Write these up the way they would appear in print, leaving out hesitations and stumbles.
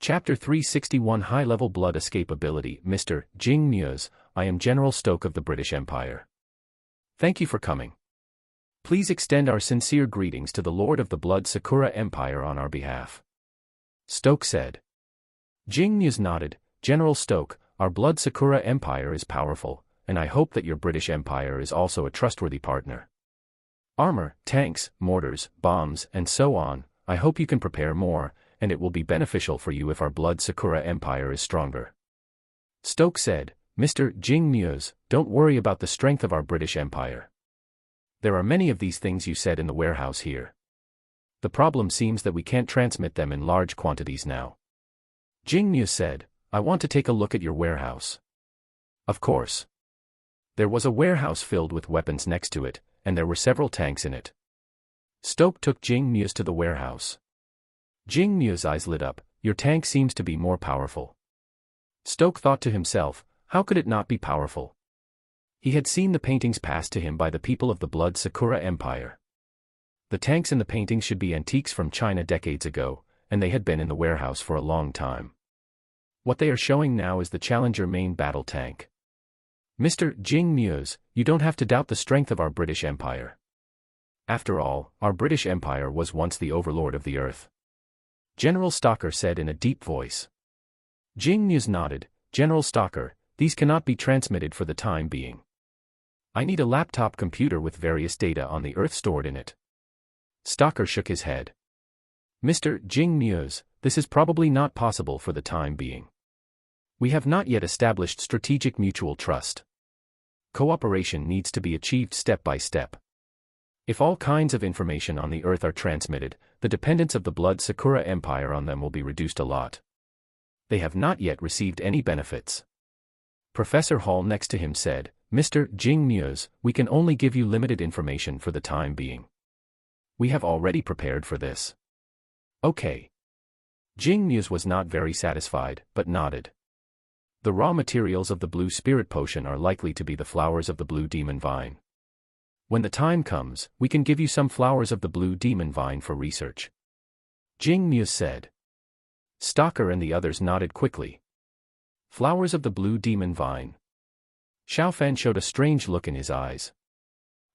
Chapter 361 High-Level Blood Escape Ability. Mr. Jing Muse, I am General Stoke of the British Empire. Thank you for coming. Please extend our sincere greetings to the Lord of the Blood Sakura Empire on our behalf. Stoke said. Jing Muse nodded. General Stoke, our Blood Sakura Empire is powerful, and I hope that your British Empire is also a trustworthy partner. Armor, tanks, mortars, bombs, and so on, I hope you can prepare more, and it will be beneficial for you if our Blood Sakura Empire is stronger. Stoke said, Mr. Jing Muse, don't worry about the strength of our British Empire. There are many of these things you said in the warehouse here. The problem seems that we can't transmit them in large quantities now. Jing Muse said, I want to take a look at your warehouse. Of course. There was a warehouse filled with weapons next to it, and there were several tanks in it. Stoke took Jing Muse to the warehouse. Jing Muse's eyes lit up. Your tank seems to be more powerful. Stoke thought to himself, how could it not be powerful? He had seen the paintings passed to him by the people of the Blood Sakura Empire. The tanks in the paintings should be antiques from China decades ago, and they had been in the warehouse for a long time. What they are showing now is the Challenger main battle tank. Mr. Jing Muse, you don't have to doubt the strength of our British Empire. After all, our British Empire was once the overlord of the earth. General Stalker said in a deep voice. Jing Muse nodded. General Stalker, these cannot be transmitted for the time being. I need a laptop computer with various data on the Earth stored in it. Stalker shook his head. Mr. Jing Muse, this is probably not possible for the time being. We have not yet established strategic mutual trust. Cooperation needs to be achieved step by step. If all kinds of information on the Earth are transmitted, the dependence of the Blood Sakura Empire on them will be reduced a lot. They have not yet received any benefits. Professor Hall next to him said, Mr. Jing Muse, we can only give you limited information for the time being. We have already prepared for this. Okay. Jing Muse was not very satisfied, but nodded. The raw materials of the blue spirit potion are likely to be the flowers of the blue demon vine. When the time comes, we can give you some flowers of the blue demon vine for research. Jing Muse said. Stalker and the others nodded quickly. Flowers of the blue demon vine. Xiaofan showed a strange look in his eyes.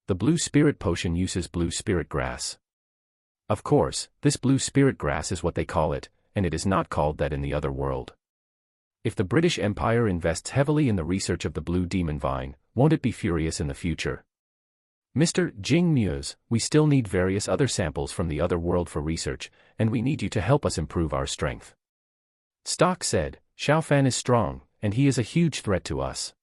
The blue spirit potion uses blue spirit grass. Of course, this blue spirit grass is what they call it, and it is not called that in the other world. If the British Empire invests heavily in the research of the blue demon vine, won't it be furious in the future? Mr. Jing Muse, we still need various other samples from the other world for research, and we need you to help us improve our strength. Stock said, Xiaofan is strong, and he is a huge threat to us.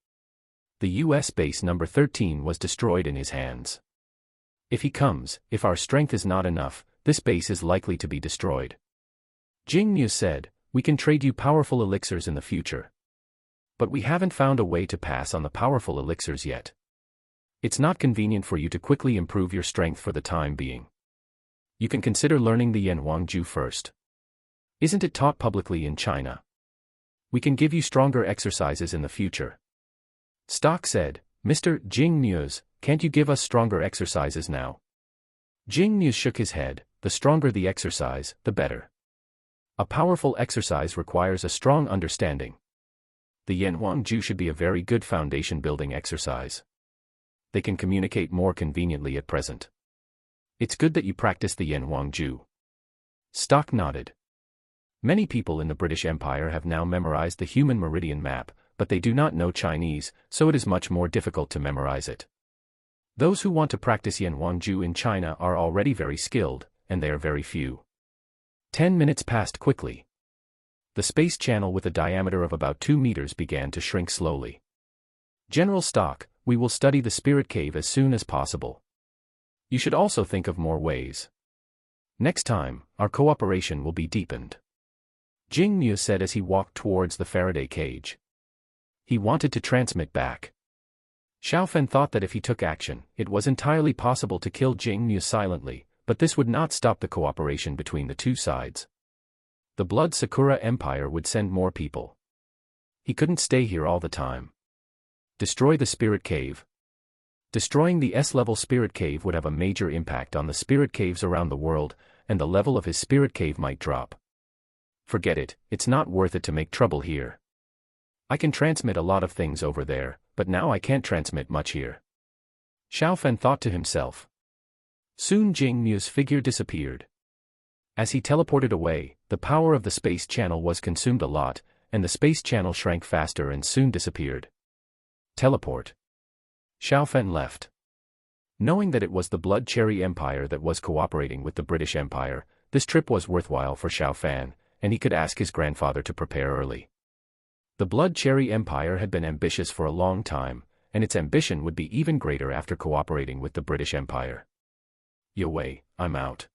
The US base number 13 was destroyed in his hands. If he comes, if our strength is not enough, this base is likely to be destroyed. Jing Muse said, we can trade you powerful elixirs in the future. But we haven't found a way to pass on the powerful elixirs yet. It's not convenient for you to quickly improve your strength for the time being. You can consider learning the Yanhuangju first. Isn't it taught publicly in China? We can give you stronger exercises in the future. Stock said, Mr. Jing Muse, can't you give us stronger exercises now? Jing Muse shook his head. The stronger the exercise, the better. A powerful exercise requires a strong understanding. The Yanhuangju should be a very good foundation building exercise. They can communicate more conveniently at present. It's good that you practice the Yanhuangju. Stock nodded. Many people in the British Empire have now memorized the human meridian map, but they do not know Chinese, so it is much more difficult to memorize it. Those who want to practice Yanhuangju in China are already very skilled, and they are very few. 10 minutes passed quickly. The space channel with a diameter of about 2 meters began to shrink slowly. General Stock, we will study the spirit cave as soon as possible. You should also think of more ways. Next time, our cooperation will be deepened. Jing Muse said as he walked towards the Faraday cage. He wanted to transmit back. Xiaofan thought that if he took action, it was entirely possible to kill Jing Muse silently, but this would not stop the cooperation between the two sides. The Blood Sakura Empire would send more people. He couldn't stay here all the time. Destroy the spirit cave. Destroying the S-level spirit cave would have a major impact on the spirit caves around the world, and the level of his spirit cave might drop. Forget it, it's not worth it to make trouble here. I can transmit a lot of things over there, but now I can't transmit much here. Xiao Fan thought to himself. Soon Jing Mu's figure disappeared. As he teleported away, the power of the space channel was consumed a lot, and the space channel shrank faster and soon disappeared. Teleport. Xiao Fan left. Knowing that it was the Blood Cherry Empire that was cooperating with the British Empire, this trip was worthwhile for Xiao Fan, and he could ask his grandfather to prepare early. The Blood Cherry Empire had been ambitious for a long time, and its ambition would be even greater after cooperating with the British Empire. Yue, I'm out.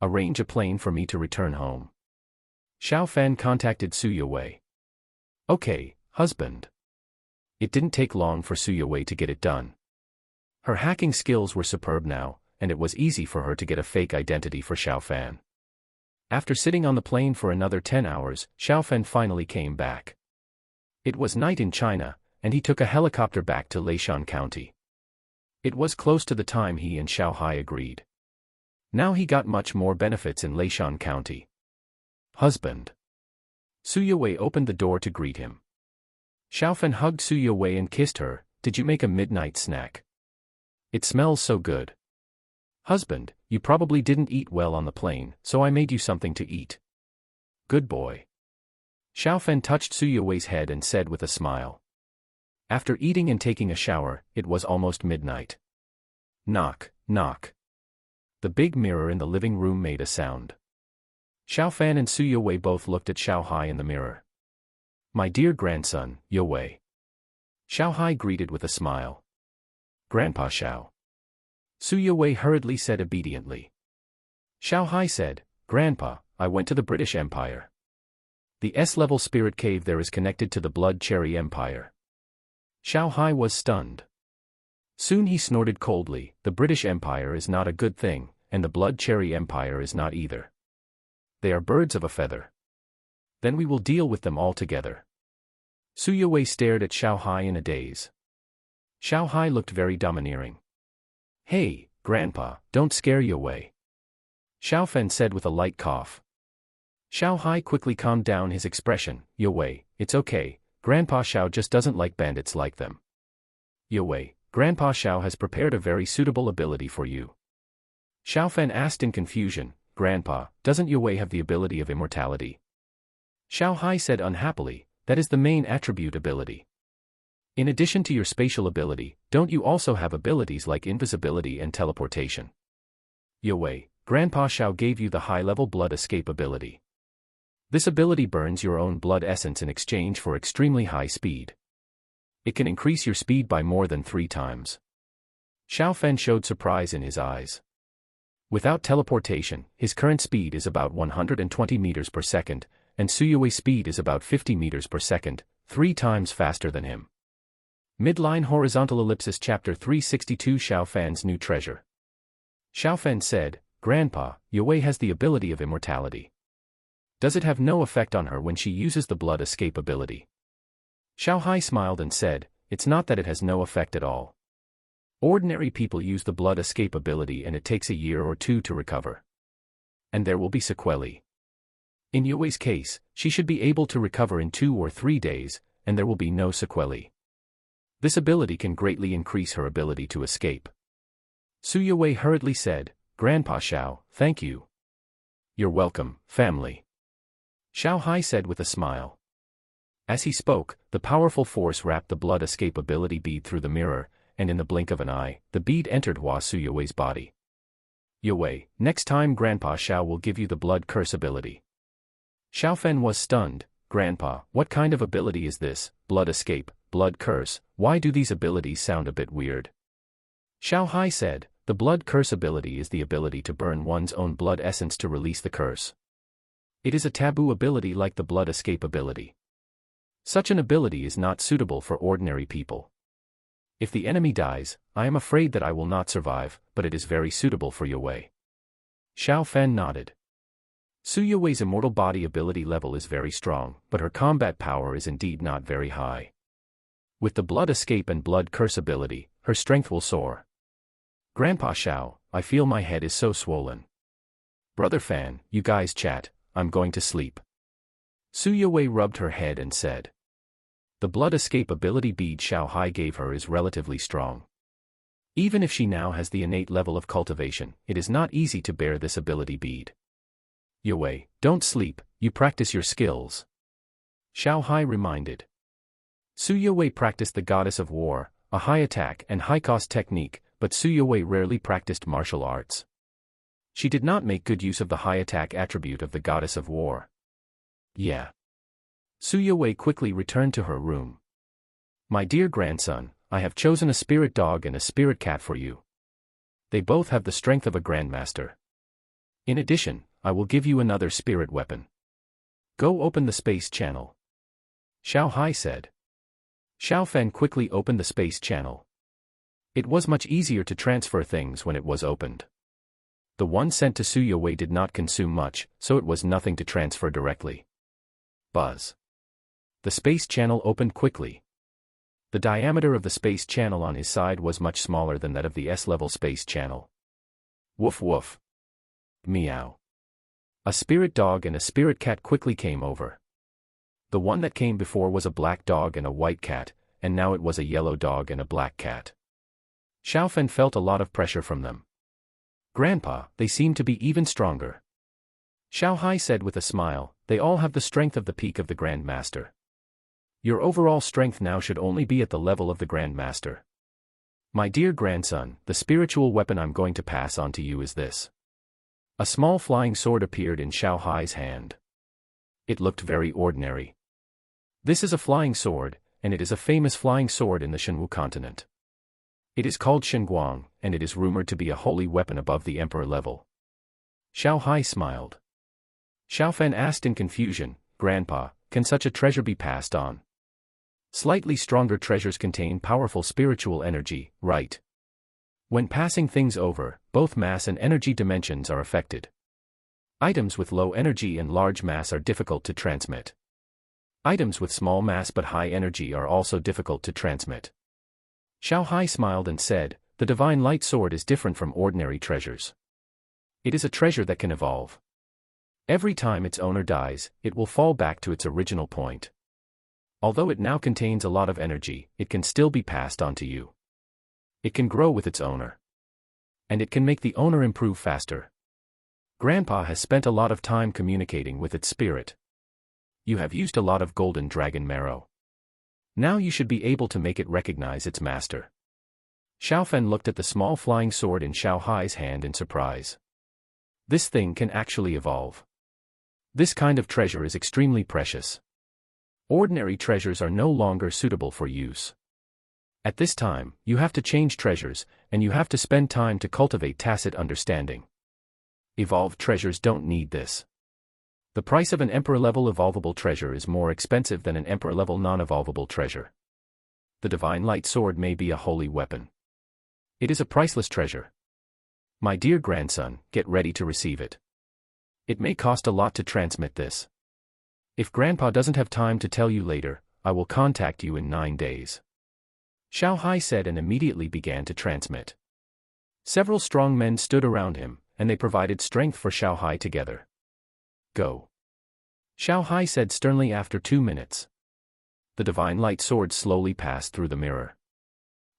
Arrange a plane for me to return home. Xiao Fan contacted Su Yue. Okay, husband. It didn't take long for Su Yue to get it done. Her hacking skills were superb now, and it was easy for her to get a fake identity for Xiao Fan. After sitting on the plane for another 10 hours, Xiao Fan finally came back. It was night in China, and he took a helicopter back to Leishan County. It was close to the time he and Xiao Hai agreed. Now he got much more benefits in Leishan County. Husband. Su Yue opened the door to greet him. Xiao Fan hugged Su Yue and kissed her. Did you make a midnight snack? It smells so good. Husband, you probably didn't eat well on the plane, so I made you something to eat. Good boy. Xiao Fan touched Su Yue's head and said with a smile. After eating and taking a shower, it was almost midnight. Knock, knock. The big mirror in the living room made a sound. Xiao Fan and Su Yue both looked at Xiao Hai in the mirror. My dear grandson, Yue. Xiao Hai greeted with a smile. Grandpa Xiao. Su Yue hurriedly said obediently. Xiao Hai said, Grandpa, I went to the British Empire. The S-level spirit cave there is connected to the Blood Cherry Empire. Xiao Hai was stunned. Soon he snorted coldly, the British Empire is not a good thing, and the Blood Cherry Empire is not either. They are birds of a feather. Then we will deal with them all together. Su Yue stared at Xiao Hai in a daze. Xiao Hai looked very domineering. Hey, Grandpa, don't scare Yue. Xiao Fan said with a light cough. Xiao Hai quickly calmed down his expression. Yue, it's okay, Grandpa Xiao just doesn't like bandits like them. Yue, Grandpa Xiao has prepared a very suitable ability for you. Xiao Fan asked in confusion, Grandpa, doesn't Yue have the ability of immortality? Xiao Hai said unhappily, that is the main attribute ability. In addition to your spatial ability, don't you also have abilities like invisibility and teleportation? Yue, Grandpa Xiao gave you the high-level blood escape ability. This ability burns your own blood essence in exchange for extremely high speed. It can increase your speed by more than 3 times. Xiao Fan showed surprise in his eyes. Without teleportation, his current speed is about 120 meters per second, and Su Yue's speed is about 50 meters per second, 3 times faster than him. Midline Horizontal Ellipsis Chapter 362 Xiao Fan's New Treasure. Xiao Fan said, Grandpa, Yue has the ability of immortality. Does it have no effect on her when she uses the blood escape ability? Xiao Hai smiled and said, it's not that it has no effect at all. Ordinary people use the blood escape ability and it takes a year or 2 to recover. And there will be sequelae. In Yue's case, she should be able to recover in 2 or 3 days, and there will be no sequelae. This ability can greatly increase her ability to escape. Su Yue hurriedly said, Grandpa Xiao, thank you. You're welcome, family. Xiao Hai said with a smile. As he spoke, the powerful force wrapped the blood escape ability bead through the mirror, and in the blink of an eye, the bead entered Su Yue's body. Yue, next time Grandpa Xiao will give you the blood curse ability. Xiao Fan was stunned. Grandpa, what kind of ability is this? Blood escape, blood curse, why do these abilities sound a bit weird? Xiao Hai said, the blood curse ability is the ability to burn one's own blood essence to release the curse. It is a taboo ability like the blood escape ability. Such an ability is not suitable for ordinary people. If the enemy dies, I am afraid that I will not survive, but it is very suitable for Yue. Xiao Fan nodded. Su Yue's immortal body ability level is very strong, but her combat power is indeed not very high. With the blood escape and blood curse ability, her strength will soar. Grandpa Xiao, I feel my head is so swollen. Brother Fan, you guys chat, I'm going to sleep. Su Yue rubbed her head and said. The blood escape ability bead Xiao Hai gave her is relatively strong. Even if she now has the innate level of cultivation, it is not easy to bear this ability bead. Yue, don't sleep, you practice your skills. Xiao Hai reminded. Su Yue practiced the goddess of war, a high attack and high-cost technique, but Su Yue rarely practiced martial arts. She did not make good use of the high attack attribute of the goddess of war. Yeah. Su Yue quickly returned to her room. My dear grandson, I have chosen a spirit dog and a spirit cat for you. They both have the strength of a grandmaster. In addition, I will give you another spirit weapon. Go open the space channel. Xiao Hai said. Xiao Fan quickly opened the space channel. It was much easier to transfer things when it was opened. The one sent to Su Yue did not consume much, so it was nothing to transfer directly. Buzz. The space channel opened quickly. The diameter of the space channel on his side was much smaller than that of the S-level space channel. Woof woof. Meow. A spirit dog and a spirit cat quickly came over. The one that came before was a black dog and a white cat, and now it was a yellow dog and a black cat. Xiaofen felt a lot of pressure from them. Grandpa, they seem to be even stronger. Xiao Hai said with a smile, they all have the strength of the peak of the Grand Master. Your overall strength now should only be at the level of the Grand Master. My dear grandson, the spiritual weapon I'm going to pass on to you is this. A small flying sword appeared in Xiao Hai's hand. It looked very ordinary. This is a flying sword, and it is a famous flying sword in the Shenwu continent. It is called Shenguang, and it is rumored to be a holy weapon above the emperor level. Xiao Hai smiled. Xiao Fan asked in confusion, Grandpa, can such a treasure be passed on? Slightly stronger treasures contain powerful spiritual energy, right? When passing things over, both mass and energy dimensions are affected. Items with low energy and large mass are difficult to transmit. Items with small mass but high energy are also difficult to transmit. Xiao Hai smiled and said, the divine light sword is different from ordinary treasures. It is a treasure that can evolve. Every time its owner dies, it will fall back to its original point. Although it now contains a lot of energy, it can still be passed on to you. It can grow with its owner. And it can make the owner improve faster. Grandpa has spent a lot of time communicating with its spirit. You have used a lot of golden dragon marrow. Now you should be able to make it recognize its master. Xiao Fan looked at the small flying sword in Xiao Hai's hand in surprise. This thing can actually evolve. This kind of treasure is extremely precious. Ordinary treasures are no longer suitable for use. At this time, you have to change treasures, and you have to spend time to cultivate tacit understanding. Evolved treasures don't need this. The price of an emperor-level evolvable treasure is more expensive than an emperor-level non-evolvable treasure. The divine light sword may be a holy weapon. It is a priceless treasure. My dear grandson, get ready to receive it. It may cost a lot to transmit this. If Grandpa doesn't have time to tell you later, I will contact you in 9 days. Xiao Hai said and immediately began to transmit. Several strong men stood around him, and they provided strength for Xiao Hai together. Go. Xiao Hai said sternly after 2 minutes. The divine light sword slowly passed through the mirror.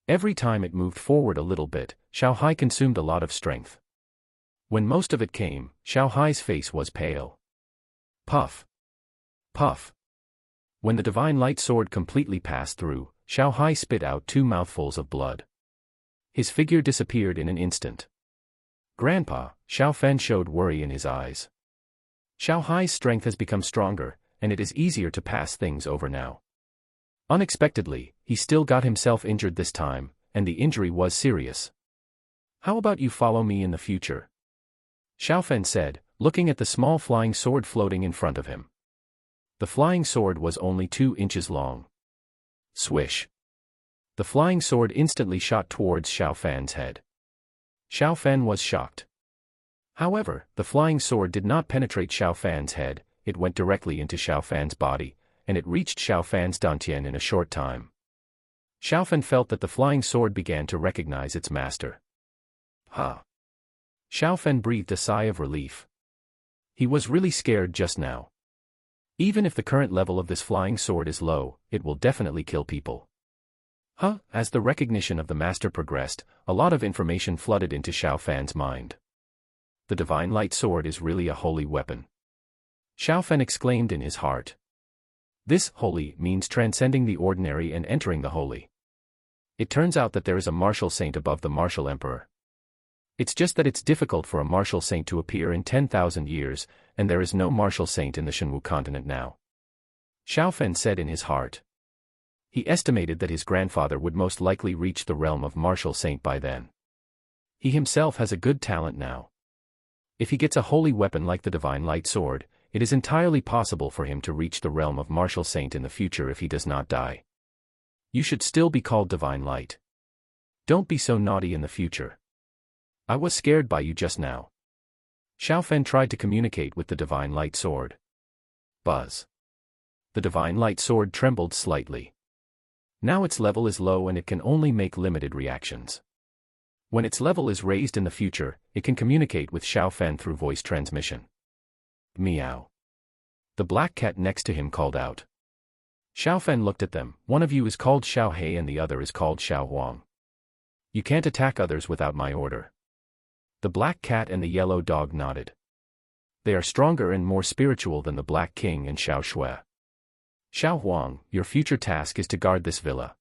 Every time it moved forward a little bit, Xiao Hai consumed a lot of strength. When most of it came, Xiao Hai's face was pale. Puff. Puff. When the divine light sword completely passed through, Xiao Hai spit out 2 mouthfuls of blood. His figure disappeared in an instant. Grandpa, Xiao Fan showed worry in his eyes. Xiao Hai's strength has become stronger, and it is easier to pass things over now. Unexpectedly, he still got himself injured this time, and the injury was serious. How about you follow me in the future? Xiao Fan said, looking at the small flying sword floating in front of him. The flying sword was only 2 inches long. Swish. The flying sword instantly shot towards Xiao Fan's head. Xiao Fan was shocked. However, the flying sword did not penetrate Xiao Fan's head, it went directly into Xiao Fan's body, and it reached Xiao Fan's dantian in a short time. Xiao Fan felt that the flying sword began to recognize its master. Huh. Xiao Fan breathed a sigh of relief. He was really scared just now. Even if the current level of this flying sword is low, it will definitely kill people. As the recognition of the master progressed, a lot of information flooded into Xiao Fan's mind. The divine light sword is really a holy weapon. Xiao Fan exclaimed in his heart. This holy means transcending the ordinary and entering the holy. It turns out that there is a martial saint above the martial emperor. It's just that it's difficult for a martial saint to appear in 10,000 years, and there is no martial saint in the Shenwu continent now. Xiao Fan said in his heart. He estimated that his grandfather would most likely reach the realm of martial saint by then. He himself has a good talent now. If he gets a holy weapon like the divine light sword, it is entirely possible for him to reach the realm of martial saint in the future if he does not die. You should still be called divine light. Don't be so naughty in the future. I was scared by you just now. Xiao Fan tried to communicate with the divine light sword. Buzz. The divine light sword trembled slightly. Now its level is low and it can only make limited reactions. When its level is raised in the future, it can communicate with Xiao Fan through voice transmission. Meow. The black cat next to him called out. Xiao Fan looked at them. One of you is called Xiao He and the other is called Xiao Huang. You can't attack others without my order. The black cat and the yellow dog nodded. They are stronger and more spiritual than the Black King and Xiao Shui. Xiao Huang, your future task is to guard this villa.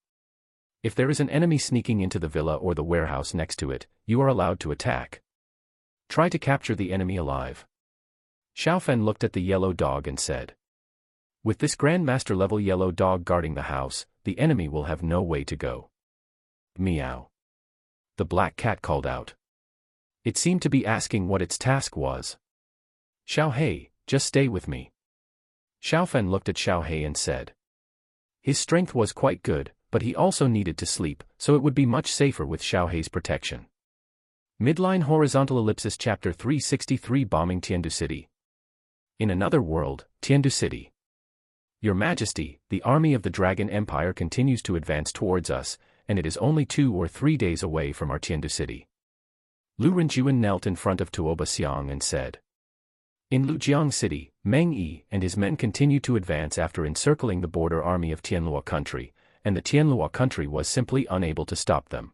If there is an enemy sneaking into the villa or the warehouse next to it, you are allowed to attack. Try to capture the enemy alive. Xiao Fan looked at the yellow dog and said. With this Grandmaster level yellow dog guarding the house, the enemy will have no way to go. Meow. The black cat called out. It seemed to be asking what its task was. Xiao He, just stay with me. Xiao Fan looked at Xiao He and said. His strength was quite good, but he also needed to sleep, so it would be much safer with Xiao He's protection. Midline Horizontal Ellipsis Chapter 363 Bombing Tiandu City. In another world, Tiandu City. Your Majesty, the army of the Dragon Empire continues to advance towards us, and it is only 2 or 3 days away from our Tiandu City. Lu Renjuan knelt in front of Tuoba Xiang and said. In Lujiang City, Meng Yi and his men continued to advance after encircling the border army of Tianlua country, and the Tianlua country was simply unable to stop them.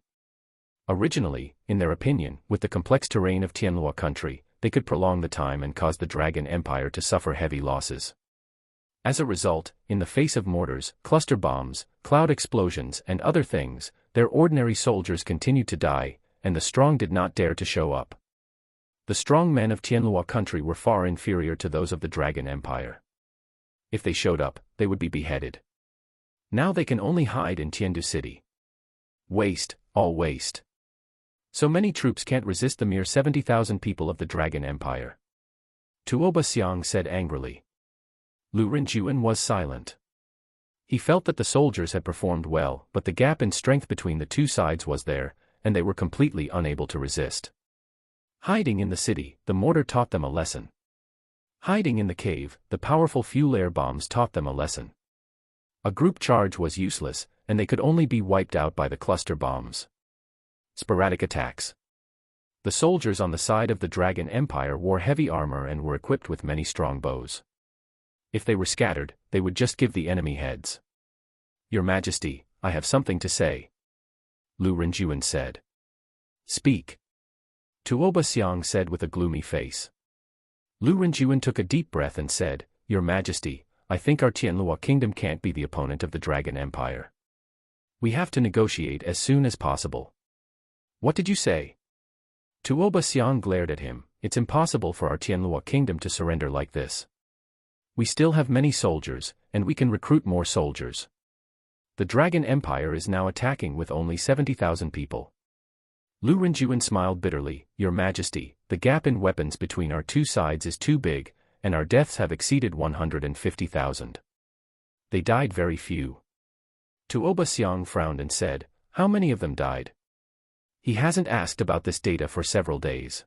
Originally, in their opinion, with the complex terrain of Tianlua country, they could prolong the time and cause the Dragon Empire to suffer heavy losses. As a result, in the face of mortars, cluster bombs, cloud explosions and other things, their ordinary soldiers continued to die, and the strong did not dare to show up. The strong men of Tianlua country were far inferior to those of the Dragon Empire. If they showed up, they would be beheaded. Now they can only hide in Tiandu City. Waste, all waste. So many troops can't resist the mere 70,000 people of the Dragon Empire. Tuoba Xiang said angrily. Lu Renjuan was silent. He felt that the soldiers had performed well, but the gap in strength between the two sides was there, and they were completely unable to resist. Hiding in the city, the mortar taught them a lesson. Hiding in the cave, the powerful fuel air bombs taught them a lesson. A group charge was useless, and they could only be wiped out by the cluster bombs. Sporadic attacks. The soldiers on the side of the Dragon Empire wore heavy armor and were equipped with many strong bows. If they were scattered, they would just give the enemy heads. Your Majesty, I have something to say. Lu Renjuan said. Speak. Tuoba Xiang said with a gloomy face. Lu Renjuan took a deep breath and said, Your Majesty, I think our Tianlua kingdom can't be the opponent of the Dragon Empire. We have to negotiate as soon as possible. What did you say? Tuoba Xiang glared at him. It's impossible for our Tianlua kingdom to surrender like this. We still have many soldiers, and we can recruit more soldiers. The Dragon Empire is now attacking with only 70,000 people. Lu Renjuan smiled bitterly. Your Majesty, the gap in weapons between our two sides is too big, and our deaths have exceeded 150,000. They died very few. Tuoba Xiang frowned and said, How many of them died? He hasn't asked about this data for several days.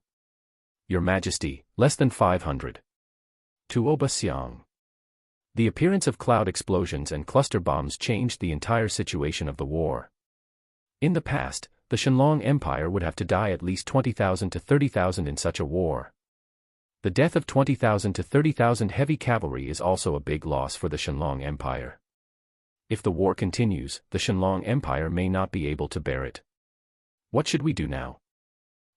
Your Majesty, less than 500. Tuoba Xiang. The appearance of cloud explosions and cluster bombs changed the entire situation of the war. In the past, the Shenlong Empire would have to die at least 20,000 to 30,000 in such a war. The death of 20,000 to 30,000 heavy cavalry is also a big loss for the Qianlong Empire. If the war continues, the Qianlong Empire may not be able to bear it. What should we do now?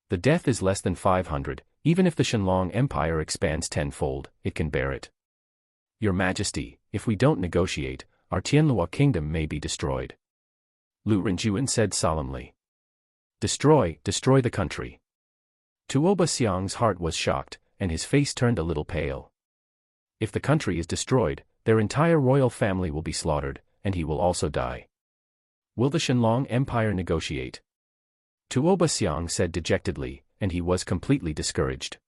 The death is less than 500, even if the Qianlong Empire expands tenfold, it can bear it. Your Majesty, if we don't negotiate, our Tianlua kingdom may be destroyed. Lu Renjuan said solemnly. Destroy the country. Tuoba Xiang's heart was shocked, and his face turned a little pale. If the country is destroyed, their entire royal family will be slaughtered, and he will also die. Will the Qianlong Empire negotiate? Tuoba Xiang said dejectedly, and he was completely discouraged.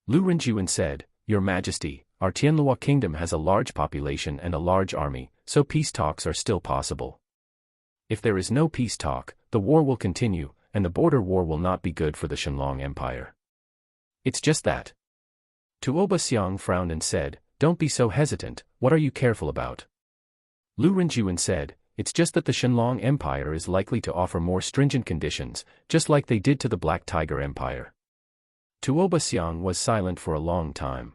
Lu Renjuan said, Your Majesty, our Tianlua kingdom has a large population and a large army, so peace talks are still possible. If there is no peace talk, the war will continue, and the border war will not be good for the Qianlong Empire. It's just that. Tuoba Xiang frowned and said, Don't be so hesitant, what are you careful about? Lu Renjuan said, It's just that the Qianlong Empire is likely to offer more stringent conditions, just like they did to the Black Tiger Empire. Tuoba Xiang was silent for a long time.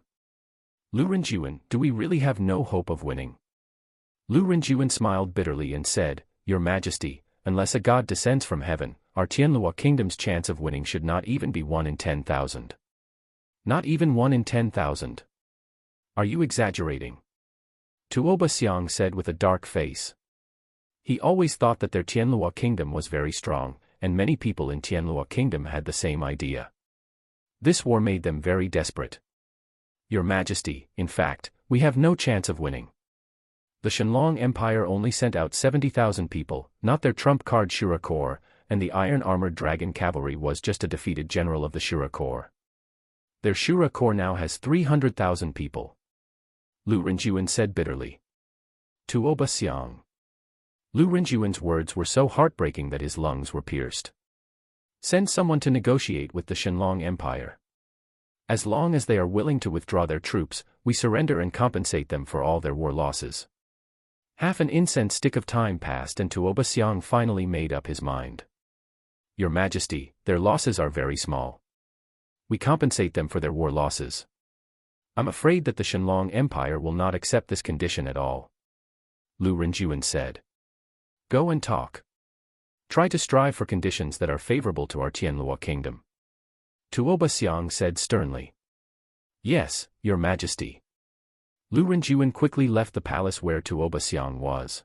Lu Renjuan, do we really have no hope of winning? Lu Renjuan smiled bitterly and said, Your Majesty, unless a god descends from heaven, our Tianlua kingdom's chance of winning should not even be 1 in 10,000. Not even 1 in 10,000. Are you exaggerating? Tuoba Xiang said with a dark face. He always thought that their Tianlua kingdom was very strong, and many people in Tianlua kingdom had the same idea. This war made them very desperate. Your Majesty, in fact, we have no chance of winning. The Qianlong Empire only sent out 70,000 people, not their trump card Shura Corps, and the iron-armored dragon cavalry was just a defeated general of the Shura Corps. Their Shura Corps now has 300,000 people. Lu Renjuan said bitterly. Tuoba Xiang. Lu Renjuan's words were so heartbreaking that his lungs were pierced. Send someone to negotiate with the Qianlong Empire. As long as they are willing to withdraw their troops, we surrender and compensate them for all their war losses. Half an incense stick of time passed and Tuoba Xiang finally made up his mind. Your Majesty, their losses are very small. We compensate them for their war losses. I'm afraid that the Qianlong Empire will not accept this condition at all. Lu Renjuan said. Go and talk. Try to strive for conditions that are favorable to our Tianlua kingdom. Tuoba Xiang said sternly. Yes, Your Majesty. Lu Renjuan quickly left the palace where Tuoba Xiang was.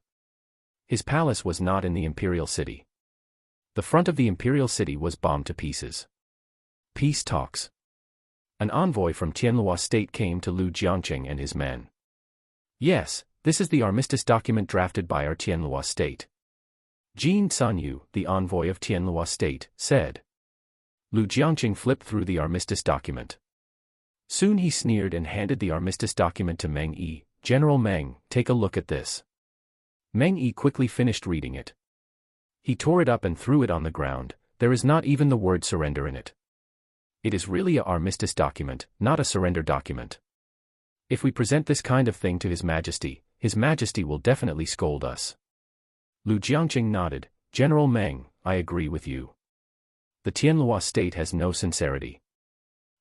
His palace was not in the imperial city. The front of the imperial city was bombed to pieces. Peace talks. An envoy from Tianlua state came to Lu Jiangqing and his men. Yes, this is the armistice document drafted by our Tianlua state. Jin Sanyu, the envoy of Tianlua state, said. Lu Jiangqing flipped through the armistice document. Soon he sneered and handed the armistice document to Meng Yi. General Meng, take a look at this. Meng Yi quickly finished reading it. He tore it up and threw it on the ground. There is not even the word surrender in it. It is really a armistice document, not a surrender document. If we present this kind of thing to His Majesty will definitely scold us. Lu Jiangqing nodded. General Meng, I agree with you. The Tianlua state has no sincerity.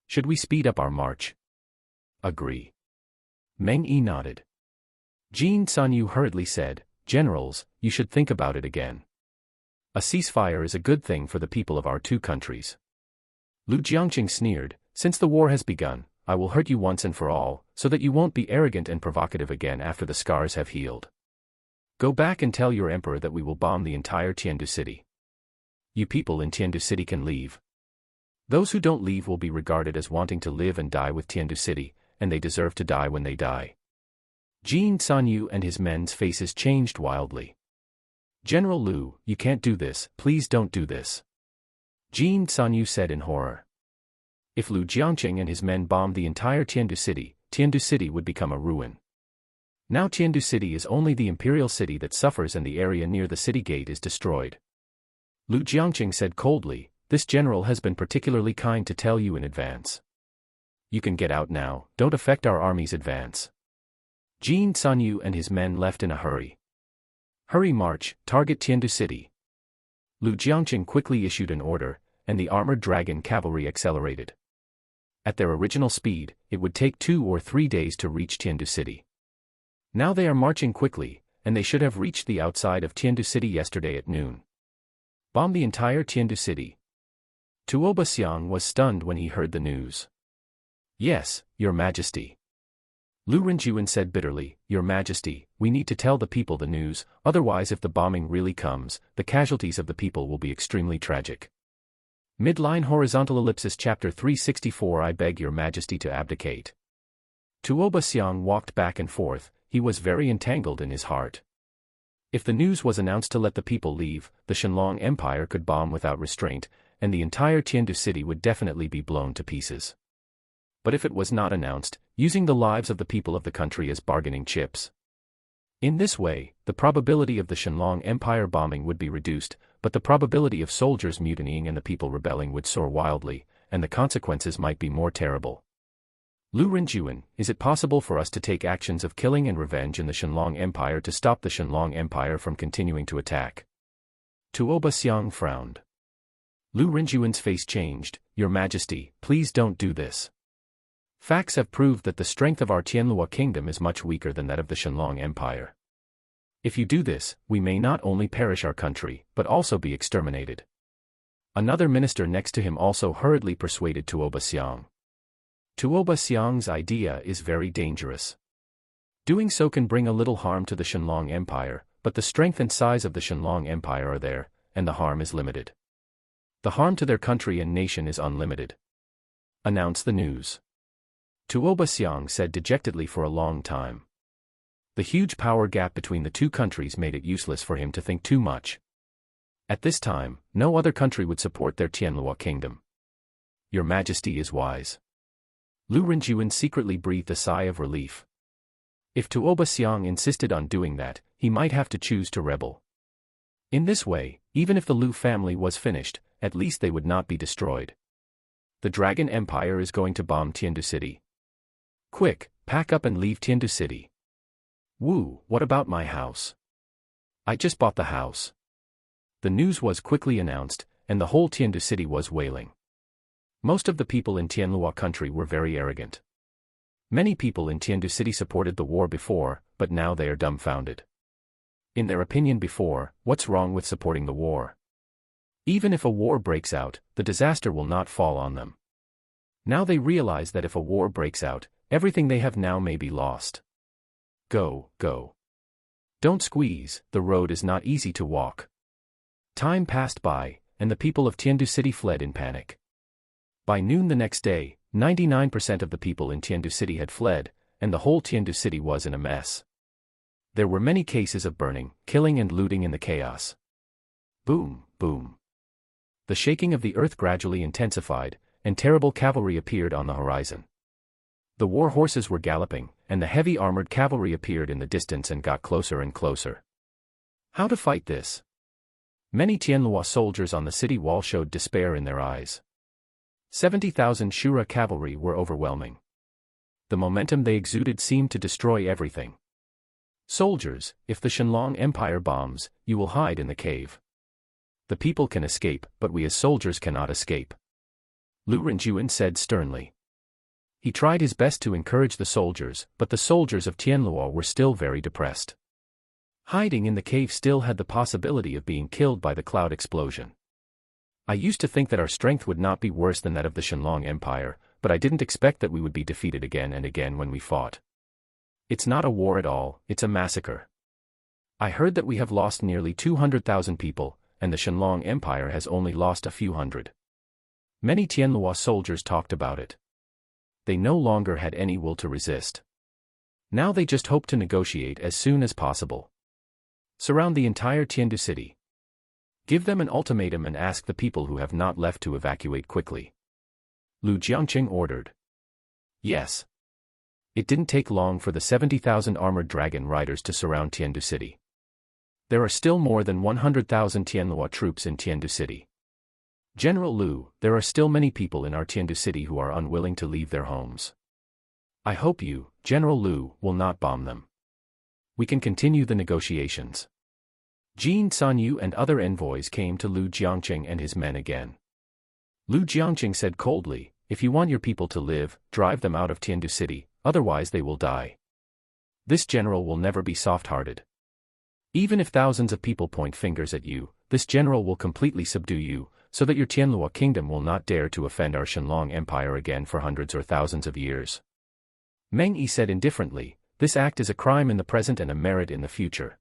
Should we speed up our march? Agree. Meng Yi nodded. Jin Sanyu hurriedly said, Generals, you should think about it again. A ceasefire is a good thing for the people of our two countries. Lu Jiangqing sneered, since the war has begun, I will hurt you once and for all, so that you won't be arrogant and provocative again after the scars have healed. Go back and tell your emperor that we will bomb the entire Tiandu city. You people in Tiandu city can leave. Those who don't leave will be regarded as wanting to live and die with Tiandu city, and they deserve to die when they die. Jin Sanyu and his men's faces changed wildly. General Lu, you can't do this, please don't do this. Jin Sanyu said in horror. If Lu Jiangqing and his men bombed the entire Tiandu city would become a ruin. Now Tiandu city is only the imperial city that suffers and the area near the city gate is destroyed. Lu Jiangqing said coldly, this general has been particularly kind to tell you in advance. You can get out now, don't affect our army's advance. Jin Sanyu and his men left in a hurry. Hurry march, target Tiandu city. Lu Jiangqing quickly issued an order, and the armored dragon cavalry accelerated. At their original speed, it would take 2 or 3 days to reach Tiandu City. Now they are marching quickly, and they should have reached the outside of Tiandu City yesterday at noon. Bomb the entire Tiandu City. Tuo Xiang was stunned when he heard the news. Yes, Your Majesty. Lu Renjuan said bitterly, Your Majesty, we need to tell the people the news, otherwise if the bombing really comes, the casualties of the people will be extremely tragic. Midline horizontal ellipsis chapter 364 I beg Your Majesty to abdicate. Tuo Xiang walked back and forth, he was very entangled in his heart. If the news was announced to let the people leave, the Shenlong Empire could bomb without restraint, and the entire Tiandu City would definitely be blown to pieces. But if it was not announced, using the lives of the people of the country as bargaining chips. In this way, the probability of the Shenlong Empire bombing would be reduced, but the probability of soldiers mutinying and the people rebelling would soar wildly, and the consequences might be more terrible. Lu Renjuan, is it possible for us to take actions of killing and revenge in the Shenlong Empire to stop the Shenlong Empire from continuing to attack? Tuo Xiang frowned. Lu Renjuan's face changed, Your Majesty, please don't do this. Facts have proved that the strength of our Tianlua kingdom is much weaker than that of the Shenlong Empire. If you do this, we may not only perish our country, but also be exterminated. Another minister next to him also hurriedly persuaded Tuo Xiang. Tuo Xiang's idea is very dangerous. Doing so can bring a little harm to the Shenlong Empire, but the strength and size of the Shenlong Empire are there, and the harm is limited. The harm to their country and nation is unlimited. Announce the news. Tuo Xiang said dejectedly for a long time. The huge power gap between the two countries made it useless for him to think too much. At this time, no other country would support their Tianlua kingdom. Your Majesty is wise. Lu Renjuan secretly breathed a sigh of relief. If Tuo Xiang insisted on doing that, he might have to choose to rebel. In this way, even if the Lu family was finished, at least they would not be destroyed. The Dragon Empire is going to bomb Tiandu City. Quick, pack up and leave Tiandu City. Wu, what about my house? I just bought the house. The news was quickly announced, and the whole Tiandu City was wailing. Most of the people in Tianlua country were very arrogant. Many people in Tiandu City supported the war before, but now they are dumbfounded. In their opinion before, what's wrong with supporting the war? Even if a war breaks out, the disaster will not fall on them. Now they realize that if a war breaks out, everything they have now may be lost. Go, go. Don't squeeze, the road is not easy to walk. Time passed by, and the people of Tiandu City fled in panic. By noon the next day, 99% of the people in Tiandu City had fled, and the whole Tiandu City was in a mess. There were many cases of burning, killing and looting in the chaos. Boom, boom. The shaking of the earth gradually intensified, and terrible cavalry appeared on the horizon. The war horses were galloping, and the heavy armored cavalry appeared in the distance and got closer and closer. How to fight this? Many Tianlua soldiers on the city wall showed despair in their eyes. 70,000 Shura cavalry were overwhelming. The momentum they exuded seemed to destroy everything. Soldiers, if the Shenlong Empire bombs, you will hide in the cave. The people can escape, but we as soldiers cannot escape. Lu Renjuan said sternly. He tried his best to encourage the soldiers, but the soldiers of Tianlua were still very depressed. Hiding in the cave still had the possibility of being killed by the cloud explosion. I used to think that our strength would not be worse than that of the Shenlong Empire, but I didn't expect that we would be defeated again and again when we fought. It's not a war at all, it's a massacre. I heard that we have lost nearly 200,000 people, and the Shenlong Empire has only lost a few hundred. Many Tianlua soldiers talked about it. They no longer had any will to resist. Now they just hope to negotiate as soon as possible. Surround the entire Tiandu City. Give them an ultimatum and ask the people who have not left to evacuate quickly. Lu Jiangqing ordered. Yes. It didn't take long for the 70,000 armored dragon riders to surround Tiandu City. There are still more than 100,000 Tianlua troops in Tiandu City. General Lu, there are still many people in our Tiandu City who are unwilling to leave their homes. I hope you, General Lu, will not bomb them. We can continue the negotiations. Jin Sanyu and other envoys came to Lu Jiangqing and his men again. Lu Jiangqing said coldly, If you want your people to live, drive them out of Tiandu City, otherwise they will die. This general will never be soft-hearted. Even if thousands of people point fingers at you, this general will completely subdue you, so that your Tianlua kingdom will not dare to offend our Shenlong Empire again for hundreds or thousands of years. Meng Yi said indifferently, this act is a crime in the present and a merit in the future.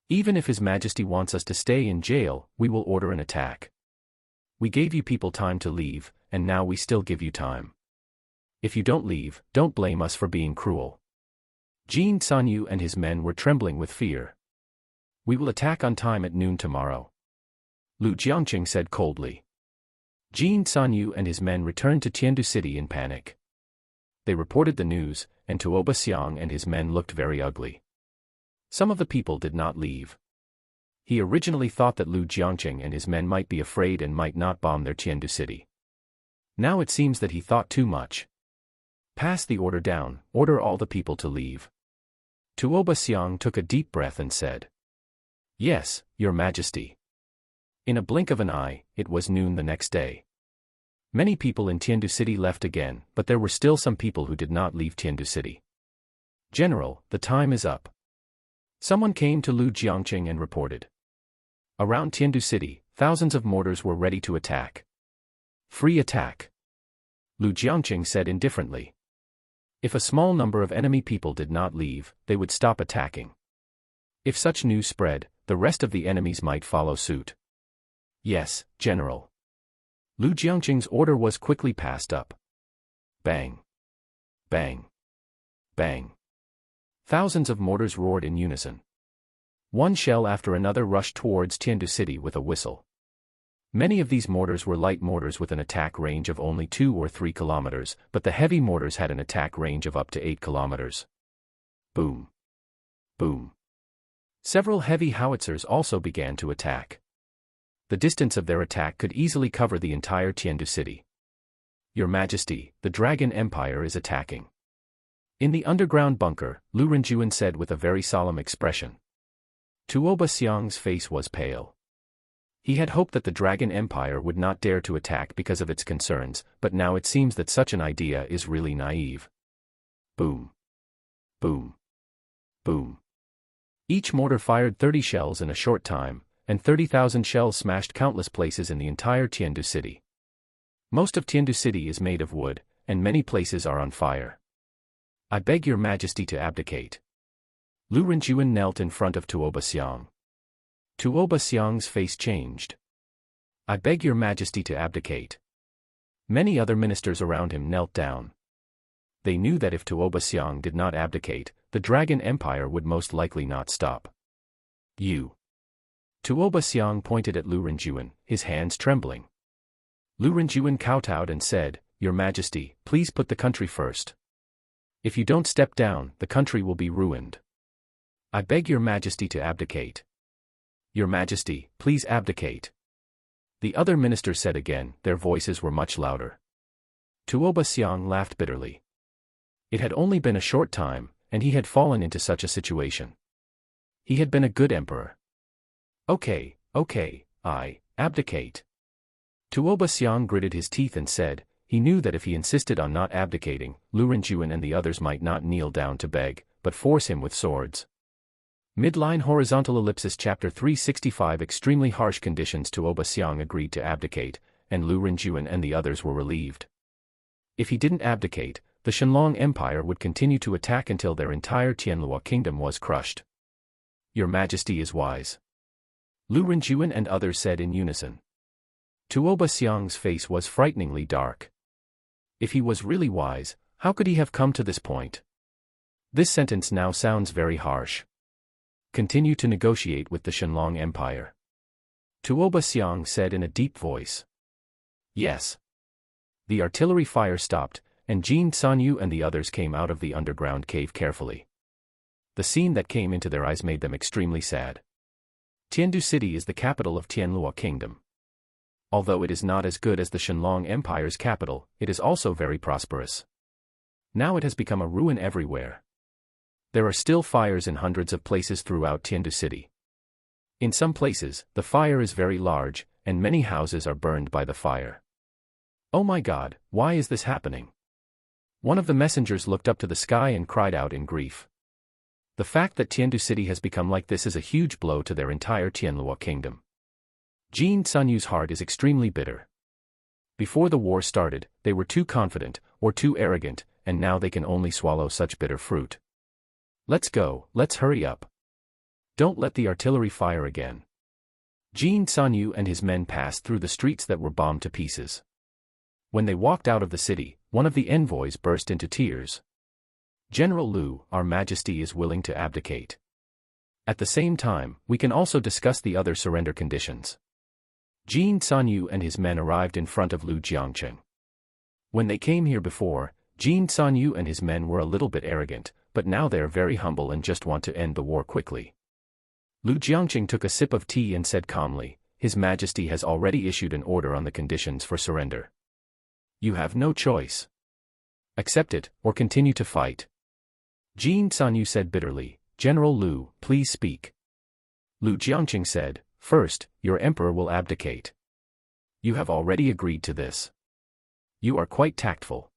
Even if His Majesty wants us to stay in jail, we will order an attack. We gave you people time to leave, and now we still give you time. If you don't leave, don't blame us for being cruel. Jin Sanyu and his men were trembling with fear. We will attack on time at noon tomorrow. Lu Jiangqing said coldly. Jin Sanyu and his men returned to Tiandu City in panic. They reported the news, and Tuoba Xiang and his men looked very ugly. Some of the people did not leave. He originally thought that Lu Jiangqing and his men might be afraid and might not bomb their Tiandu City. Now it seems that he thought too much. Pass the order down, order all the people to leave. Tuoba Xiang took a deep breath and said, Yes, Your Majesty. In a blink of an eye, it was noon the next day. Many people in Tiandu City left again, but there were still some people who did not leave Tiandu City. General, the time is up. Someone came to Lu Jiangqing and reported. Around Tiandu City, thousands of mortars were ready to attack. Free attack. Lu Jiangqing said indifferently. If a small number of enemy people did not leave, they would stop attacking. If such news spread, the rest of the enemies might follow suit. Yes, General. Lu Jiangqing's order was quickly passed up. Bang. Bang. Bang. Thousands of mortars roared in unison. One shell after another rushed towards Tiandu City with a whistle. Many of these mortars were light mortars with an attack range of only 2 or 3 kilometers, but the heavy mortars had an attack range of up to 8 kilometers. Boom. Boom. Several heavy howitzers also began to attack. The distance of their attack could easily cover the entire Tiandu City. Your Majesty, the Dragon Empire is attacking. In the underground bunker, Lu Renjuan said with a very solemn expression. Tuoba Xiang's face was pale. He had hoped that the Dragon Empire would not dare to attack because of its concerns, but now it seems that such an idea is really naive. Boom. Boom. Boom. Each mortar fired 30 shells in a short time, and 30,000 shells smashed countless places in the entire Tiandu City. Most of Tiandu City is made of wood, and many places are on fire. I beg Your Majesty to abdicate. Lu Renjuan knelt in front of Tuoba Xiang. Tuoba Xiang's face changed. I beg Your Majesty to abdicate. Many other ministers around him knelt down. They knew that if Tuoba Xiang did not abdicate, the Dragon Empire would most likely not stop. You. Tuoba Xiang pointed at Lu Renjuan, his hands trembling. Lu Renjuan kowtowed and said, Your Majesty, please put the country first. If you don't step down, the country will be ruined. I beg Your Majesty to abdicate. Your Majesty, please abdicate. The other ministers said again, their voices were much louder. Tuoba Xiang laughed bitterly. It had only been a short time, and he had fallen into such a situation. He had been a good emperor. Okay, I abdicate. Tuoba Xiang gritted his teeth and said, he knew that if he insisted on not abdicating, Lu Renjuan and the others might not kneel down to beg, but force him with swords. Midline horizontal ellipsis chapter 365 extremely harsh conditions. Tuoba Xiang agreed to abdicate, and Lu Renjuan and the others were relieved. If he didn't abdicate, the Shenlong Empire would continue to attack until their entire Tianlua kingdom was crushed. Your Majesty is wise. Lu Renjuan and others said in unison. Tuoba Xiang's face was frighteningly dark. If he was really wise, how could he have come to this point? This sentence now sounds very harsh. Continue to negotiate with the Shenlong Empire. Tuoba Xiang said in a deep voice. Yes. The artillery fire stopped, and Jin Sanyu and the others came out of the underground cave carefully. The scene that came into their eyes made them extremely sad. Tiandu City is the capital of Tianlua Kingdom. Although it is not as good as the Shenlong Empire's capital, it is also very prosperous. Now it has become a ruin everywhere. There are still fires in hundreds of places throughout Tiandu City. In some places, the fire is very large, and many houses are burned by the fire. Oh my God, why is this happening? One of the messengers looked up to the sky and cried out in grief. The fact that Tiandu City has become like this is a huge blow to their entire Tianlua kingdom. Jin Sanyu's heart is extremely bitter. Before the war started, they were too confident, or too arrogant, and now they can only swallow such bitter fruit. Let's go, let's hurry up. Don't let the artillery fire again. Jin Sanyu and his men passed through the streets that were bombed to pieces. When they walked out of the city, one of the envoys burst into tears. General Lu, Our Majesty is willing to abdicate. At the same time, we can also discuss the other surrender conditions. Jin Sanyu and his men arrived in front of Lu Jiangcheng. When they came here before, Jin Sanyu and his men were a little bit arrogant, but now they are very humble and just want to end the war quickly. Lu Jiangcheng took a sip of tea and said calmly, His Majesty has already issued an order on the conditions for surrender. You have no choice. Accept it, or continue to fight. Jin Sanyu said bitterly, General Lu, please speak. Lu Jiangcheng said, First, your emperor will abdicate. You have already agreed to this. You are quite tactful.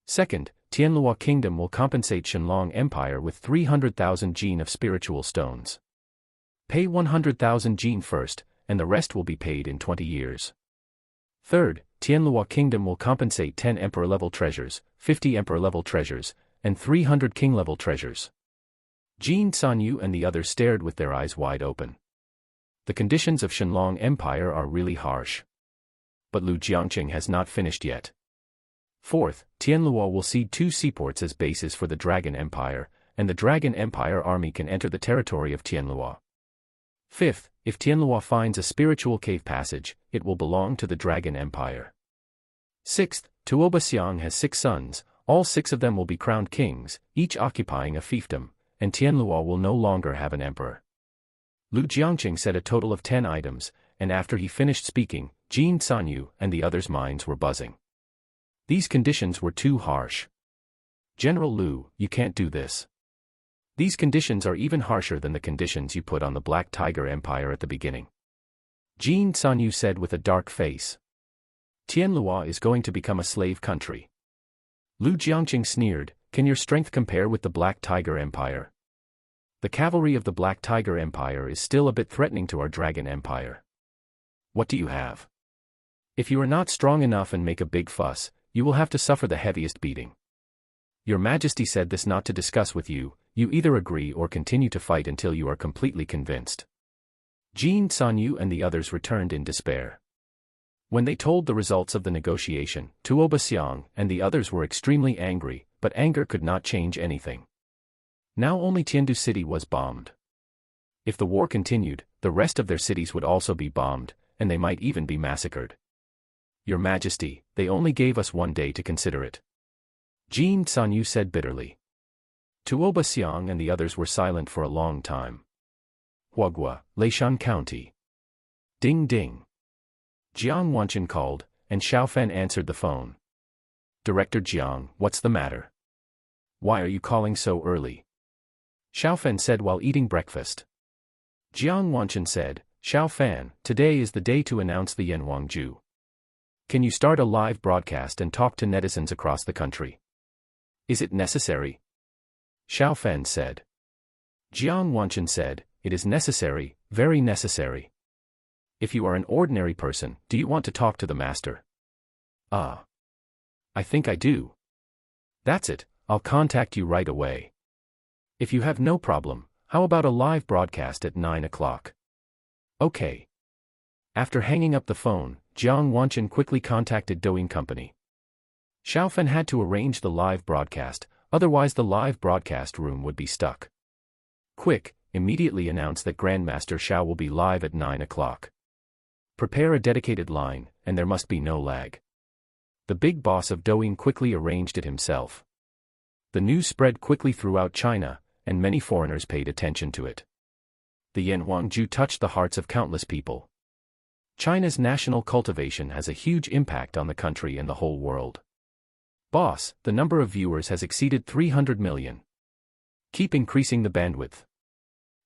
Second, Tianlua Kingdom will compensate Shenlong Empire with 300,000 jin of spiritual stones. Pay 100,000 jin first, and the rest will be paid in 20 years. Third, Tianlua Kingdom will compensate 10 emperor-level treasures, 50 emperor-level treasures, and 300 king-level treasures. Jin Sanyu and the others stared with their eyes wide open. The conditions of Shenlong Empire are really harsh. But Lu Jiangcheng has not finished yet. Fourth, Tianlua will cede 2 seaports as bases for the Dragon Empire, and the Dragon Empire army can enter the territory of Tianlua. Fifth, if Tianlua finds a spiritual cave passage, it will belong to the Dragon Empire. Sixth, Tuoba has 6 sons, all 6 of them will be crowned kings, each occupying a fiefdom, and Tianlua will no longer have an emperor. Lu Jiangcheng said a total of 10 items, and after he finished speaking, Jin Sanyu and the others' minds were buzzing. These conditions were too harsh. General Lu, you can't do this. These conditions are even harsher than the conditions you put on the Black Tiger Empire at the beginning. Jin Sanyu said with a dark face. Tianlua is going to become a slave country. Lu Jiangcheng sneered, Can your strength compare with the Black Tiger Empire? The cavalry of the Black Tiger Empire is still a bit threatening to our Dragon Empire. What do you have? If you are not strong enough and make a big fuss, you will have to suffer the heaviest beating. Your Majesty said this not to discuss with you, you either agree or continue to fight until you are completely convinced. Jin Sanyu and the others returned in despair. When they told the results of the negotiation, Tuoba Xiang and the others were extremely angry, but anger could not change anything. Now only Tiandu City was bombed. If the war continued, the rest of their cities would also be bombed, and they might even be massacred. Your Majesty, they only gave us 1 day to consider it. Jin Sanyu said bitterly. Tuoba Xiang and the others were silent for a long time. Huagua, Leishan County. Ding ding. Jiang Wanchen called, and Xiaofan answered the phone. Director Jiang, what's the matter? Why are you calling so early? Xiaofan said while eating breakfast. Jiang Wanchen said, Xiaofan, today is the day to announce the Yanhuangju. Can you start a live broadcast and talk to netizens across the country? Is it necessary? Xiaofan said. Jiang Wanchen said, It is necessary, very necessary. If you are an ordinary person, do you want to talk to the master? I think I do. That's it, I'll contact you right away. If you have no problem, how about a live broadcast at 9 o'clock? Okay. After hanging up the phone, Jiang Wanchen quickly contacted Douyin Company. Xiaofan had to arrange the live broadcast, otherwise the live broadcast room would be stuck. Quick, immediately announce that Grandmaster Xiao will be live at 9 o'clock. Prepare a dedicated line, and there must be no lag. The big boss of Douyin quickly arranged it himself. The news spread quickly throughout China, and many foreigners paid attention to it. The Yanhuangju touched the hearts of countless people. China's national cultivation has a huge impact on the country and the whole world. Boss, the number of viewers has exceeded 300 million. Keep increasing the bandwidth.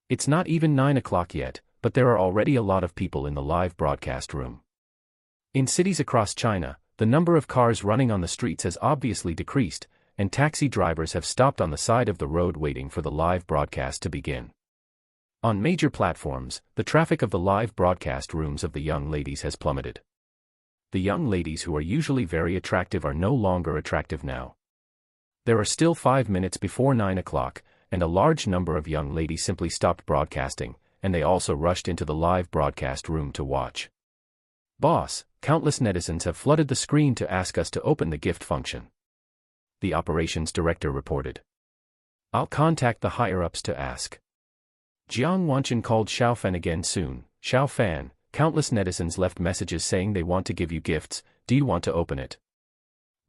It's not even 9 o'clock yet, but there are already a lot of people in the live broadcast room. In cities across China, the number of cars running on the streets has obviously decreased, and taxi drivers have stopped on the side of the road waiting for the live broadcast to begin. On major platforms, the traffic of the live broadcast rooms of the young ladies has plummeted. The young ladies who are usually very attractive are no longer attractive now. There are still 5 minutes before 9 o'clock, and a large number of young ladies simply stopped broadcasting, and they also rushed into the live broadcast room to watch. Boss, countless netizens have flooded the screen to ask us to open the gift function. The operations director reported. I'll contact the higher-ups to ask. Jiang Wanchen called Xiaofan again soon. Xiaofan, countless netizens left messages saying they want to give you gifts, do you want to open it?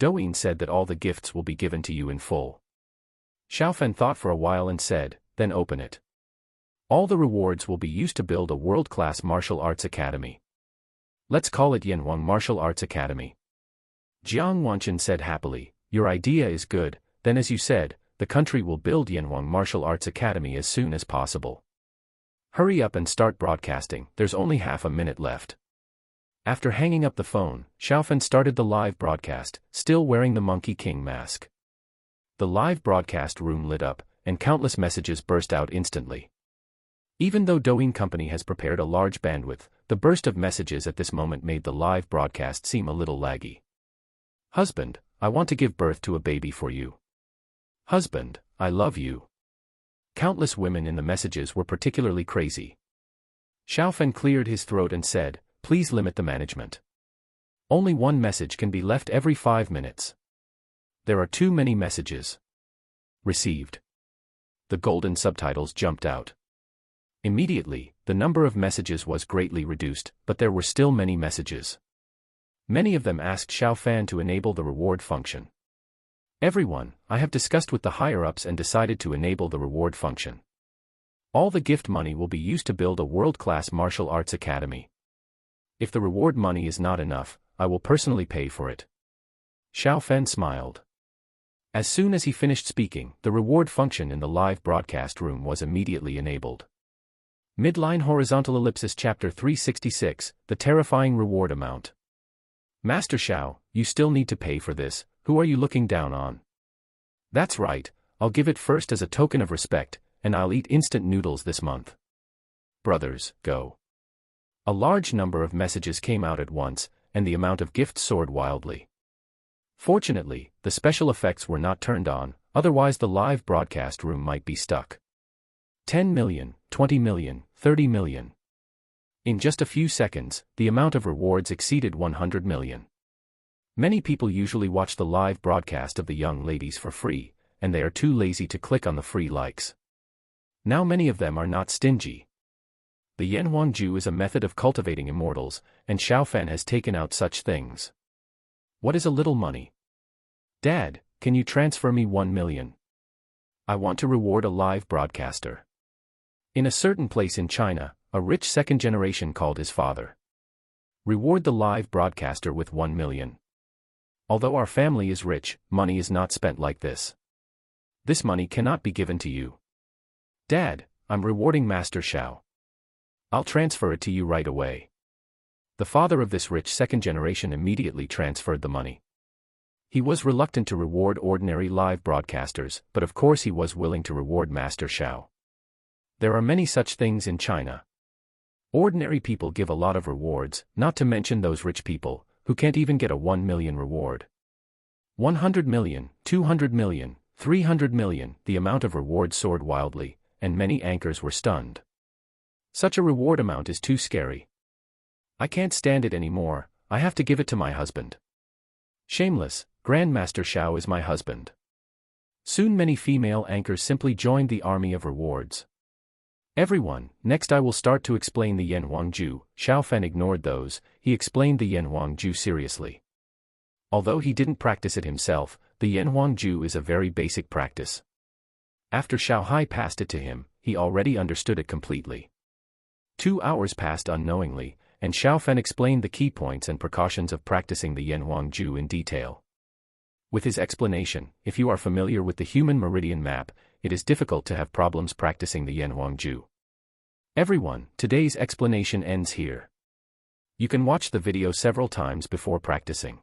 Douyin said that all the gifts will be given to you in full. Xiaofan thought for a while and said, then open it. All the rewards will be used to build a world-class martial arts academy. Let's call it Yanhuang Martial Arts Academy. Jiang Wanchen said happily, your idea is good, then as you said, the country will build Yanhuang Martial Arts Academy as soon as possible. Hurry up and start broadcasting, there's only half a minute left. After hanging up the phone, Xiaofan started the live broadcast, still wearing the Monkey King mask. The live broadcast room lit up, and countless messages burst out instantly. Even though Douyin Company has prepared a large bandwidth, the burst of messages at this moment made the live broadcast seem a little laggy. Husband, I want to give birth to a baby for you. Husband, I love you. Countless women in the messages were particularly crazy. Xiaofan cleared his throat and said, please limit the management. Only one message can be left every 5 minutes. There are too many messages. Received. The golden subtitles jumped out. Immediately, the number of messages was greatly reduced, but there were still many messages. Many of them asked Xiaofan to enable the reward function. Everyone, I have discussed with the higher-ups and decided to enable the reward function. All the gift money will be used to build a world-class martial arts academy. If the reward money is not enough, I will personally pay for it. Xiaofan smiled. As soon as he finished speaking, the reward function in the live broadcast room was immediately enabled. Midline horizontal ellipsis chapter 366, the terrifying reward amount. Master Xiao, you still need to pay for this, who are you looking down on? That's right, I'll give it first as a token of respect, and I'll eat instant noodles this month. Brothers, go. A large number of messages came out at once, and the amount of gifts soared wildly. Fortunately, the special effects were not turned on, otherwise the live broadcast room might be stuck. 10 million, 20 million, 30 million. In just a few seconds, the amount of rewards exceeded 100 million. Many people usually watch the live broadcast of the young ladies for free, and they are too lazy to click on the free likes. Now many of them are not stingy. The Yanhuangju is a method of cultivating immortals, and Xiaofan has taken out such things. What is a little money? Dad, can you transfer me 1 million? I want to reward a live broadcaster. In a certain place in China, a rich second generation called his father. Reward the live broadcaster with 1 million. Although our family is rich, money is not spent like this. This money cannot be given to you. Dad, I'm rewarding Master Xiao. I'll transfer it to you right away. The father of this rich second generation immediately transferred the money. He was reluctant to reward ordinary live broadcasters, but of course he was willing to reward Master Xiao. There are many such things in China. Ordinary people give a lot of rewards, not to mention those rich people, who can't even get a 1 million reward. 100 million, 200 million, 300 million, the amount of rewards soared wildly, and many anchors were stunned. Such a reward amount is too scary. I can't stand it anymore, I have to give it to my husband. Shameless, Grandmaster Xiao is my husband. Soon many female anchors simply joined the army of rewards. Everyone, next I will start to explain the Yanhuangju. Xiaofan ignored those, he explained the Yanhuangju seriously. Although he didn't practice it himself, the Yanhuangju is a very basic practice. After Xiaohai passed it to him, he already understood it completely. 2 hours passed unknowingly, and Xiaofan explained the key points and precautions of practicing the Yanhuangju in detail. With his explanation, if you are familiar with the human meridian map, it is difficult to have problems practicing the Yanhuangju. Everyone, today's explanation ends here. You can watch the video several times before practicing.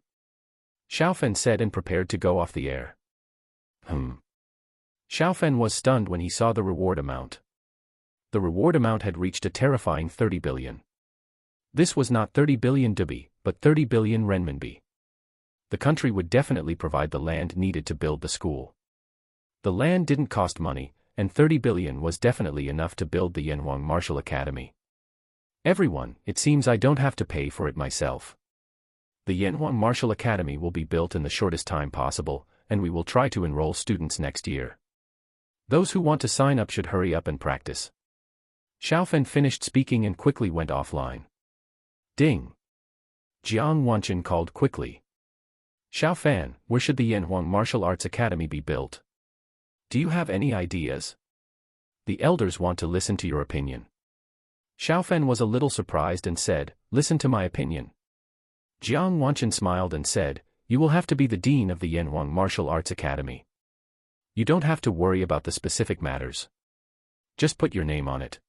Xiaofen said and prepared to go off the air. Xiaofen was stunned when he saw the reward amount. The reward amount had reached a terrifying 30 billion. This was not 30 billion dubi, but 30 billion renminbi. The country would definitely provide the land needed to build the school. The land didn't cost money, and 30 billion was definitely enough to build the Yanhuang Martial Academy. Everyone, it seems I don't have to pay for it myself. The Yanhuang Martial Academy will be built in the shortest time possible, and we will try to enroll students next year. Those who want to sign up should hurry up and practice. Xiaofen finished speaking and quickly went offline. Ding! Jiang Wanchen called quickly. Xiaofen, where should the Yanhuang Martial Arts Academy be built? Do you have any ideas? The elders want to listen to your opinion. Xiaofen was a little surprised and said, listen to my opinion. Jiang Wanchen smiled and said, you will have to be the dean of the Yanhuang Martial Arts Academy. You don't have to worry about the specific matters. Just put your name on it.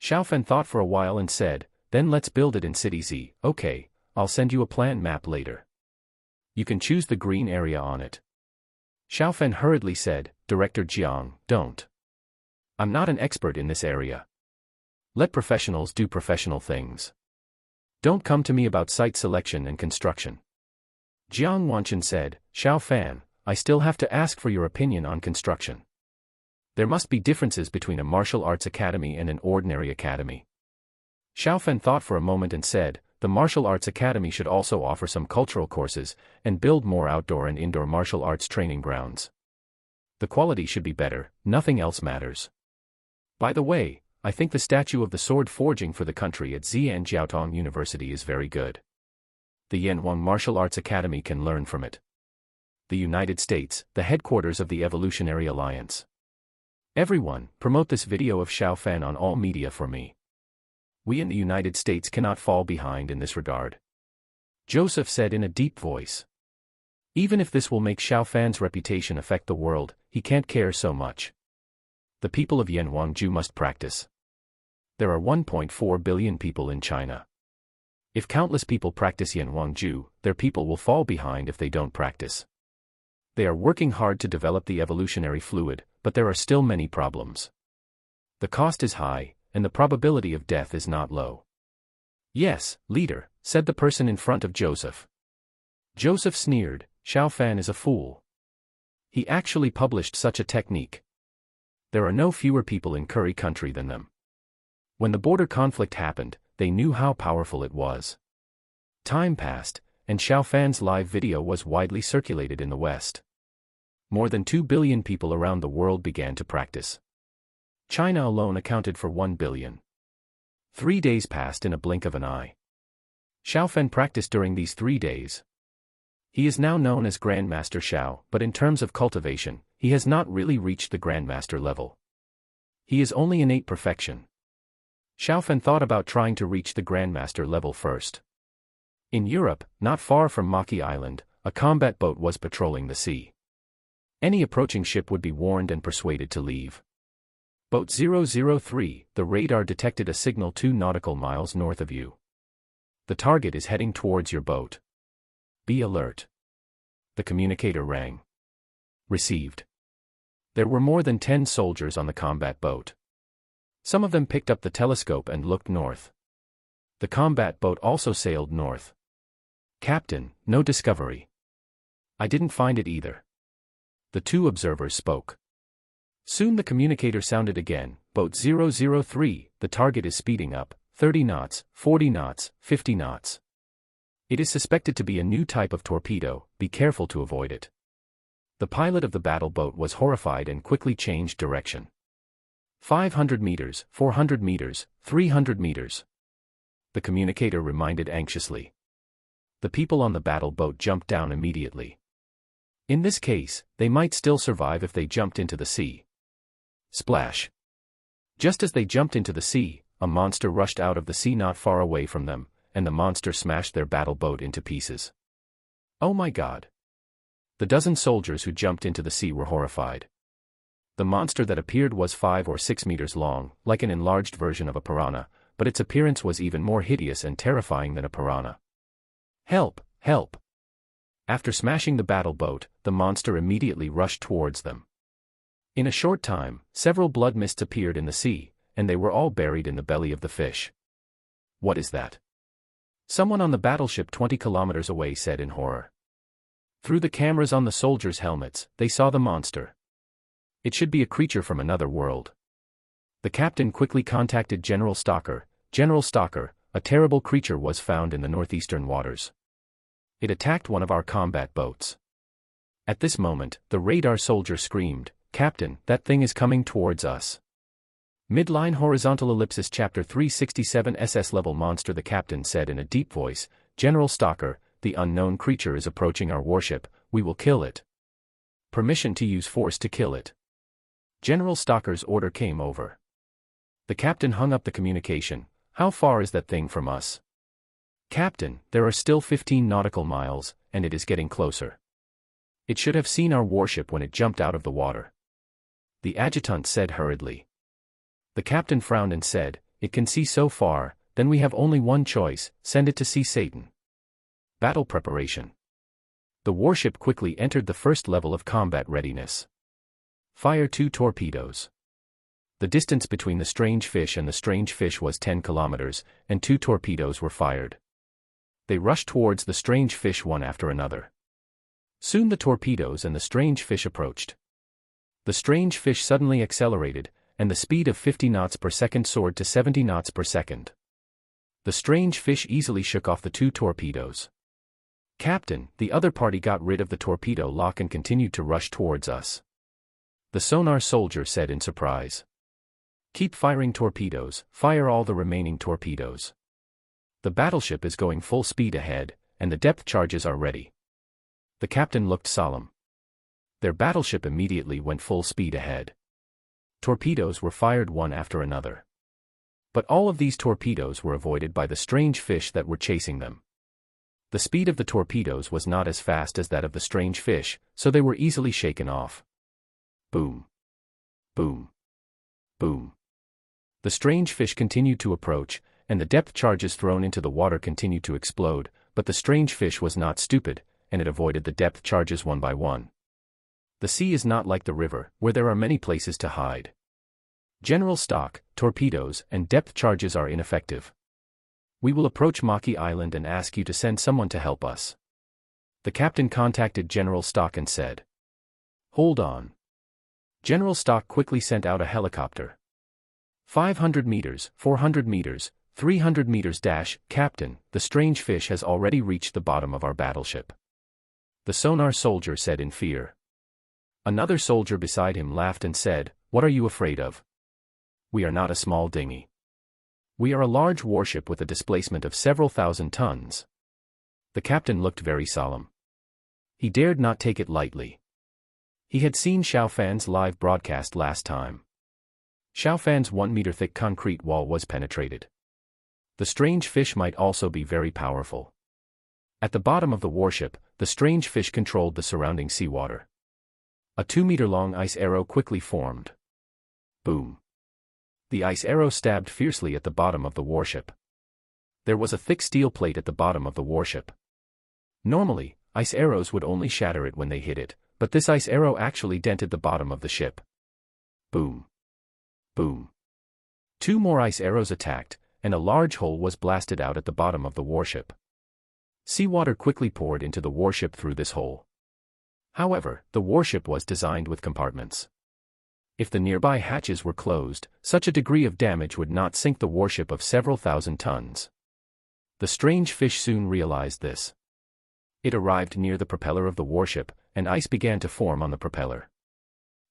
Xiaofen thought for a while and said, then let's build it in City Z. Okay, I'll send you a plan map later. You can choose the green area on it. Xiaofen hurriedly said, Director Jiang, don't. I'm not an expert in this area. Let professionals do professional things. Don't come to me about site selection and construction. Jiang Wanchen said, Xiaofen, I still have to ask for your opinion on construction. There must be differences between a martial arts academy and an ordinary academy. Xiaofen thought for a moment and said, the martial arts academy should also offer some cultural courses, and build more outdoor and indoor martial arts training grounds. The quality should be better, nothing else matters. By the way, I think the statue of the sword forging for the country at Xi'an Jiaotong University is very good. The Yanhuang Martial Arts Academy can learn from it. The United States, the headquarters of the Evolutionary Alliance. Everyone, promote this video of Xiaofen on all media for me. We in the United States cannot fall behind in this regard. Joseph said in a deep voice. Even if this will make Xiaofen's reputation affect the world, he can't care so much. The people of Yanhuangju must practice. There are 1.4 billion people in China. If countless people practice Yanhuangju, their people will fall behind if they don't practice. They are working hard to develop the evolutionary fluid, but there are still many problems. The cost is high, and the probability of death is not low. Yes, leader, said the person in front of Joseph. Joseph sneered, Xiaofen is a fool. He actually published such a technique. There are no fewer people in Curry country than them. When the border conflict happened, they knew how powerful it was. Time passed, and Xiaofen's live video was widely circulated in the West. More than 2 billion people around the world began to practice. China alone accounted for 1 billion. 3 days passed in a blink of an eye. Xiaofen practiced during these 3 days. He is now known as Grandmaster Xiao, but in terms of cultivation, he has not really reached the Grandmaster level. He is only innate perfection. Xiaofen thought about trying to reach the Grandmaster level first. In Europe, not far from Maki Island, a combat boat was patrolling the sea. Any approaching ship would be warned and persuaded to leave. Boat 003, the radar detected a signal 2 nautical miles north of you. The target is heading towards your boat. Be alert. The communicator rang. Received. There were more than 10 soldiers on the combat boat. Some of them picked up the telescope and looked north. The combat boat also sailed north. Captain, no discovery. I didn't find it either. The 2 observers spoke. Soon the communicator sounded again, boat 003, the target is speeding up, 30 knots, 40 knots, 50 knots. It is suspected to be a new type of torpedo, be careful to avoid it. The pilot of the battle boat was horrified and quickly changed direction. 500 meters, 400 meters, 300 meters. The communicator reminded anxiously. The people on the battle boat jumped down immediately. In this case, they might still survive if they jumped into the sea. Splash. Just as they jumped into the sea, a monster rushed out of the sea not far away from them, and the monster smashed their battle boat into pieces. Oh my God! The dozen soldiers who jumped into the sea were horrified. The monster that appeared was 5 or 6 meters long, like an enlarged version of a piranha, but its appearance was even more hideous and terrifying than a piranha. Help! Help! After smashing the battle boat, the monster immediately rushed towards them. In a short time, several blood mists appeared in the sea, and they were all buried in the belly of the fish. What is that? Someone on the battleship 20 kilometers away said in horror. Through the cameras on the soldiers' helmets, they saw the monster. It should be a creature from another world. The captain quickly contacted General Stalker. General Stalker, a terrible creature was found in the northeastern waters. It attacked one of our combat boats. At this moment, the radar soldier screamed, "Captain, that thing is coming towards us." Midline horizontal ellipsis chapter 367 SS level monster. The captain said in a deep voice, "General Stalker, the unknown creature is approaching our warship, we will kill it. Permission to use force to kill it." General Stalker's order came over. The captain hung up the communication. "How far is that thing from us?" "Captain, there are still 15 nautical miles, and it is getting closer. It should have seen our warship when it jumped out of the water," the adjutant said hurriedly. The captain frowned and said, "It can see so far, then we have only one choice, send it to see Satan." Battle preparation. The warship quickly entered the first level of combat readiness. Fire 2 torpedoes. The distance between the strange fish and the strange fish was 10 kilometers, and 2 torpedoes were fired. They rushed towards the strange fish one after another. Soon the torpedoes and the strange fish approached. The strange fish suddenly accelerated, and the speed of 50 knots per second soared to 70 knots per second. The strange fish easily shook off the 2 torpedoes. "Captain, the other party got rid of the torpedo lock and continued to rush towards us," the sonar soldier said in surprise. "Keep firing torpedoes, fire all the remaining torpedoes. The battleship is going full speed ahead, and the depth charges are ready." The captain looked solemn. Their battleship immediately went full speed ahead. Torpedoes were fired one after another. But all of these torpedoes were avoided by the strange fish that were chasing them. The speed of the torpedoes was not as fast as that of the strange fish, so they were easily shaken off. Boom. Boom. Boom. The strange fish continued to approach, and the depth charges thrown into the water continued to explode, but the strange fish was not stupid, and it avoided the depth charges one by one. The sea is not like the river, where there are many places to hide. General stock, torpedoes, and depth charges are ineffective. We will approach Maki Island and ask you to send someone to help us. The captain contacted General Stock and said, "Hold on." General Stock quickly sent out a helicopter. 500 meters, 400 meters, 300 meters dash, "Captain, the strange fish has already reached the bottom of our battleship," the sonar soldier said in fear. Another soldier beside him laughed and said, "What are you afraid of? We are not a small dinghy. We are a large warship with a displacement of several thousand tons." The captain looked very solemn. He dared not take it lightly. He had seen Xiao Fan's live broadcast last time. Xiao Fan's 1-meter-thick concrete wall was penetrated. The strange fish might also be very powerful. At the bottom of the warship, the strange fish controlled the surrounding seawater. A 2-meter-long ice arrow quickly formed. Boom. The ice arrow stabbed fiercely at the bottom of the warship. There was a thick steel plate at the bottom of the warship. Normally, ice arrows would only shatter it when they hit it, but this ice arrow actually dented the bottom of the ship. Boom. Boom. 2 more ice arrows attacked, and a large hole was blasted out at the bottom of the warship. Seawater quickly poured into the warship through this hole. However, the warship was designed with compartments. If the nearby hatches were closed, such a degree of damage would not sink the warship of several thousand tons. The strange fish soon realized this. It arrived near the propeller of the warship, and ice began to form on the propeller.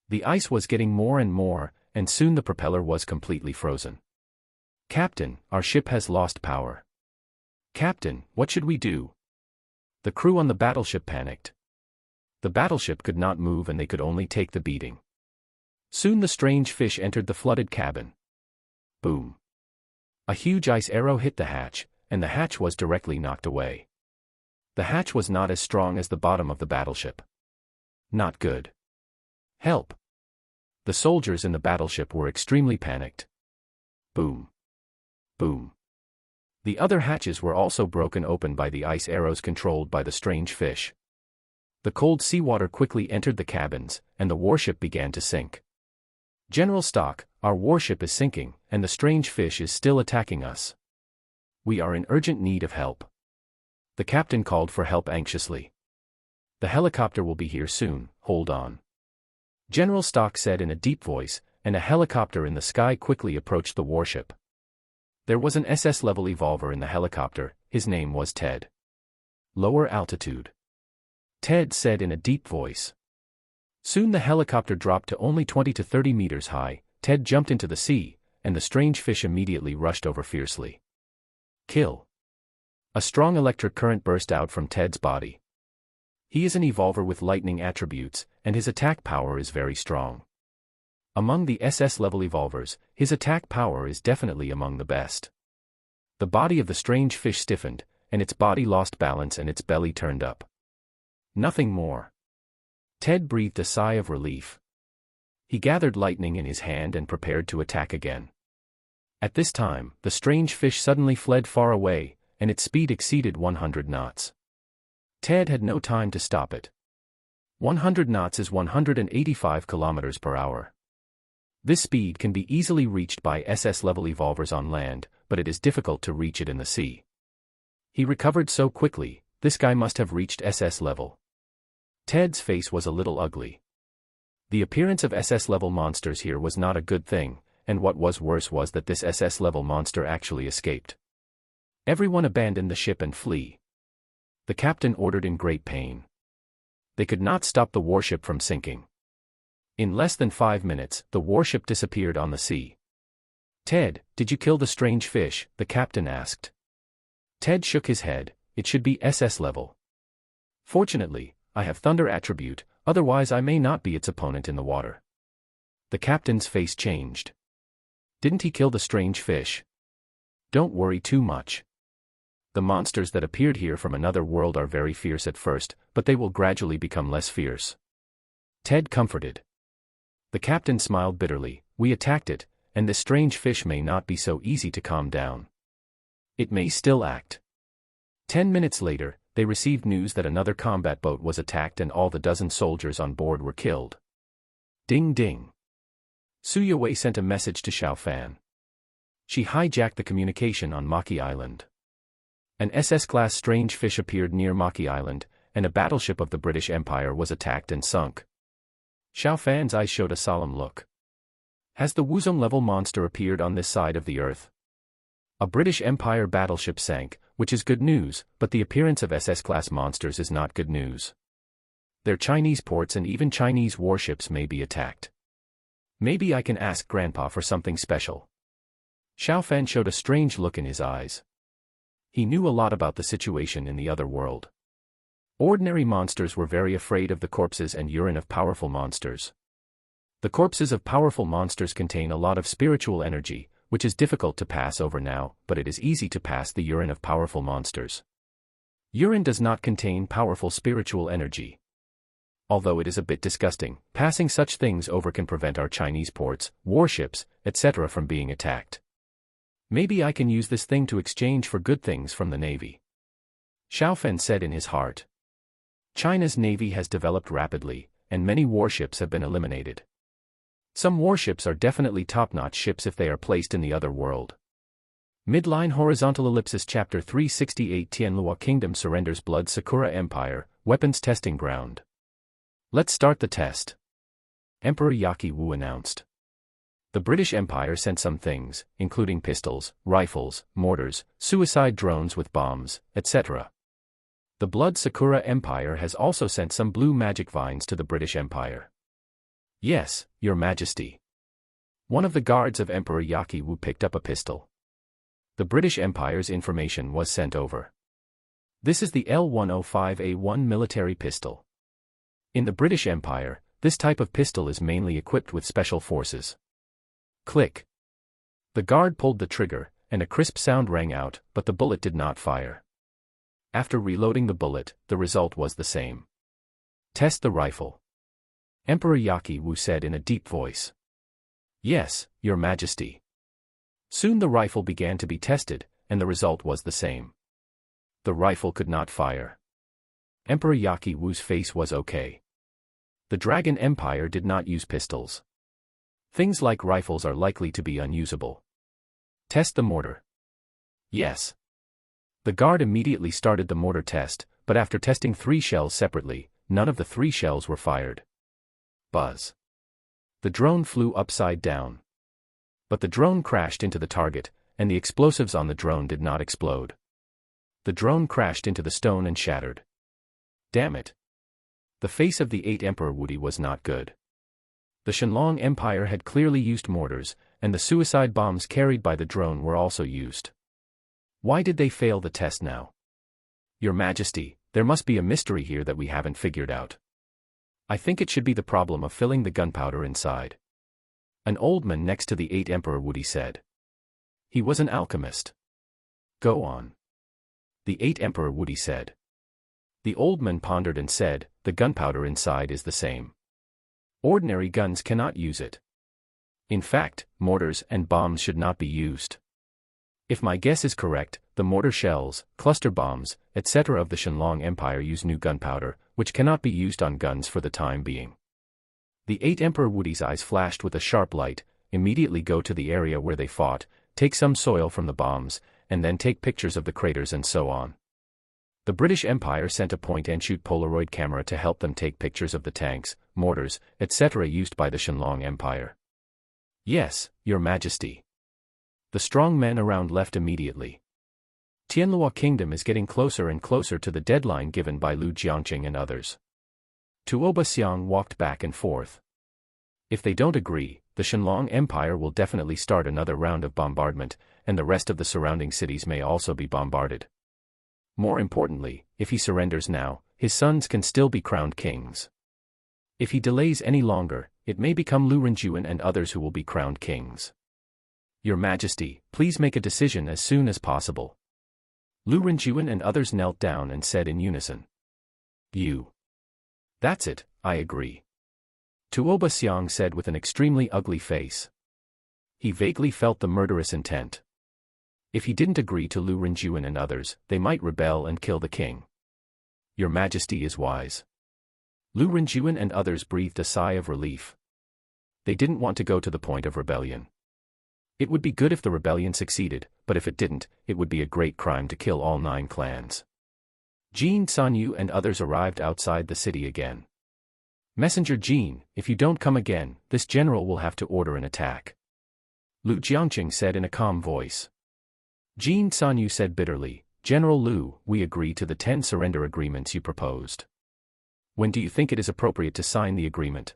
The ice was getting more and more, and soon the propeller was completely frozen. "Captain, our ship has lost power." "Captain, what should we do?" The crew on the battleship panicked. The battleship could not move and they could only take the beating. Soon the strange fish entered the flooded cabin. Boom. A huge ice arrow hit the hatch, and the hatch was directly knocked away. The hatch was not as strong as the bottom of the battleship. Not good. Help. The soldiers in the battleship were extremely panicked. Boom. Boom. The other hatches were also broken open by the ice arrows controlled by the strange fish. The cold seawater quickly entered the cabins, and the warship began to sink. General Stock, our warship is sinking, and the strange fish is still attacking us. We are in urgent need of help. The captain called for help anxiously. The helicopter will be here soon, hold on. General Stock said in a deep voice, and a helicopter in the sky quickly approached the warship. There was an SS-level evolver in the helicopter, his name was Ted. Lower altitude. Ted said in a deep voice. Soon the helicopter dropped to only 20 to 30 meters high. Ted jumped into the sea, and the strange fish immediately rushed over fiercely. Kill. A strong electric current burst out from Ted's body. He is an evolver with lightning attributes, and his attack power is very strong. Among the SS-level evolvers, his attack power is definitely among the best. The body of the strange fish stiffened, and its body lost balance and its belly turned up. Nothing more. Ted breathed a sigh of relief. He gathered lightning in his hand and prepared to attack again. At this time, the strange fish suddenly fled far away, and its speed exceeded 100 knots. Ted had no time to stop it. 100 knots is 185 kilometers per hour. This speed can be easily reached by SS-level evolvers on land, but it is difficult to reach it in the sea. He recovered so quickly, this guy must have reached SS level. Ted's face was a little ugly. The appearance of SS-level monsters here was not a good thing, and what was worse was that this SS-level monster actually escaped. Everyone abandoned the ship and flee. The captain ordered in great pain. They could not stop the warship from sinking. In less than 5 minutes, the warship disappeared on the sea. Ted, did you kill the strange fish? The captain asked. Ted shook his head. It should be SS level. Fortunately, I have thunder attribute, otherwise I may not be its opponent in the water. The captain's face changed. Didn't he kill the strange fish? Don't worry too much. The monsters that appeared here from another world are very fierce at first, but they will gradually become less fierce. Ted comforted. The captain smiled bitterly. We attacked it, and this strange fish may not be so easy to calm down. It may still act. 10 minutes later, they received news that another combat boat was attacked and all the dozen soldiers on board were killed. Ding ding. Su Yue sent a message to Xiao Fan. She hijacked the communication on Maki Island. An SS-class strange fish appeared near Maki Island, and a battleship of the British Empire was attacked and sunk. Xiao Fan's eyes showed a solemn look. Has the Wuzong-level monster appeared on this side of the Earth? A British Empire battleship sank, which is good news, but the appearance of SS-class monsters is not good news. Their Chinese ports and even Chinese warships may be attacked. Maybe I can ask Grandpa for something special. Xiao Fan showed a strange look in his eyes. He knew a lot about the situation in the other world. Ordinary monsters were very afraid of the corpses and urine of powerful monsters. The corpses of powerful monsters contain a lot of spiritual energy, which is difficult to pass over now, but it is easy to pass the urine of powerful monsters. Urine does not contain powerful spiritual energy. Although it is a bit disgusting, passing such things over can prevent our Chinese ports, warships, etc. from being attacked. Maybe I can use this thing to exchange for good things from the Navy. Xiao Fan said in his heart. China's Navy has developed rapidly, and many warships have been eliminated. Some warships are definitely top-notch ships if they are placed in the other world. Midline Horizontal Ellipsis Chapter 368 Tianlua Kingdom surrenders Blood Sakura Empire, Weapons Testing Ground. Let's start the test. Emperor Yaki Wu announced. The British Empire sent some things, including pistols, rifles, mortars, suicide drones with bombs, etc. The Blood Sakura Empire has also sent some blue magic vines to the British Empire. Yes, Your Majesty. One of the guards of Emperor Yaki Wu picked up a pistol. The British Empire's information was sent over. This is the L-105A1 military pistol. In the British Empire, this type of pistol is mainly equipped with special forces. Click. The guard pulled the trigger, and a crisp sound rang out, but the bullet did not fire. After reloading the bullet, the result was the same. Test the rifle. Emperor Yaki Wu said in a deep voice. Yes, Your Majesty. Soon the rifle began to be tested, and the result was the same. The rifle could not fire. Emperor Yaki Wu's face was okay. The Dragon Empire did not use pistols. Things like rifles are likely to be unusable. Test the mortar. Yes. The guard immediately started the mortar test, but after testing 3 shells separately, none of the 3 shells were fired. Buzz. The drone flew upside down. But the drone crashed into the target, and the explosives on the drone did not explode. The drone crashed into the stone and shattered. Damn it. The face of the 8th Emperor Wudi was not good. The Shenlong Empire had clearly used mortars, and the suicide bombs carried by the drone were also used. Why did they fail the test now? Your Majesty, there must be a mystery here that we haven't figured out. I think it should be the problem of filling the gunpowder inside. An old man next to the 8th Emperor Wudi said. He was an alchemist. Go on. The 8th Emperor Wudi said. The old man pondered and said, the gunpowder inside is the same. Ordinary guns cannot use it. In fact, mortars and bombs should not be used. If my guess is correct, the mortar shells, cluster bombs, etc. of the Shenlong Empire use new gunpowder, which cannot be used on guns for the time being. The 8th Emperor Wudi's eyes flashed with a sharp light. Immediately go to the area where they fought, take some soil from the bombs, and then take pictures of the craters and so on. The British Empire sent a point-and-shoot Polaroid camera to help them take pictures of the tanks, mortars, etc. used by the Shenlong Empire. Yes, Your Majesty. The strong men around left immediately. Tianlua Kingdom is getting closer and closer to the deadline given by Lu Jiangqing and others. Tuoba Xiang walked back and forth. If they don't agree, the Shenlong Empire will definitely start another round of bombardment, and the rest of the surrounding cities may also be bombarded. More importantly, if he surrenders now, his sons can still be crowned kings. If he delays any longer, it may become Lu Renjuan and others who will be crowned kings. Your Majesty, please make a decision as soon as possible. Lu Renjuan and others knelt down and said in unison. You. That's it, I agree. Tuoba Xiang said with an extremely ugly face. He vaguely felt the murderous intent. If he didn't agree to Lu Renjuan and others, they might rebel and kill the king. Your Majesty is wise. Lu Renjuan and others breathed a sigh of relief. They didn't want to go to the point of rebellion. It would be good if the rebellion succeeded, but if it didn't, it would be a great crime to kill all 9 clans. Jin Sanyu and others arrived outside the city again. Messenger Jin, if you don't come again, this general will have to order an attack. Lu Jiangqing said in a calm voice. Jin Sanyu said bitterly, General Lu, we agree to the 10 surrender agreements you proposed. When do you think it is appropriate to sign the agreement?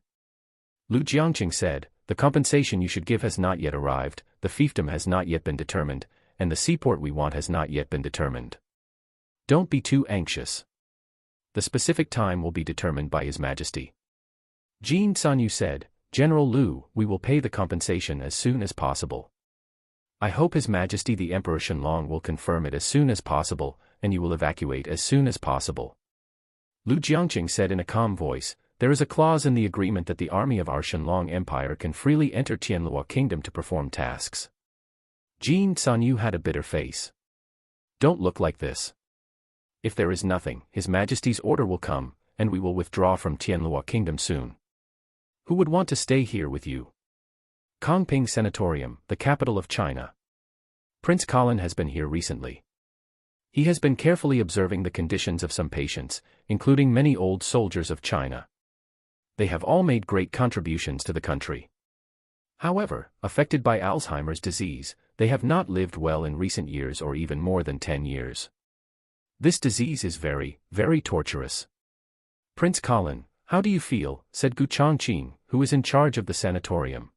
Lu Jiangqing said, the compensation you should give has not yet arrived, the fiefdom has not yet been determined, and the seaport we want has not yet been determined. Don't be too anxious. The specific time will be determined by His Majesty. Jin Sanyu said, General Lu, we will pay the compensation as soon as possible. I hope His Majesty the Emperor Shenlong will confirm it as soon as possible, and you will evacuate as soon as possible. Lu Jiangqing said in a calm voice, there is a clause in the agreement that the army of our Shenlong Empire can freely enter Tianlua Kingdom to perform tasks. Jin Sanyu had a bitter face. Don't look like this. If there is nothing, His Majesty's order will come, and we will withdraw from Tianlua Kingdom soon. Who would want to stay here with you? Kongping Sanatorium, the capital of China. Prince Colin has been here recently. He has been carefully observing the conditions of some patients, including many old soldiers of China. They have all made great contributions to the country. However, affected by Alzheimer's disease, they have not lived well in recent years or even more than 10 years. This disease is very, very torturous. Prince Colin, how do you feel? Said Gu Chongqing, who is in charge of the sanatorium.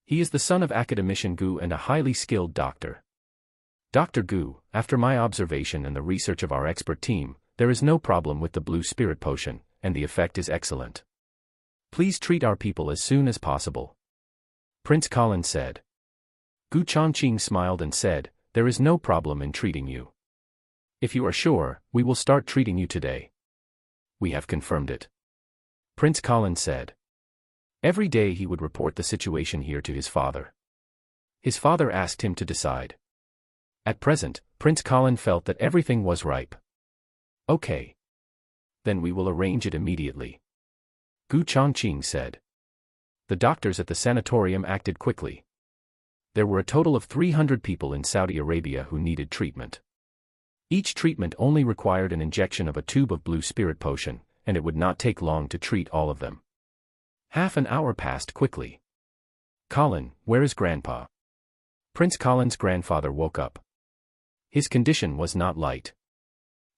He is the son of academician Gu and a highly skilled doctor. Dr. Gu, after my observation and the research of our expert team, there is no problem with the blue spirit potion, and the effect is excellent. Please treat our people as soon as possible. Prince Colin said. Gu Chongqing smiled and said, there is no problem in treating you. If you are sure, we will start treating you today. We have confirmed it. Prince Colin said. Every day he would report the situation here to his father. His father asked him to decide. At present, Prince Colin felt that everything was ripe. Okay. Then we will arrange it immediately. Gu Chongqing said. The doctors at the sanatorium acted quickly. There were a total of 300 people in Saudi Arabia who needed treatment. Each treatment only required an injection of a tube of blue spirit potion, and it would not take long to treat all of them. Half an hour passed quickly. Colin, where is Grandpa? Prince Colin's grandfather woke up. His condition was not light.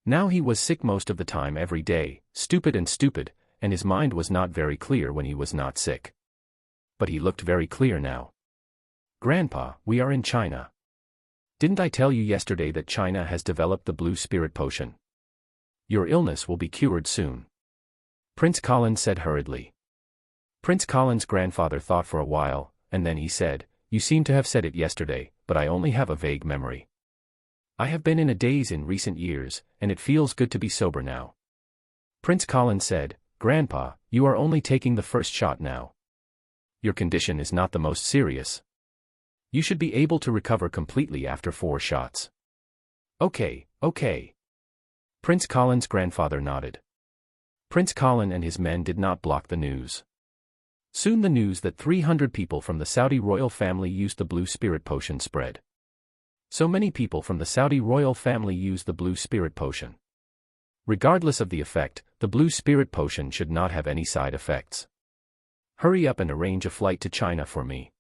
Now he was sick most of the time every day, stupid, and his mind was not very clear when he was not sick. But he looked very clear now. Grandpa, we are in China. Didn't I tell you yesterday that China has developed the blue spirit potion? Your illness will be cured soon. Prince Colin said hurriedly. Prince Colin's grandfather thought for a while, and then he said, You seem to have said it yesterday, but I only have a vague memory. I have been in a daze in recent years, and it feels good to be sober now. Prince Colin said, Grandpa, you are only taking the first shot now. Your condition is not the most serious. You should be able to recover completely after 4 shots. Okay. Prince Colin's grandfather nodded. Prince Colin and his men did not block the news. Soon the news that 300 people from the Saudi royal family used the blue spirit potion spread. So many people from the Saudi royal family used the blue spirit potion. Regardless of the effect, the blue spirit potion should not have any side effects. Hurry up and arrange a flight to China for me.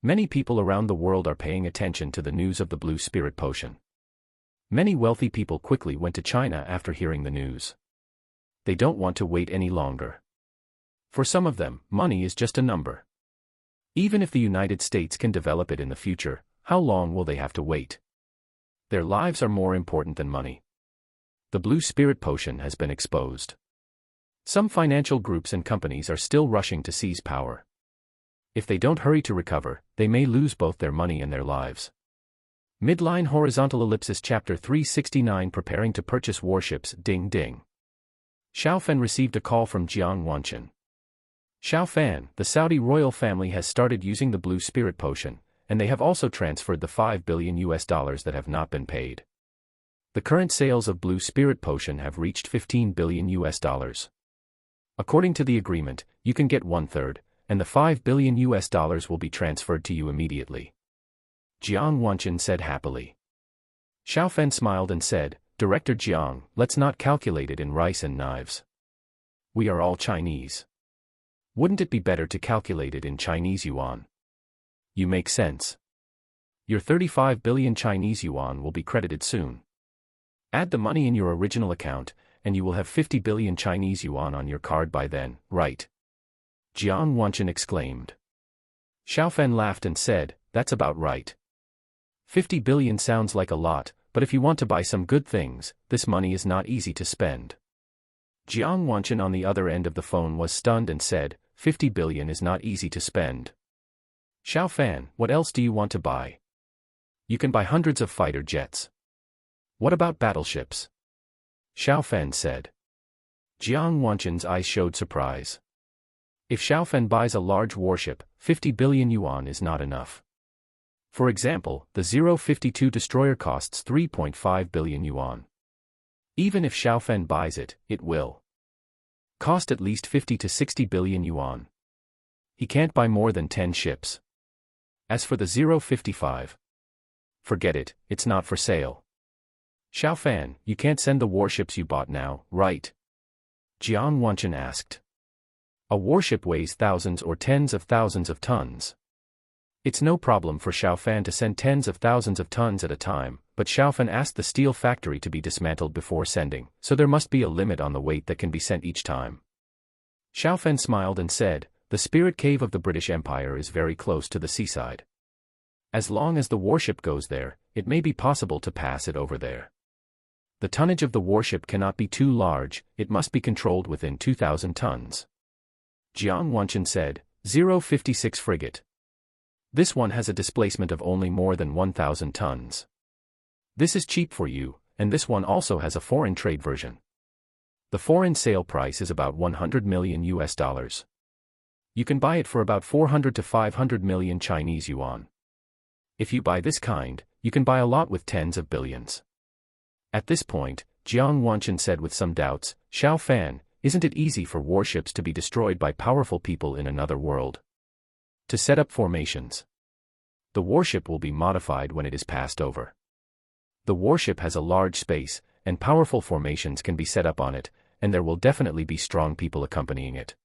Many people around the world are paying attention to the news of the blue spirit potion. Many wealthy people quickly went to China after hearing the news. They don't want to wait any longer. For some of them, money is just a number. Even if the United States can develop it in the future, how long will they have to wait? Their lives are more important than money. The blue spirit potion has been exposed. Some financial groups and companies are still rushing to seize power. If they don't hurry to recover, they may lose both their money and their lives. Midline horizontal ellipsis chapter 369 Preparing to purchase warships. Ding ding. Xiao Fan received a call from Jiang Wanchen. Xiao Fan, the Saudi royal family has started using the blue spirit potion, and they have also transferred the $5 billion that have not been paid. The current sales of blue spirit potion have reached $15 billion. According to the agreement, you can get 1/3, and the $5 billion will be transferred to you immediately. Jiang Wanchen said happily. Xiao Fan smiled and said, Director Jiang, let's not calculate it in rice and knives. We are all Chinese. Wouldn't it be better to calculate it in Chinese yuan? You make sense. Your 35 billion Chinese yuan will be credited soon. Add the money in your original account, and you will have 50 billion Chinese yuan on your card by then, right? Jiang Wanchen exclaimed. Xiao Fan laughed and said, That's about right. 50 billion sounds like a lot, but if you want to buy some good things, this money is not easy to spend. Jiang Wanchen on the other end of the phone was stunned and said, 50 billion is not easy to spend. Xiao Fan, what else do you want to buy? You can buy hundreds of fighter jets. What about battleships? Xiao Fan said. Jiang Wanchen's eyes showed surprise. If Xiao Fan buys a large warship, 50 billion yuan is not enough. For example, the 052 destroyer costs 3.5 billion yuan. Even if Xiao Fan buys it, it will cost at least 50 to 60 billion yuan. He can't buy more than 10 ships. As for the 055, forget it, it's not for sale. Xiao Fan, you can't send the warships you bought now, right? Jiang Wanchen asked. A warship weighs thousands or tens of thousands of tons. It's no problem for Xiao Fan to send tens of thousands of tons at a time, but Xiao Fan asked the steel factory to be dismantled before sending, so there must be a limit on the weight that can be sent each time. Xiao Fan smiled and said, The spirit cave of the British Empire is very close to the seaside. As long as the warship goes there, it may be possible to pass it over there. The tonnage of the warship cannot be too large, it must be controlled within 2,000 tons. Jiang Wanchen said, 056 frigate. This one has a displacement of only more than 1,000 tons. This is cheap for you, and this one also has a foreign trade version. The foreign sale price is about $100 million. You can buy it for about 400 to 500 million Chinese yuan. If you buy this kind, you can buy a lot with tens of billions. At this point, Jiang Wanchen said with some doubts, Xiao Fan, isn't it easy for warships to be destroyed by powerful people in another world? To set up formations. The warship will be modified when it is passed over. The warship has a large space, and powerful formations can be set up on it, and there will definitely be strong people accompanying it.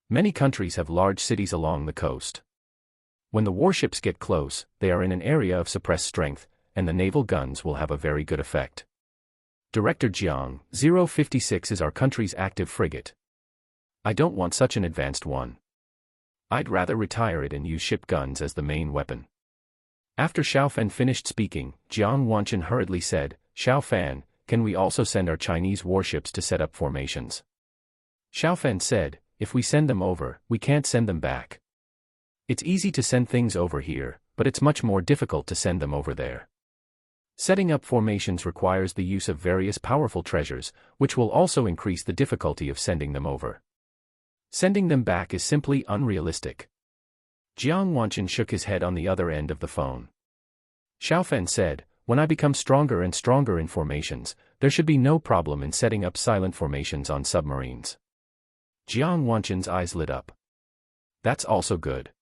Many countries have large cities along the coast. When the warships get close, they are in an area of suppressed strength, and the naval guns will have a very good effect. Director Jiang, 056 is our country's active frigate. I don't want such an advanced one. I'd rather retire it and use ship guns as the main weapon. After Xiao Fan finished speaking, Jiang Wanchen hurriedly said, Xiao Fan, can we also send our Chinese warships to set up formations? Xiao Fan said, if we send them over, we can't send them back. It's easy to send things over here, but it's much more difficult to send them over there. Setting up formations requires the use of various powerful treasures, which will also increase the difficulty of sending them over. Sending them back is simply unrealistic. Jiang Wanchen shook his head on the other end of the phone. Xiao Fan said, when I become stronger and stronger in formations, there should be no problem in setting up silent formations on submarines. Jiang Wanchen's eyes lit up. That's also good.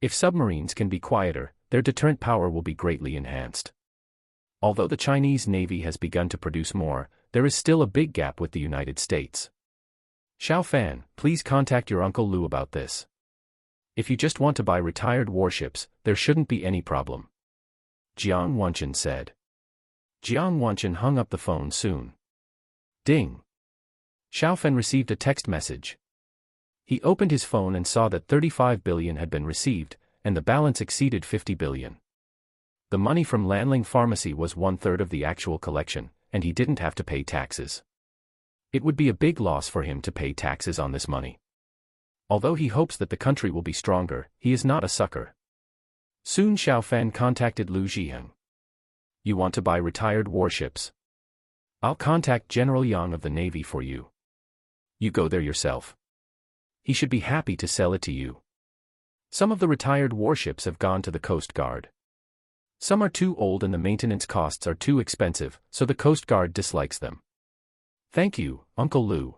If submarines can be quieter, their deterrent power will be greatly enhanced. Although the Chinese Navy has begun to produce more, there is still a big gap with the United States. Xiao Fan, please contact your Uncle Lu about this. If you just want to buy retired warships, there shouldn't be any problem. Jiang Wanchen said. Jiang Wanchen hung up the phone soon. Ding. Xiao Fan received a text message. He opened his phone and saw that 35 billion had been received, and the balance exceeded 50 billion. The money from Lanling Pharmacy was 1/3 of the actual collection, and he didn't have to pay taxes. It would be a big loss for him to pay taxes on this money. Although he hopes that the country will be stronger, he is not a sucker. Soon Xiao Fan contacted Lu Zhiheng. You want to buy retired warships? I'll contact General Yang of the Navy for you. You go there yourself. He should be happy to sell it to you. Some of the retired warships have gone to the Coast Guard. Some are too old and the maintenance costs are too expensive, so the Coast Guard dislikes them. Thank you, Uncle Lu.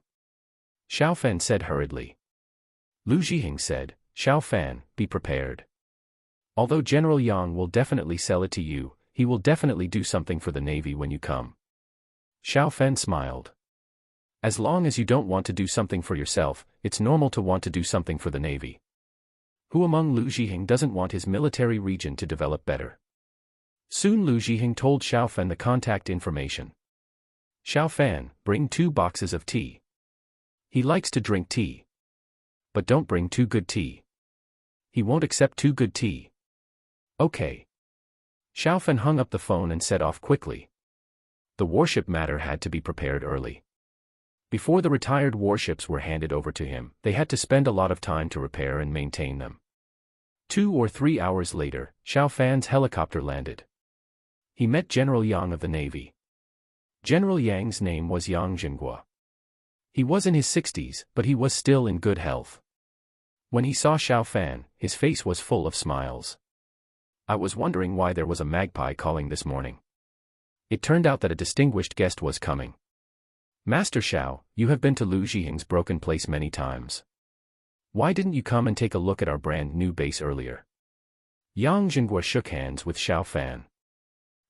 Xiao Fan said hurriedly. Lu Zhiheng said, Xiao Fan, be prepared. Although General Yang will definitely sell it to you, he will definitely do something for the Navy when you come. Xiao Fan smiled. As long as you don't want to do something for yourself, it's normal to want to do something for the Navy. Who among Lu Zhiheng doesn't want his military region to develop better? Soon Lu Zhiheng told Xiao Fan the contact information. Xiao Fan, bring 2 boxes of tea. He likes to drink tea. But don't bring too good tea. He won't accept too good tea. Okay. Xiao Fan hung up the phone and set off quickly. The warship matter had to be prepared early. Before the retired warships were handed over to him, they had to spend a lot of time to repair and maintain them. 2 or 3 hours later, Xiao Fan's helicopter landed. He met General Yang of the Navy. General Yang's name was Yang Zhenghua. He was in his 60s, but he was still in good health. When he saw Xiao Fan, his face was full of smiles. I was wondering why there was a magpie calling this morning. It turned out that a distinguished guest was coming. Master Xiao, you have been to Lu Zhiheng's broken place many times. Why didn't you come and take a look at our brand new base earlier? Yang Zhenghua shook hands with Xiao Fan.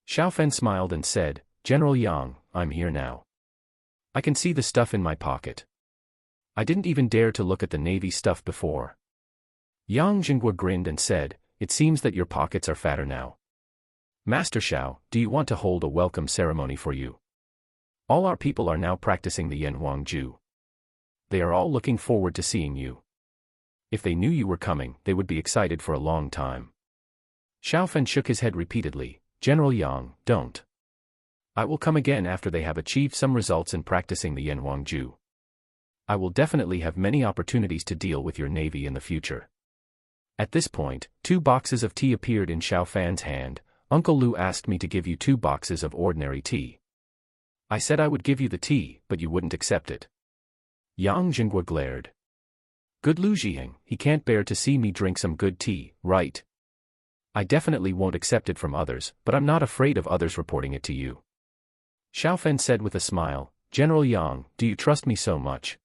Xiao Fan smiled and said, General Yang, I'm here now. I can see the stuff in my pocket. I didn't even dare to look at the Navy stuff before. Yang Zhenghua grinned and said, it seems that your pockets are fatter now. Master Xiao, do you want to hold a welcome ceremony for you? All our people are now practicing the Yanhuangju. They are all looking forward to seeing you. If they knew you were coming, they would be excited for a long time. Xiao Fan shook his head repeatedly, General Yang, don't. I will come again after they have achieved some results in practicing the Yanhuangju. I will definitely have many opportunities to deal with your Navy in the future. At this point, 2 boxes of tea appeared in Xiao Fan's hand. Uncle Lu asked me to give you 2 boxes of ordinary tea. I said I would give you the tea, but you wouldn't accept it. Yang Zhenghua glared. Good Lu Zhiheng, he can't bear to see me drink some good tea, right? I definitely won't accept it from others, but I'm not afraid of others reporting it to you. Xiaofan said with a smile, General Yang, do you trust me so much?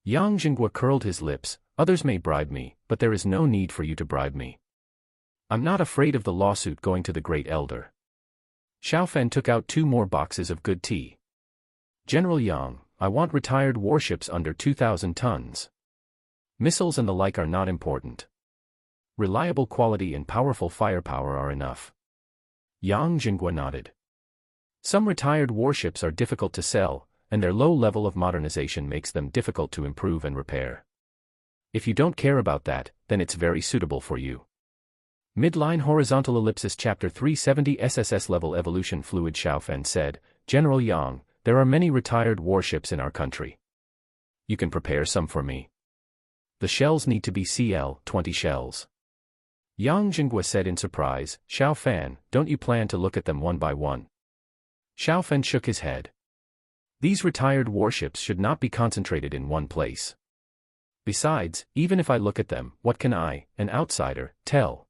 Yang Jingguo curled his lips, others may bribe me, but there is no need for you to bribe me. I'm not afraid of the lawsuit going to the Great Elder. Xiaofan took out 2 more boxes of good tea. General Yang, I want retired warships under 2,000 tons. Missiles and the like are not important. Reliable quality and powerful firepower are enough. Yang Jingguo nodded. Some retired warships are difficult to sell, and their low level of modernization makes them difficult to improve and repair. If you don't care about that, then it's very suitable for you. Midline Horizontal Ellipsis Chapter 370 SSS Level Evolution Fluid Xiaofan said, General Yang, there are many retired warships in our country. You can prepare some for me. The shells need to be CL-20 shells. Yang Jingguo said in surprise, Xiaofan, don't you plan to look at them one by one? Xiaofan shook his head. These retired warships should not be concentrated in one place. Besides, even if I look at them, what can I, an outsider, tell?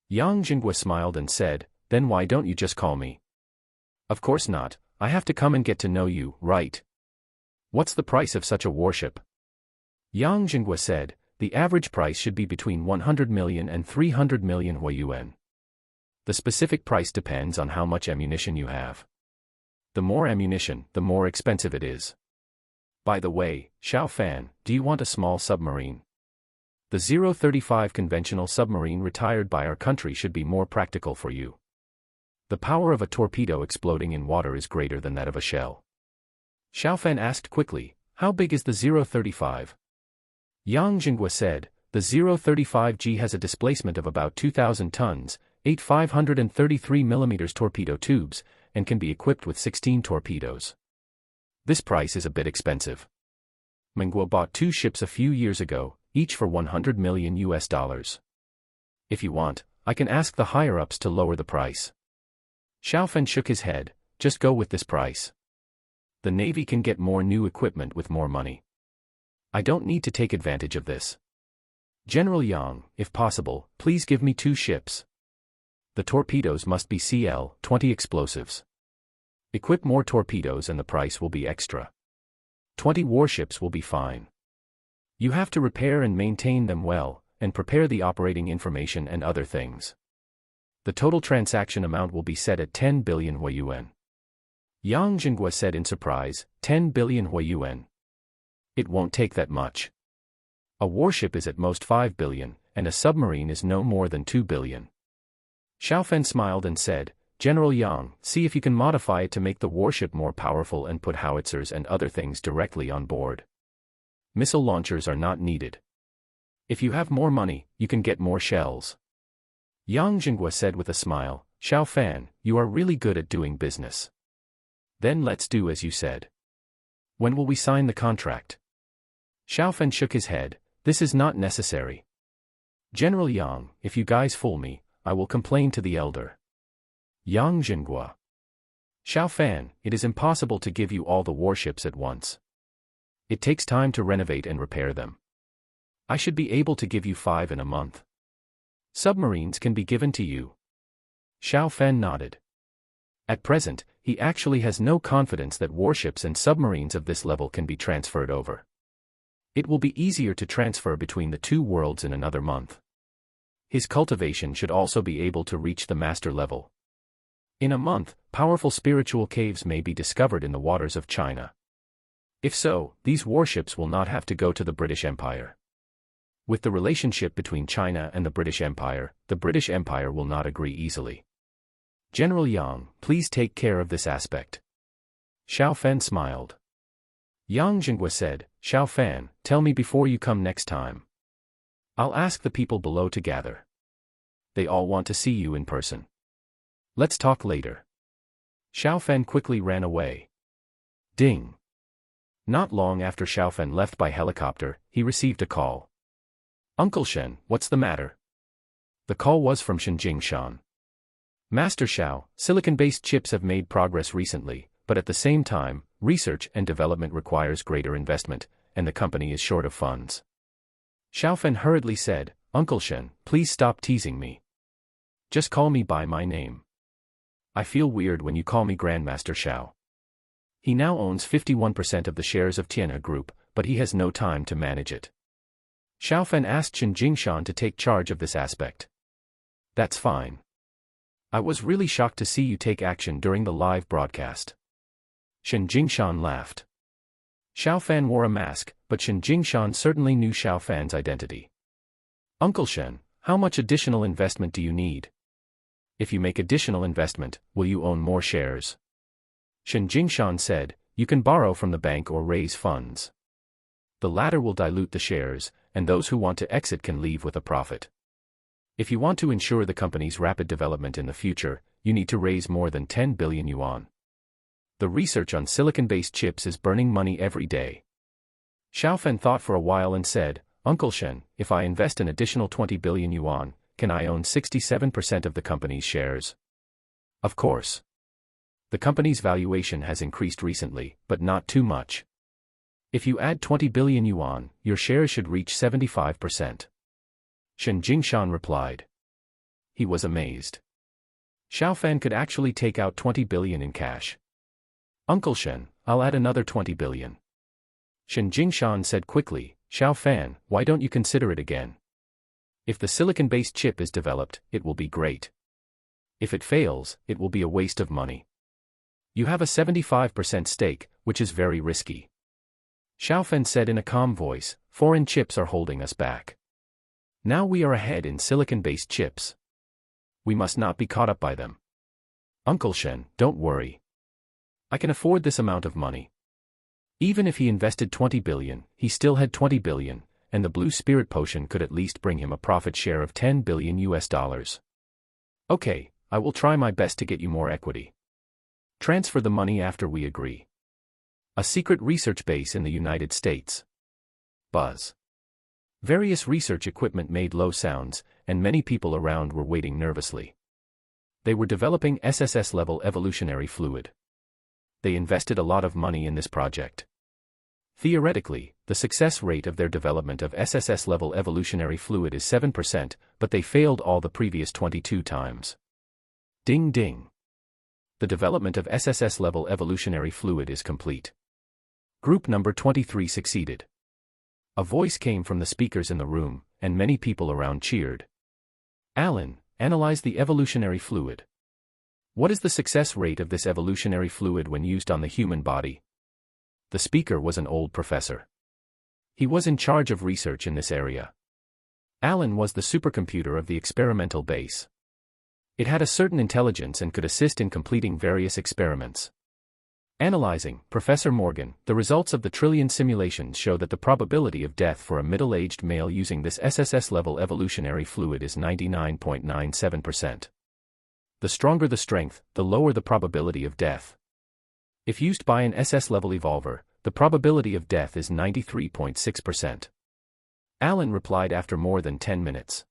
Yang Jingguo smiled and said, then why don't you just call me? Of course not, I have to come and get to know you, right? What's the price of such a warship? Yang Jingguo said, the average price should be between 100 million and 300 million Huayuan. The specific price depends on how much ammunition you have. The more ammunition, the more expensive it is. By the way, Xiaofan, do you want a small submarine? The 035 conventional submarine retired by our country should be more practical for you. The power of a torpedo exploding in water is greater than that of a shell. Xiaofan asked quickly, how big is the 035? Yang Jingguo said, the 035G has a displacement of about 2,000 tons, 8 533 mm torpedo tubes, and can be equipped with 16 torpedoes. This price is a bit expensive. Mengguo bought 2 ships a few years ago, each for $100 million. If you want, I can ask the higher-ups to lower the price. Xiaofan shook his head, just go with this price. The Navy can get more new equipment with more money. I don't need to take advantage of this. General Yang, if possible, please give me 2 ships. The torpedoes must be CL-20 explosives. Equip more torpedoes and the price will be extra. 20 warships will be fine. You have to repair and maintain them well, and prepare the operating information and other things. The total transaction amount will be set at 10 billion Huayuan. Yang Jingguo said in surprise, 10 billion Huayuan. It won't take that much. A warship is at most 5 billion, and a submarine is no more than 2 billion. Xiaofan smiled and said, General Yang, see if you can modify it to make the warship more powerful and put howitzers and other things directly on board. Missile launchers are not needed. If you have more money, you can get more shells. Yang Jingguo said with a smile, Xiaofan, you are really good at doing business. Then let's do as you said. When will we sign the contract? Xiaofan shook his head, this is not necessary. General Yang, if you guys fool me, I will complain to the elder. Yang Jingguo. Xiaofan, it is impossible to give you all the warships at once. It takes time to renovate and repair them. I should be able to give you 5 in a month. Submarines can be given to you. Xiaofan nodded. At present, he actually has no confidence that warships and submarines of this level can be transferred over. It will be easier to transfer between the 2 worlds in another month. His cultivation should also be able to reach the master level. In a month, powerful spiritual caves may be discovered in the waters of China. If so, these warships will not have to go to the British Empire. With the relationship between China and the British Empire will not agree easily. General Yang, please take care of this aspect. Xiaofan smiled. Yang Jingguo said, Xiaofan, tell me before you come next time. I'll ask the people below to gather. They all want to see you in person. Let's talk later. Xiaofan quickly ran away. Ding. Not long after Xiaofan left by helicopter, he received a call. Uncle Shen, what's the matter? The call was from Shenjing Shan. Master Xiao, silicon-based chips have made progress recently, but at the same time, research and development requires greater investment, and the company is short of funds. Xiaofan hurriedly said, Uncle Shen, please stop teasing me. Just call me by my name. I feel weird when you call me Grandmaster Xiao. He now owns 51% of the shares of Tianhe Group, but he has no time to manage it. Xiaofan asked Shen Jingshan to take charge of this aspect. That's fine. I was really shocked to see you take action during the live broadcast. Shen Jingshan laughed. Xiaofan wore a mask, but Shen Jingshan certainly knew Xiaofan's identity. Uncle Shen, how much additional investment do you need? If you make additional investment, will you own more shares? Shen Jingshan said, you can borrow from the bank or raise funds. The latter will dilute the shares, and those who want to exit can leave with a profit. If you want to ensure the company's rapid development in the future, you need to raise more than 10 billion yuan. The research on silicon-based chips is burning money every day. Xiaofan thought for a while and said, Uncle Shen, if I invest an additional 20 billion yuan, can I own 67% of the company's shares? Of course. The company's valuation has increased recently, but not too much. If you add 20 billion yuan, your shares should reach 75%. Shen Jingshan replied. He was amazed. Xiaofan could actually take out 20 billion in cash. Uncle Shen, I'll add another 20 billion. Shen Jingshan said quickly, Xiaofan, why don't you consider it again? If the silicon-based chip is developed, it will be great. If it fails, it will be a waste of money. You have a 75% stake, which is very risky. Xiaofan said in a calm voice, foreign chips are holding us back. Now we are ahead in silicon-based chips. We must not be caught up by them. Uncle Shen, don't worry. I can afford this amount of money. Even if he invested 20 billion, he still had 20 billion, and the blue spirit potion could at least bring him a profit share of 10 billion US dollars. Okay, I will try my best to get you more equity. Transfer the money after we agree. A secret research base in the United States. Buzz. Various research equipment made low sounds, and many people around were waiting nervously. They were developing SSS-level evolutionary fluid. They invested a lot of money in this project. Theoretically, the success rate of their development of SSS-level evolutionary fluid is 7%, but they failed all the previous 22 times. Ding ding. The development of SSS-level evolutionary fluid is complete. Group number 23 succeeded. A voice came from the speakers in the room, and many people around cheered. Alan, analyze the evolutionary fluid. What is the success rate of this evolutionary fluid when used on the human body? The speaker was an old professor. He was in charge of research in this area. Alan was the supercomputer of the experimental base. It had a certain intelligence and could assist in completing various experiments. Analyzing, Professor Morgan, the results of the trillion simulations show that the probability of death for a middle-aged male using this SSS-level evolutionary fluid is 99.97%. The stronger the strength, the lower the probability of death. If used by an SS-level evolver, the probability of death is 93.6%. Alan replied after more than 10 minutes.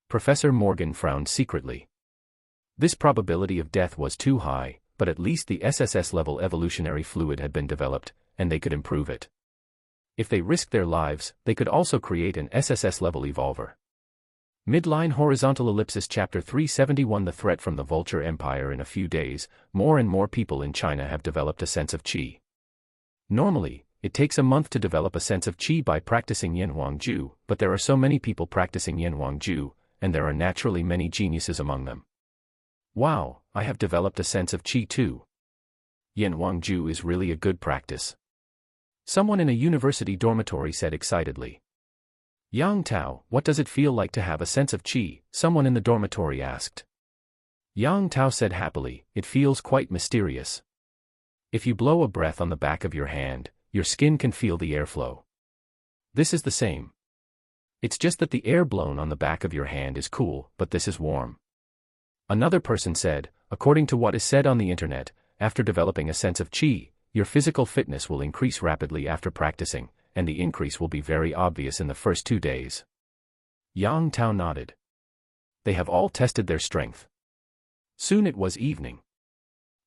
Professor Morgan frowned secretly. This probability of death was too high, but at least the SSS-level evolutionary fluid had been developed, and they could improve it. If they risked their lives, they could also create an SSS-level evolver. Midline horizontal ellipsis chapter 371. The threat from the Vulture Empire. In a few days, more and more people in China have developed a sense of qi. Normally, it takes a month to develop a sense of qi by practicing Yanhuangju, but there are so many people practicing Yanhuangju, and there are naturally many geniuses among them. Wow, I have developed a sense of qi too. Yanhuangju is really a good practice. Someone in a university dormitory said excitedly. Yang Tao, what does it feel like to have a sense of qi? Someone in the dormitory asked. Yang Tao said happily, it feels quite mysterious. If you blow a breath on the back of your hand, your skin can feel the airflow. This is the same. It's just that the air blown on the back of your hand is cool, but this is warm. Another person said, according to what is said on the internet, after developing a sense of qi, your physical fitness will increase rapidly after practicing, and the increase will be very obvious in the first 2 days. Yang Tao nodded. They have all tested their strength. Soon it was evening.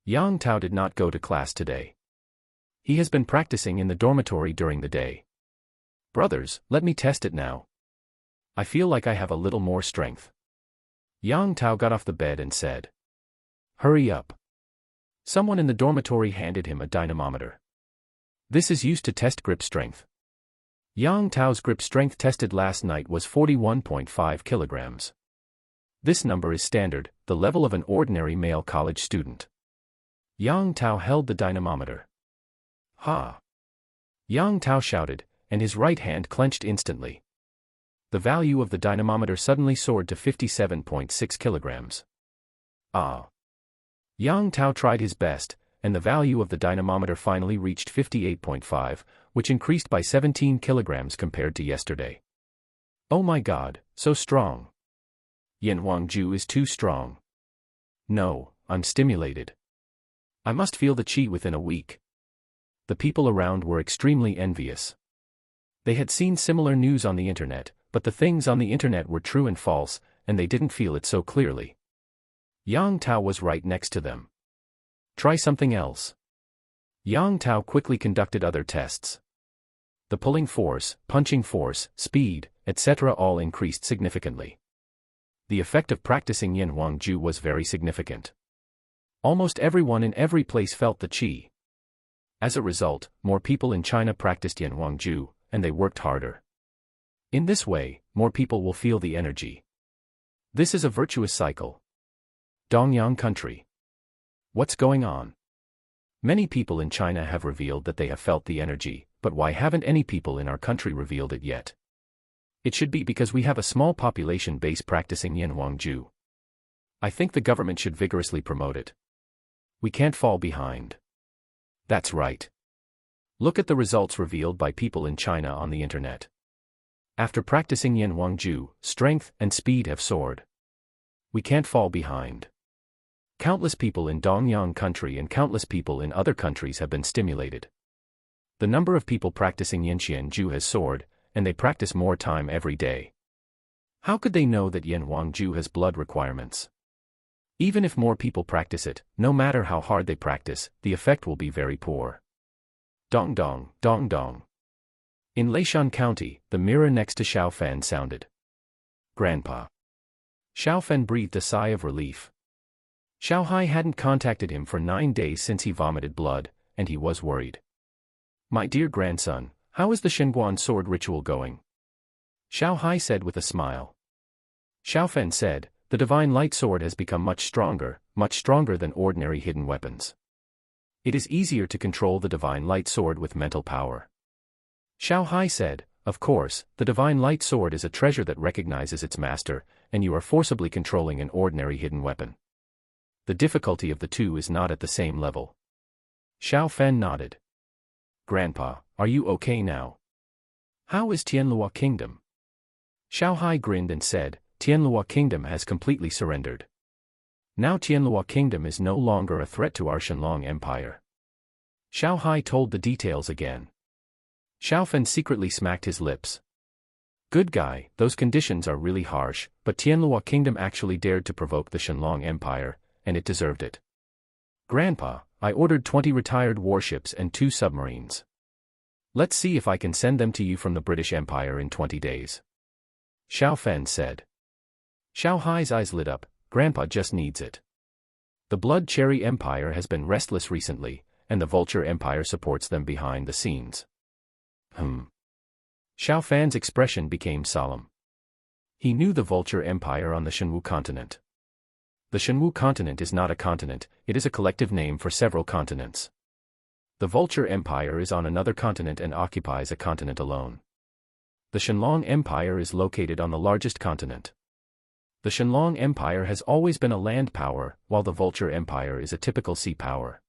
Yang Tao did not go to class today. He has been practicing in the dormitory during the day. Brothers, let me test it now. I feel like I have a little more strength. Yang Tao got off the bed and said. Hurry up. Someone in the dormitory handed him a dynamometer. This is used to test grip strength. Yang Tao's grip strength tested last night was 41.5 kilograms. This number is standard, the level of an ordinary male college student. Yang Tao held the dynamometer. Ha! Yang Tao shouted, and his right hand clenched instantly. The value of the dynamometer suddenly soared to 57.6 kilograms. Ah! Yang Tao tried his best, and the value of the dynamometer finally reached 58.5, which increased by 17 kilograms compared to yesterday. Oh my God, so strong. Yan Huangju is too strong. No, I'm stimulated. I must feel the qi within a week. The people around were extremely envious. They had seen similar news on the internet, but the things on the internet were true and false, and they didn't feel it so clearly. Yang Tao was right next to them. Try something else. Yang Tao quickly conducted other tests. The pulling force, punching force, speed, etc. all increased significantly. The effect of practicing Yan Huangju was very significant. Almost everyone in every place felt the qi. As a result, more people in China practiced Yan Huangju, and they worked harder. In this way, more people will feel the energy. This is a virtuous cycle. Dongyang country. What's going on? Many people in China have revealed that they have felt the energy, but why haven't any people in our country revealed it yet? It should be because we have a small population base practicing Yan Huangju. I think the government should vigorously promote it. We can't fall behind. That's right. Look at the results revealed by people in China on the internet. After practicing Yan Huangju, strength and speed have soared. We can't fall behind. Countless people in Dongyang country and countless people in other countries have been stimulated. The number of people practicing Yan Huangju has soared, and they practice more time every day. How could they know that Yan Huangju has blood requirements? Even if more people practice it, no matter how hard they practice, the effect will be very poor. Dong dong, dong dong. In Leishan County, the mirror next to Xiao Fan sounded. Grandpa. Xiao Fan breathed a sigh of relief. Xiao Hai hadn't contacted him for 9 days since he vomited blood, and he was worried. My dear grandson, how is the Shenguan sword ritual going? Xiao Hai said with a smile. Xiao Fan said, the divine light sword has become much stronger than ordinary hidden weapons. It is easier to control the divine light sword with mental power. Xiao Hai said, of course, the divine light sword is a treasure that recognizes its master, and you are forcibly controlling an ordinary hidden weapon. The difficulty of the two is not at the same level. Xiao Fan nodded. Grandpa, are you okay now? How is Tianlua Kingdom? Xiao Hai grinned and said, Tianlua Kingdom has completely surrendered. Now Tianlua Kingdom is no longer a threat to our Shenlong Empire. Xiao Hai told the details again. Xiao Fan secretly smacked his lips. Good guy, those conditions are really harsh, but Tianlua Kingdom actually dared to provoke the Shenlong Empire, and it deserved it. Grandpa, I ordered 20 retired warships and 2 submarines. Let's see if I can send them to you from the British Empire in 20 days. Xiao Fan said. Xiao Hai's eyes lit up, Grandpa just needs it. The Blood Cherry Empire has been restless recently, and the Vulture Empire supports them behind the scenes. Xiao Fan's expression became solemn. He knew the Vulture Empire on the Shenwu continent. The Shenwu continent is not a continent, it is a collective name for several continents. The Vulture Empire is on another continent and occupies a continent alone. The Shenlong Empire is located on the largest continent. The Shenlong Empire has always been a land power, while the Vulture Empire is a typical sea power.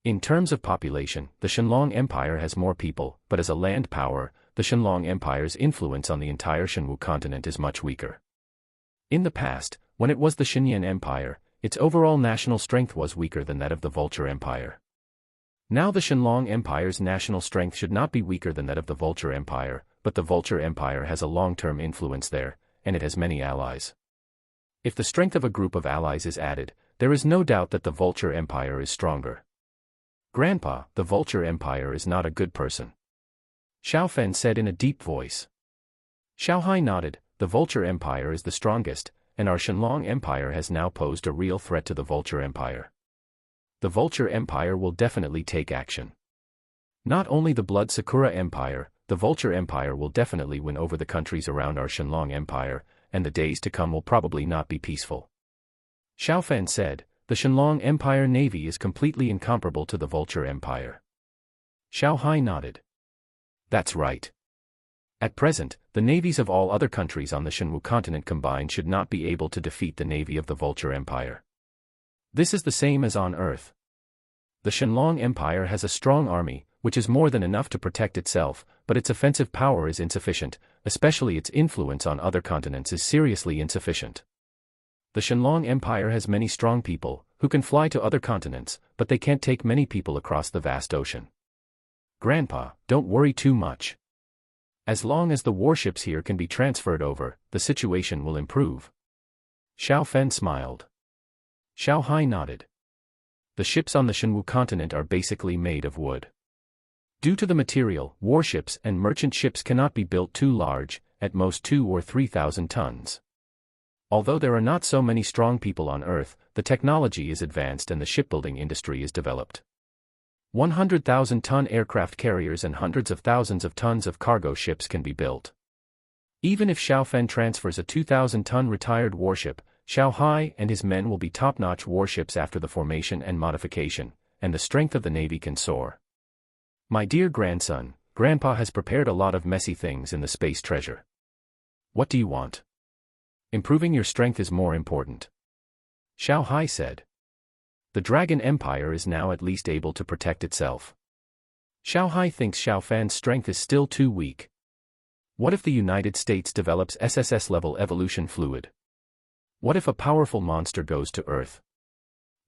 In terms of population, the Shenlong Empire has more people, but as a land power, the Shenlong Empire's influence on the entire Shenwu continent is much weaker. In the past, when it was the Shenyan Empire, its overall national strength was weaker than that of the Vulture Empire. Now the Shenlong Empire's national strength should not be weaker than that of the Vulture Empire, but the Vulture Empire has a long-term influence there, and it has many allies. If the strength of a group of allies is added, there is no doubt that the Vulture Empire is stronger. Grandpa, the Vulture Empire is not a good person. Xiao Fan said in a deep voice. Xiao Hai nodded, the Vulture Empire is the strongest, and our Shenlong Empire has now posed a real threat to the Vulture Empire. The Vulture Empire will definitely take action. Not only the Blood Sakura Empire, the Vulture Empire will definitely win over the countries around our Shenlong Empire, and the days to come will probably not be peaceful. Xiao Fan said, the Shenlong Empire Navy is completely incomparable to the Vulture Empire. Xiao Hai nodded. That's right. At present, the navies of all other countries on the Shenwu continent combined should not be able to defeat the navy of the Vulture Empire. This is the same as on Earth. The Shenlong Empire has a strong army, which is more than enough to protect itself, but its offensive power is insufficient, especially its influence on other continents is seriously insufficient. The Shenlong Empire has many strong people, who can fly to other continents, but they can't take many people across the vast ocean. Grandpa, don't worry too much. As long as the warships here can be transferred over, the situation will improve. Xiao Fan smiled. Xiao Hai nodded. The ships on the Shenwu continent are basically made of wood. Due to the material, warships and merchant ships cannot be built too large, at most 2,000 or 3,000 tons. Although there are not so many strong people on Earth, the technology is advanced and the shipbuilding industry is developed. 100,000-ton aircraft carriers and hundreds of thousands of tons of cargo ships can be built. Even if Xiao Fan transfers a 2,000-ton retired warship, Xiao Hai and his men will be top-notch warships after the formation and modification, and the strength of the navy can soar. My dear grandson, Grandpa has prepared a lot of messy things in the space treasure. What do you want? Improving your strength is more important. Xiao Hai said. The Dragon Empire is now at least able to protect itself. Xiao Hai thinks Xiao Fan's strength is still too weak. What if the United States develops SSS-level evolution fluid? What if a powerful monster goes to Earth?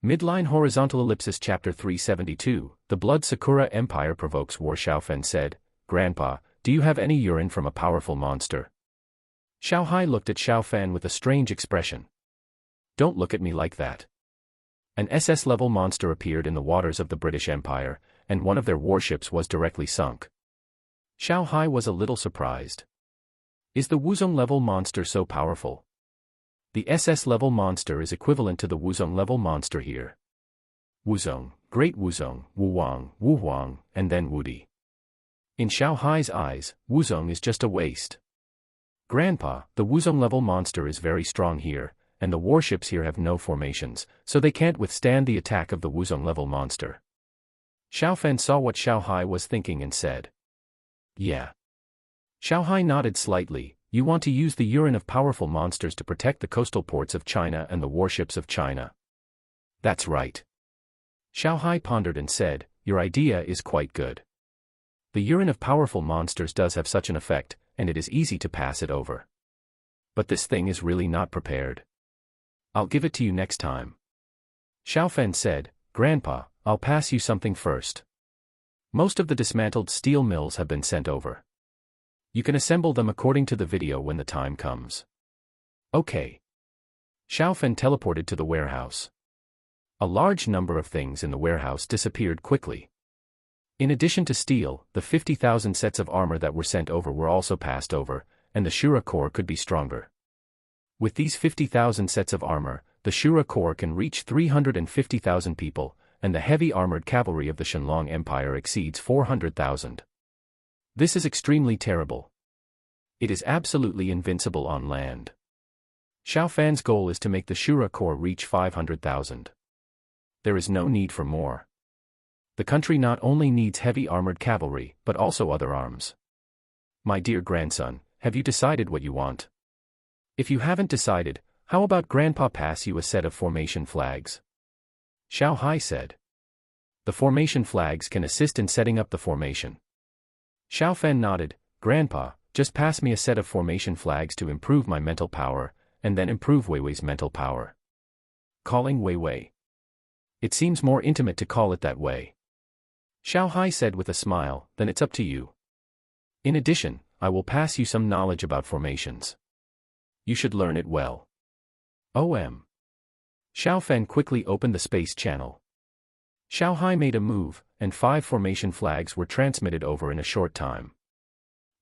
Midline Horizontal Ellipsis Chapter 372, The Blood Sakura Empire Provokes War. Xiao Fan said, Grandpa, do you have any urine from a powerful monster? Xiao Hai looked at Xiao Fan with a strange expression. Don't look at me like that. An SS-level monster appeared in the waters of the British Empire, and one of their warships was directly sunk. Xiao Hai was a little surprised. Is the Wuzong-level monster so powerful? The SS-level monster is equivalent to the Wuzong-level monster here. Wuzong, Great Wuzong, Wuwang, Wuhuang, and then Wudi. In Xiao Hai's eyes, Wuzong is just a waste. Grandpa, the Wuzong-level monster is very strong here, and the warships here have no formations, so they can't withstand the attack of the Wuzong-level monster. Xiao Fan saw what Xiao Hai was thinking and said. Yeah. Xiao Hai nodded slightly. You want to use the urine of powerful monsters to protect the coastal ports of China and the warships of China. That's right. Xiao Hai pondered and said, your idea is quite good. The urine of powerful monsters does have such an effect, and it is easy to pass it over. But this thing is really not prepared. I'll give it to you next time. Xiao Fan said, Grandpa, I'll pass you something first. Most of the dismantled steel mills have been sent over. You can assemble them according to the video when the time comes. Okay. Xiao Fan teleported to the warehouse. A large number of things in the warehouse disappeared quickly. In addition to steel, the 50,000 sets of armor that were sent over were also passed over, and the Shura Corps could be stronger. With these 50,000 sets of armor, the Shura Corps can reach 350,000 people, and the heavy armored cavalry of the Shenlong Empire exceeds 400,000. This is extremely terrible. It is absolutely invincible on land. Xiao Fan's goal is to make the Shura Corps reach 500,000. There is no need for more. The country not only needs heavy armored cavalry, but also other arms. My dear grandson, have you decided what you want? If you haven't decided, how about Grandpa pass you a set of formation flags? Xiao Hai said. The formation flags can assist in setting up the formation. Xiao Fan nodded, Grandpa, just pass me a set of formation flags to improve my mental power, and then improve Weiwei's mental power. Calling Weiwei. It seems more intimate to call it that way. Xiao Hai said with a smile, then it's up to you. In addition, I will pass you some knowledge about formations. You should learn it well. OM. Xiao Fan quickly opened the space channel. Xiao Hai made a move, and 5 formation flags were transmitted over in a short time.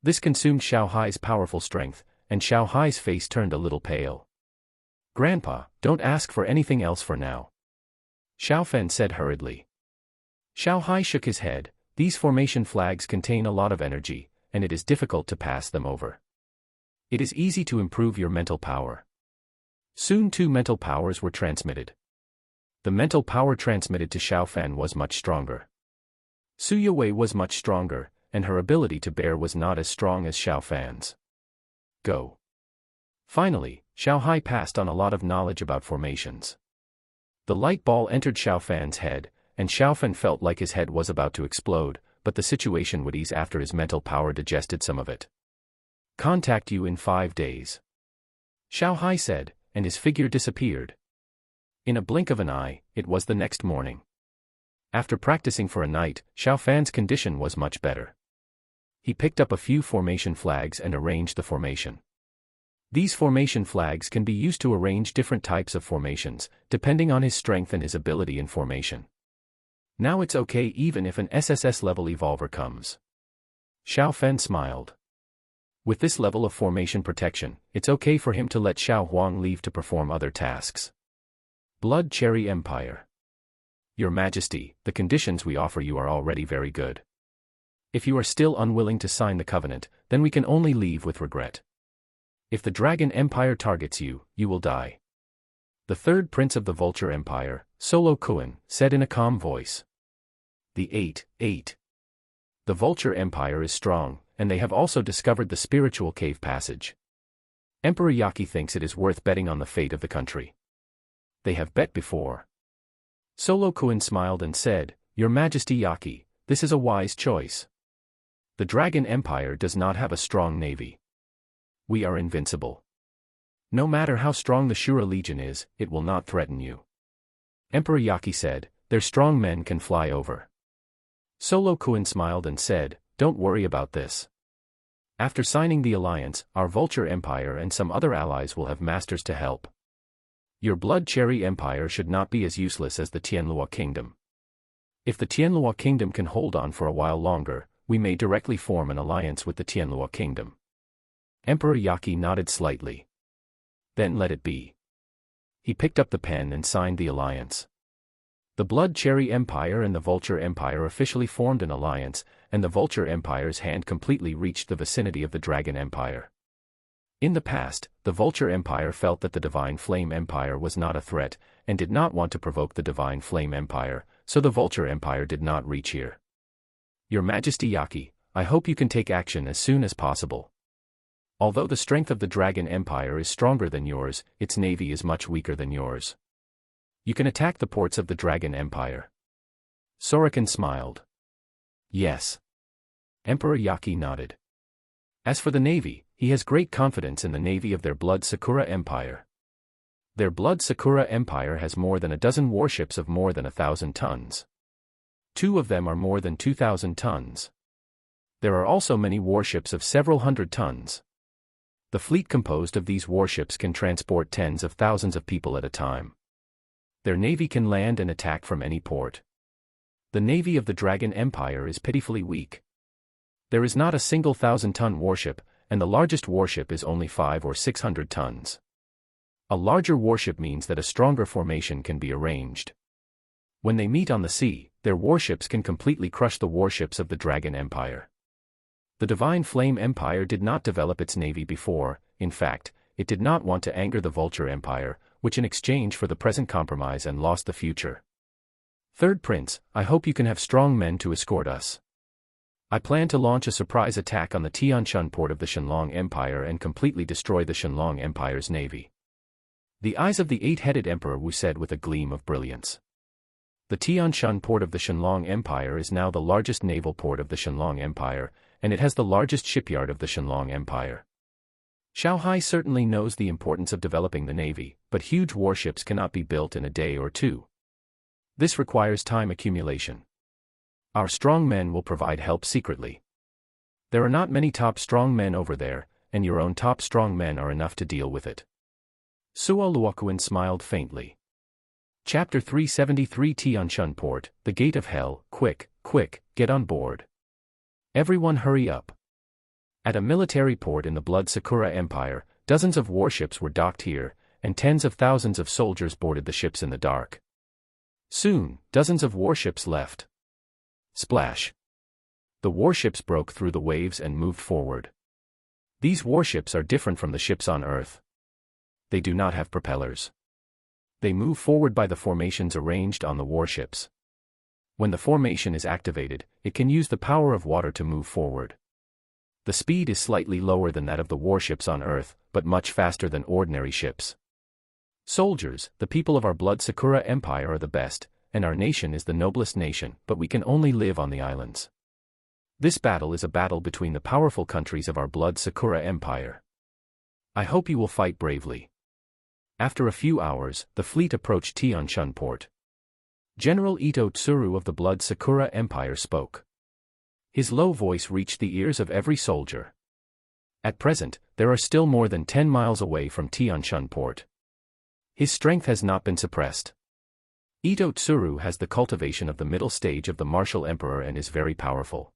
This consumed Xiao Hai's powerful strength, and Xiao Hai's face turned a little pale. Grandpa, don't ask for anything else for now, Xiao Fan said hurriedly. Xiao Hai shook his head. These formation flags contain a lot of energy, and it is difficult to pass them over. It is easy to improve your mental power. Soon 2 mental powers were transmitted. The mental power transmitted to Xiao Fan was much stronger. Su Yue was much stronger, and her ability to bear was not as strong as Xiao Fan's. Go. Finally, Xiao Hai passed on a lot of knowledge about formations. The light ball entered Xiao Fan's head, and Xiao Fan felt like his head was about to explode, but the situation would ease after his mental power digested some of it. Contact you in 5 days, Xiao Hai said, and his figure disappeared. In a blink of an eye, it was the next morning. After practicing for a night, Xiao Fan's condition was much better. He picked up a few formation flags and arranged the formation. These formation flags can be used to arrange different types of formations, depending on his strength and his ability in formation. Now it's okay even if an SSS level evolver comes. Xiao Fan smiled. With this level of formation protection, it's okay for him to let Xiao Huang leave to perform other tasks. Blood Cherry Empire. Your Majesty, the conditions we offer you are already very good. If you are still unwilling to sign the covenant, then we can only leave with regret. If the Dragon Empire targets you, you will die. The third prince of the Vulture Empire, Solo Kuan, said in a calm voice. The 8. The Vulture Empire is strong, and they have also discovered the spiritual cave passage. Emperor Yaki thinks it is worth betting on the fate of the country. They have bet before. Solo Kuan smiled and said, Your Majesty Yaki, this is a wise choice. The Dragon Empire does not have a strong navy. We are invincible. No matter how strong the Shura Legion is, it will not threaten you. Emperor Yaki said, Their strong men can fly over. Solo Kuan smiled and said, Don't worry about this. After signing the alliance, our Vulture Empire and some other allies will have masters to help. Your Blood Cherry Empire should not be as useless as the Tianlua Kingdom. If the Tianlua Kingdom can hold on for a while longer, we may directly form an alliance with the Tianlua Kingdom. Emperor Yaki nodded slightly. Then let it be. He picked up the pen and signed the alliance. The Blood Cherry Empire and the Vulture Empire officially formed an alliance, and the Vulture Empire's hand completely reached the vicinity of the Dragon Empire. In the past, the Vulture Empire felt that the Divine Flame Empire was not a threat, and did not want to provoke the Divine Flame Empire, so the Vulture Empire did not reach here. Your Majesty Yaki, I hope you can take action as soon as possible. Although the strength of the Dragon Empire is stronger than yours, its navy is much weaker than yours. You can attack the ports of the Dragon Empire. Sorokin smiled. Yes. Emperor Yaki nodded. As for the navy, he has great confidence in the navy of their Blood Sakura Empire. Their Blood Sakura Empire has more than a dozen warships of more than 1,000 tons. 2 of them are more than 2,000 tons. There are also many warships of several hundred tons. The fleet composed of these warships can transport tens of thousands of people at a time. Their navy can land and attack from any port. The navy of the Dragon Empire is pitifully weak. There is not a single 1,000-ton warship, and the largest warship is only 500 or 600 tons. A larger warship means that a stronger formation can be arranged. When they meet on the sea, their warships can completely crush the warships of the Dragon Empire. The Divine Flame Empire did not develop its navy before. In fact, it did not want to anger the Vulture Empire, which in exchange for the present compromise and lost the future. Third Prince, I hope you can have strong men to escort us. I plan to launch a surprise attack on the Tianshan port of the Shenlong Empire and completely destroy the Shenlong Empire's navy. The eyes of the 8-headed Emperor Wu said with a gleam of brilliance. The Tianshan port of the Shenlong Empire is now the largest naval port of the Shenlong Empire, and it has the largest shipyard of the Shenlong Empire. Xiao Hai certainly knows the importance of developing the navy, but huge warships cannot be built in a day or two. This requires time accumulation. Our strong men will provide help secretly. There are not many top strong men over there, and your own top strong men are enough to deal with it. Suo Luokuan smiled faintly. Chapter 373 Tianshan Port, the Gate of Hell. Quick, quick, get on board. Everyone hurry up. At a military port in the Blood Sakura Empire, dozens of warships were docked here, and tens of thousands of soldiers boarded the ships in the dark. Soon, dozens of warships left. Splash! The warships broke through the waves and moved forward. These warships are different from the ships on Earth. They do not have propellers. They move forward by the formations arranged on the warships. When the formation is activated, it can use the power of water to move forward. The speed is slightly lower than that of the warships on Earth, but much faster than ordinary ships. Soldiers, the people of our blood Sakura Empire are the best, and our nation is the noblest nation, but we can only live on the islands. This battle is a battle between the powerful countries of our blood Sakura Empire. I hope you will fight bravely. After a few hours, the fleet approached Tianshun port. General Ito Tsuru of the blood Sakura Empire spoke. His low voice reached the ears of every soldier. At present, there are still more than 10 miles away from Tianshun port. His strength has not been suppressed. Ito Tsuru has the cultivation of the middle stage of the martial emperor and is very powerful.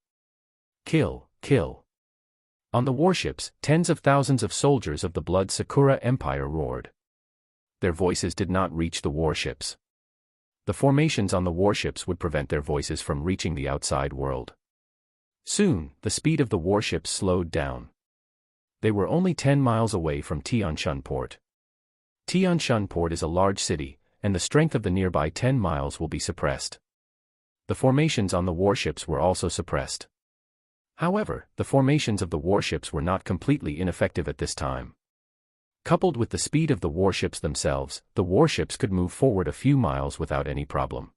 Kill, kill. On the warships, tens of thousands of soldiers of the blood Sakura Empire roared. Their voices did not reach the warships. The formations on the warships would prevent their voices from reaching the outside world. Soon, the speed of the warships slowed down. They were only 10 miles away from Tianshun port. Tianshun port is a large city, and the strength of the nearby 10 miles will be suppressed. The formations on the warships were also suppressed. However, the formations of the warships were not completely ineffective at this time. Coupled with the speed of the warships themselves, the warships could move forward a few miles without any problem.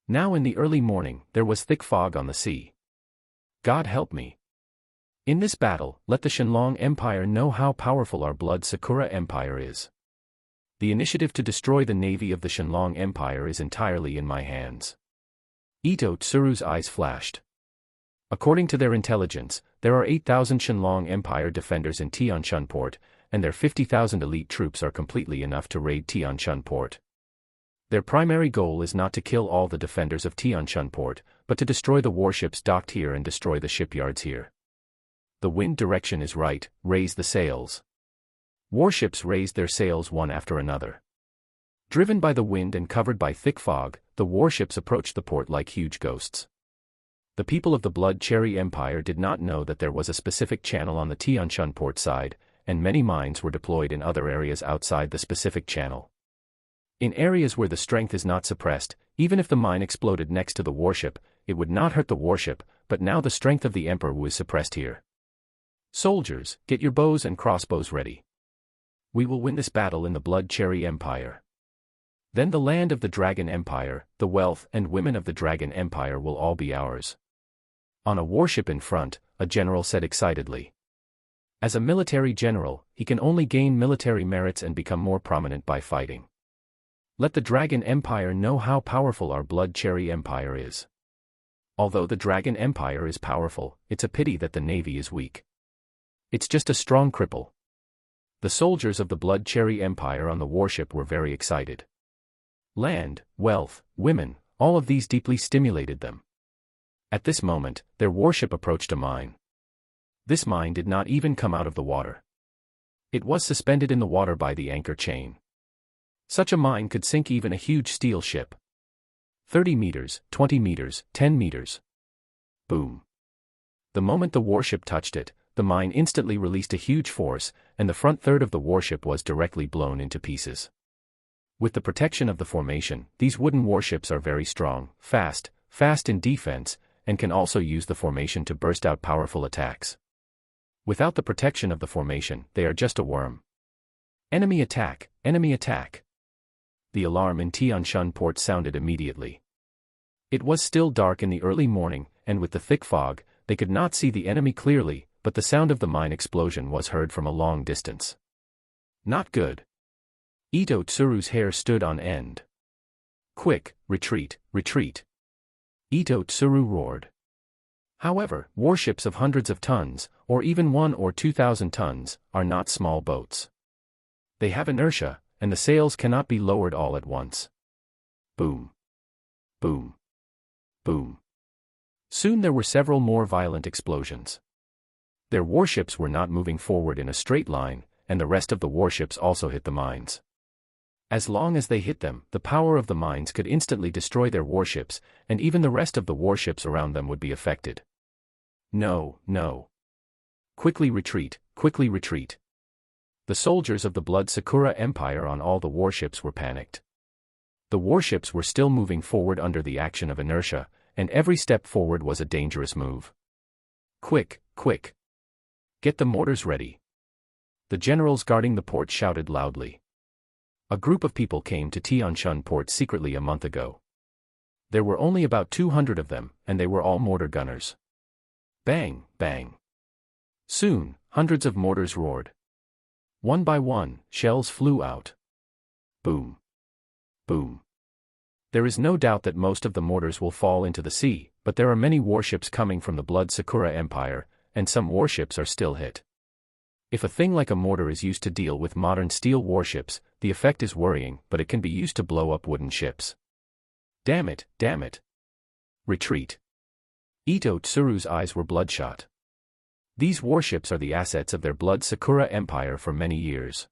Now in the early morning, there was thick fog on the sea. God help me. In this battle, let the Shenlong Empire know how powerful our blood Sakura Empire is. The initiative to destroy the navy of the Shenlong Empire is entirely in my hands. Ito Tsuru's eyes flashed. According to their intelligence, there are 8,000 Shenlong Empire defenders in Tianshun port, and their 50,000 elite troops are completely enough to raid Tianshun port. Their primary goal is not to kill all the defenders of Tianshun port, but to destroy the warships docked here and destroy the shipyards here. The wind direction is right, raise the sails. Warships raised their sails one after another. Driven by the wind and covered by thick fog, the warships approached the port like huge ghosts. The people of the Blood Cherry Empire did not know that there was a specific channel on the Tianshun port side, and many mines were deployed in other areas outside the specific channel. In areas where the strength is not suppressed, even if the mine exploded next to the warship, it would not hurt the warship, but now the strength of the Emperor was suppressed here. Soldiers, get your bows and crossbows ready. We will win this battle in the Blood Cherry Empire. Then the land of the Dragon Empire, the wealth and women of the Dragon Empire will all be ours. On a warship in front, a general said excitedly. As a military general, he can only gain military merits and become more prominent by fighting. Let the Dragon Empire know how powerful our Blood Cherry Empire is. Although the Dragon Empire is powerful, it's a pity that the navy is weak. It's just a strong cripple. The soldiers of the Blood Cherry Empire on the warship were very excited. Land, wealth, women, all of these deeply stimulated them. At this moment, their warship approached a mine. This mine did not even come out of the water. It was suspended in the water by the anchor chain. Such a mine could sink even a huge steel ship. 30 meters, 20 meters, 10 meters. Boom. The moment the warship touched it, the mine instantly released a huge force, and the front third of the warship was directly blown into pieces. With the protection of the formation, these wooden warships are very strong, fast in defense, and can also use the formation to burst out powerful attacks. Without the protection of the formation, they are just a worm. Enemy attack, enemy attack. The alarm in Tianshun port sounded immediately. It was still dark in the early morning, and with the thick fog, they could not see the enemy clearly, but the sound of the mine explosion was heard from a long distance. Not good. Ito Tsuru's hair stood on end. Quick, retreat, retreat. Ito Tsuru roared. However, warships of hundreds of tons, or even 1,000 or 2,000 tons, are not small boats. They have inertia, and the sails cannot be lowered all at once. Boom. Boom. Boom. Soon there were several more violent explosions. Their warships were not moving forward in a straight line, and the rest of the warships also hit the mines. As long as they hit them, the power of the mines could instantly destroy their warships, and even the rest of the warships around them would be affected. No, no. Quickly retreat, quickly retreat. The soldiers of the Blood Sakura Empire on all the warships were panicked. The warships were still moving forward under the action of inertia, and every step forward was a dangerous move. Quick, quick. Get the mortars ready. The generals guarding the port shouted loudly. A group of people came to Tianshan port secretly a month ago. There were only about 200 of them, and they were all mortar gunners. Bang, bang. Soon, hundreds of mortars roared. One by one, shells flew out. Boom. Boom. There is no doubt that most of the mortars will fall into the sea, but there are many warships coming from the Blood Sakura Empire, and some warships are still hit. If a thing like a mortar is used to deal with modern steel warships, the effect is worrying, but it can be used to blow up wooden ships. Damn it, damn it. Retreat. Ito Tsuru's eyes were bloodshot. These warships are the assets of their Blood Sakura Empire for many years.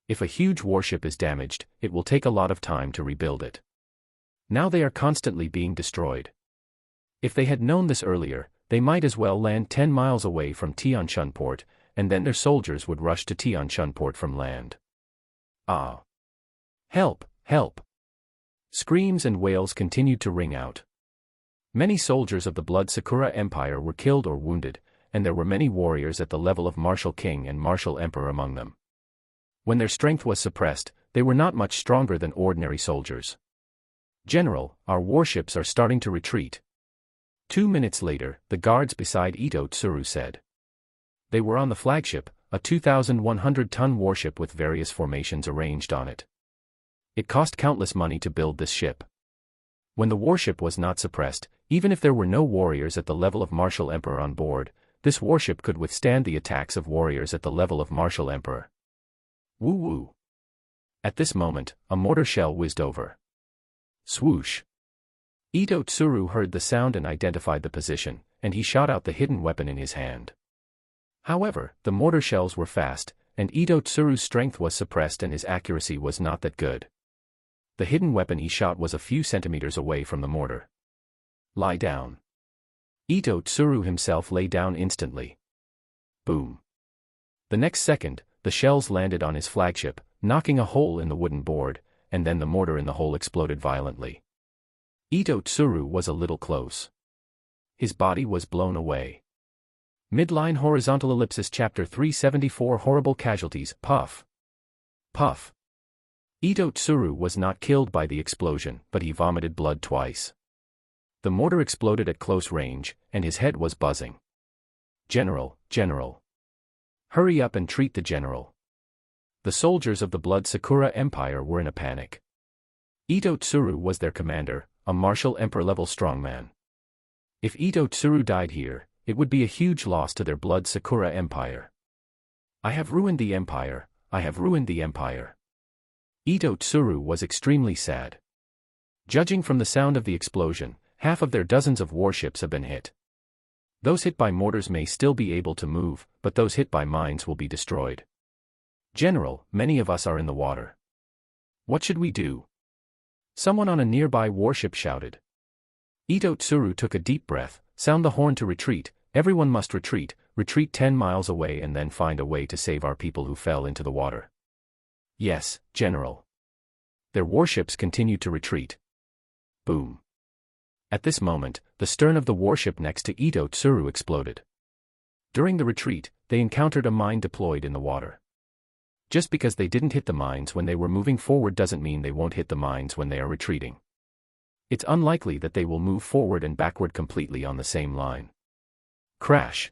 If a huge warship is damaged, it will take a lot of time to rebuild it. Now they are constantly being destroyed. If they had known this earlier, they might as well land 10 miles away from Tianshan port, and then their soldiers would rush to Tianshan port from land. Ah! Help, help! Screams and wails continued to ring out. Many soldiers of the Blood Sakura Empire were killed or wounded, and there were many warriors at the level of Martial King and Martial Emperor among them. When their strength was suppressed, they were not much stronger than ordinary soldiers. General, our warships are starting to retreat. 2 minutes later, the guards beside Ito Tsuru said. They were on the flagship, a 2,100-ton warship with various formations arranged on it. It cost countless money to build this ship. When the warship was not suppressed, even if there were no warriors at the level of Martial Emperor on board, this warship could withstand the attacks of warriors at the level of Martial Emperor. Woo-woo. At this moment, a mortar shell whizzed over. Swoosh. Ito Tsuru heard the sound and identified the position, and he shot out the hidden weapon in his hand. However, the mortar shells were fast, and Ito Tsuru's strength was suppressed and his accuracy was not that good. The hidden weapon he shot was a few centimeters away from the mortar. Lie down. Ito Tsuru himself lay down instantly. Boom. The next second, the shells landed on his flagship, knocking a hole in the wooden board, and then the mortar in the hole exploded violently. Ito Tsuru was a little close. His body was blown away. Midline horizontal ellipsis chapter 374 Horrible casualties, puff. Puff. Ito Tsuru was not killed by the explosion, but he vomited blood twice. The mortar exploded at close range, and his head was buzzing. General, General. Hurry up and treat the general. The soldiers of the Blood Sakura Empire were in a panic. Ito Tsuru was their commander, a Martial Emperor-level strongman. If Ito Tsuru died here, it would be a huge loss to their Blood Sakura Empire. I have ruined the empire, I have ruined the empire. Ito Tsuru was extremely sad. Judging from the sound of the explosion, half of their dozens of warships have been hit. Those hit by mortars may still be able to move, but those hit by mines will be destroyed. General, many of us are in the water. What should we do? Someone on a nearby warship shouted. Ito Tsuru took a deep breath. Sound the horn to retreat, everyone must retreat, retreat 10 miles away and then find a way to save our people who fell into the water. Yes, General. Their warships continued to retreat. Boom. At this moment, the stern of the warship next to Ito Tsuru exploded. During the retreat, they encountered a mine deployed in the water. Just because they didn't hit the mines when they were moving forward doesn't mean they won't hit the mines when they are retreating. It's unlikely that they will move forward and backward completely on the same line. Crash.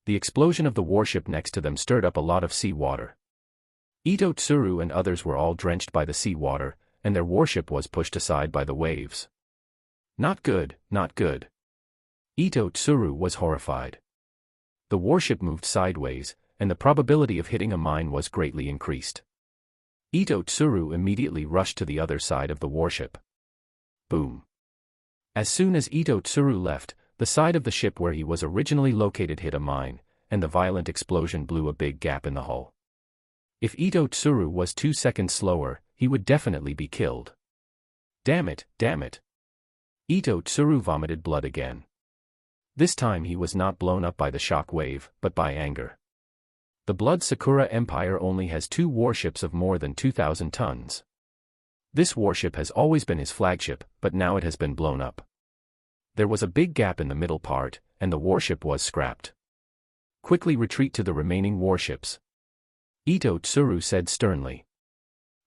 The explosion of the warship next to them stirred up a lot of sea water. Ito Tsuru and others were all drenched by the sea water, and their warship was pushed aside by the waves. Not good, not good. Ito Tsuru was horrified. The warship moved sideways, and the probability of hitting a mine was greatly increased. Ito Tsuru immediately rushed to the other side of the warship. Boom. As soon as Ito Tsuru left, the side of the ship where he was originally located hit a mine, and the violent explosion blew a big gap in the hull. If Ito Tsuru was 2 seconds slower, he would definitely be killed. Damn it, damn it. Ito Tsuru vomited blood again. This time he was not blown up by the shock wave, but by anger. The Blood Sakura Empire only has 2 warships of more than 2,000 tons. This warship has always been his flagship, but now it has been blown up. There was a big gap in the middle part, and the warship was scrapped. Quickly retreat to the remaining warships, Ito Tsuru said sternly.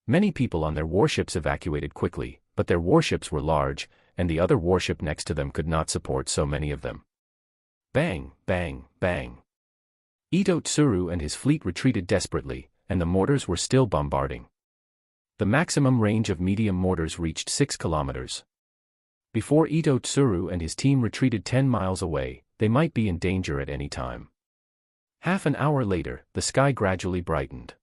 Many people on their warships evacuated quickly, but their warships were large, and the other warship next to them could not support so many of them. Bang, bang, bang. Ito Tsuru and his fleet retreated desperately, and the mortars were still bombarding. The maximum range of medium mortars reached 6 kilometers. Before Ito Tsuru and his team retreated 10 miles away, they might be in danger at any time. Half an hour later, the sky gradually brightened.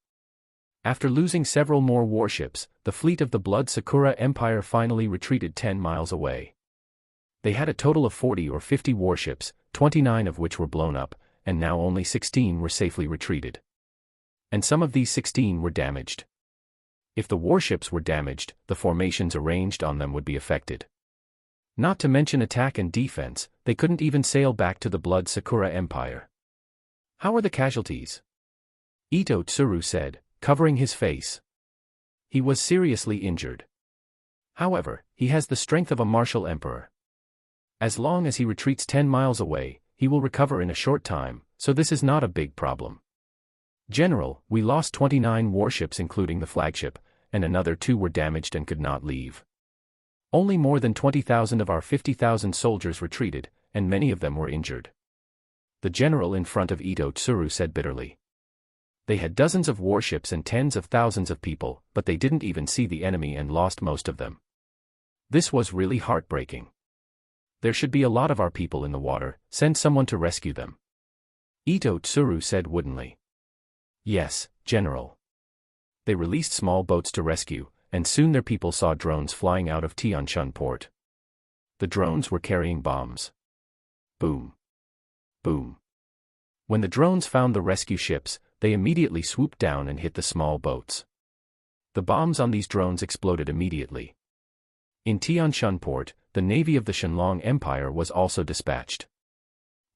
After losing several more warships, the fleet of the Blood Sakura Empire finally retreated 10 miles away. They had a total of 40 or 50 warships, 29 of which were blown up, and now only 16 were safely retreated. And some of these 16 were damaged. If the warships were damaged, the formations arranged on them would be affected. Not to mention attack and defense, they couldn't even sail back to the Blood Sakura Empire. How are the casualties? Ito Tsuru said, covering his face. He was seriously injured. However, he has the strength of a martial emperor. As long as he retreats 10 miles away, he will recover in a short time, so this is not a big problem. General, we lost 29 warships including the flagship, and another 2 were damaged and could not leave. Only more than 20,000 of our 50,000 soldiers retreated, and many of them were injured. The general in front of Ito Tsuru said bitterly. They had dozens of warships and tens of thousands of people, but they didn't even see the enemy and lost most of them. This was really heartbreaking. There should be a lot of our people in the water, send someone to rescue them. Ito Tsuru said woodenly. Yes, General. They released small boats to rescue, and soon their people saw drones flying out of Tianshun port. The drones were carrying bombs. Boom. Boom. When the drones found the rescue ships, they immediately swooped down and hit the small boats. The bombs on these drones exploded immediately. In Tianshun port, the navy of the Shenlong Empire was also dispatched.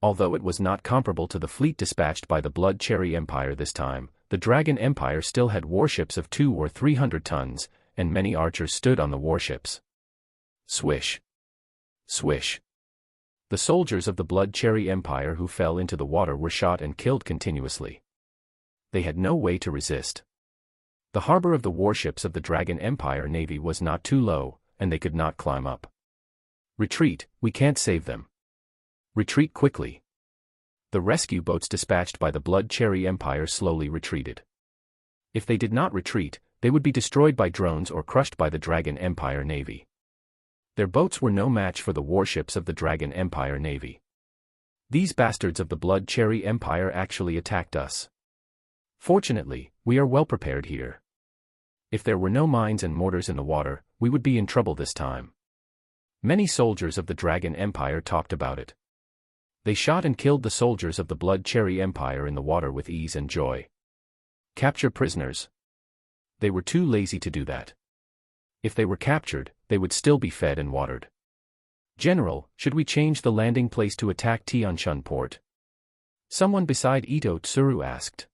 Although it was not comparable to the fleet dispatched by the Blood Cherry Empire this time, the Dragon Empire still had warships of 200 or 300 tons, and many archers stood on the warships. Swish. Swish. The soldiers of the Blood Cherry Empire who fell into the water were shot and killed continuously. They had no way to resist. The harbor of the warships of the Dragon Empire Navy was not too low, and they could not climb up. Retreat, we can't save them. Retreat quickly. The rescue boats dispatched by the Blood Cherry Empire slowly retreated. If they did not retreat, they would be destroyed by drones or crushed by the Dragon Empire Navy. Their boats were no match for the warships of the Dragon Empire Navy. These bastards of the Blood Cherry Empire actually attacked us. Fortunately, we are well prepared here. If there were no mines and mortars in the water, we would be in trouble this time. Many soldiers of the Dragon Empire talked about it. They shot and killed the soldiers of the Blood Cherry Empire in the water with ease and joy. Capture prisoners. They were too lazy to do that. If they were captured, they would still be fed and watered. General, should we change the landing place to attack Tianshun port? Someone beside Ito Tsuru asked.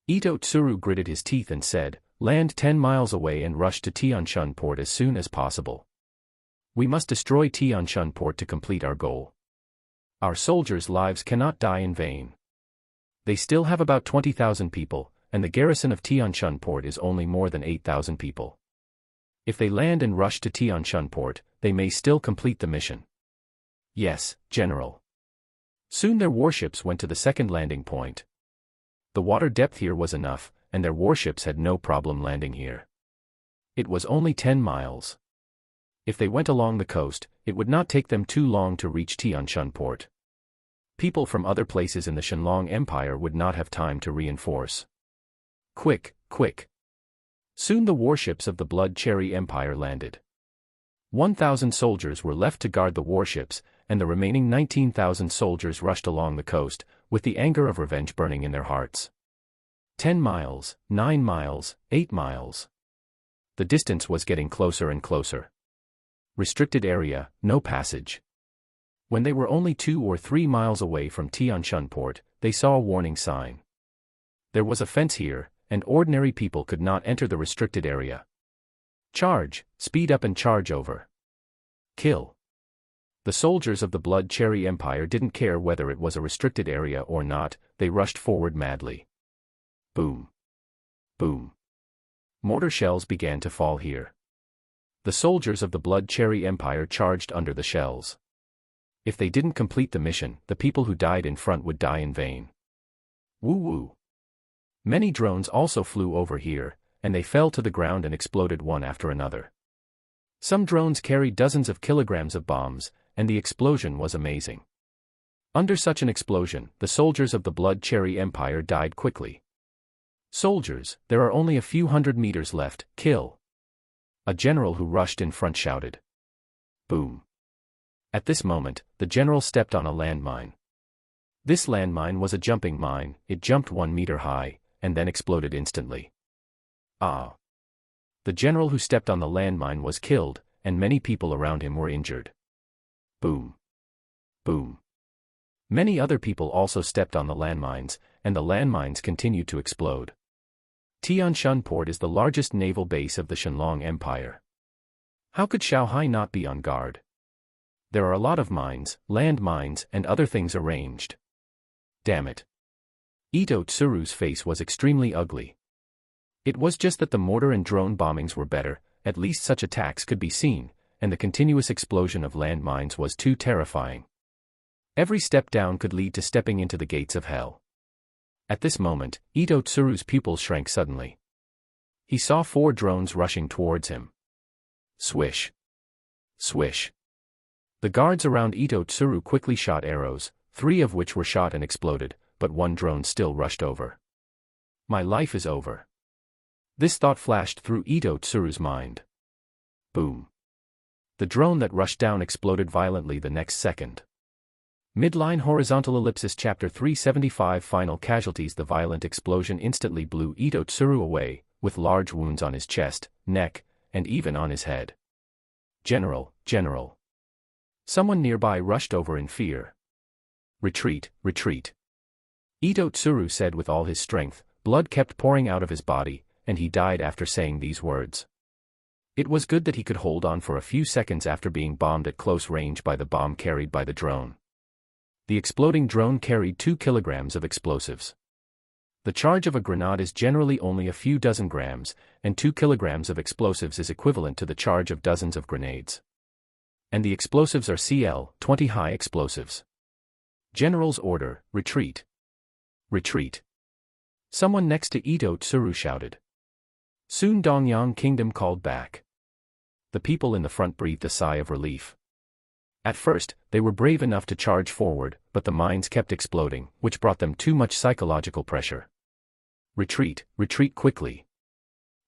Ito Tsuru gritted his teeth and said, land 10 miles away and rush to Tianshun port as soon as possible. We must destroy Tianshun port to complete our goal. Our soldiers' lives cannot die in vain. They still have about 20,000 people, and the garrison of Tianshun port is only more than 8,000 people. If they land and rush to Tianshun port, they may still complete the mission. Yes, General. Soon their warships went to the second landing point. The water depth here was enough, and their warships had no problem landing here. It was only 10 miles. If they went along the coast, it would not take them too long to reach Tianshun port. People from other places in the Shenlong Empire would not have time to reinforce. Quick, quick. Soon the warships of the Blood Cherry Empire landed. 1,000 soldiers were left to guard the warships, and the remaining 19,000 soldiers rushed along the coast, with the anger of revenge burning in their hearts. 10 miles, 9 miles, 8 miles. The distance was getting closer and closer. Restricted area, no passage. When they were only 2 or 3 miles away from Tianshan Port, they saw a warning sign. There was a fence here, and ordinary people could not enter the restricted area. Charge, speed up and charge over. Kill. The soldiers of the Blood Cherry Empire didn't care whether it was a restricted area or not, they rushed forward madly. Boom. Boom. Mortar shells began to fall here. The soldiers of the Blood Cherry Empire charged under the shells. If they didn't complete the mission, the people who died in front would die in vain. Woo-woo. Many drones also flew over here, and they fell to the ground and exploded one after another. Some drones carried dozens of kilograms of bombs, and the explosion was amazing. Under such an explosion, the soldiers of the Blood Cherry Empire died quickly. Soldiers, there are only a few hundred meters left, kill. A general who rushed in front shouted. Boom. At this moment, the general stepped on a landmine. This landmine was a jumping mine, it jumped 1 meter high, and then exploded instantly. Ah! The general who stepped on the landmine was killed, and many people around him were injured. Boom. Boom. Many other people also stepped on the landmines, and the landmines continued to explode. Tianshan Port is the largest naval base of the Shenlong Empire. How could Shanghai not be on guard? There are a lot of mines, land mines, and other things arranged. Damn it. Ito Tsuru's face was extremely ugly. It was just that the mortar and drone bombings were better, at least such attacks could be seen, and the continuous explosion of landmines was too terrifying. Every step down could lead to stepping into the gates of hell. At this moment, Ito Tsuru's pupils shrank suddenly. He saw 4 drones rushing towards him. Swish. Swish. The guards around Ito Tsuru quickly shot arrows, 3 of which were shot and exploded, but 1 drone still rushed over. My life is over. This thought flashed through Ito Tsuru's mind. Boom. The drone that rushed down exploded violently the next second. Midline horizontal ellipsis chapter 375 final casualties. The violent explosion instantly blew Ito Tsuru away, with large wounds on his chest, neck, and even on his head. General, General. Someone nearby rushed over in fear. Retreat, retreat. Ito Tsuru said with all his strength, blood kept pouring out of his body, and he died after saying these words. It was good that he could hold on for a few seconds after being bombed at close range by the bomb carried by the drone. The exploding drone carried 2 kilograms of explosives. The charge of a grenade is generally only a few dozen grams, and 2 kilograms of explosives is equivalent to the charge of dozens of grenades. And the explosives are CL-20 high explosives. General's order, retreat. Retreat. Someone next to Ito Tsuru shouted. Soon Dongyang Kingdom called back. The people in the front breathed a sigh of relief. At first, they were brave enough to charge forward, but the mines kept exploding, which brought them too much psychological pressure. Retreat, retreat quickly.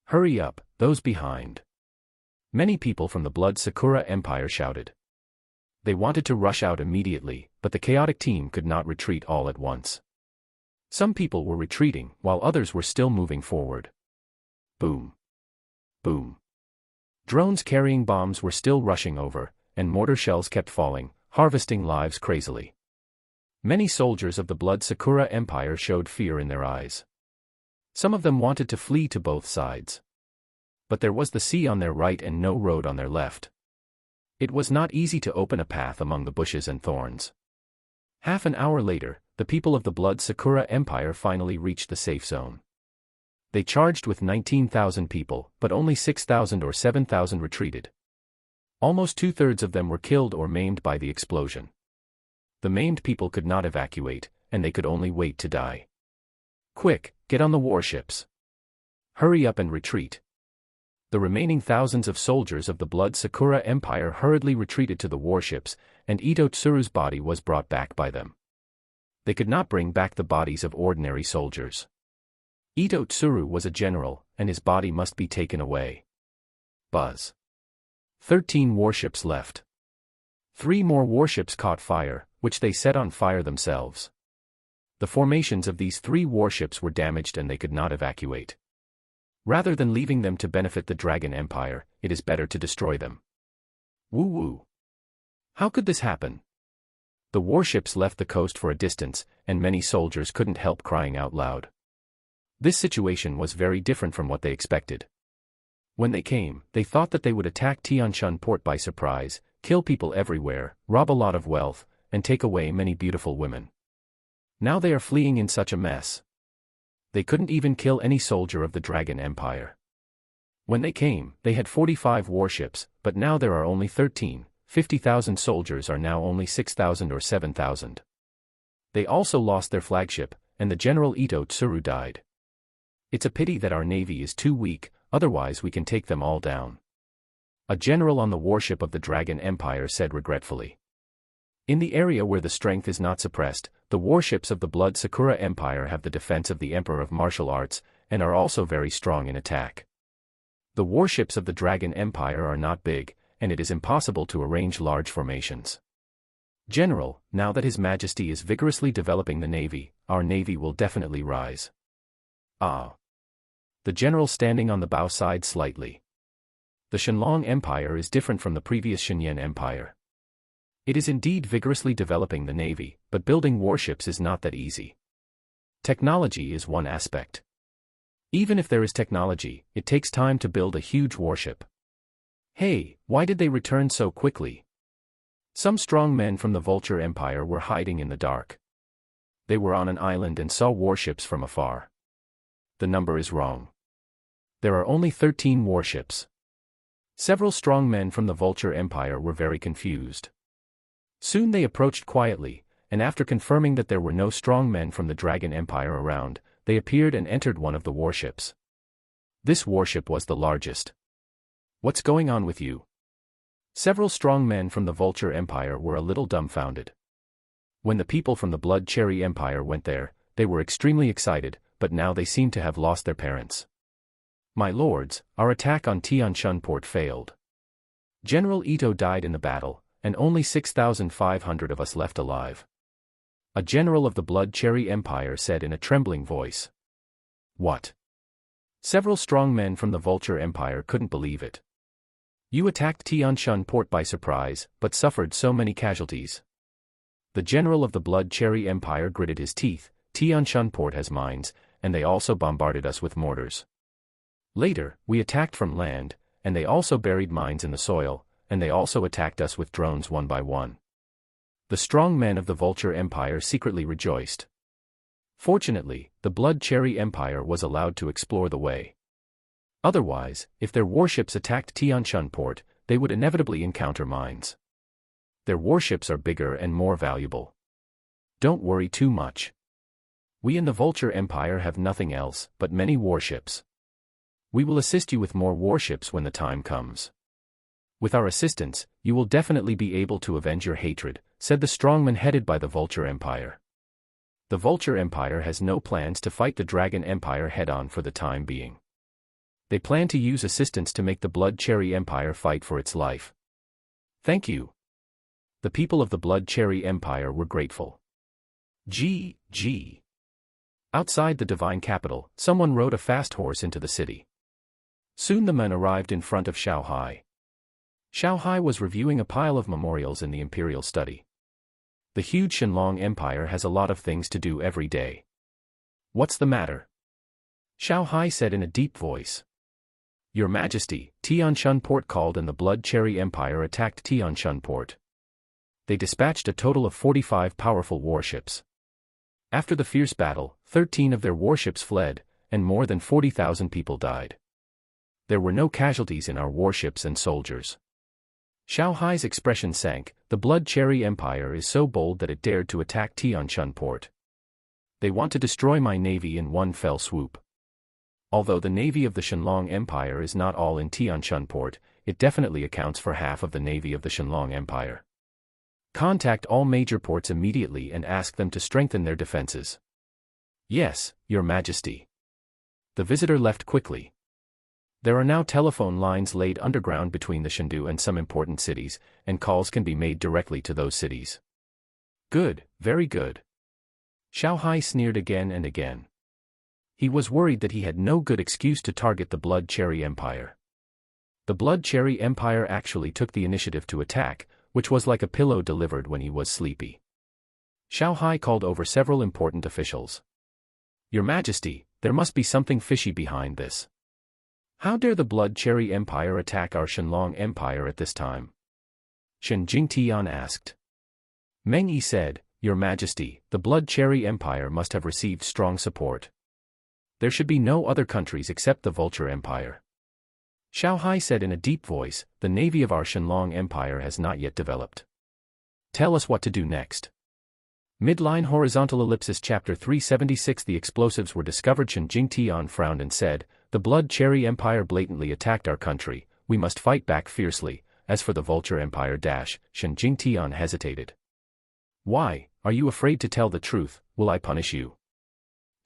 Hurry up, those behind. Many people from the Blood Sakura Empire shouted. They wanted to rush out immediately, but the chaotic team could not retreat all at once. Some people were retreating, while others were still moving forward. Boom. Boom. Drones carrying bombs were still rushing over, and mortar shells kept falling, harvesting lives crazily. Many soldiers of the Blood Sakura Empire showed fear in their eyes. Some of them wanted to flee to both sides. But there was the sea on their right and no road on their left. It was not easy to open a path among the bushes and thorns. Half an hour later, the people of the Blood Sakura Empire finally reached the safe zone. They charged with 19,000 people, but only 6,000 or 7,000 retreated. Almost 2/3 of them were killed or maimed by the explosion. The maimed people could not evacuate, and they could only wait to die. Quick, get on the warships. Hurry up and retreat. The remaining thousands of soldiers of the Blood Sakura Empire hurriedly retreated to the warships, and Ito Tsuru's body was brought back by them. They could not bring back the bodies of ordinary soldiers. Ito Tsuru was a general, and his body must be taken away. Buzz. 13 warships left. 3 more warships caught fire, which they set on fire themselves. The formations of these 3 warships were damaged and they could not evacuate. Rather than leaving them to benefit the Dragon Empire, it is better to destroy them. Woo-woo. How could this happen? The warships left the coast for a distance, and many soldiers couldn't help crying out loud. This situation was very different from what they expected. When they came, they thought that they would attack Tianshan port by surprise, kill people everywhere, rob a lot of wealth, and take away many beautiful women. Now they are fleeing in such a mess. They couldn't even kill any soldier of the Dragon Empire. When they came, they had 45 warships, but now there are only 13. 50,000 soldiers are now only 6,000 or 7,000. They also lost their flagship, and the General Ito Tsuru died. It's a pity that our navy is too weak, otherwise we can take them all down. A general on the warship of the Dragon Empire said regretfully. In the area where the strength is not suppressed, the warships of the Blood Sakura Empire have the defense of the Emperor of Martial Arts, and are also very strong in attack. The warships of the Dragon Empire are not big, and it is impossible to arrange large formations. General, now that His Majesty is vigorously developing the navy, our navy will definitely rise. Ah. The general standing on the bow sighed slightly. The Shenlong Empire is different from the previous Shenyan Empire. It is indeed vigorously developing the navy, but building warships is not that easy. Technology is one aspect. Even if there is technology, it takes time to build a huge warship. Hey, why did they return so quickly? Some strong men from the Vulture Empire were hiding in the dark. They were on an island and saw warships from afar. The number is wrong. There are only 13 warships. Several strong men from the Vulture Empire were very confused. Soon they approached quietly, and after confirming that there were no strong men from the Dragon Empire around, they appeared and entered one of the warships. This warship was the largest. What's going on with you? Several strong men from the Vulture Empire were a little dumbfounded. When the people from the Blood Cherry Empire went there, they were extremely excited, but now they seem to have lost their parents. My lords, our attack on Tianshan port failed. General Ito died in the battle, and only 6,500 of us left alive. A general of the Blood Cherry Empire said in a trembling voice. What? Several strong men from the Vulture Empire couldn't believe it. You attacked Tianshan port by surprise, but suffered so many casualties. The general of the Blood Cherry Empire gritted his teeth. Tianshan port has mines, and they also bombarded us with mortars. Later, we attacked from land, and they also buried mines in the soil, and they also attacked us with drones one by one. The strong men of the Vulture Empire secretly rejoiced. Fortunately, the Blood Cherry Empire was allowed to explore the way. Otherwise, if their warships attacked Tianshan port, they would inevitably encounter mines. Their warships are bigger and more valuable. Don't worry too much. We in the Vulture Empire have nothing else but many warships. We will assist you with more warships when the time comes. With our assistance, you will definitely be able to avenge your hatred, said the strongman headed by the Vulture Empire. The Vulture Empire has no plans to fight the Dragon Empire head-on for the time being. They plan to use assistance to make the Blood Cherry Empire fight for its life. Thank you. The people of the Blood Cherry Empire were grateful. G. Outside the divine capital, someone rode a fast horse into the city. Soon the men arrived in front of Xiaohai. Xiaohai was reviewing a pile of memorials in the imperial study. The huge Shenlong Empire has a lot of things to do every day. What's the matter? Xiaohai said in a deep voice. Your Majesty, Tianshan port called and the Blood Cherry Empire attacked Tianshan port. They dispatched a total of 45 powerful warships. After the fierce battle, 13 of their warships fled, and more than 40,000 people died. There were no casualties in our warships and soldiers. Xiaohai's expression sank. The Blood Cherry Empire is so bold that it dared to attack Tianshan port. They want to destroy my navy in one fell swoop. Although the navy of the Shenlong Empire is not all in Tianshan port, it definitely accounts for half of the navy of the Shenlong Empire. Contact all major ports immediately and ask them to strengthen their defenses. Yes, Your Majesty. The visitor left quickly. There are now telephone lines laid underground between the Shendu and some important cities, and calls can be made directly to those cities. Good, very good. Xiao Hai sneered again and again. He was worried that he had no good excuse to target the Blood Cherry Empire. The Blood Cherry Empire actually took the initiative to attack, which was like a pillow delivered when he was sleepy. Xiao Hai called over several important officials. Your Majesty, there must be something fishy behind this. How dare the Blood Cherry Empire attack our Shenlong Empire at this time? Shen Jingtian asked. Meng Yi said, Your Majesty, the Blood Cherry Empire must have received strong support. There should be no other countries except the Vulture Empire. Xiao Hai said in a deep voice, The navy of our Shenlong Empire has not yet developed. Tell us what to do next. Midline horizontal ellipsis chapter 376 The explosives were discovered. Shen Jingtian frowned and said, The Blood Cherry Empire blatantly attacked our country, we must fight back fiercely. As for the Vulture Empire Shen Jingtian hesitated. Why, are you afraid to tell the truth? Will I punish you?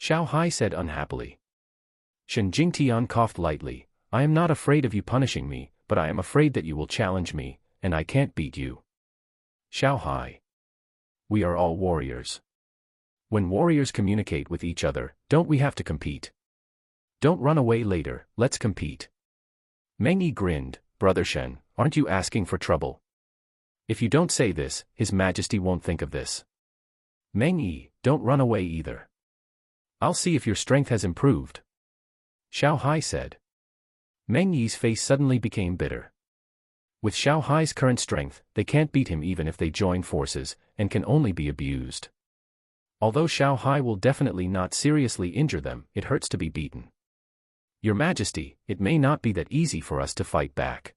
Xiao Hai said unhappily. Shen Jingtian coughed lightly. I am not afraid of you punishing me, but I am afraid that you will challenge me, and I can't beat you. Xiao Hai. We are all warriors. When warriors communicate with each other, don't we have to compete? Don't run away later, let's compete. Meng Yi grinned, Brother Shen, aren't you asking for trouble? If you don't say this, His Majesty won't think of this. Meng Yi, don't run away either. I'll see if your strength has improved. Xiao Hai said. Meng Yi's face suddenly became bitter. With Xiao Hai's current strength, they can't beat him even if they join forces, and can only be abused. Although Xiao Hai will definitely not seriously injure them, it hurts to be beaten. Your Majesty, it may not be that easy for us to fight back.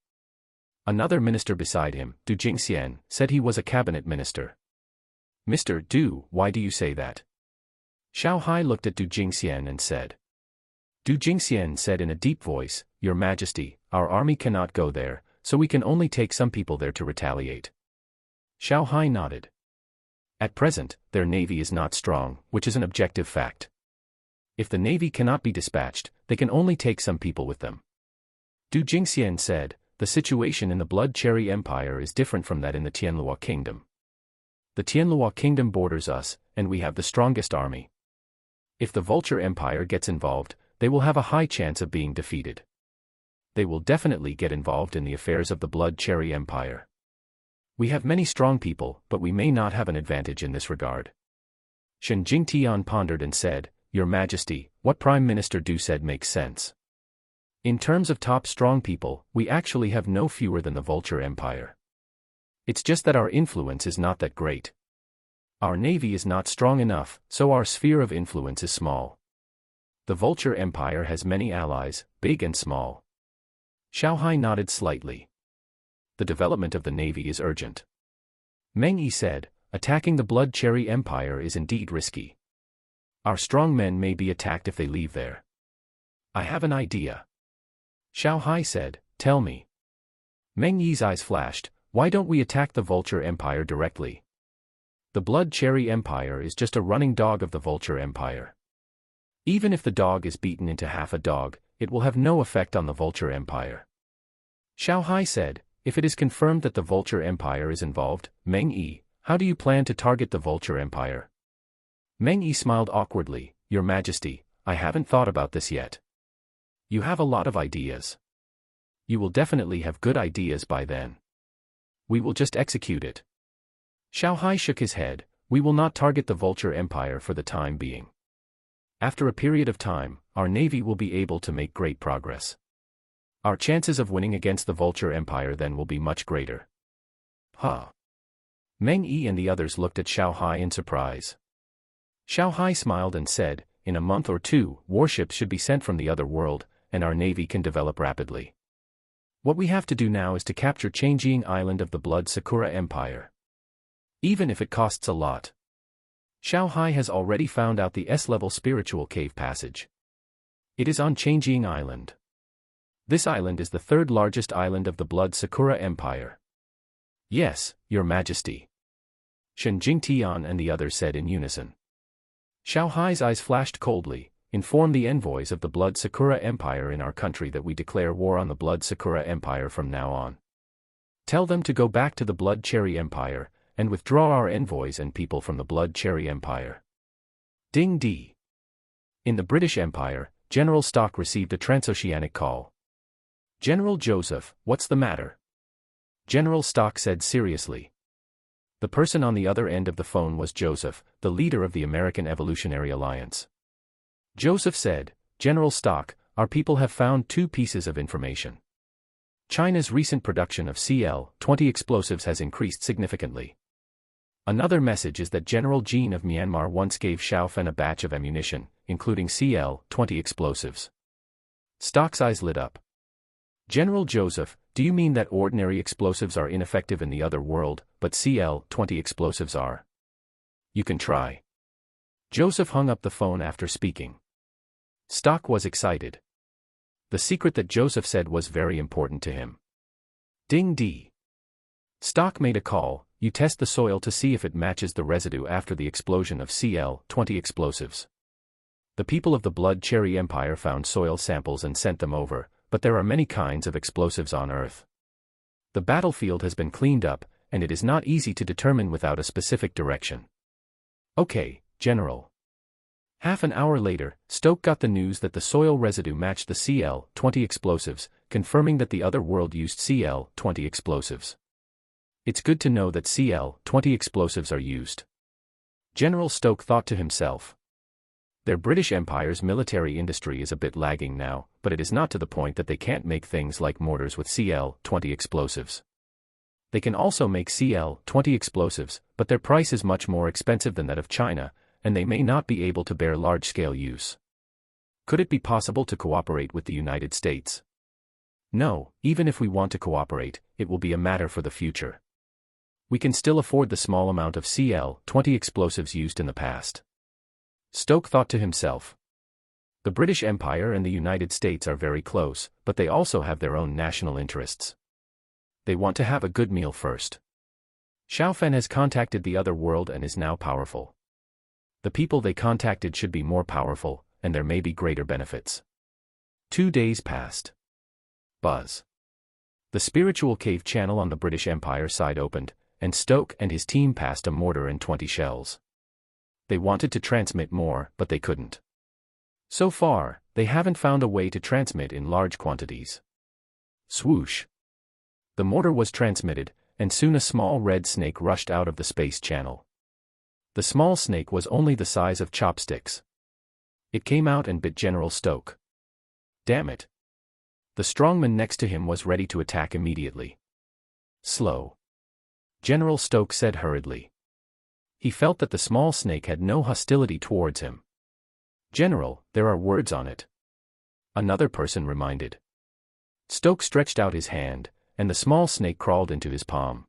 Another minister beside him, Du Jingxian, said he was a cabinet minister. Mr. Du, why do you say that? Xiao Hai looked at Du Jingxian and said. Du Jingxian said in a deep voice, Your Majesty, our army cannot go there, so we can only take some people there to retaliate. Xiao Hai nodded. At present, their navy is not strong, which is an objective fact. If the navy cannot be dispatched, they can only take some people with them. Du Jingxian said, The situation in the Blood Cherry Empire is different from that in the Tianlua Kingdom. The Tianlua Kingdom borders us, and we have the strongest army. If the Vulture Empire gets involved, they will have a high chance of being defeated. They will definitely get involved in the affairs of the Blood Cherry Empire. We have many strong people, but we may not have an advantage in this regard. Shen Jingtian pondered and said, Your Majesty, what Prime Minister Du said makes sense. In terms of top strong people, we actually have no fewer than the Vulture Empire. It's just that our influence is not that great. Our navy is not strong enough, so our sphere of influence is small. The Vulture Empire has many allies, big and small. Xiao Hai nodded slightly. The development of the navy is urgent. Meng Yi said, Attacking the Blood Cherry Empire is indeed risky. Our strong men may be attacked if they leave there. I have an idea. Xiao Hai said, Tell me. Meng Yi's eyes flashed, Why don't we attack the Vulture Empire directly? The Blood Cherry Empire is just a running dog of the Vulture Empire. Even if the dog is beaten into half a dog, it will have no effect on the Vulture Empire. Xiao Hai said, If it is confirmed that the Vulture Empire is involved, Meng Yi, how do you plan to target the Vulture Empire? Meng Yi smiled awkwardly, Your Majesty, I haven't thought about this yet. You have a lot of ideas. You will definitely have good ideas by then. We will just execute it. Xiao Hai shook his head, We will not target the Vulture Empire for the time being. After a period of time, our navy will be able to make great progress. Our chances of winning against the Vulture Empire then will be much greater. Huh. Meng Yi and the others looked at Xiao Hai in surprise. Xiao Hai smiled and said, In a month or two, warships should be sent from the other world, and our navy can develop rapidly. What we have to do now is to capture Changjing Island of the Blood Sakura Empire. Even if it costs a lot. Xiao Hai has already found out the S-level spiritual cave passage. It is on Changjing Island. This island is the third largest island of the Blood Sakura Empire. Yes, Your Majesty. Shen Jingtian and the others said in unison. Xiao Hai's eyes flashed coldly, Inform the envoys of the Blood Sakura Empire in our country that we declare war on the Blood Sakura Empire from now on. Tell them to go back to the Blood Cherry Empire, and withdraw our envoys and people from the Blood Cherry Empire. Ding D. In the British Empire, General Stock received a transoceanic call. "General Joseph, what's the matter?" General Stock said seriously. The person on the other end of the phone was Joseph, the leader of the American Evolutionary Alliance. Joseph said, "General Stock, our people have found two pieces of information. China's recent production of CL-20 explosives has increased significantly. Another message is that General Jean of Myanmar once gave Xiaofan a batch of ammunition, including CL-20 explosives." Stock's eyes lit up. "General Joseph, do you mean that ordinary explosives are ineffective in the other world, but CL-20 explosives are?" "You can try." Joseph hung up the phone after speaking. Stock was excited. The secret that Joseph said was very important to him. Ding D. Stock made a call. "You test the soil to see if it matches the residue after the explosion of CL-20 explosives." The people of the Blood Cherry Empire found soil samples and sent them over, but there are many kinds of explosives on Earth. The battlefield has been cleaned up, and it is not easy to determine without a specific direction. "Okay, General." Half an hour later, Stoke got the news that the soil residue matched the CL-20 explosives, confirming that the other world used CL-20 explosives. "It's good to know that CL-20 explosives are used." General Stoke thought to himself. Their British Empire's military industry is a bit lagging now, but it is not to the point that they can't make things like mortars with CL-20 explosives. They can also make CL-20 explosives, but their price is much more expensive than that of China, and they may not be able to bear large-scale use. Could it be possible to cooperate with the United States? No, even if we want to cooperate, it will be a matter for the future. We can still afford the small amount of CL-20 explosives used in the past. Stoke thought to himself. The British Empire and the United States are very close, but they also have their own national interests. They want to have a good meal first. Xiaofan has contacted the other world and is now powerful. The people they contacted should be more powerful, and there may be greater benefits. 2 days passed. Buzz. The spiritual cave channel on the British Empire side opened, and Stoke and his team passed a mortar and 20 shells. They wanted to transmit more, but they couldn't. So far, they haven't found a way to transmit in large quantities. Swoosh. The mortar was transmitted, and soon a small red snake rushed out of the space channel. The small snake was only the size of chopsticks. It came out and bit General Stoke. Damn it. The strongman next to him was ready to attack immediately. Slow. General Stoke said hurriedly. He felt that the small snake had no hostility towards him. "General, there are words on it," another person reminded. Stoke stretched out his hand, and the small snake crawled into his palm.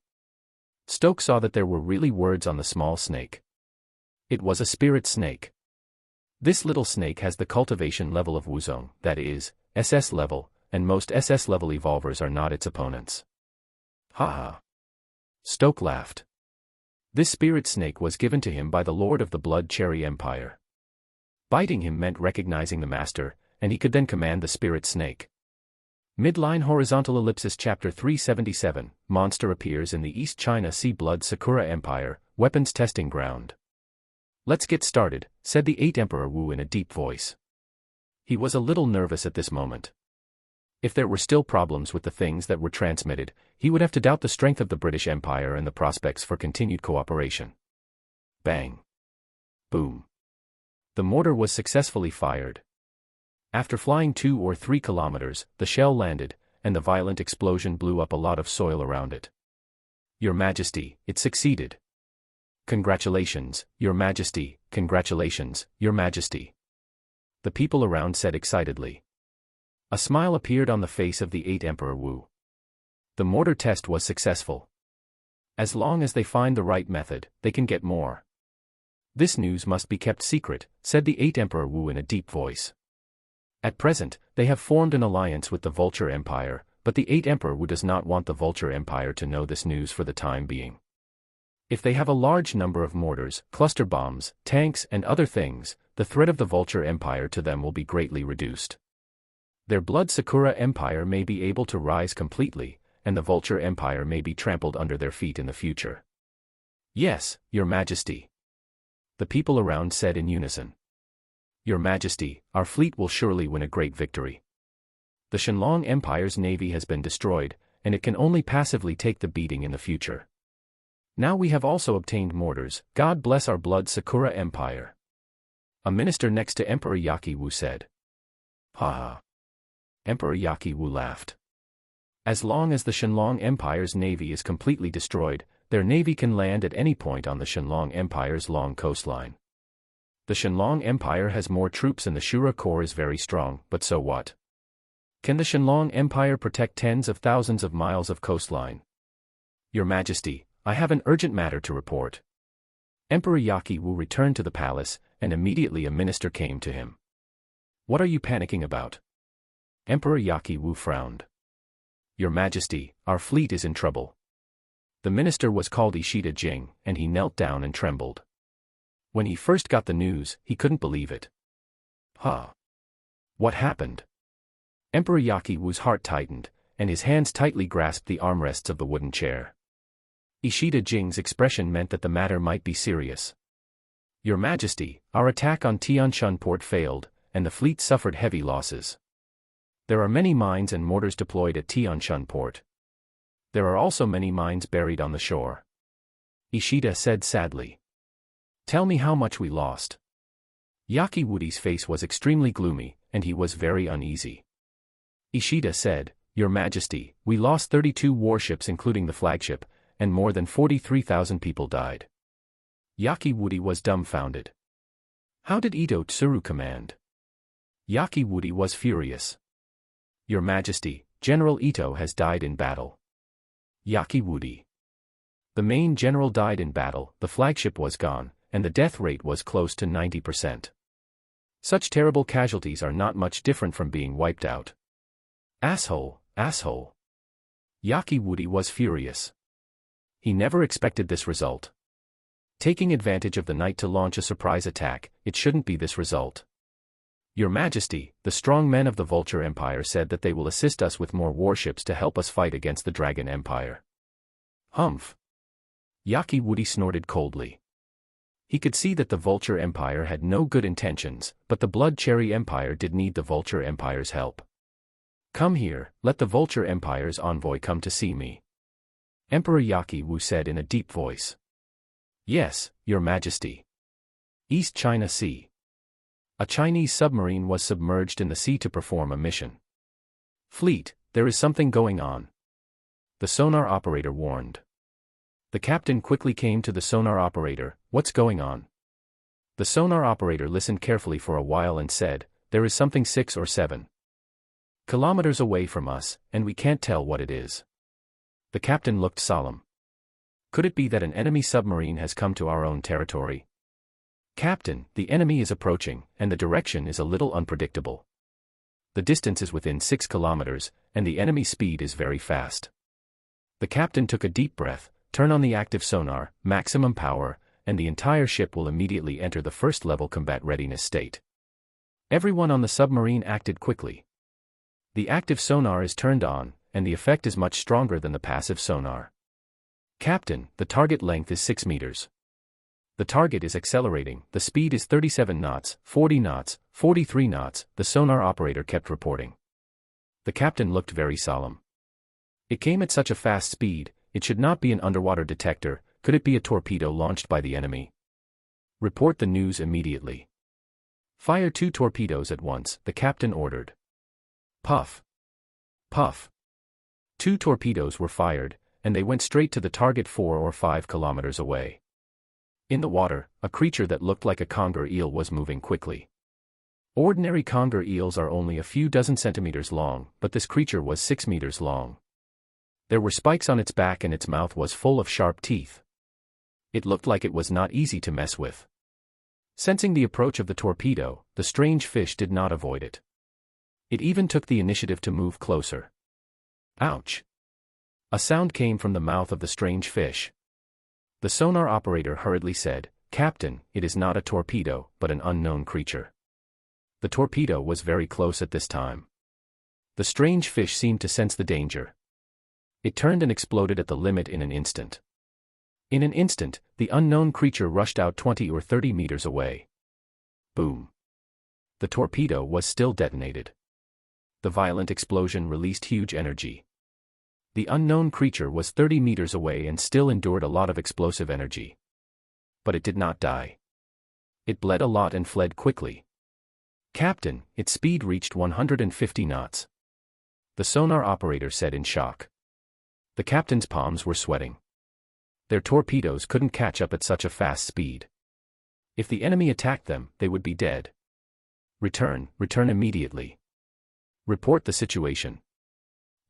Stoke saw that there were really words on the small snake. It was a spirit snake. This little snake has the cultivation level of Wuzong, that is, SS level, and most SS level evolvers are not its opponents. Ha ha. Stoke laughed. This spirit snake was given to him by the Lord of the Blood Cherry Empire. Biting him meant recognizing the master, and he could then command the spirit snake. Midline horizontal ellipsis chapter 377, monster appears in the East China Sea Blood Sakura Empire, weapons testing ground. "Let's get started," said the 8th Emperor Wu in a deep voice. He was a little nervous at this moment. If there were still problems with the things that were transmitted, he would have to doubt the strength of the British Empire and the prospects for continued cooperation. Bang. Boom. The mortar was successfully fired. After flying 2 or 3 kilometers, the shell landed, and the violent explosion blew up a lot of soil around it. "Your Majesty, it succeeded." "Congratulations, Your Majesty, congratulations, Your Majesty," the people around said excitedly. A smile appeared on the face of the 8th Emperor Wu. The mortar test was successful. As long as they find the right method, they can get more. "This news must be kept secret," said the 8th Emperor Wu in a deep voice. At present, they have formed an alliance with the Vulture Empire, but the 8th Emperor Wu does not want the Vulture Empire to know this news for the time being. If they have a large number of mortars, cluster bombs, tanks and other things, the threat of the Vulture Empire to them will be greatly reduced. Their Blood Sakura Empire may be able to rise completely, and the Vulture Empire may be trampled under their feet in the future. "Yes, Your Majesty." The people around said in unison. Your Majesty, our fleet will surely win a great victory. The Shenlong Empire's navy has been destroyed, and it can only passively take the beating in the future. Now we have also obtained mortars. God bless our blood Sakura Empire. A minister next to Emperor Yaki Wu said. Ha ha. Emperor Yaki Wu laughed. As long as the Shenlong Empire's navy is completely destroyed, their navy can land at any point on the Shenlong Empire's long coastline. The Shenlong Empire has more troops and the Shura Corps is very strong, but so what? Can the Shenlong Empire protect tens of thousands of miles of coastline? Your Majesty, I have an urgent matter to report. Emperor Yaki Wu returned to the palace, and immediately a minister came to him. What are you panicking about? Emperor Yaki Wu frowned. Your Majesty, our fleet is in trouble. The minister was called Ishida Jing, and he knelt down and trembled. When he first got the news, he couldn't believe it. Huh? What happened? Emperor Yaki Wu's heart tightened, and his hands tightly grasped the armrests of the wooden chair. Ishida Jing's expression meant that the matter might be serious. Your Majesty, our attack on Tianshan port failed, and the fleet suffered heavy losses. There are many mines and mortars deployed at Tianshan port. There are also many mines buried on the shore. Ishida said sadly. Tell me how much we lost. Yaki Wudi's face was extremely gloomy, and he was very uneasy. Ishida said, Your Majesty, we lost 32 warships including the flagship, and more than 43,000 people died. Yaki Wudi was dumbfounded. How did Ito Tsuru command? Yaki Wudi was furious. Your Majesty, General Ito has died in battle. Yaki Wudi. The main general died in battle, the flagship was gone, and the death rate was close to 90%. Such terrible casualties are not much different from being wiped out. Asshole, asshole. Yaki Wudi was furious. He never expected this result. Taking advantage of the night to launch a surprise attack, it shouldn't be this result. Your Majesty, the strong men of the Vulture Empire said that they will assist us with more warships to help us fight against the Dragon Empire. Humph. Yaki Wudi snorted coldly. He could see that the Vulture Empire had no good intentions, but the Blood Cherry Empire did need the Vulture Empire's help. Come here, let the Vulture Empire's envoy come to see me. Emperor Yaki Wu said in a deep voice. Yes, Your Majesty. East China Sea. A Chinese submarine was submerged in the sea to perform a mission. Fleet, there is something going on. The sonar operator warned. The captain quickly came to the sonar operator, What's going on? The sonar operator listened carefully for a while and said, There is something 6 or 7 kilometers away from us, and we can't tell what it is. The captain looked solemn. Could it be that an enemy submarine has come to our own territory? Captain, the enemy is approaching, and the direction is a little unpredictable. The distance is within 6 kilometers, and the enemy speed is very fast. The captain took a deep breath, turn on the active sonar, maximum power, and the entire ship will immediately enter the first-level combat readiness state. Everyone on the submarine acted quickly. The active sonar is turned on, and the effect is much stronger than the passive sonar. Captain, the target length is 6 meters. The target is accelerating, the speed is 37 knots, 40 knots, 43 knots, the sonar operator kept reporting. The captain looked very solemn. It came at such a fast speed, it should not be an underwater detector, could it be a torpedo launched by the enemy? Report the news immediately. Fire 2 torpedoes at once, the captain ordered. Puff. Puff. 2 torpedoes were fired, and they went straight to the target 4 or 5 kilometers away. In the water, a creature that looked like a conger eel was moving quickly. Ordinary conger eels are only a few dozen centimeters long, but this creature was 6 meters long. There were spikes on its back and its mouth was full of sharp teeth. It looked like it was not easy to mess with. Sensing the approach of the torpedo, the strange fish did not avoid it. It even took the initiative to move closer. Ouch! A sound came from the mouth of the strange fish. The sonar operator hurriedly said, Captain, it is not a torpedo, but an unknown creature. The torpedo was very close at this time. The strange fish seemed to sense the danger. It turned and exploded at the limit in an instant. In an instant, the unknown creature rushed out 20 or 30 meters away. Boom. The torpedo was still detonated. The violent explosion released huge energy. The unknown creature was 30 meters away and still endured a lot of explosive energy. But it did not die. It bled a lot and fled quickly. "Captain, its speed reached 150 knots. The sonar operator said in shock. The captain's palms were sweating. Their torpedoes couldn't catch up at such a fast speed. If the enemy attacked them, they would be dead. Return immediately. Report the situation.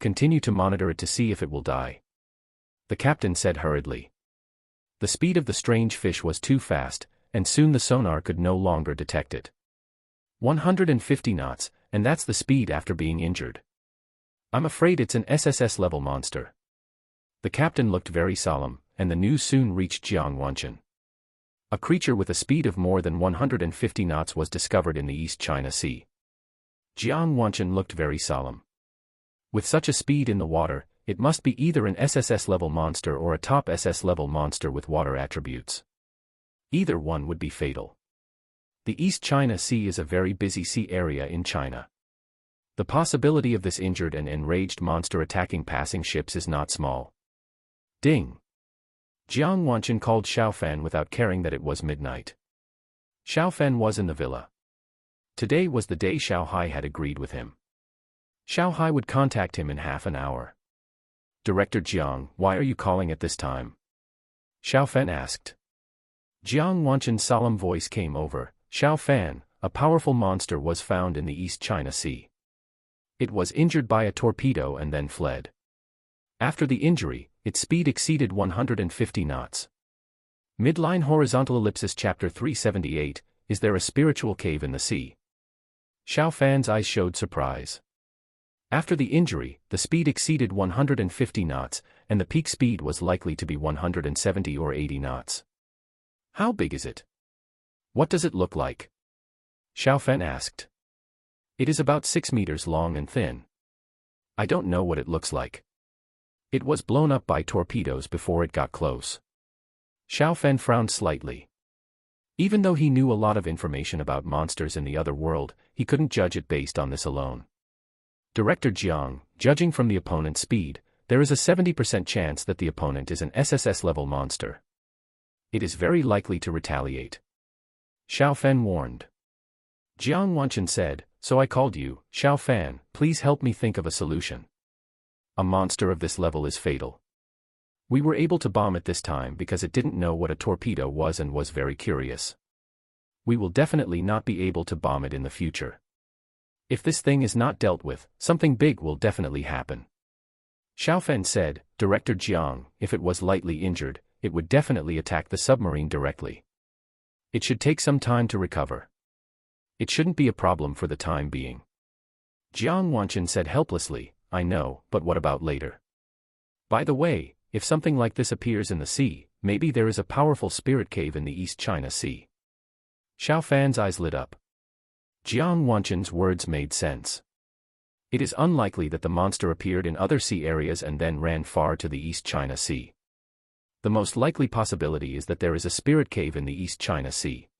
Continue to monitor it to see if it will die," the captain said hurriedly. The speed of the strange fish was too fast, and soon the sonar could no longer detect it. 150 knots, and that's the speed after being injured. "I'm afraid it's an SSS-level monster." The captain looked very solemn, and the news soon reached Jiang Wanchen. A creature with a speed of more than 150 knots was discovered in the East China Sea. Jiang Wanchen looked very solemn. With such a speed in the water, it must be either an SSS-level monster or a top SS-level monster with water attributes. Either one would be fatal. The East China Sea is a very busy sea area in China. The possibility of this injured and enraged monster attacking passing ships is not small. Ding! Jiang Wanchen called Xiaofan without caring that it was midnight. Xiaofan was in the villa. Today was the day Xiaohai had agreed with him. Xiaohai would contact him in half an hour. "Director Jiang, why are you calling at this time?" Xiaofan asked. Jiang Wanchen's solemn voice came over. "Xiaofan, a powerful monster was found in the East China Sea. It was injured by a torpedo and then fled. After the injury, its speed exceeded 150 knots. Midline Horizontal Ellipsis Chapter 378, Is there a spiritual cave in the sea?" Xiaofan's eyes showed surprise. After the injury, the speed exceeded 150 knots, and the peak speed was likely to be 170 or 80 knots. "How big is it? What does it look like?" Xiaofan asked. "It is about 6 meters long and thin. I don't know what it looks like. It was blown up by torpedoes before it got close." Xiaofan frowned slightly. Even though he knew a lot of information about monsters in the other world, he couldn't judge it based on this alone. "Director Jiang, judging from the opponent's speed, there is a 70% chance that the opponent is an SSS-level monster. It is very likely to retaliate," Xiaofan warned. Jiang Wanchen said, "So I called you, Xiaofan, please help me think of a solution. A monster of this level is fatal. We were able to bomb it this time because it didn't know what a torpedo was and was very curious. We will definitely not be able to bomb it in the future. If this thing is not dealt with, something big will definitely happen." Xiaofan said, "Director Jiang, if it was lightly injured, it would definitely attack the submarine directly. It should take some time to recover. It shouldn't be a problem for the time being." Jiang Wanchen said helplessly, "I know, but what about later? By the way, if something like this appears in the sea, maybe there is a powerful spirit cave in the East China Sea." Xiaofan's eyes lit up. Jiang Wanchen's words made sense. It is unlikely that the monster appeared in other sea areas and then ran far to the East China Sea. The most likely possibility is that there is a spirit cave in the East China Sea.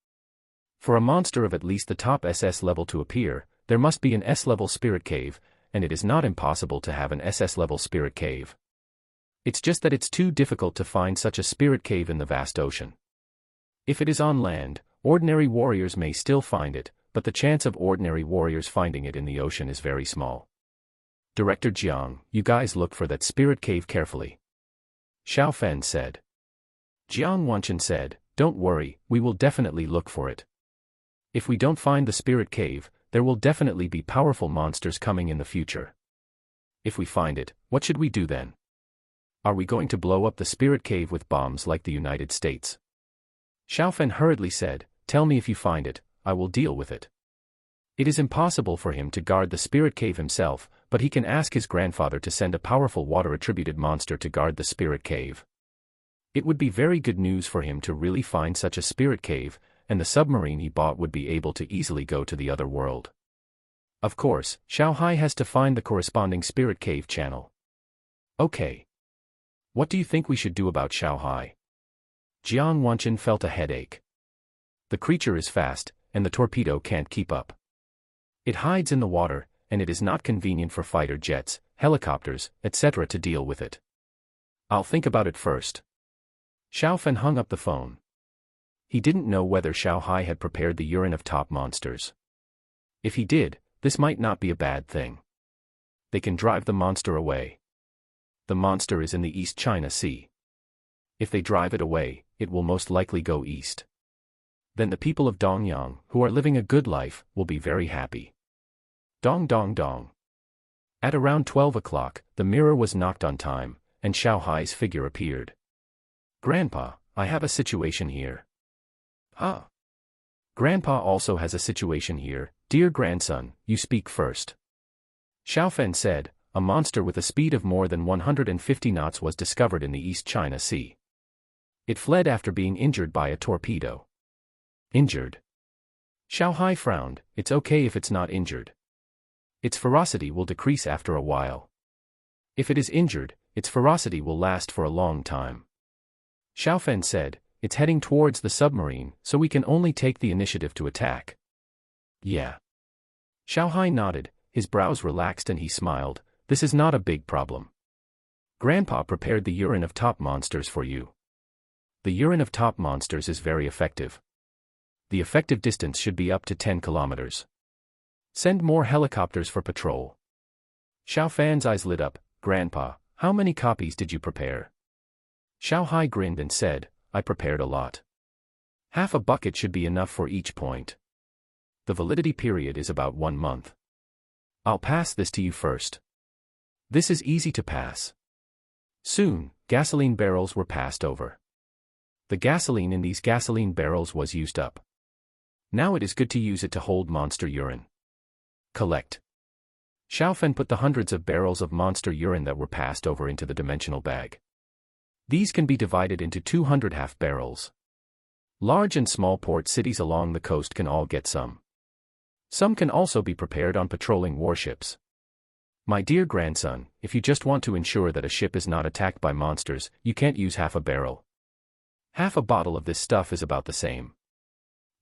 For a monster of at least the top SS level to appear, there must be an S-level spirit cave, and it is not impossible to have an SS-level spirit cave. It's just that it's too difficult to find such a spirit cave in the vast ocean. If it is on land, ordinary warriors may still find it, but the chance of ordinary warriors finding it in the ocean is very small. "Director Jiang, you guys look for that spirit cave carefully," Xiaofan said. Jiang Wanchen said, "Don't worry, we will definitely look for it. If we don't find the spirit cave, there will definitely be powerful monsters coming in the future. If we find it, what should we do then? Are we going to blow up the spirit cave with bombs like the United States?" Xiaofan hurriedly said, "Tell me if you find it, I will deal with it." It is impossible for him to guard the spirit cave himself, but he can ask his grandfather to send a powerful water-attributed monster to guard the spirit cave. It would be very good news for him to really find such a spirit cave, and the submarine he bought would be able to easily go to the other world. Of course, Xiaohai has to find the corresponding spirit cave channel. "Okay. What do you think we should do about Xiaohai?" Jiang Wanchen felt a headache. The creature is fast, and the torpedo can't keep up. It hides in the water, and it is not convenient for fighter jets, helicopters, etc. to deal with it. I'll think about it first. Xiao Fan hung up the phone. He didn't know whether Xiao Hai had prepared the urine of top monsters. If he did, this might not be a bad thing. They can drive the monster away. The monster is in the East China Sea. If they drive it away, it will most likely go east. Then the people of Dongyang, who are living a good life, will be very happy. Dong dong dong. At around 12 o'clock, the mirror was knocked on time, and Xiao Hai's figure appeared. Grandpa, I have a situation here. Huh? Grandpa also has a situation here. Dear grandson, you speak first. Xiao Fan said, a monster with a speed of more than 150 knots was discovered in the East China Sea. It fled after being injured by a torpedo. Injured? Xiao Hai frowned. It's okay if it's not injured. Its ferocity will decrease after a while. If it is injured, its ferocity will last for a long time. Xiao Fan said, it's heading towards the submarine, so we can only take the initiative to attack. Yeah. Xiao Hai nodded, his brows relaxed and he smiled. This is not a big problem. Grandpa prepared the urine of top monsters for you. The urine of top monsters is very effective. The effective distance should be up to 10 kilometers. Send more helicopters for patrol. Xiao Fan's eyes lit up. Grandpa, how many copies did you prepare? Xiao Hai grinned and said, I prepared a lot. Half a bucket should be enough for each point. The validity period is about 1 month. I'll pass this to you first. This is easy to pass. Soon, gasoline barrels were passed over. The gasoline in these gasoline barrels was used up. Now it is good to use it to hold monster urine. Collect. Xiao Fan put the hundreds of barrels of monster urine that were passed over into the dimensional bag. These can be divided into 200 half barrels. Large and small port cities along the coast can all get some. Some can also be prepared on patrolling warships. My dear grandson, if you just want to ensure that a ship is not attacked by monsters, you can't use half a barrel. Half a bottle of this stuff is about the same.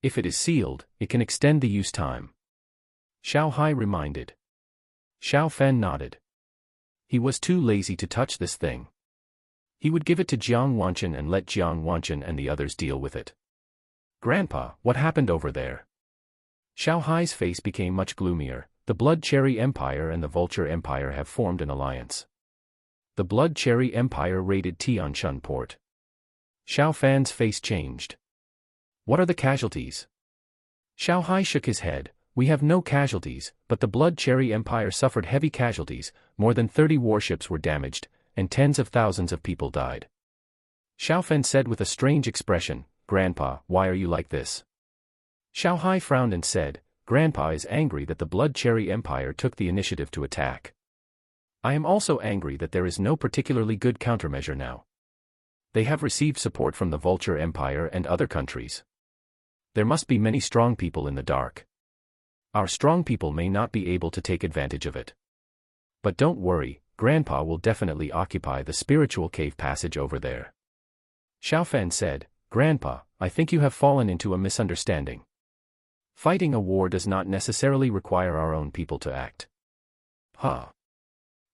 If it is sealed, it can extend the use time. Xiao Hai reminded. Xiao Fan nodded. He was too lazy to touch this thing. He would give it to Jiang Wanchen and let Jiang Wanchen and the others deal with it. Grandpa, what happened over there? Xiao Hai's face became much gloomier. The Blood Cherry Empire and the Vulture Empire have formed an alliance. The Blood Cherry Empire raided Tianshan port. Xiao Fan's face changed. What are the casualties? Xiao Hai shook his head. We have no casualties, but the Blood Cherry Empire suffered heavy casualties. More than 30 warships were damaged, and tens of thousands of people died. Xiao Fan said with a strange expression, Grandpa, why are you like this? Xiao Hai frowned and said, Grandpa is angry that the Blood Cherry Empire took the initiative to attack. I am also angry that there is no particularly good countermeasure now. They have received support from the Vulture Empire and other countries. There must be many strong people in the dark. Our strong people may not be able to take advantage of it. But don't worry, Grandpa will definitely occupy the spiritual cave passage over there. Xiao Fan said, Grandpa, I think you have fallen into a misunderstanding. Fighting a war does not necessarily require our own people to act. Huh?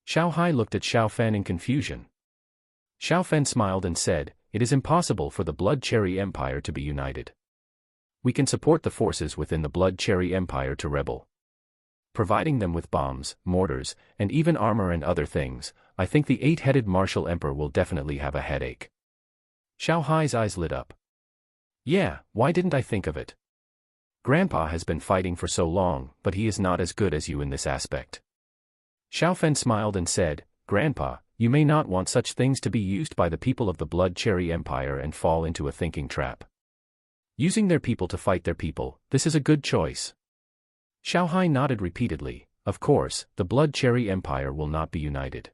Xiao Hai looked at Xiao Fan in confusion. Xiao Fan smiled and said, it is impossible for the Blood Cherry Empire to be united. We can support the forces within the Blood Cherry Empire to rebel. Providing them with bombs, mortars, and even armor and other things, I think the 8-headed Martial Emperor will definitely have a headache. Xiao Hai's eyes lit up. Yeah, why didn't I think of it? Grandpa has been fighting for so long, but he is not as good as you in this aspect. Xiao Fan smiled and said, Grandpa, you may not want such things to be used by the people of the Blood Cherry Empire and fall into a thinking trap. Using their people to fight their people, this is a good choice. Xiao Hai nodded repeatedly. Of course, the Blood Cherry Empire will not be united.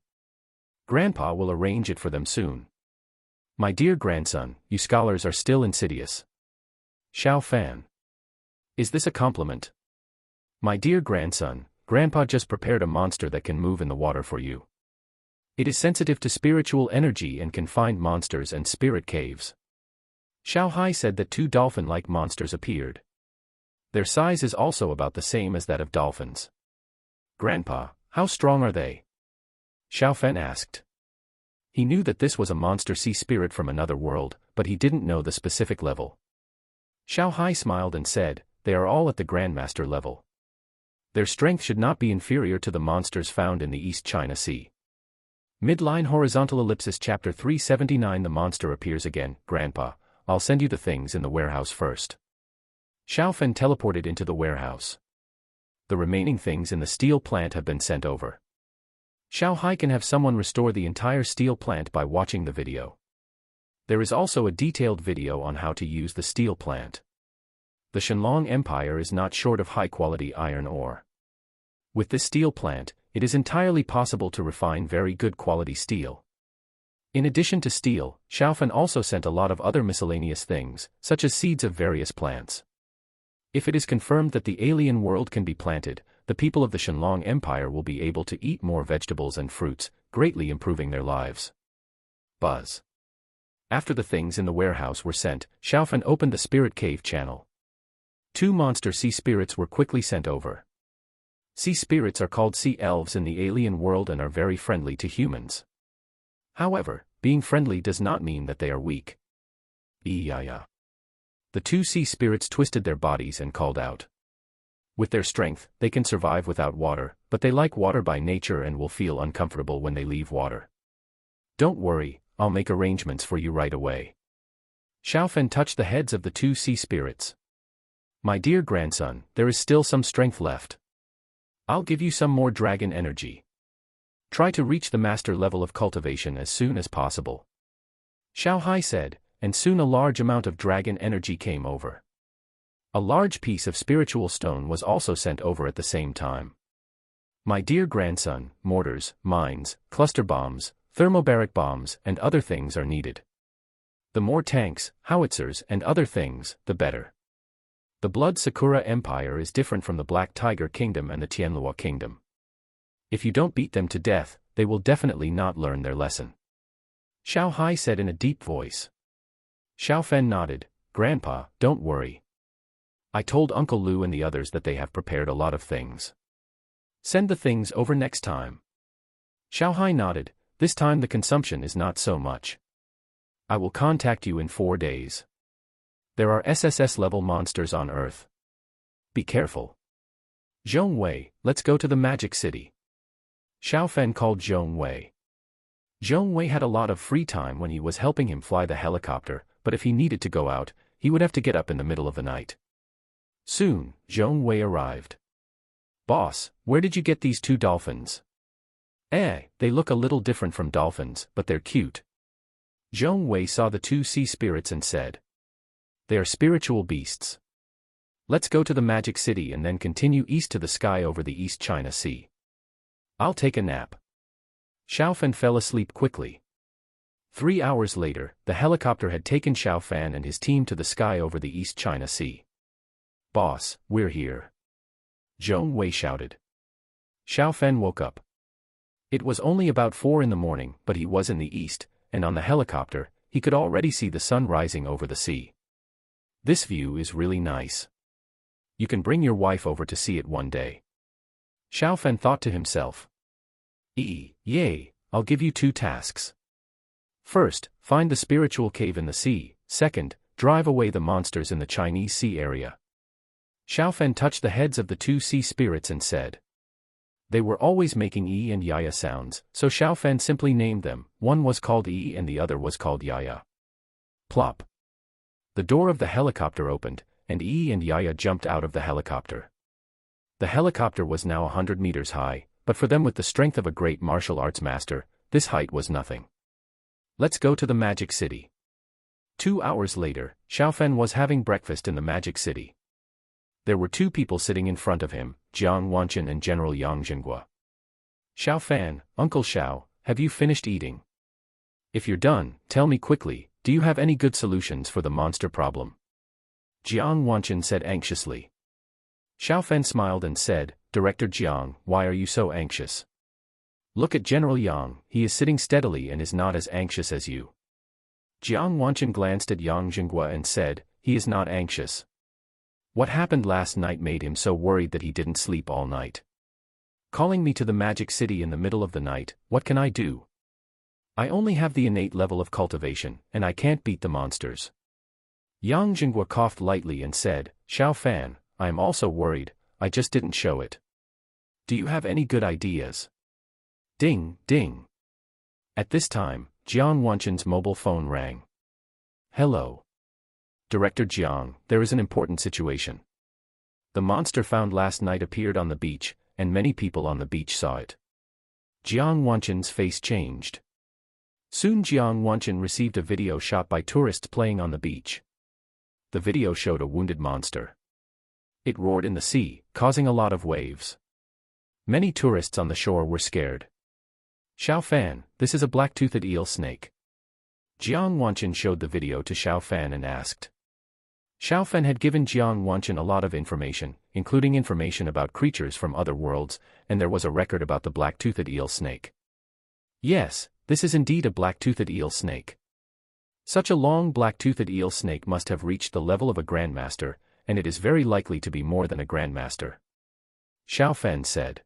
Grandpa will arrange it for them soon. My dear grandson, you scholars are still insidious. Xiao Fan. Is this a compliment? My dear grandson, Grandpa just prepared a monster that can move in the water for you. It is sensitive to spiritual energy and can find monsters and spirit caves. Xiao Hai said that two dolphin-like monsters appeared. Their size is also about the same as that of dolphins. Grandpa, how strong are they? Xiao Fan asked. He knew that this was a monster sea spirit from another world, but he didn't know the specific level. Xiao Hai smiled and said, they are all at the Grandmaster level. Their strength should not be inferior to the monsters found in the East China Sea. Midline horizontal ellipsis chapter 379. The monster appears again. Grandpa, I'll send you the things in the warehouse first. Xiao Fan teleported into the warehouse. The remaining things in the steel plant have been sent over. Xiao Hai can have someone restore the entire steel plant by watching the video. There is also a detailed video on how to use the steel plant. The Shenlong Empire is not short of high-quality iron ore. With this steel plant, it is entirely possible to refine very good quality steel. In addition to steel, Xiao Fan also sent a lot of other miscellaneous things, such as seeds of various plants. If it is confirmed that the alien world can be planted, the people of the Shenlong Empire will be able to eat more vegetables and fruits, greatly improving their lives. Buzz. After the things in the warehouse were sent, Xiao Fan opened the spirit cave channel. Two monster sea spirits were quickly sent over. Sea spirits are called sea elves in the alien world and are very friendly to humans. However, being friendly does not mean that they are weak. The two sea spirits twisted their bodies and called out. With their strength, they can survive without water, but they like water by nature and will feel uncomfortable when they leave water. Don't worry, I'll make arrangements for you right away. Xiao Fan touched the heads of the two sea spirits. My dear grandson, there is still some strength left. I'll give you some more dragon energy. Try to reach the master level of cultivation as soon as possible. Xiao Hai said, and soon a large amount of dragon energy came over. A large piece of spiritual stone was also sent over at the same time. My dear grandson, mortars, mines, cluster bombs, thermobaric bombs, and other things are needed. The more tanks, howitzers, and other things, the better. The Blood Sakura Empire is different from the Black Tiger Kingdom and the Tianlua Kingdom. If you don't beat them to death, they will definitely not learn their lesson. Xiao Hai said in a deep voice. Xiao Fan nodded, Grandpa, don't worry. I told Uncle Lu and the others that they have prepared a lot of things. Send the things over next time. Xiao Hai nodded, this time the consumption is not so much. I will contact you in 4 days. There are SSS-level monsters on Earth. Be careful. Zhong Wei, let's go to the Magic City. Xiao Fan called Zhong Wei. Zhong Wei had a lot of free time when he was helping him fly the helicopter, but if he needed to go out, he would have to get up in the middle of the night. Soon, Zhong Wei arrived. Boss, where did you get these two dolphins? They look a little different from dolphins, but they're cute. Zhong Wei saw the two sea spirits and said. They are spiritual beasts. Let's go to the Magic City and then continue east to the sky over the East China Sea. I'll take a nap. Xiao Fan fell asleep quickly. 3 hours later, the helicopter had taken Xiao Fan and his team to the sky over the East China Sea. Boss, we're here. Zhong Wei shouted. Xiao Fan woke up. It was only about 4 in the morning, but he was in the east, and on the helicopter, he could already see the sun rising over the sea. This view is really nice. You can bring your wife over to see it one day. Xiao Fan thought to himself. Yay, I'll give you 2 tasks. First, find the spiritual cave in the sea. Second, drive away the monsters in the Chinese Sea area. Xiao Fan touched the heads of the 2 sea spirits and said. They were always making E and Yaya sounds, so Xiao Fan simply named them. One was called E and the other was called Yaya. Plop. The door of the helicopter opened, and E and Yaya jumped out of the helicopter. The helicopter was now 100 meters high, but for them with the strength of a great martial arts master, this height was nothing. Let's go to the Magic City. 2 hours later, Xiao Fan was having breakfast in the Magic City. There were 2 people sitting in front of him, Jiang Wanchen and General Yang Zhenghua. Xiao Fan, Uncle Xiao, have you finished eating? If you're done, tell me quickly, do you have any good solutions for the monster problem? Jiang Wanchen said anxiously. Xiao Fan smiled and said, Director Jiang, why are you so anxious? Look at General Yang, he is sitting steadily and is not as anxious as you. Jiang Wanchen glanced at Yang Jinghua and said, he is not anxious. What happened last night made him so worried that he didn't sleep all night. Calling me to the magic city in the middle of the night, what can I do? I only have the innate level of cultivation, and I can't beat the monsters. Yang Jinghua coughed lightly and said, Xiao Fan, I am also worried, I just didn't show it. Do you have any good ideas? Ding, ding. At this time, Jiang Wanchen's mobile phone rang. Hello. Director Jiang, there is an important situation. The monster found last night appeared on the beach, and many people on the beach saw it. Jiang Wanchen's face changed. Soon Jiang Wanchen received a video shot by tourists playing on the beach. The video showed a wounded monster. It roared in the sea, causing a lot of waves. Many tourists on the shore were scared. Xiao Fan, this is a black-toothed eel snake. Jiang Wanchen showed the video to Xiao Fan and asked. Xiao Fan had given Jiang Wanchen a lot of information, including information about creatures from other worlds, and there was a record about the black-toothed eel snake. Yes, this is indeed a black-toothed eel snake. Such a long black-toothed eel snake must have reached the level of a grandmaster, and it is very likely to be more than a grandmaster. Xiao Fan said.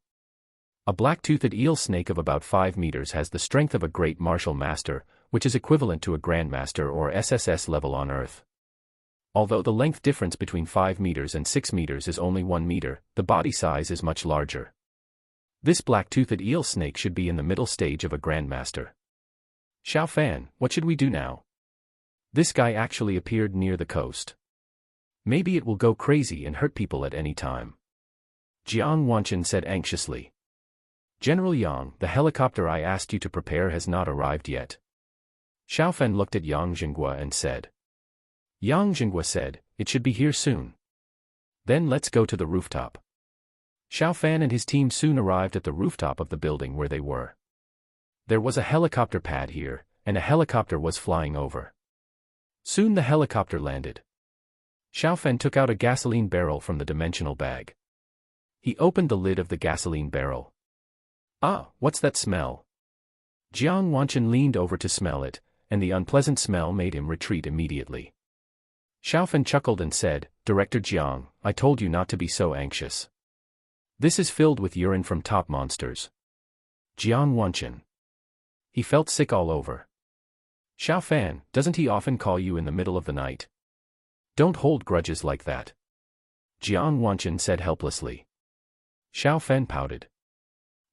A black-toothed eel snake of about 5 meters has the strength of a great martial master, which is equivalent to a grandmaster or SSS level on Earth. Although the length difference between 5 meters and 6 meters is only 1 meter, the body size is much larger. This black-toothed eel snake should be in the middle stage of a grandmaster. Xiao Fan, what should we do now? This guy actually appeared near the coast. Maybe it will go crazy and hurt people at any time. Jiang Wanchen said anxiously. General Yang, the helicopter I asked you to prepare has not arrived yet. Xiao Fan looked at Yang Jinghua and said. Yang Jinghua said, it should be here soon. Then let's go to the rooftop. Xiao Fan and his team soon arrived at the rooftop of the building where they were. There was a helicopter pad here, and a helicopter was flying over. Soon the helicopter landed. Xiao Fan took out a gasoline barrel from the dimensional bag. He opened the lid of the gasoline barrel. Ah, what's that smell? Jiang Wanchen leaned over to smell it, and the unpleasant smell made him retreat immediately. Xiao Fan chuckled and said, Director Jiang, I told you not to be so anxious. This is filled with urine from top monsters. Jiang Wanchen. He felt sick all over. Xiao Fan, doesn't he often call you in the middle of the night? Don't hold grudges like that. Jiang Wanchen said helplessly. Xiao Fan pouted.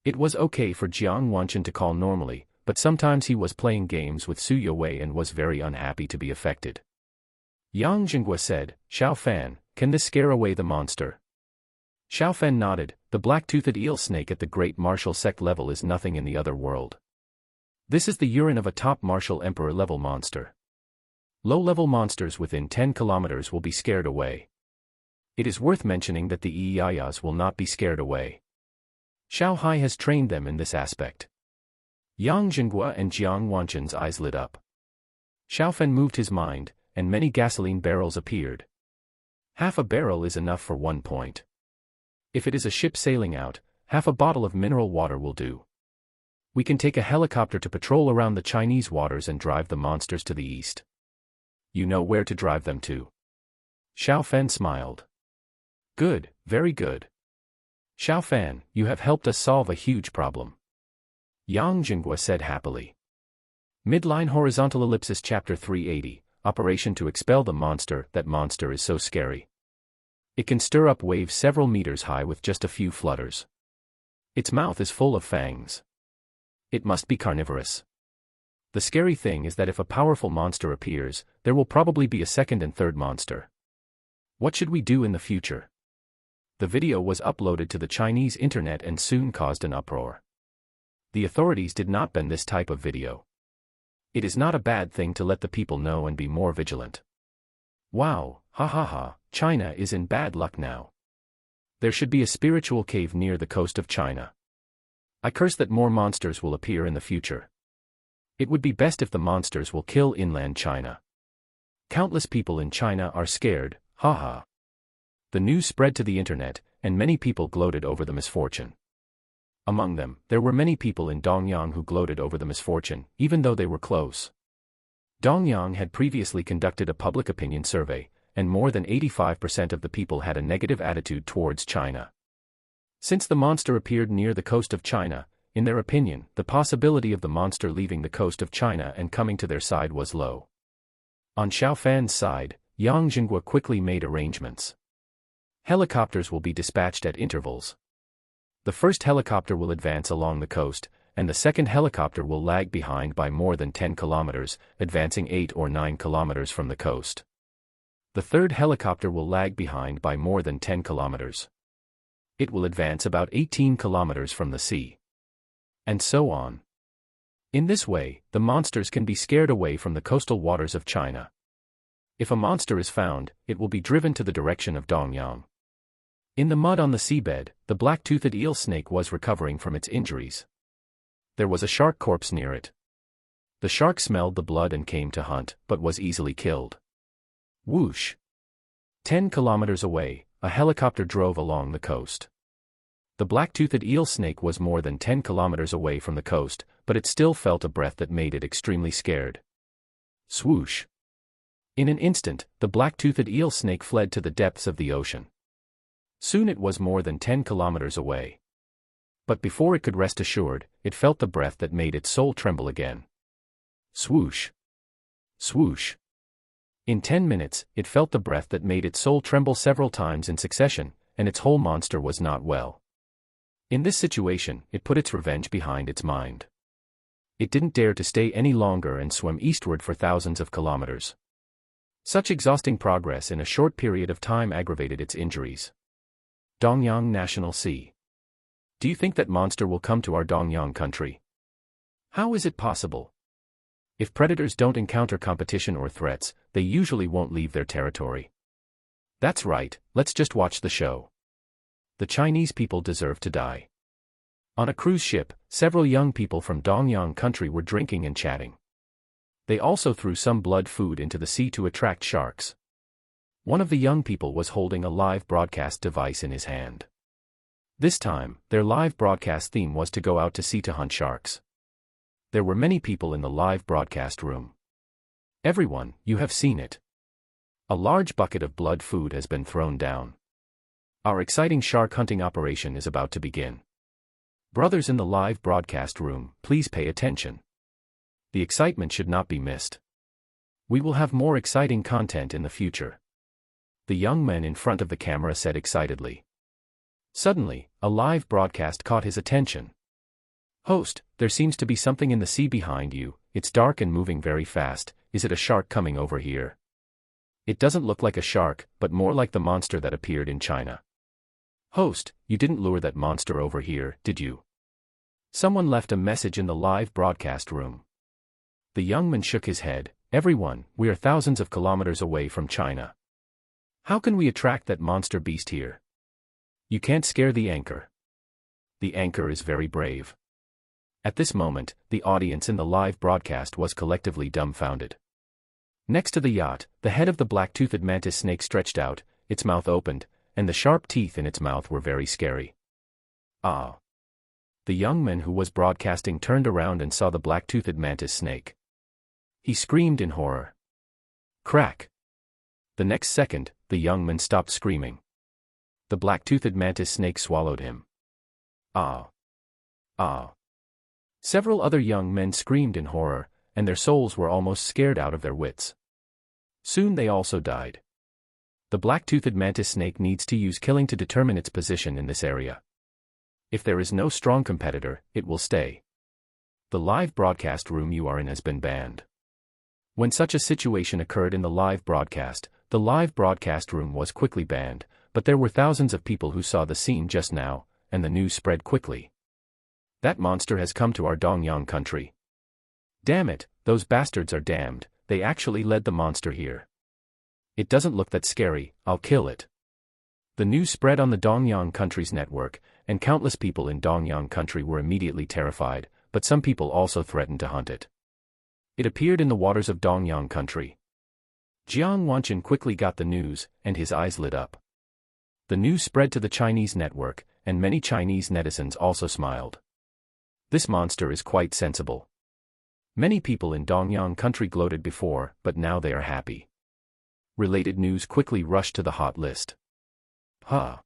It was okay for Jiang Wanchen to call normally, but sometimes he was playing games with Su Youwei and was very unhappy to be affected. Yang Jinghua said, Xiao Fan, can this scare away the monster? Xiao Fan nodded, the black-toothed eel snake at the great martial sect level is nothing in the other world. This is the urine of a top martial emperor level monster. Low-level monsters within 10 kilometers will be scared away. It is worth mentioning that the Iyayas will not be scared away. Xiao Hai has trained them in this aspect. Yang Jinghua and Jiang Wanchen's eyes lit up. Xiao Fan moved his mind, and many gasoline barrels appeared. Half a barrel is enough for 1 point. If it is a ship sailing out, half a bottle of mineral water will do. We can take a helicopter to patrol around the Chinese waters and drive the monsters to the east. You know where to drive them to. Xiao Fan smiled. Good, very good. Xiao Fan, you have helped us solve a huge problem. Yang Jinghua said happily. Midline Horizontal Ellipsis Chapter 380, Operation to Expel the Monster. That monster is so scary. It can stir up waves several meters high with just a few flutters. Its mouth is full of fangs. It must be carnivorous. The scary thing is that if a powerful monster appears, there will probably be a second and third monster. What should we do in the future? The video was uploaded to the Chinese internet and soon caused an uproar. The authorities did not ban this type of video. It is not a bad thing to let the people know and be more vigilant. Wow, ha ha ha, China is in bad luck now. There should be a spiritual cave near the coast of China. I curse that more monsters will appear in the future. It would be best if the monsters will kill inland China. Countless people in China are scared, haha. The news spread to the internet, and many people gloated over the misfortune. Among them, there were many people in Dongyang who gloated over the misfortune, even though they were close. Dongyang had previously conducted a public opinion survey, and more than 85% of the people had a negative attitude towards China. Since the monster appeared near the coast of China, in their opinion, the possibility of the monster leaving the coast of China and coming to their side was low. On Xiaofan's side, Yang Jinghua quickly made arrangements. Helicopters will be dispatched at intervals. The first helicopter will advance along the coast, and the second helicopter will lag behind by more than 10 kilometers, advancing 8 or 9 kilometers from the coast. The third helicopter will lag behind by more than 10 kilometers. It will advance about 18 kilometers from the sea. And so on. In this way, the monsters can be scared away from the coastal waters of China. If a monster is found, it will be driven to the direction of Dongyang. In the mud on the seabed, the black-toothed eel snake was recovering from its injuries. There was a shark corpse near it. The shark smelled the blood and came to hunt, but was easily killed. Whoosh! 10 kilometers away, a helicopter drove along the coast. The black-toothed eel snake was more than 10 kilometers away from the coast, but it still felt a breath that made it extremely scared. Swoosh! In an instant, the black-toothed eel snake fled to the depths of the ocean. Soon it was more than 10 kilometers away. But before it could rest assured, it felt the breath that made its soul tremble again. Swoosh! Swoosh! In 10 minutes, it felt the breath that made its soul tremble several times in succession, and its whole monster was not well. In this situation, it put its revenge behind its mind. It didn't dare to stay any longer and swim eastward for thousands of kilometers. Such exhausting progress in a short period of time aggravated its injuries. Dongyang National Sea. Do you think that monster will come to our Dongyang country? How is it possible? If predators don't encounter competition or threats, they usually won't leave their territory. That's right, let's just watch the show. The Chinese people deserve to die. On a cruise ship, several young people from Dongyang country were drinking and chatting. They also threw some blood food into the sea to attract sharks. One of the young people was holding a live broadcast device in his hand. This time, their live broadcast theme was to go out to sea to hunt sharks. There were many people in the live broadcast room. Everyone, you have seen it. A large bucket of blood food has been thrown down. Our exciting shark hunting operation is about to begin. Brothers in the live broadcast room, please pay attention. The excitement should not be missed. We will have more exciting content in the future. The young man in front of the camera said excitedly. Suddenly, a live broadcast caught his attention. Host, there seems to be something in the sea behind you, it's dark and moving very fast, is it a shark coming over here? It doesn't look like a shark, but more like the monster that appeared in China. Host, you didn't lure that monster over here, did you? Someone left a message in the live broadcast room. The young man shook his head. Everyone, we are thousands of kilometers away from China. How can we attract that monster beast here? You can't scare the anchor. The anchor is very brave. At this moment, the audience in the live broadcast was collectively dumbfounded. Next to the yacht, the head of the black-toothed mantis snake stretched out, its mouth opened, and the sharp teeth in its mouth were very scary. Ah! The young man who was broadcasting turned around and saw the black-toothed mantis snake. He screamed in horror. Crack! The next second, the young man stopped screaming. The black-toothed mantis snake swallowed him. Ah! Ah! Several other young men screamed in horror, and their souls were almost scared out of their wits. Soon they also died. The black-toothed mantis snake needs to use killing to determine its position in this area. If there is no strong competitor, it will stay. The live broadcast room you are in has been banned. When such a situation occurred in the live broadcast room was quickly banned, but there were thousands of people who saw the scene just now, and the news spread quickly. That monster has come to our Dongyang country. Damn it, those bastards are damned, they actually led the monster here. It doesn't look that scary, I'll kill it. The news spread on the Dongyang country's network, and countless people in Dongyang country were immediately terrified, but some people also threatened to hunt it. It appeared in the waters of Dongyang country. Jiang Wanchen quickly got the news, and his eyes lit up. The news spread to the Chinese network, and many Chinese netizens also smiled. This monster is quite sensible. Many people in Dongyang country gloated before, but now they are happy. Related news quickly rushed to the hot list. Huh.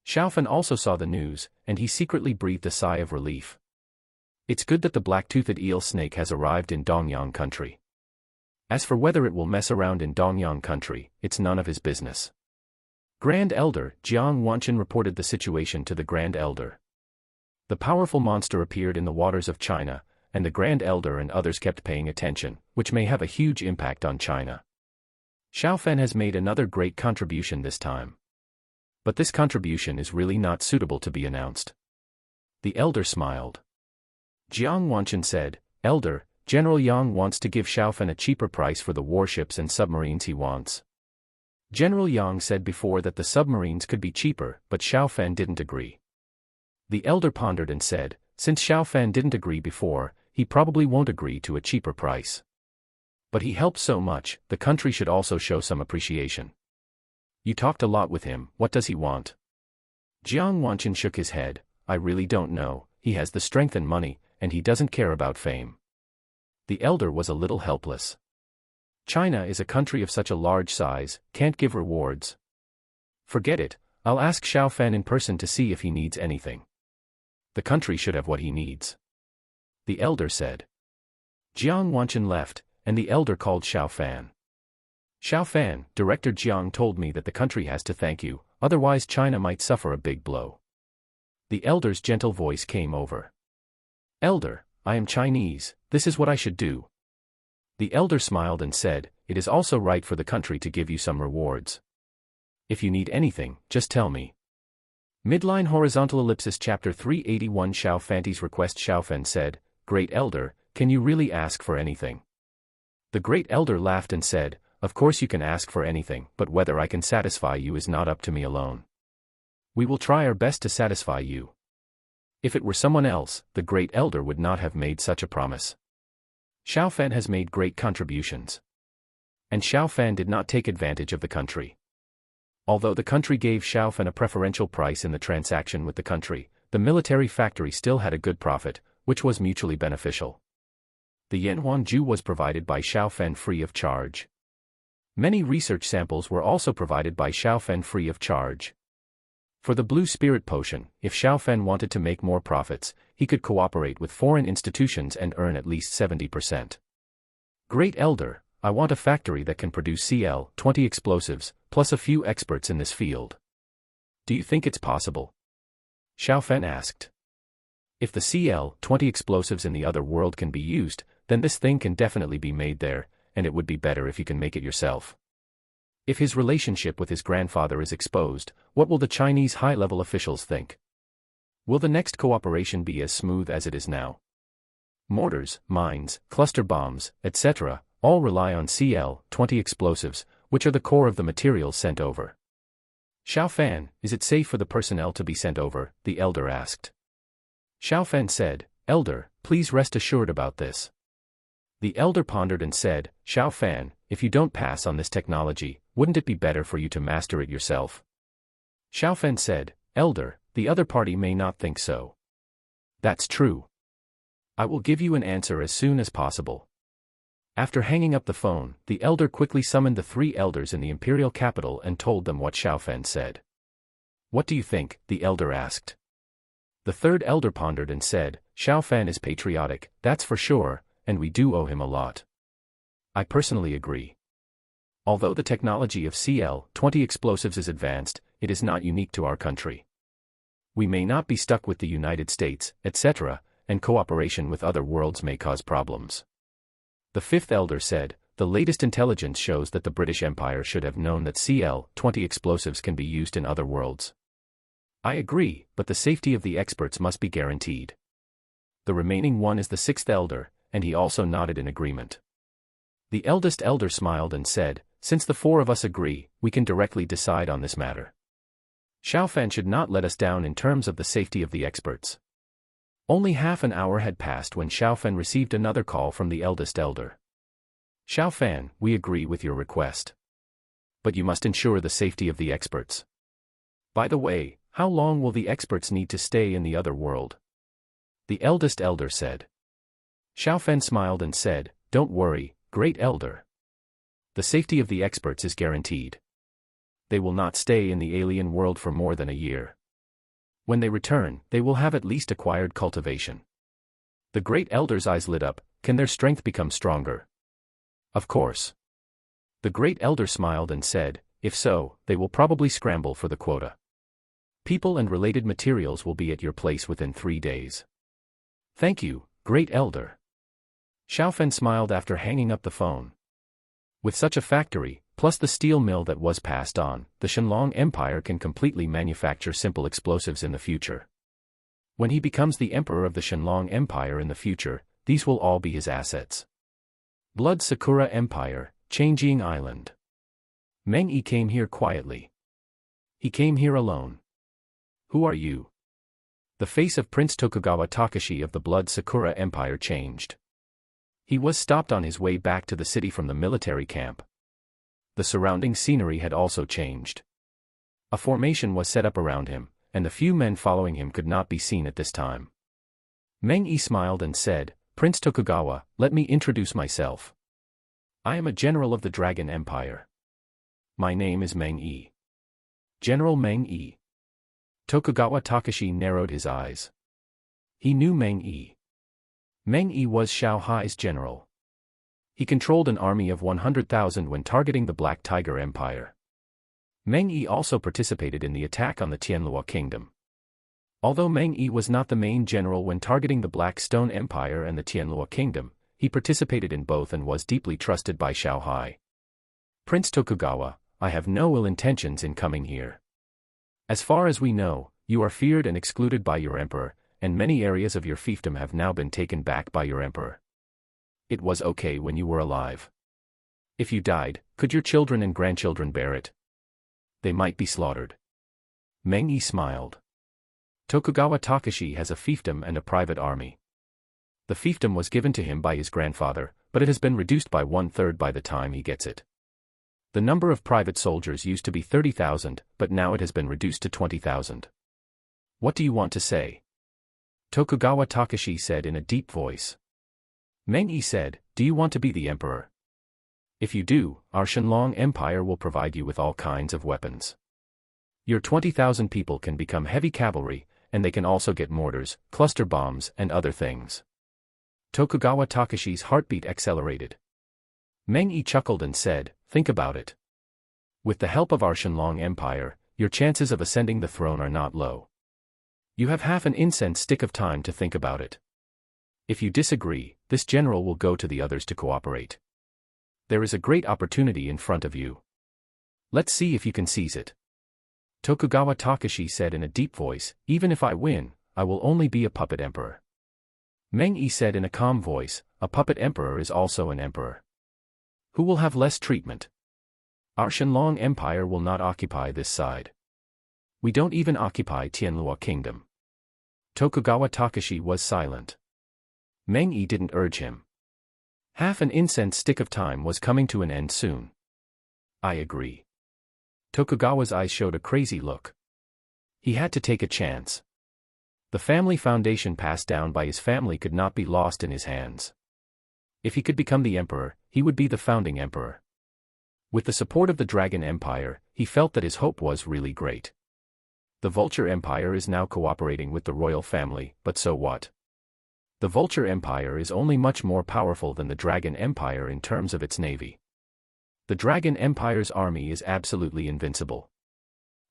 Xiaofan also saw the news, and he secretly breathed a sigh of relief. It's good that the black-toothed eel snake has arrived in Dongyang country. As for whether it will mess around in Dongyang country, it's none of his business. Grand Elder Jiang Wanchen reported the situation to the Grand Elder. The powerful monster appeared in the waters of China, and the Grand Elder and others kept paying attention, which may have a huge impact on China. Xiaofan has made another great contribution this time. But this contribution is really not suitable to be announced. The Elder smiled. Jiang Wanchen said, Elder, General Yang wants to give Xiaofan a cheaper price for the warships and submarines he wants. General Yang said before that the submarines could be cheaper, but Xiaofan didn't agree. The Elder pondered and said, since Xiaofan didn't agree before, he probably won't agree to a cheaper price. But he helped so much, the country should also show some appreciation. You talked a lot with him, what does he want? Jiang Wanchen shook his head, I really don't know, he has the strength and money, and he doesn't care about fame. The Elder was a little helpless. China is a country of such a large size, can't give rewards. Forget it, I'll ask Xiaofan in person to see if he needs anything. The country should have what he needs. The Elder said. Jiang Wanchen left, and the Elder called Xiaofan. Xiaofan, Director Jiang told me that the country has to thank you, otherwise China might suffer a big blow. The Elder's gentle voice came over. Elder, I am Chinese, this is what I should do. The Elder smiled and said, it is also right for the country to give you some rewards. If you need anything, just tell me. Midline horizontal ellipsis chapter 381 Xiaofan's request. Xiaofan said, Great Elder, can you really ask for anything? The Great Elder laughed and said, of course you can ask for anything, but whether I can satisfy you is not up to me alone. We will try our best to satisfy you. If it were someone else, the Great Elder would not have made such a promise. Xiaofan has made great contributions. And Xiaofan did not take advantage of the country. Although the country gave Xiaofan a preferential price in the transaction with the country, the military factory still had a good profit, which was mutually beneficial. The Yanhuanju was provided by Xiaofan free of charge. Many research samples were also provided by Xiaofan free of charge. For the Blue Spirit Potion, if Xiaofan wanted to make more profits, he could cooperate with foreign institutions and earn at least 70%. Great Elder, I want a factory that can produce CL-20 explosives, plus a few experts in this field. Do you think it's possible? Xiaofan asked. If the CL-20 explosives in the other world can be used, then this thing can definitely be made there, and it would be better if you can make it yourself. If his relationship with his grandfather is exposed, what will the Chinese high-level officials think? Will the next cooperation be as smooth as it is now? Mortars, mines, cluster bombs, etc., all rely on CL-20 explosives, which are the core of the materials sent over. Xiaofan, is it safe for the personnel to be sent over? The Elder asked. Xiaofan said, Elder, please rest assured about this. The Elder pondered and said, Xiaofan, if you don't pass on this technology, wouldn't it be better for you to master it yourself? Xiaofan said, Elder, the other party may not think so. That's true. I will give you an answer as soon as possible. After hanging up the phone, the Elder quickly summoned the 3 elders in the imperial capital and told them what Xiaofan said. What do you think? The Elder asked. The 3rd Elder pondered and said, Xiaofan is patriotic, that's for sure, and we do owe him a lot. I personally agree. Although the technology of CL-20 explosives is advanced, it is not unique to our country. We may not be stuck with the United States, etc., and cooperation with other worlds may cause problems. The 5th Elder said, the latest intelligence shows that the British Empire should have known that CL-20 explosives can be used in other worlds. I agree, but the safety of the experts must be guaranteed. The remaining one is the 6th Elder, and he also nodded in agreement. The eldest Elder smiled and said, since the 4 of us agree, we can directly decide on this matter. Xiaofan should not let us down in terms of the safety of the experts. Only half an hour had passed when Xiaofan received another call from the eldest Elder. Xiaofan, we agree with your request. But you must ensure the safety of the experts. By the way, how long will the experts need to stay in the other world? The eldest Elder said. Xiao Fen smiled and said, "Don't worry, great elder. The safety of the experts is guaranteed. They will not stay in the alien world for more than a year. When they return, they will have at least acquired cultivation." The great elder's eyes lit up. Can their strength become stronger? Of course. The great elder smiled and said, "If so, they will probably scramble for the quota. People and related materials will be at your place within 3 days." "Thank you, great elder." Xiao Fen smiled after hanging up the phone. With such a factory, plus the steel mill that was passed on, the Shenlong Empire can completely manufacture simple explosives in the future. When he becomes the emperor of the Shenlong Empire in the future, these will all be his assets. Blood Sakura Empire, Changjing Island. Meng Yi came here quietly. He came here alone. "Who are you?" The face of Prince Tokugawa Takashi of the Blood Sakura Empire changed. He was stopped on his way back to the city from the military camp. The surrounding scenery had also changed. A formation was set up around him, and the few men following him could not be seen at this time. Meng Yi smiled and said, "Prince Tokugawa, let me introduce myself. I am a general of the Dragon Empire. My name is Meng Yi." "General Meng Yi." Tokugawa Takashi narrowed his eyes. He knew Meng Yi. Meng Yi was Xiao Hai's general. He controlled an army of 100,000 when targeting the Black Tiger Empire. Meng Yi also participated in the attack on the Tianlua Kingdom. Although Meng Yi was not the main general when targeting the Black Stone Empire and the Tianlua Kingdom, he participated in both and was deeply trusted by Xiao Hai. "Prince Tokugawa, I have no ill intentions in coming here. As far as we know, you are feared and excluded by your emperor, and many areas of your fiefdom have now been taken back by your emperor. It was okay when you were alive. If you died, could your children and grandchildren bear it? They might be slaughtered." Meng Yi smiled. Tokugawa Takashi has a fiefdom and a private army. The fiefdom was given to him by his grandfather, but it has been reduced by 1/3 by the time he gets it. The number of private soldiers used to be 30,000, but now it has been reduced to 20,000. "What do you want to say?" Tokugawa Takashi said in a deep voice. Meng Yi said, "Do you want to be the emperor? If you do, our Shenlong Empire will provide you with all kinds of weapons. Your 20,000 people can become heavy cavalry, and they can also get mortars, cluster bombs, and other things." Tokugawa Takashi's heartbeat accelerated. Meng Yi chuckled and said, "Think about it. With the help of our Shenlong Empire, your chances of ascending the throne are not low. You have half an incense stick of time to think about it. If you disagree, this general will go to the others to cooperate. There is a great opportunity in front of you. Let's see if you can seize it." Tokugawa Takashi said in a deep voice, "Even if I win, I will only be a puppet emperor." Meng Yi said in a calm voice, "A puppet emperor is also an emperor. Who will have less treatment? Our Shenlong Empire will not occupy this side. We don't even occupy Tianlua Kingdom." Tokugawa Takashi was silent. Meng Yi didn't urge him. Half an incense stick of time was coming to an end soon. "I agree." Tokugawa's eyes showed a crazy look. He had to take a chance. The family foundation passed down by his family could not be lost in his hands. If he could become the emperor, he would be the founding emperor. With the support of the Dragon Empire, he felt that his hope was really great. The Vulture Empire is now cooperating with the royal family, but so what? The Vulture Empire is only much more powerful than the Dragon Empire in terms of its navy. The Dragon Empire's army is absolutely invincible.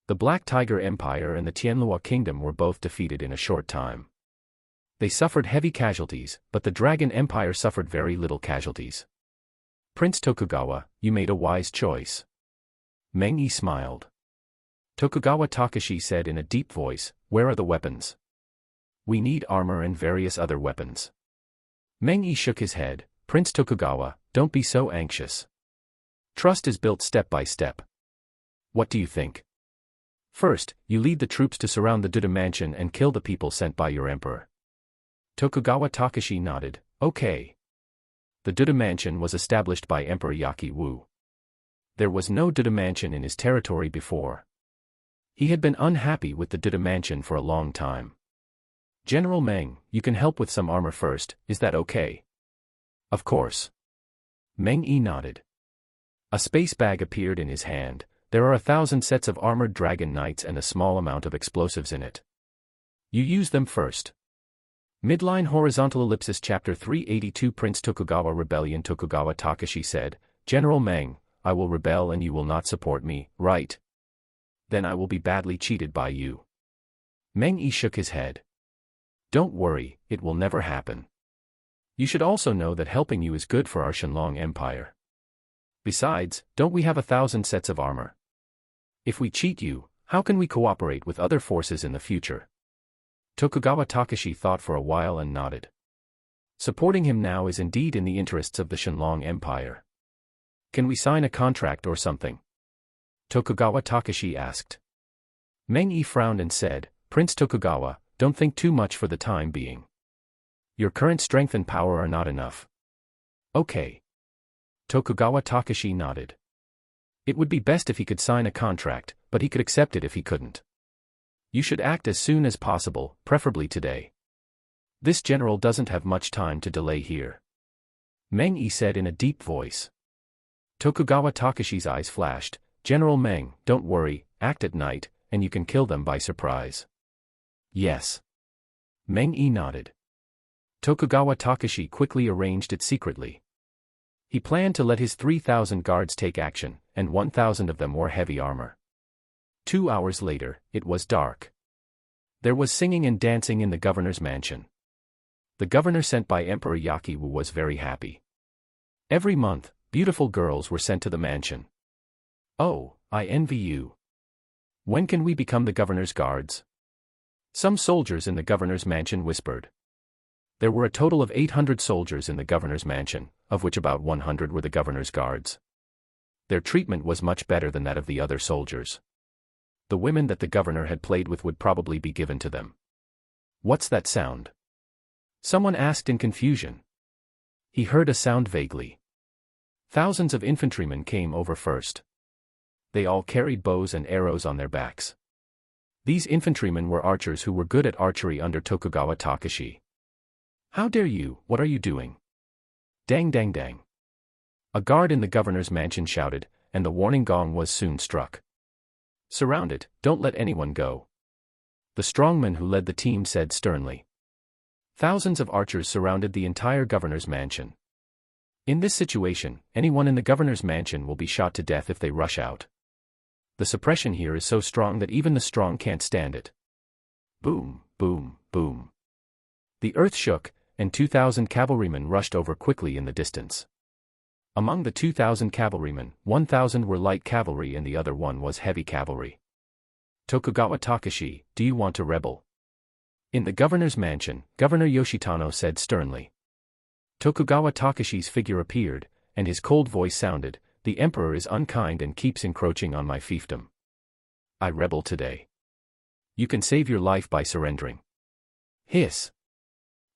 The Black Tiger Empire and the Tianlua Kingdom were both defeated in a short time. They suffered heavy casualties, but the Dragon Empire suffered very little casualties. "Prince Tokugawa, you made a wise choice." Meng Yi smiled. Tokugawa Takashi said in a deep voice, "Where are the weapons? We need armor and various other weapons." Meng Yi shook his head. "Prince Tokugawa, don't be so anxious. Trust is built step by step. What do you think? First, you lead the troops to surround the Duda Mansion and kill the people sent by your emperor." Tokugawa Takashi nodded, "Okay." The Duda Mansion was established by Emperor Yaki Wu. There was no Duda Mansion in his territory before. He had been unhappy with the Duda Mansion for a long time. "General Meng, you can help with some armor first, is that okay?" Of course. Meng Yi nodded. A space bag appeared in his hand. There are 1,000 sets of armored dragon knights and a small amount of explosives in it. You use them first. Midline horizontal ellipsis chapter 382 Prince Tokugawa Rebellion Tokugawa Takashi said, General Meng, I will rebel and you will not support me, right? Then I will be badly cheated by you. Meng Yi shook his head. Don't worry, it will never happen. You should also know that helping you is good for our Shenlong Empire. Besides, don't we have 1,000 sets of armor? If we cheat you, how can we cooperate with other forces in the future? Tokugawa Takashi thought for a while and nodded. Supporting him now is indeed in the interests of the Shenlong Empire. Can we sign a contract or something? Tokugawa Takashi asked. Meng Yi frowned and said, Prince Tokugawa, don't think too much for the time being. Your current strength and power are not enough. Okay. Tokugawa Takashi nodded. It would be best if he could sign a contract, but he could accept it if he couldn't. You should act as soon as possible, preferably today. This general doesn't have much time to delay here. Meng Yi said in a deep voice. Tokugawa Takashi's eyes flashed. General Meng, don't worry, act at night, and you can kill them by surprise. Yes. Meng Yi nodded. Tokugawa Takashi quickly arranged it secretly. He planned to let his 3,000 guards take action, and 1,000 of them wore heavy armor. 2 hours later, it was dark. There was singing and dancing in the governor's mansion. The governor sent by Emperor Yakiwu was very happy. Every month, beautiful girls were sent to the mansion. Oh, I envy you. When can we become the governor's guards? Some soldiers in the governor's mansion whispered. There were a total of 800 soldiers in the governor's mansion, of which about 100 were the governor's guards. Their treatment was much better than that of the other soldiers. The women that the governor had played with would probably be given to them. What's that sound? Someone asked in confusion. He heard a sound vaguely. Thousands of infantrymen came over first. They all carried bows and arrows on their backs. These infantrymen were archers who were good at archery under Tokugawa Takashi. How dare you, what are you doing? Dang dang dang. A guard in the governor's mansion shouted, and the warning gong was soon struck. Surround it, don't let anyone go. The strongman who led the team said sternly. Thousands of archers surrounded the entire governor's mansion. In this situation, anyone in the governor's mansion will be shot to death if they rush out. The suppression here is so strong that even the strong can't stand it. Boom, boom, boom. The earth shook, and 2,000 cavalrymen rushed over quickly in the distance. Among the 2,000 cavalrymen, 1,000 were light cavalry and the other one was heavy cavalry. Tokugawa Takashi, do you want to rebel? In the governor's mansion, Governor Yoshitano said sternly. Tokugawa Takashi's figure appeared, and his cold voice sounded, the emperor is unkind and keeps encroaching on my fiefdom. I rebel today. You can save your life by surrendering. Hiss.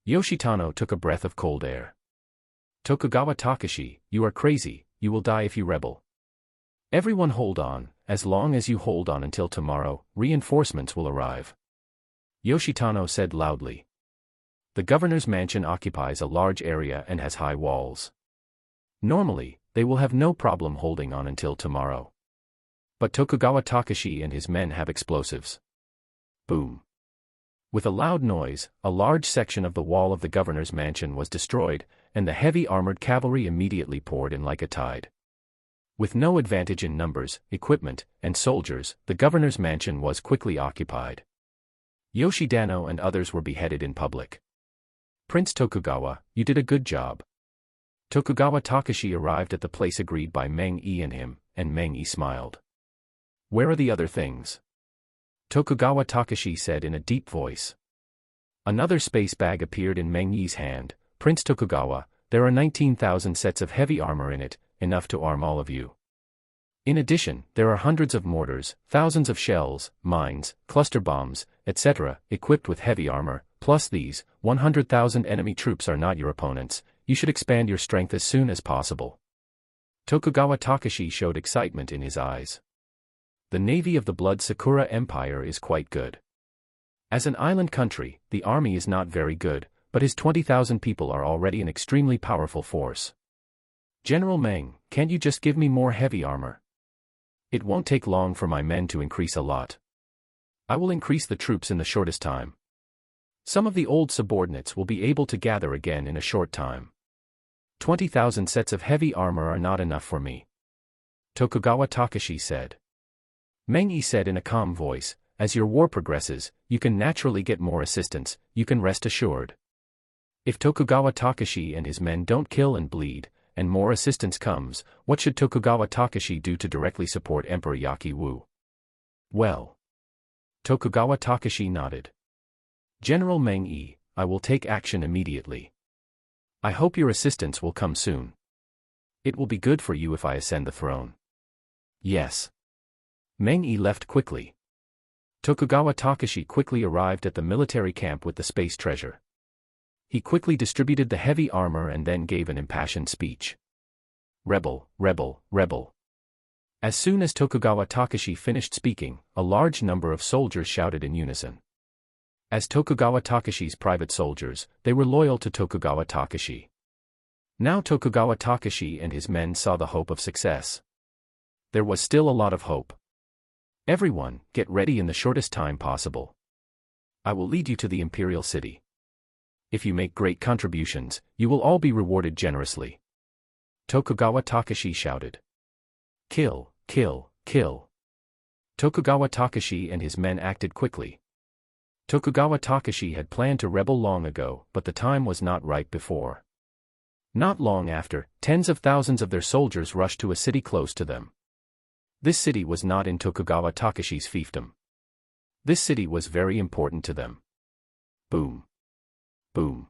Yoshitano took a breath of cold air. Tokugawa Takashi, you are crazy, you will die if you rebel. Everyone hold on, as long as you hold on until tomorrow, reinforcements will arrive. Yoshitano said loudly. The governor's mansion occupies a large area and has high walls. Normally, they will have no problem holding on until tomorrow. But Tokugawa Takashi and his men have explosives. Boom. With a loud noise, a large section of the wall of the governor's mansion was destroyed, and the heavy armored cavalry immediately poured in like a tide. With no advantage in numbers, equipment, and soldiers, the governor's mansion was quickly occupied. Yoshidano and others were beheaded in public. Prince Tokugawa, you did a good job. Tokugawa Takashi arrived at the place agreed by Meng Yi and him, and Meng Yi smiled. Where are the other things? Tokugawa Takashi said in a deep voice. Another space bag appeared in Meng Yi's hand. Prince Tokugawa, there are 19,000 sets of heavy armor in it, enough to arm all of you. In addition, there are hundreds of mortars, thousands of shells, mines, cluster bombs, etc., equipped with heavy armor, plus these, 100,000 enemy troops are not your opponents. You should expand your strength as soon as possible. Tokugawa Takashi showed excitement in his eyes. The navy of the Blood Sakura Empire is quite good. As an island country, the army is not very good, but his 20,000 people are already an extremely powerful force. General Meng, can't you just give me more heavy armor? It won't take long for my men to increase a lot. I will increase the troops in the shortest time. Some of the old subordinates will be able to gather again in a short time. 20,000 sets of heavy armor are not enough for me, Tokugawa Takashi said. Meng Yi said in a calm voice, as your war progresses, you can naturally get more assistance, you can rest assured. If Tokugawa Takashi and his men don't kill and bleed, and more assistance comes, what should Tokugawa Takashi do to directly support Emperor Yakiwu? Well. Tokugawa Takashi nodded. General Meng Yi, I will take action immediately. I hope your assistance will come soon. It will be good for you if I ascend the throne. Yes. Meng Yi left quickly. Tokugawa Takashi quickly arrived at the military camp with the space treasure. He quickly distributed the heavy armor and then gave an impassioned speech. Rebel, rebel, rebel. As soon as Tokugawa Takashi finished speaking, a large number of soldiers shouted in unison. As Tokugawa Takashi's private soldiers, they were loyal to Tokugawa Takashi. Now Tokugawa Takashi and his men saw the hope of success. There was still a lot of hope. Everyone, get ready in the shortest time possible. I will lead you to the imperial city. If you make great contributions, you will all be rewarded generously. Tokugawa Takashi shouted. Kill, kill, kill. Tokugawa Takashi and his men acted quickly. Tokugawa Takashi had planned to rebel long ago, but the time was not right before. Not long after, tens of thousands of their soldiers rushed to a city close to them. This city was not in Tokugawa Takashi's fiefdom. This city was very important to them. Boom. Boom.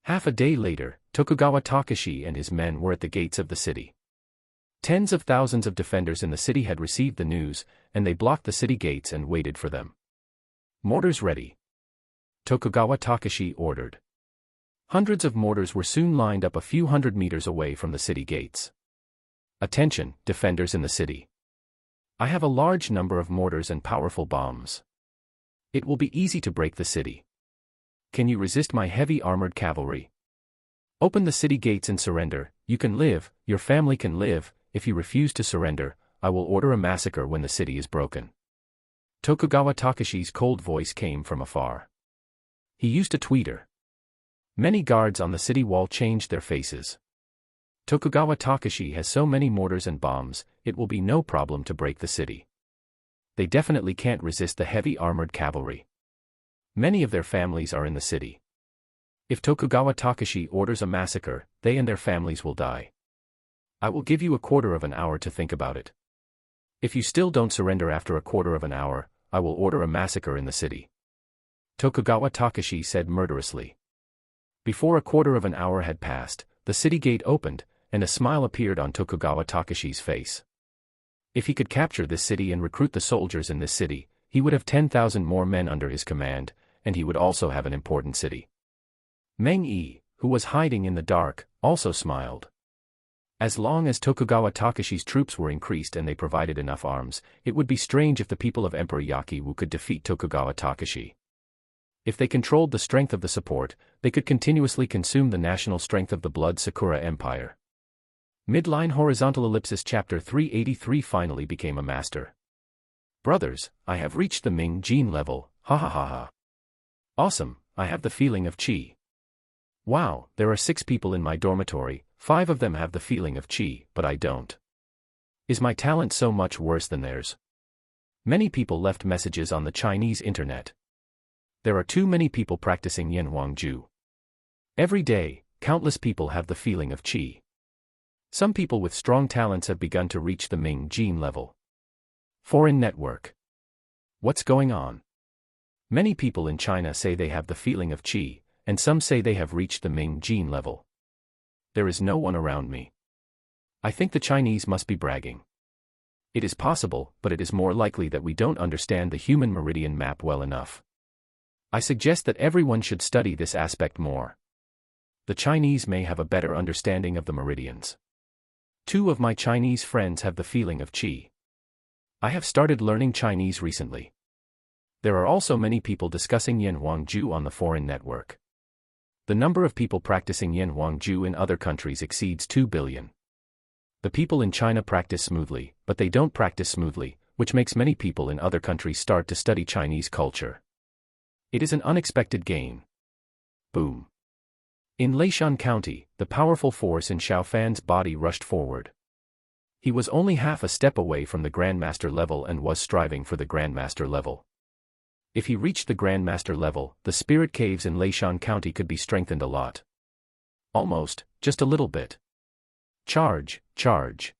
Half a day later, Tokugawa Takashi and his men were at the gates of the city. Tens of thousands of defenders in the city had received the news, and they blocked the city gates and waited for them. Mortars ready. Tokugawa Takashi ordered. Hundreds of mortars were soon lined up a few hundred meters away from the city gates. Attention, defenders in the city. I have a large number of mortars and powerful bombs. It will be easy to break the city. Can you resist my heavy armored cavalry? Open the city gates and surrender. You can live, your family can live. If you refuse to surrender, I will order a massacre when the city is broken. Tokugawa Takashi's cold voice came from afar. He used a tweeter. Many guards on the city wall changed their faces. Tokugawa Takashi has so many mortars and bombs, it will be no problem to break the city. They definitely can't resist the heavy armored cavalry. Many of their families are in the city. If Tokugawa Takashi orders a massacre, they and their families will die. I will give you a quarter of an hour to think about it. If you still don't surrender after a quarter of an hour, I will order a massacre in the city. Tokugawa Takashi said murderously. Before a quarter of an hour had passed, the city gate opened, and a smile appeared on Tokugawa Takashi's face. If he could capture this city and recruit the soldiers in this city, he would have 10,000 more men under his command, and he would also have an important city. Meng Yi, who was hiding in the dark, also smiled. As long as Tokugawa Takashi's troops were increased and they provided enough arms, it would be strange if the people of Emperor Yakiwu could defeat Tokugawa Takashi. If they controlled the strength of the support, they could continuously consume the national strength of the Blood Sakura Empire. Midline horizontal ellipsis chapter 383 finally became a master. Brothers, I have reached the Ming gene level, ha ha ha ha. Awesome, I have the feeling of chi. Wow, there are 6 people in my dormitory, 5 of them have the feeling of chi, but I don't. Is my talent so much worse than theirs? Many people left messages on the Chinese internet. There are too many people practicing Yin Wangju. Every day, countless people have the feeling of chi. Some people with strong talents have begun to reach the Ming gene level. Foreign network. What's going on? Many people in China say they have the feeling of chi, and some say they have reached the Ming gene level. There is no one around me. I think the Chinese must be bragging. It is possible, but it is more likely that we don't understand the human meridian map well enough. I suggest that everyone should study this aspect more. The Chinese may have a better understanding of the meridians. 2 of my Chinese friends have the feeling of chi. I have started learning Chinese recently. There are also many people discussing Yin Wangju on the foreign network. The number of people practicing Yan Huangju in other countries exceeds 2 billion. The people in China practice smoothly, but they don't practice smoothly, which makes many people in other countries start to study Chinese culture. It is an unexpected gain. Boom. In Leishan County, the powerful force in Xiao Fan's body rushed forward. He was only half a step away from the Grandmaster level and was striving for the Grandmaster level. If he reached the Grandmaster level, the spirit caves in Leishan County could be strengthened a lot. Almost, just a little bit. Charge, charge.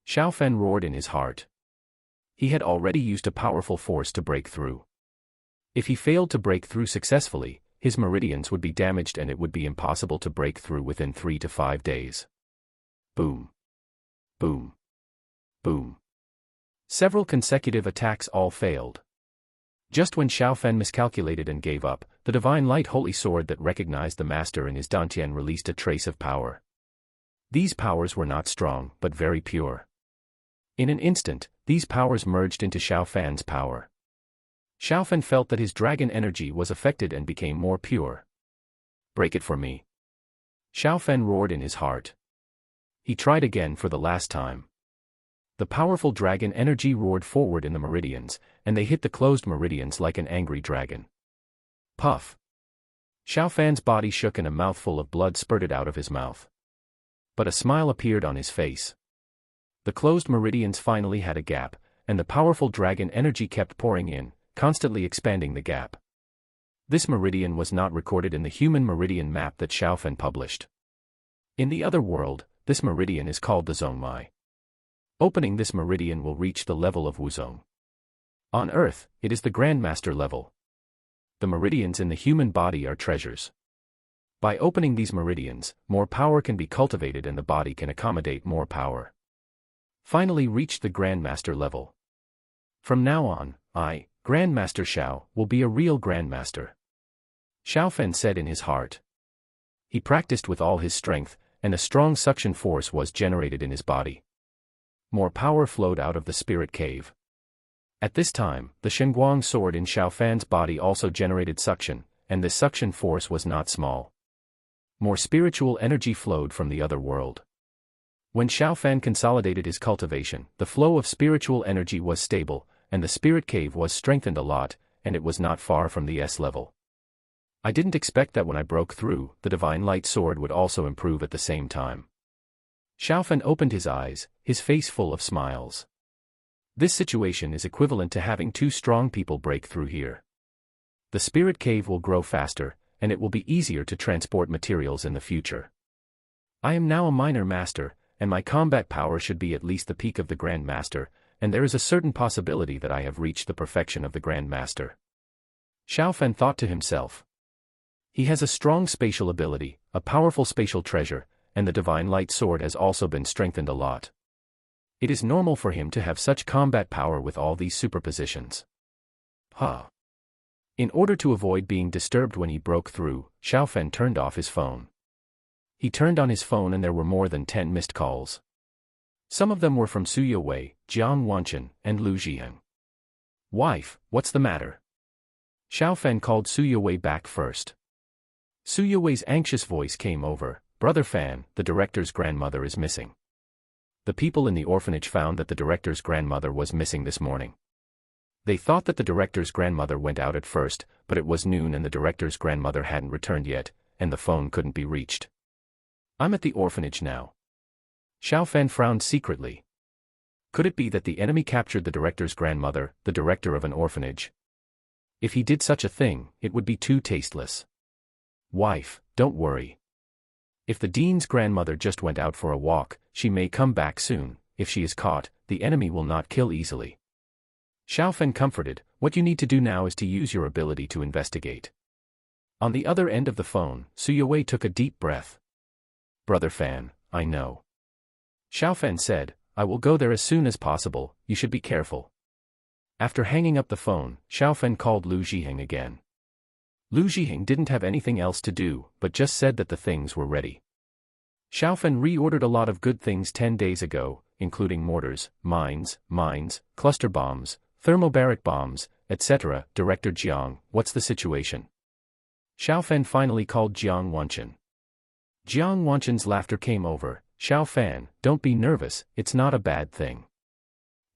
Xiao Fan roared in his heart. He had already used a powerful force to break through. If he failed to break through successfully, his meridians would be damaged and it would be impossible to break through within 3 to 5 days. Boom. Boom. Boom. Several consecutive attacks all failed. Just when Xiao Fan miscalculated and gave up, the divine light holy sword that recognized the master in his dantian released a trace of power. These powers were not strong, but very pure. In an instant, these powers merged into Xiao Fan's power. Xiao Fan felt that his dragon energy was affected and became more pure. Break it for me. Xiao Fan roared in his heart. He tried again for the last time. The powerful dragon energy roared forward in the meridians, and they hit the closed meridians like an angry dragon. Puff. Xiao Fan's body shook and a mouthful of blood spurted out of his mouth. But a smile appeared on his face. The closed meridians finally had a gap, and the powerful dragon energy kept pouring in, constantly expanding the gap. This meridian was not recorded in the human meridian map that Xiao Fan published. In the other world, this meridian is called the Zhongmai. Opening this meridian will reach the level of Wuzong. On Earth, it is the Grandmaster level. The meridians in the human body are treasures. By opening these meridians, more power can be cultivated and the body can accommodate more power. Finally reached the Grandmaster level. From now on, I, Grandmaster Xiao, will be a real Grandmaster. Xiao Fan said in his heart. He practiced with all his strength, and a strong suction force was generated in his body. More power flowed out of the spirit cave. At this time, the Shenguang sword in Xiao Fan's body also generated suction, and this suction force was not small. More spiritual energy flowed from the other world. When Xiao Fan consolidated his cultivation, the flow of spiritual energy was stable, and the spirit cave was strengthened a lot, and it was not far from the S level. I didn't expect that when I broke through, the divine light sword would also improve at the same time. Xiao Fan opened his eyes, his face full of smiles. This situation is equivalent to having 2 strong people break through here. The spirit cave will grow faster, and it will be easier to transport materials in the future. I am now a minor master, and my combat power should be at least the peak of the Grand Master, and there is a certain possibility that I have reached the perfection of the Grand Master. Xiao Fan thought to himself. He has a strong spatial ability, a powerful spatial treasure, and the divine light sword has also been strengthened a lot. It is normal for him to have such combat power with all these superpositions. In order to avoid being disturbed when he broke through, Xiao Fan turned off his phone. He turned on his phone and there were more than 10 missed calls. Some of them were from Su Yowei, Jiang Wanchen, and Lu Zhiheng. Wife, what's the matter? Xiao Fan called Su Yowei back first. Su Yowei's anxious voice came over. Brother Fan, the director's grandmother is missing. The people in the orphanage found that the director's grandmother was missing this morning. They thought that the director's grandmother went out at first, but it was noon and the director's grandmother hadn't returned yet, and the phone couldn't be reached. I'm at the orphanage now. Xiao Fan frowned secretly. Could it be that the enemy captured the director's grandmother, the director of an orphanage? If he did such a thing, it would be too tasteless. Wife, don't worry. If the dean's grandmother just went out for a walk, she may come back soon. If she is caught, the enemy will not kill easily. Xiao Fan comforted, what you need to do now is to use your ability to investigate. On the other end of the phone, Su Yowei took a deep breath. Brother Fan, I know. Xiao Fan said, I will go there as soon as possible, you should be careful. After hanging up the phone, Xiao Fan called Lu Zhiheng again. Lu Zhiheng didn't have anything else to do, but just said that the things were ready. Xiao Fan reordered a lot of good things 10 days ago, including mortars, mines, cluster bombs, thermobaric bombs, etc. Director Jiang, what's the situation? Xiao Fan finally called Jiang Wanchen. Jiang Wanchen's laughter came over. Xiao Fan, don't be nervous, it's not a bad thing.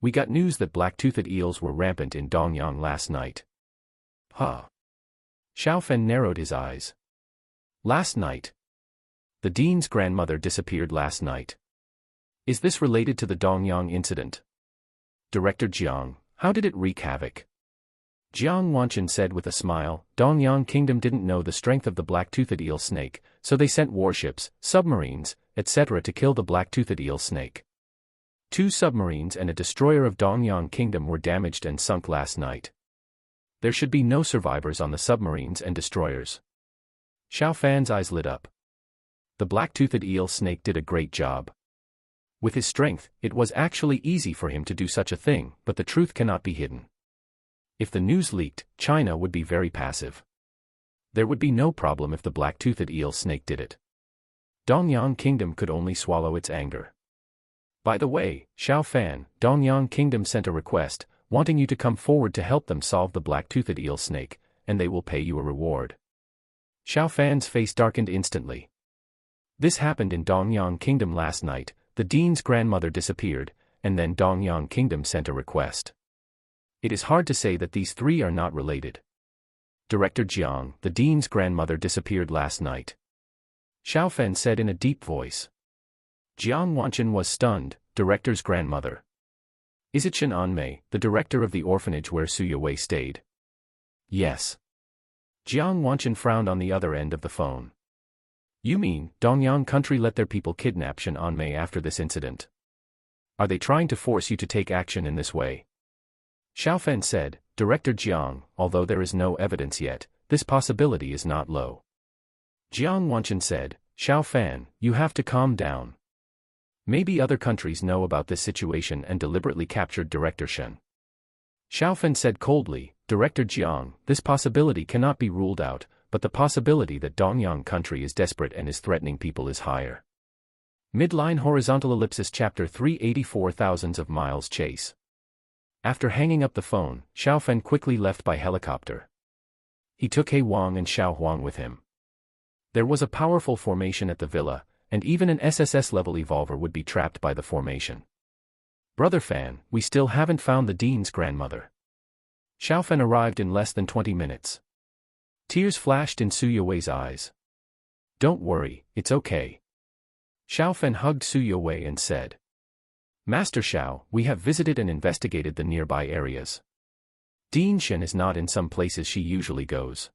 We got news that black-toothed eels were rampant in Dongyang last night. Huh. Xiao Fan narrowed his eyes. Last night? The dean's grandmother disappeared last night. Is this related to the Dongyang incident? Director Jiang, how did it wreak havoc? Jiang Wanchen said with a smile, Dongyang Kingdom didn't know the strength of the black-toothed eel snake, so they sent warships, submarines, etc. to kill the black-toothed eel snake. 2 submarines and a destroyer of Dongyang Kingdom were damaged and sunk last night. There should be no survivors on the submarines and destroyers. Xiao Fan's eyes lit up. The black-toothed eel snake did a great job. With his strength, it was actually easy for him to do such a thing, but the truth cannot be hidden. If the news leaked, China would be very passive. There would be no problem if the black-toothed eel snake did it. Dongyang Kingdom could only swallow its anger. By the way, Xiao Fan, Dongyang Kingdom sent a request, wanting you to come forward to help them solve the black-toothed eel snake, and they will pay you a reward. Xiao Fan's face darkened instantly. This happened in Dongyang Kingdom last night, the dean's grandmother disappeared, and then Dongyang Kingdom sent a request. It is hard to say that these 3 are not related. Director Jiang, the dean's grandmother disappeared last night. Xiao Fan said in a deep voice. Jiang Wanchen was stunned, director's grandmother. Is it Shen Anmei, the director of the orphanage where Su Yue stayed? Yes. Jiang Wanchen frowned on the other end of the phone. You mean, Dongyang country let their people kidnap Shen Anmei after this incident? Are they trying to force you to take action in this way? Xiao Fan said, Director Jiang, although there is no evidence yet, this possibility is not low. Jiang Wanchen said, Xiao Fan, you have to calm down. Maybe other countries know about this situation and deliberately captured Director Shen. Xiao Fan said coldly, Director Jiang, this possibility cannot be ruled out, but the possibility that Dongyang country is desperate and is threatening people is higher. Midline horizontal ellipsis chapter 384 thousands of miles chase. After hanging up the phone, Xiao Fan quickly left by helicopter. He took He Wang and Xiao Huang with him. There was a powerful formation at the villa, and even an SSS-level evolver would be trapped by the formation. Brother Fan, we still haven't found the dean's grandmother. Xiao Fan arrived in less than 20 minutes. Tears flashed in Su Yue's eyes. Don't worry, it's okay. Xiao Fan hugged Su Yue and said, Master Xiao, we have visited and investigated the nearby areas. Dean Shen is not in some places she usually goes.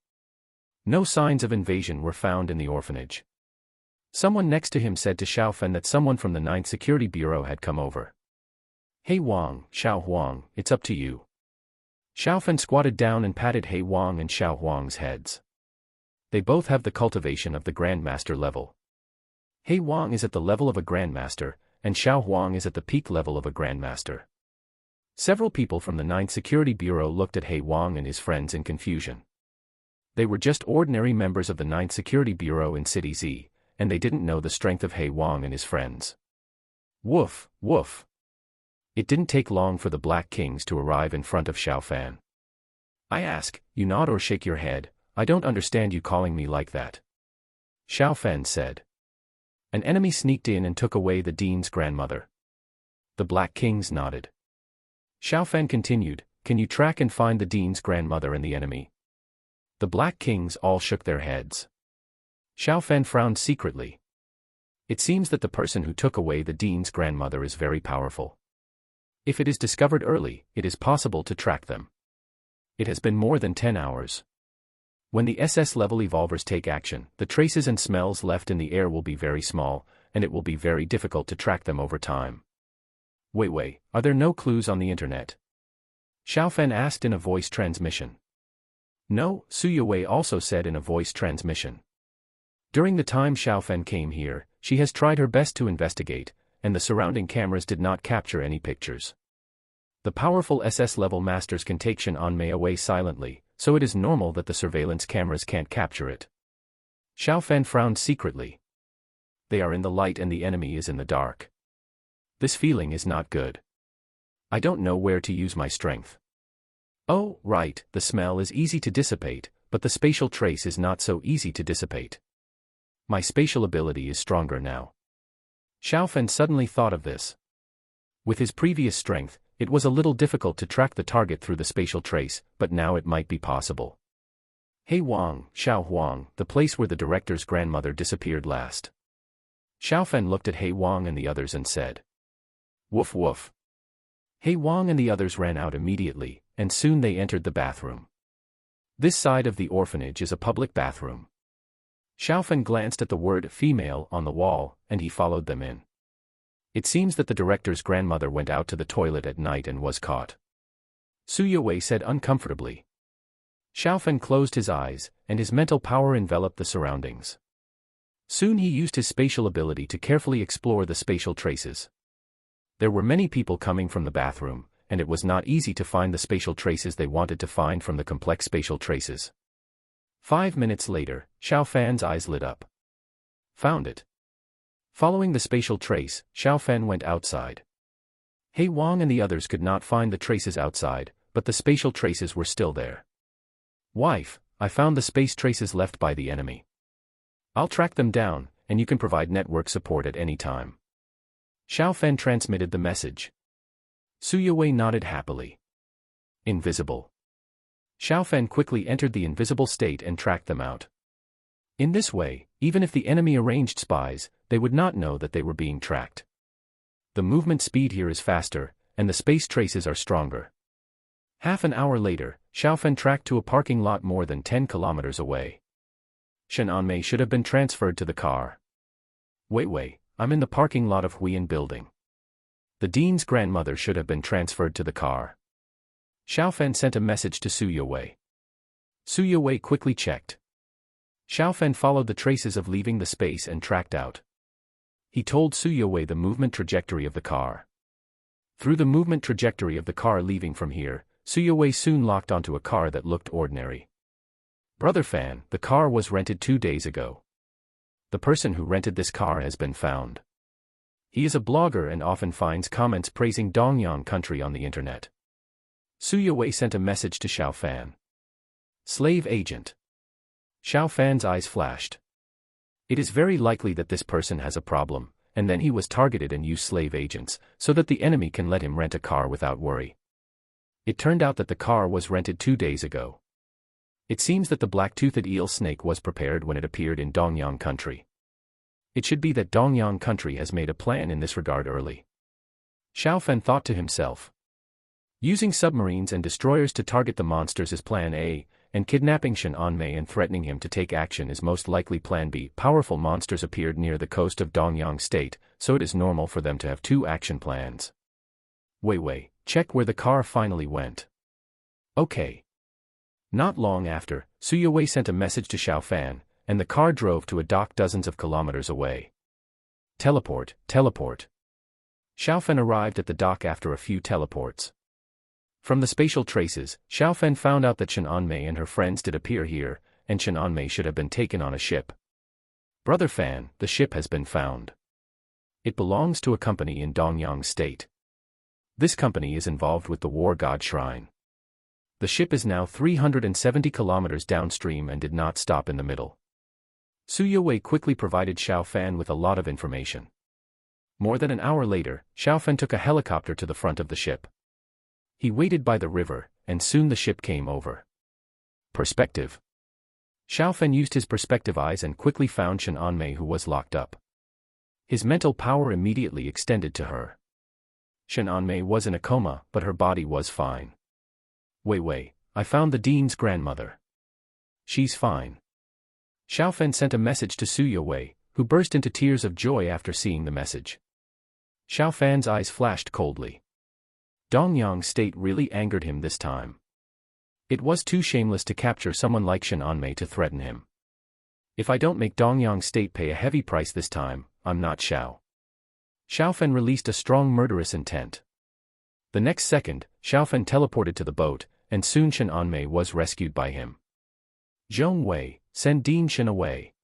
No signs of invasion were found in the orphanage. Someone next to him said to Xiao Fan that someone from the 9th Security Bureau had come over. He Wang, Xiao Huang, it's up to you. Xiao Fan squatted down and patted He Wang and Xiao Huang's heads. They both have the cultivation of the Grandmaster level. He Wang is at the level of a Grandmaster, and Xiao Huang is at the peak level of a Grandmaster. Several people from the 9th Security Bureau looked at He Wang and his friends in confusion. They were just ordinary members of the 9th Security Bureau in City Z, and they didn't know the strength of He Wang and his friends. Woof, woof. It didn't take long for the Black Kings to arrive in front of Xiao Fan. I ask, you nod or shake your head, I don't understand you calling me like that. Xiao Fan said. An enemy sneaked in and took away the dean's grandmother. The Black Kings nodded. Xiao Fan continued, can you track and find the dean's grandmother and the enemy? The Black Kings all shook their heads. Xiao Fan frowned secretly. It seems that the person who took away the dean's grandmother is very powerful. If it is discovered early, it is possible to track them. It has been more than 10 hours. When the SS-level evolvers take action, the traces and smells left in the air will be very small, and it will be very difficult to track them over time. Wait, are there no clues on the internet? Xiao Fan asked in a voice transmission. No, Su Yue also said in a voice transmission. During the time Xiao Fan came here, she has tried her best to investigate, and the surrounding cameras did not capture any pictures. The powerful SS-level masters can take Shen Anmei away silently, so it is normal that the surveillance cameras can't capture it. Xiao Fan frowned secretly. They are in the light and the enemy is in the dark. This feeling is not good. I don't know where to use my strength. Oh, right, the smell is easy to dissipate, but the spatial trace is not so easy to dissipate. My spatial ability is stronger now. Xiaofan suddenly thought of this. With his previous strength, it was a little difficult to track the target through the spatial trace, but now it might be possible. Hey Wang, Xiao Huang, the place where the director's grandmother disappeared last. Xiaofan looked at He Wang and the others and said. Woof woof. He Wang and the others ran out immediately, and soon they entered the bathroom. This side of the orphanage is a public bathroom. Xiaofan glanced at the word female on the wall, and he followed them in. It seems that the director's grandmother went out to the toilet at night and was caught. Su Yue said uncomfortably. Xiaofan closed his eyes, and his mental power enveloped the surroundings. Soon he used his spatial ability to carefully explore the spatial traces. There were many people coming from the bathroom, and it was not easy to find the spatial traces they wanted to find from the complex spatial traces. 5 minutes later, Xiaofan's eyes lit up. Found it. Following the spatial trace, Xiaofan went outside. He Wang and the others could not find the traces outside, but the spatial traces were still there. Wife, I found the space traces left by the enemy. I'll track them down, and you can provide network support at any time. Xiaofan transmitted the message. Su Yue nodded happily. Invisible. Xiaofan quickly entered the invisible state and tracked them out. In this way, even if the enemy arranged spies, they would not know that they were being tracked. The movement speed here is faster, and the space traces are stronger. Half an hour later, Xiaofan tracked to a parking lot more than 10 kilometers away. Shen Anmei should have been transferred to the car. Wait, I'm in the parking lot of Huiyan building. The dean's grandmother should have been transferred to the car. Xiaofan sent a message to Su Yue. Su Yue quickly checked. Xiaofan followed the traces of leaving the space and tracked out. He told Su Yue the movement trajectory of the car. Through the movement trajectory of the car leaving from here, Su Yue soon locked onto a car that looked ordinary. Brother Fan, the car was rented 2 days ago. The person who rented this car has been found. He is a blogger and often finds comments praising Dongyang country on the internet. Su Yue sent a message to Xiaofan. Slave agent. Xiaofan's eyes flashed. It is very likely that this person has a problem, and then he was targeted and used slave agents, so that the enemy can let him rent a car without worry. It turned out that the car was rented 2 days ago. It seems that the black-toothed eel snake was prepared when it appeared in Dongyang country. It should be that Dongyang country has made a plan in this regard early. Xiaofan thought to himself. Using submarines and destroyers to target the monsters is plan A, and kidnapping Shen Anmei and threatening him to take action is most likely plan B. Powerful monsters appeared near the coast of Dongyang state, so it is normal for them to have 2 action plans. Wait, check where the car finally went. Okay. Not long after, Su Yue sent a message to Xiaofan, and the car drove to a dock dozens of kilometers away. Teleport. Xiaofan arrived at the dock after a few teleports. From the spatial traces, Xiaofan found out that Shen Anmei and her friends did appear here, and Shen Anmei should have been taken on a ship. Brother Fan, the ship has been found. It belongs to a company in Dongyang state. This company is involved with the War God Shrine. The ship is now 370 kilometers downstream and did not stop in the middle. Su Yue quickly provided Xiaofan with a lot of information. More than an hour later, Xiaofan took a helicopter to the front of the ship. He waited by the river, and soon the ship came over. Perspective. Xiaofan used his perspective eyes and quickly found Shen Anmei, who was locked up. His mental power immediately extended to her. Shen Anmei was in a coma, but her body was fine. Wait, I found the dean's grandmother. She's fine. Xiaofan sent a message to Su Yue, who burst into tears of joy after seeing the message. Xiaofan's eyes flashed coldly. Dongyang state really angered him this time. It was too shameless to capture someone like Shen Anmei to threaten him. If I don't make Dongyang state pay a heavy price this time, I'm not Xiao. Xiaofan released a strong murderous intent. The next second, Xiaofan teleported to the boat, and soon Shen Anmei was rescued by him. Zhong Wei, send Dean Shen away.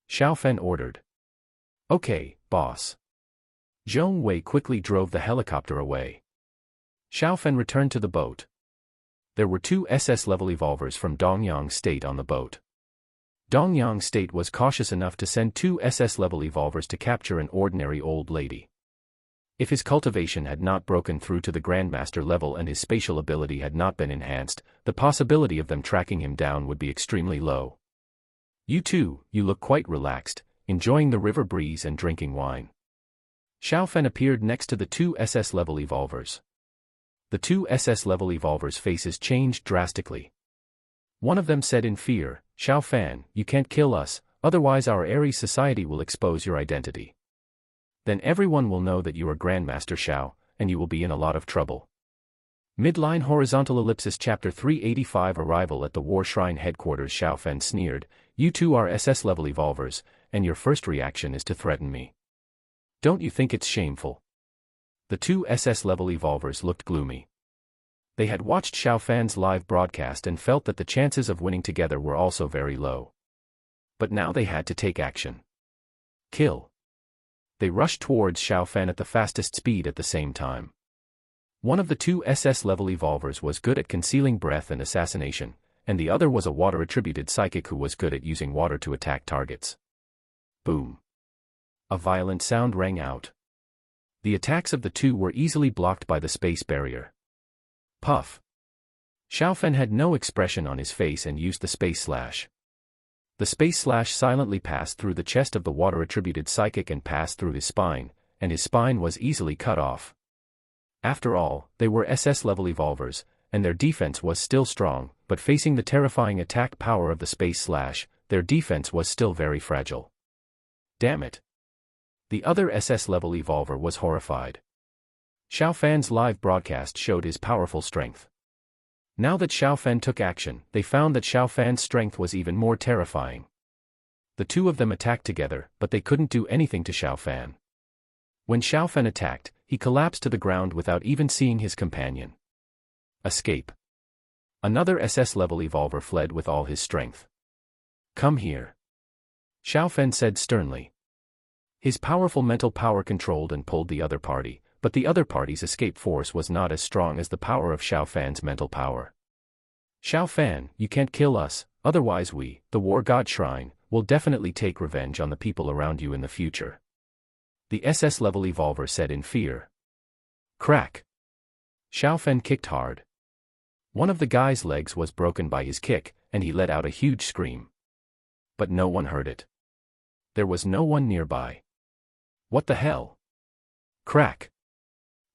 Xiaofan ordered. Okay, boss. Zhong Wei quickly drove the helicopter away. Xiaofan returned to the boat. There were 2 SS-level evolvers from Dongyang State on the boat. Dongyang State was cautious enough to send 2 SS-level evolvers to capture an ordinary old lady. If his cultivation had not broken through to the Grandmaster level and his spatial ability had not been enhanced, the possibility of them tracking him down would be extremely low. You two, you look quite relaxed, enjoying the river breeze and drinking wine. Xiaofan appeared next to the 2 SS-level evolvers. The 2 SS-level evolvers' faces changed drastically. One of them said in fear, "Xiaofan, you can't kill us, otherwise our Aries society will expose your identity. Then everyone will know that you are Grandmaster Xiao, and you will be in a lot of trouble." Midline horizontal ellipsis chapter 385 Arrival at the War Shrine headquarters. Xiaofan sneered, "You two are SS-level evolvers, and your first reaction is to threaten me. Don't you think it's shameful?" The 2 SS-level evolvers looked gloomy. They had watched Xiaofan's live broadcast and felt that the chances of winning together were also very low. But now they had to take action. Kill. They rushed towards Xiaofan at the fastest speed at the same time. One of the 2 SS-level evolvers was good at concealing breath and assassination, and the other was a water-attributed psychic who was good at using water to attack targets. Boom. A violent sound rang out. The attacks of the 2 were easily blocked by the space barrier. Puff. Xiaofan had no expression on his face and used the space slash. The space slash silently passed through the chest of the water-attributed psychic and passed through his spine, and his spine was easily cut off. After all, they were SS-level evolvers, and their defense was still strong, but facing the terrifying attack power of the space slash, their defense was still very fragile. Damn it. The other SS-level evolver was horrified. Xiaofan's live broadcast showed his powerful strength. Now that Xiaofan took action, they found that Xiaofan's strength was even more terrifying. The 2 of them attacked together, but they couldn't do anything to Xiaofan. When Xiaofan attacked, he collapsed to the ground without even seeing his companion. Escape. Another SS-level evolver fled with all his strength. "Come here," Xiaofan said sternly. His powerful mental power controlled and pulled the other party, but the other party's escape force was not as strong as the power of Xiaofan's mental power. "Xiaofan, you can't kill us, otherwise we, the War God Shrine, will definitely take revenge on the people around you in the future," the SS-level evolver said in fear. Crack. Xiaofan kicked hard. One of the guy's legs was broken by his kick, and he let out a huge scream. But no one heard it. There was no one nearby. What the hell? Crack.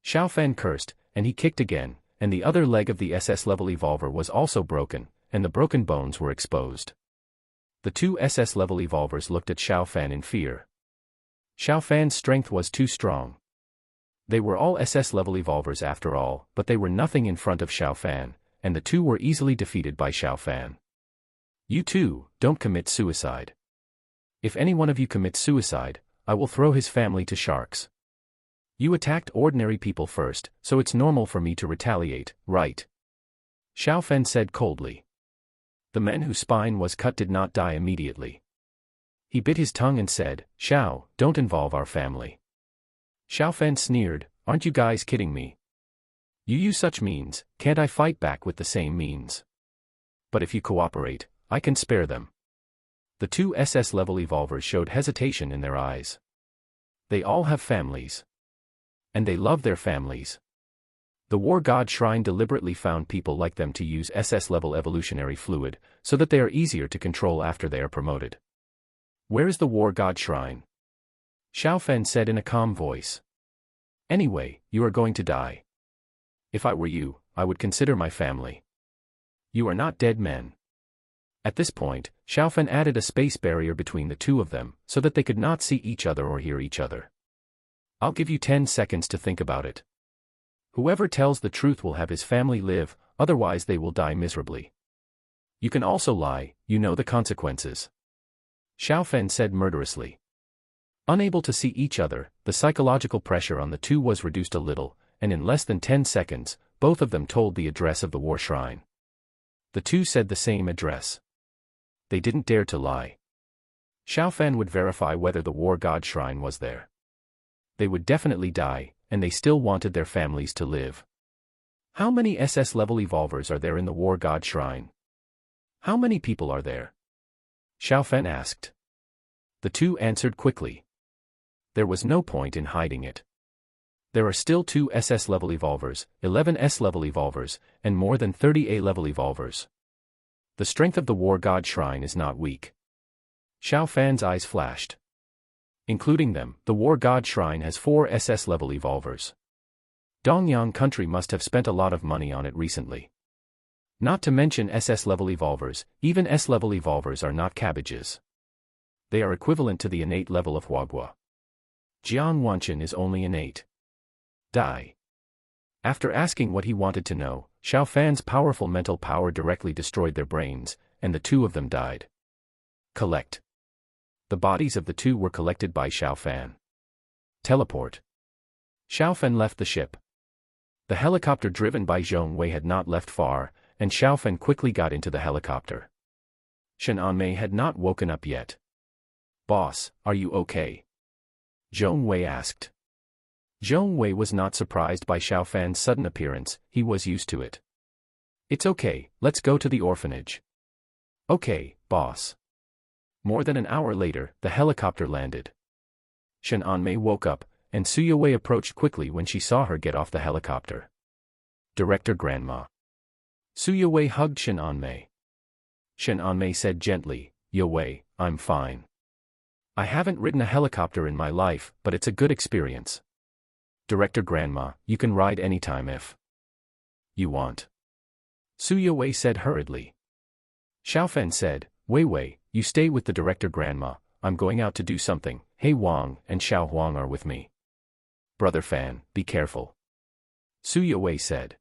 Xiaofan cursed, and he kicked again, and the other leg of the SS-level evolver was also broken, and the broken bones were exposed. The 2 SS-level evolvers looked at Xiaofan in fear. Xiaofan's strength was too strong. They were all SS-level evolvers after all, but they were nothing in front of Xiaofan, and the 2 were easily defeated by Xiaofan. "You two, don't commit suicide. If any one of you commits suicide, I will throw his family to sharks. You attacked ordinary people first, so it's normal for me to retaliate, right?" Xiaofan said coldly. The man whose spine was cut did not die immediately. He bit his tongue and said, "Xiao, don't involve our family." Xiaofan sneered, "Aren't you guys kidding me? You use such means, can't I fight back with the same means? But if you cooperate, I can spare them." The 2 SS-level evolvers showed hesitation in their eyes. They all have families. And they love their families. The War God Shrine deliberately found people like them to use SS-level evolutionary fluid, so that they are easier to control after they are promoted. "Where is the War God Shrine?" Xiaofan said in a calm voice. "Anyway, you are going to die. If I were you, I would consider my family. You are not dead men." At this point, Xiaofan added a space barrier between the 2 of them, so that they could not see each other or hear each other. "I'll give you 10 seconds to think about it. Whoever tells the truth will have his family live, otherwise they will die miserably. You can also lie, you know the consequences," Xiaofan said murderously. Unable to see each other, the psychological pressure on the 2 was reduced a little, and in less than 10 seconds, both of them told the address of the War Shrine. The 2 said the same address. They didn't dare to lie. Xiaofan would verify whether the War God Shrine was there. They would definitely die, and they still wanted their families to live. How many SS-level evolvers are there in the War God Shrine? How many people are there? Xiao Fan asked. The two answered quickly. There was no point in hiding it. There are still 2 SS-level evolvers, 11 S-level evolvers, and more than 30 A-level evolvers. The strength of the War God Shrine is not weak. Xiao Fan's eyes flashed. Including them, the War God Shrine has 4 SS-level evolvers. Dongyang country must have spent a lot of money on it recently. Not to mention SS-level evolvers, even S-level evolvers are not cabbages. They are equivalent to the innate level of Huagua. Jiang Wanchen is only innate. Die. After asking what he wanted to know, Xiao Fan's powerful mental power directly destroyed their brains, and the 2 of them died. Collect. The bodies of the 2 were collected by Xiao Fan. Teleport. Xiao Fan left the ship. The helicopter driven by Zhong Wei had not left far, and Xiao Fan quickly got into the helicopter. Shen Anmei had not woken up yet. Boss, are you okay? Zhong Wei asked. Zhong Wei was not surprised by Xiao Fan's sudden appearance, he was used to it. It's okay, let's go to the orphanage. Okay, boss. More than an hour later, the helicopter landed. Shen Anmei woke up, and Suyawei approached quickly when she saw her get off the helicopter. Director Grandma. Suyawei hugged Shen Anmei. Shen Anmei said gently, Yowei, I'm fine. I haven't ridden a helicopter in my life, but it's a good experience. Director Grandma, you can ride anytime if you want. Suyawei said hurriedly. Xiao Fan said, Wei Wei, you stay with the Director Grandma, I'm going out to do something, He Wang and Xiao Huang are with me. Brother Fan, be careful. Suyawei said.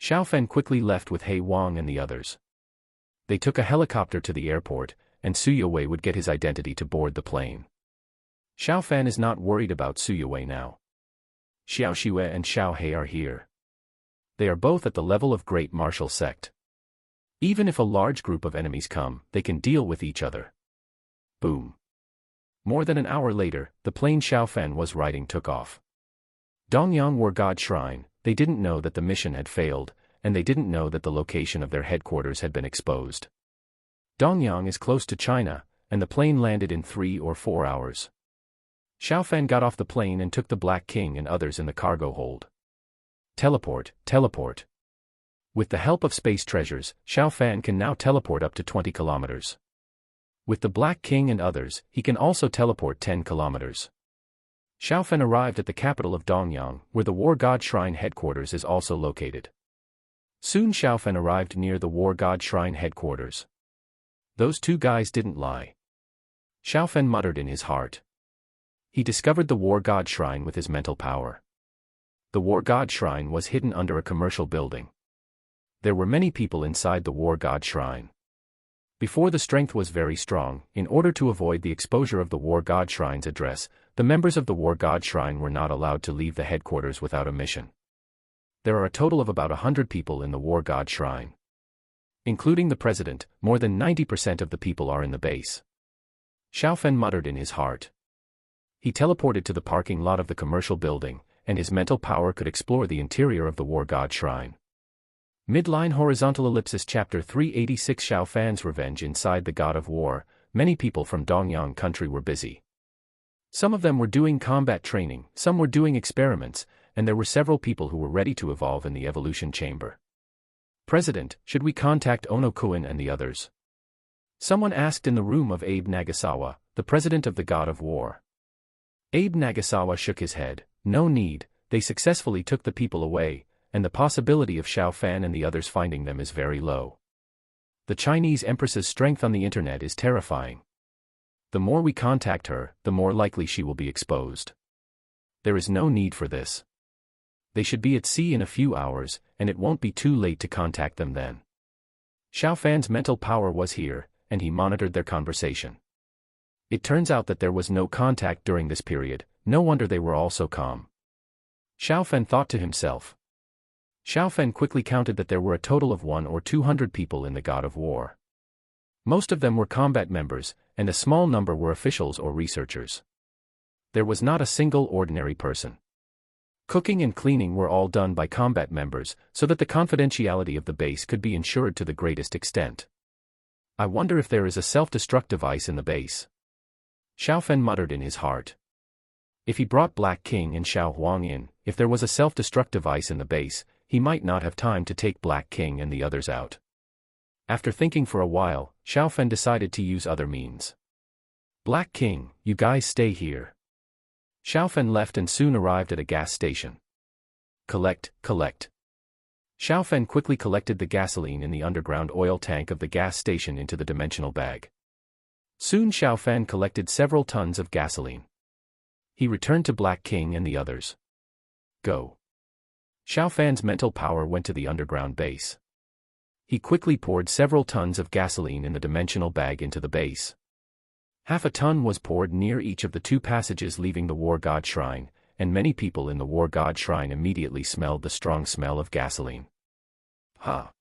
Xiao Fan quickly left with He Wang and the others. They took a helicopter to the airport, and Suyawei would get his identity to board the plane. Xiao Fan is not worried about Suyawei now. Xiao Xue and Xiao He are here. They are both at the level of great martial sect. Even if a large group of enemies come, they can deal with each other. Boom. More than an hour later, the plane Xiao Fan was riding took off. Dongyang War God Shrine, they didn't know that the mission had failed, and they didn't know that the location of their headquarters had been exposed. Dongyang is close to China, and the plane landed in 3 or 4 hours. Xiao Fan got off the plane and took the Black King and others in the cargo hold. Teleport, teleport. With the help of space treasures, Xiao Fan can now teleport up to 20 kilometers. With the Black King and others, he can also teleport 10 kilometers. Xiao Fan arrived at the capital of Dongyang, where the War God Shrine headquarters is also located. Soon Xiao Fan arrived near the War God Shrine headquarters. Those 2 guys didn't lie. Xiao Fan muttered in his heart. He discovered the War God Shrine with his mental power. The War God Shrine was hidden under a commercial building. There were many people inside the War God Shrine. Before the strength was very strong, in order to avoid the exposure of the War God Shrine's address, the members of the War God Shrine were not allowed to leave the headquarters without a mission. There are a total of about 100 people in the War God Shrine. Including the president, more than 90% of the people are in the base. Xiao Fan muttered in his heart. He teleported to the parking lot of the commercial building, and his mental power could explore the interior of the War God Shrine. Midline horizontal ellipsis chapter 386 Xiao Fan's revenge inside the God of War. Many people from Dongyang country were busy. Some of them were doing combat training, some were doing experiments, and there were several people who were ready to evolve in the evolution chamber. President, should we contact Ono Kuin and the others? Someone asked in the room of Abe Nagasawa, the president of the God of War. Abe Nagasawa shook his head. No need, they successfully took the people away, and the possibility of Xiao Fan and the others finding them is very low. The Chinese Empress's strength on the internet is terrifying. The more we contact her, the more likely she will be exposed. There is no need for this. They should be at sea in a few hours, and it won't be too late to contact them then. Xiao Fan's mental power was here, and he monitored their conversation. It turns out that there was no contact during this period, no wonder they were all so calm. Xiao Fan thought to himself. Xiao Fan quickly counted that there were a total of 100 or 200 people in the God of War. Most of them were combat members, and a small number were officials or researchers. There was not a single ordinary person. Cooking and cleaning were all done by combat members so that the confidentiality of the base could be ensured to the greatest extent. I wonder if there is a self-destruct device in the base. Xiaofan muttered in his heart. If he brought Black King and Xiao Huang in, if there was a self-destruct device in the base, he might not have time to take Black King and the others out. After thinking for a while, Xiaofan decided to use other means. Black King, you guys stay here. Xiaofan left and soon arrived at a gas station. Collect. Xiaofan quickly collected the gasoline in the underground oil tank of the gas station into the dimensional bag. Soon Xiaofan collected several tons of gasoline. He returned to Black King and the others. Go. Xiaofan's mental power went to the underground base. He quickly poured several tons of gasoline in the dimensional bag into the base. Half a ton was poured near each of the 2 passages leaving the War God Shrine, and many people in the War God Shrine immediately smelled the strong smell of gasoline. Ha!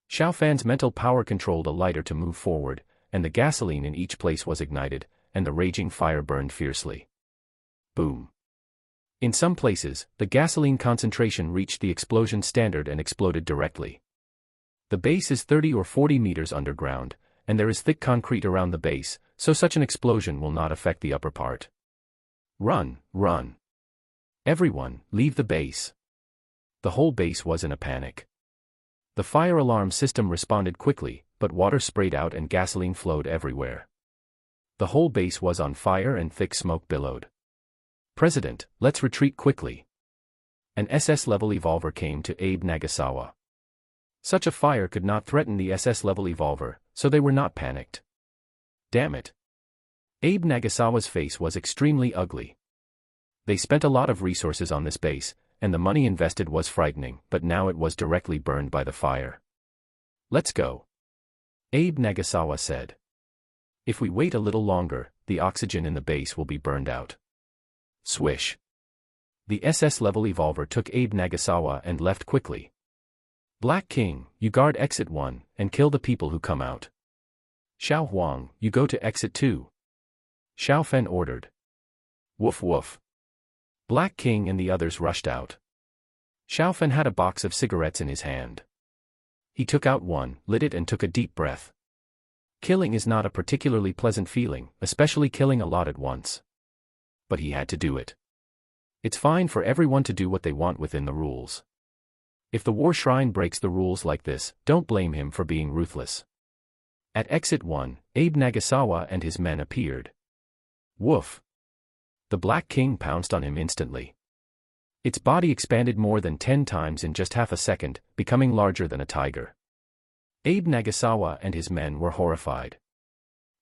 Xiaofan's mental power controlled a lighter to move forward, and the gasoline in each place was ignited, and the raging fire burned fiercely. Boom! In some places, the gasoline concentration reached the explosion standard and exploded directly. The base is 30 or 40 meters underground, and there is thick concrete around the base, so such an explosion will not affect the upper part. Run! Everyone, leave the base. The whole base was in a panic. The fire alarm system responded quickly, but water sprayed out and gasoline flowed everywhere. The whole base was on fire and thick smoke billowed. President, let's retreat quickly. An SS-level evolver came to Abe Nagasawa. Such a fire could not threaten the SS-level evolver, so they were not panicked. Damn it. Abe Nagasawa's face was extremely ugly. They spent a lot of resources on this base, and the money invested was frightening, but now it was directly burned by the fire. Let's go. Abe Nagasawa said. If we wait a little longer, the oxygen in the base will be burned out. Swish. The SS-level evolver took Abe Nagasawa and left quickly. Black King, you guard exit 1, and kill the people who come out. Xiao Huang, you go to exit 2. Xiaofan ordered. Woof. Black King and the others rushed out. Xiaofan had a box of cigarettes in his hand. He took out one, lit it and took a deep breath. Killing is not a particularly pleasant feeling, especially killing a lot at once. But he had to do it. It's fine for everyone to do what they want within the rules. If the War Shrine breaks the rules like this, don't blame him for being ruthless. At exit 1, Abe Nagasawa and his men appeared. Woof. The Black King pounced on him instantly. Its body expanded more than 10 times in just half a second, becoming larger than a tiger. Abe Nagasawa and his men were horrified.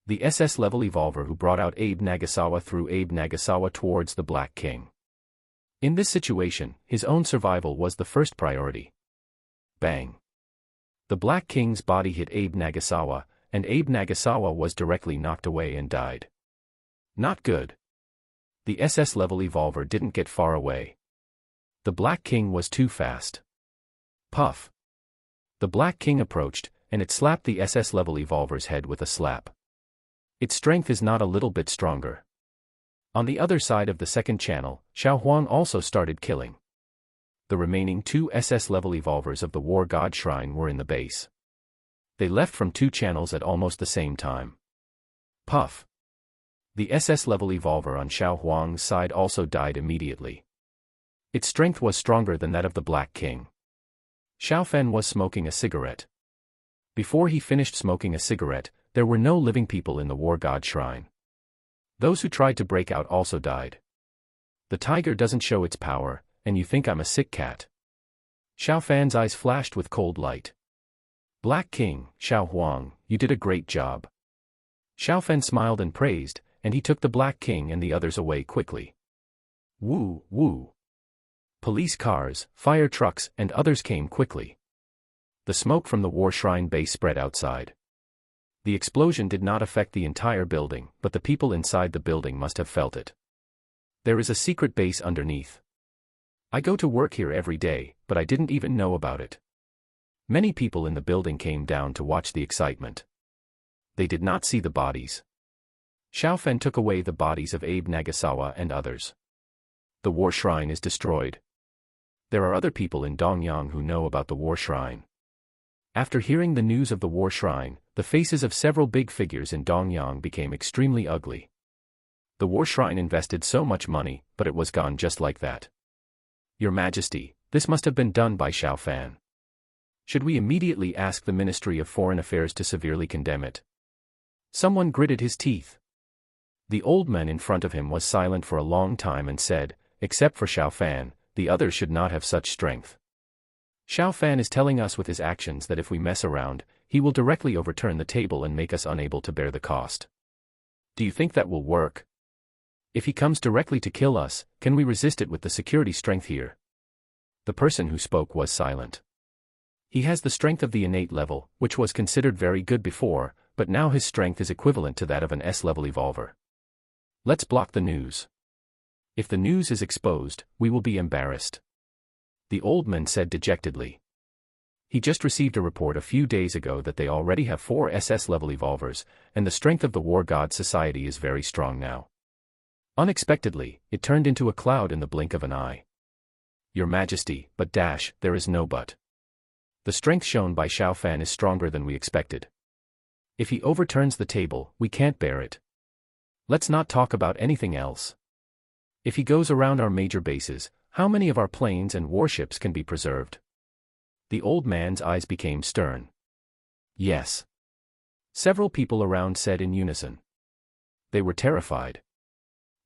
The SS-level evolver who brought out Abe Nagasawa threw Abe Nagasawa towards the Black King. In this situation, his own survival was the first priority. Bang! The Black King's body hit Abe Nagasawa, and Abe Nagasawa was directly knocked away and died. Not good. The SS-level evolver didn't get far away. The Black King was too fast. Puff! The Black King approached, and it slapped the SS-level evolver's head with a slap. Its strength is not a little bit stronger. On the other side of the second channel, Xiao Huang also started killing. The remaining 2 SS-level evolvers of the War God Shrine were in the base. They left from 2 channels at almost the same time. Puff! The SS-level evolver on Xiao Huang's side also died immediately. Its strength was stronger than that of the Black King. Xiaofan was smoking a cigarette. Before he finished smoking a cigarette, there were no living people in the War God Shrine. Those who tried to break out also died. The tiger doesn't show its power, and you think I'm a sick cat. Xiaofan's eyes flashed with cold light. Black King, Xiao Huang, you did a great job. Xiaofan smiled and praised, and he took the Black King and the others away quickly. Woo! Police cars, fire trucks, and others came quickly. The smoke from the War Shrine base spread outside. The explosion did not affect the entire building, but the people inside the building must have felt it. There is a secret base underneath. I go to work here every day, but I didn't even know about it. Many people in the building came down to watch the excitement. They did not see the bodies. Xiaofan took away the bodies of Abe Nagasawa and others. The war shrine is destroyed. There are other people in Dongyang who know about the war shrine. After hearing the news of the war shrine, the faces of several big figures in Dongyang became extremely ugly. The war shrine invested so much money, but it was gone just like that. Your Majesty, this must have been done by Xiao Fan. Should we immediately ask the Ministry of Foreign Affairs to severely condemn it? Someone gritted his teeth. The old man in front of him was silent for a long time and said, except for Xiao Fan, the others should not have such strength. Xiao Fan is telling us with his actions that if we mess around, he will directly overturn the table and make us unable to bear the cost. Do you think that will work? If he comes directly to kill us, can we resist it with the security strength here? The person who spoke was silent. He has the strength of the innate level, which was considered very good before, but now his strength is equivalent to that of an S-level evolver. Let's block the news. If the news is exposed, we will be embarrassed. The old man said dejectedly. He just received a report a few days ago that they already have 4 SS-level evolvers, and the strength of the War God Society is very strong now. Unexpectedly, it turned into a cloud in the blink of an eye. Your Majesty, but there is no but. The strength shown by Xiao Fan is stronger than we expected. If he overturns the table, we can't bear it. Let's not talk about anything else. If he goes around our major bases, how many of our planes and warships can be preserved? The old man's eyes became stern. Yes. Several people around said in unison. They were terrified.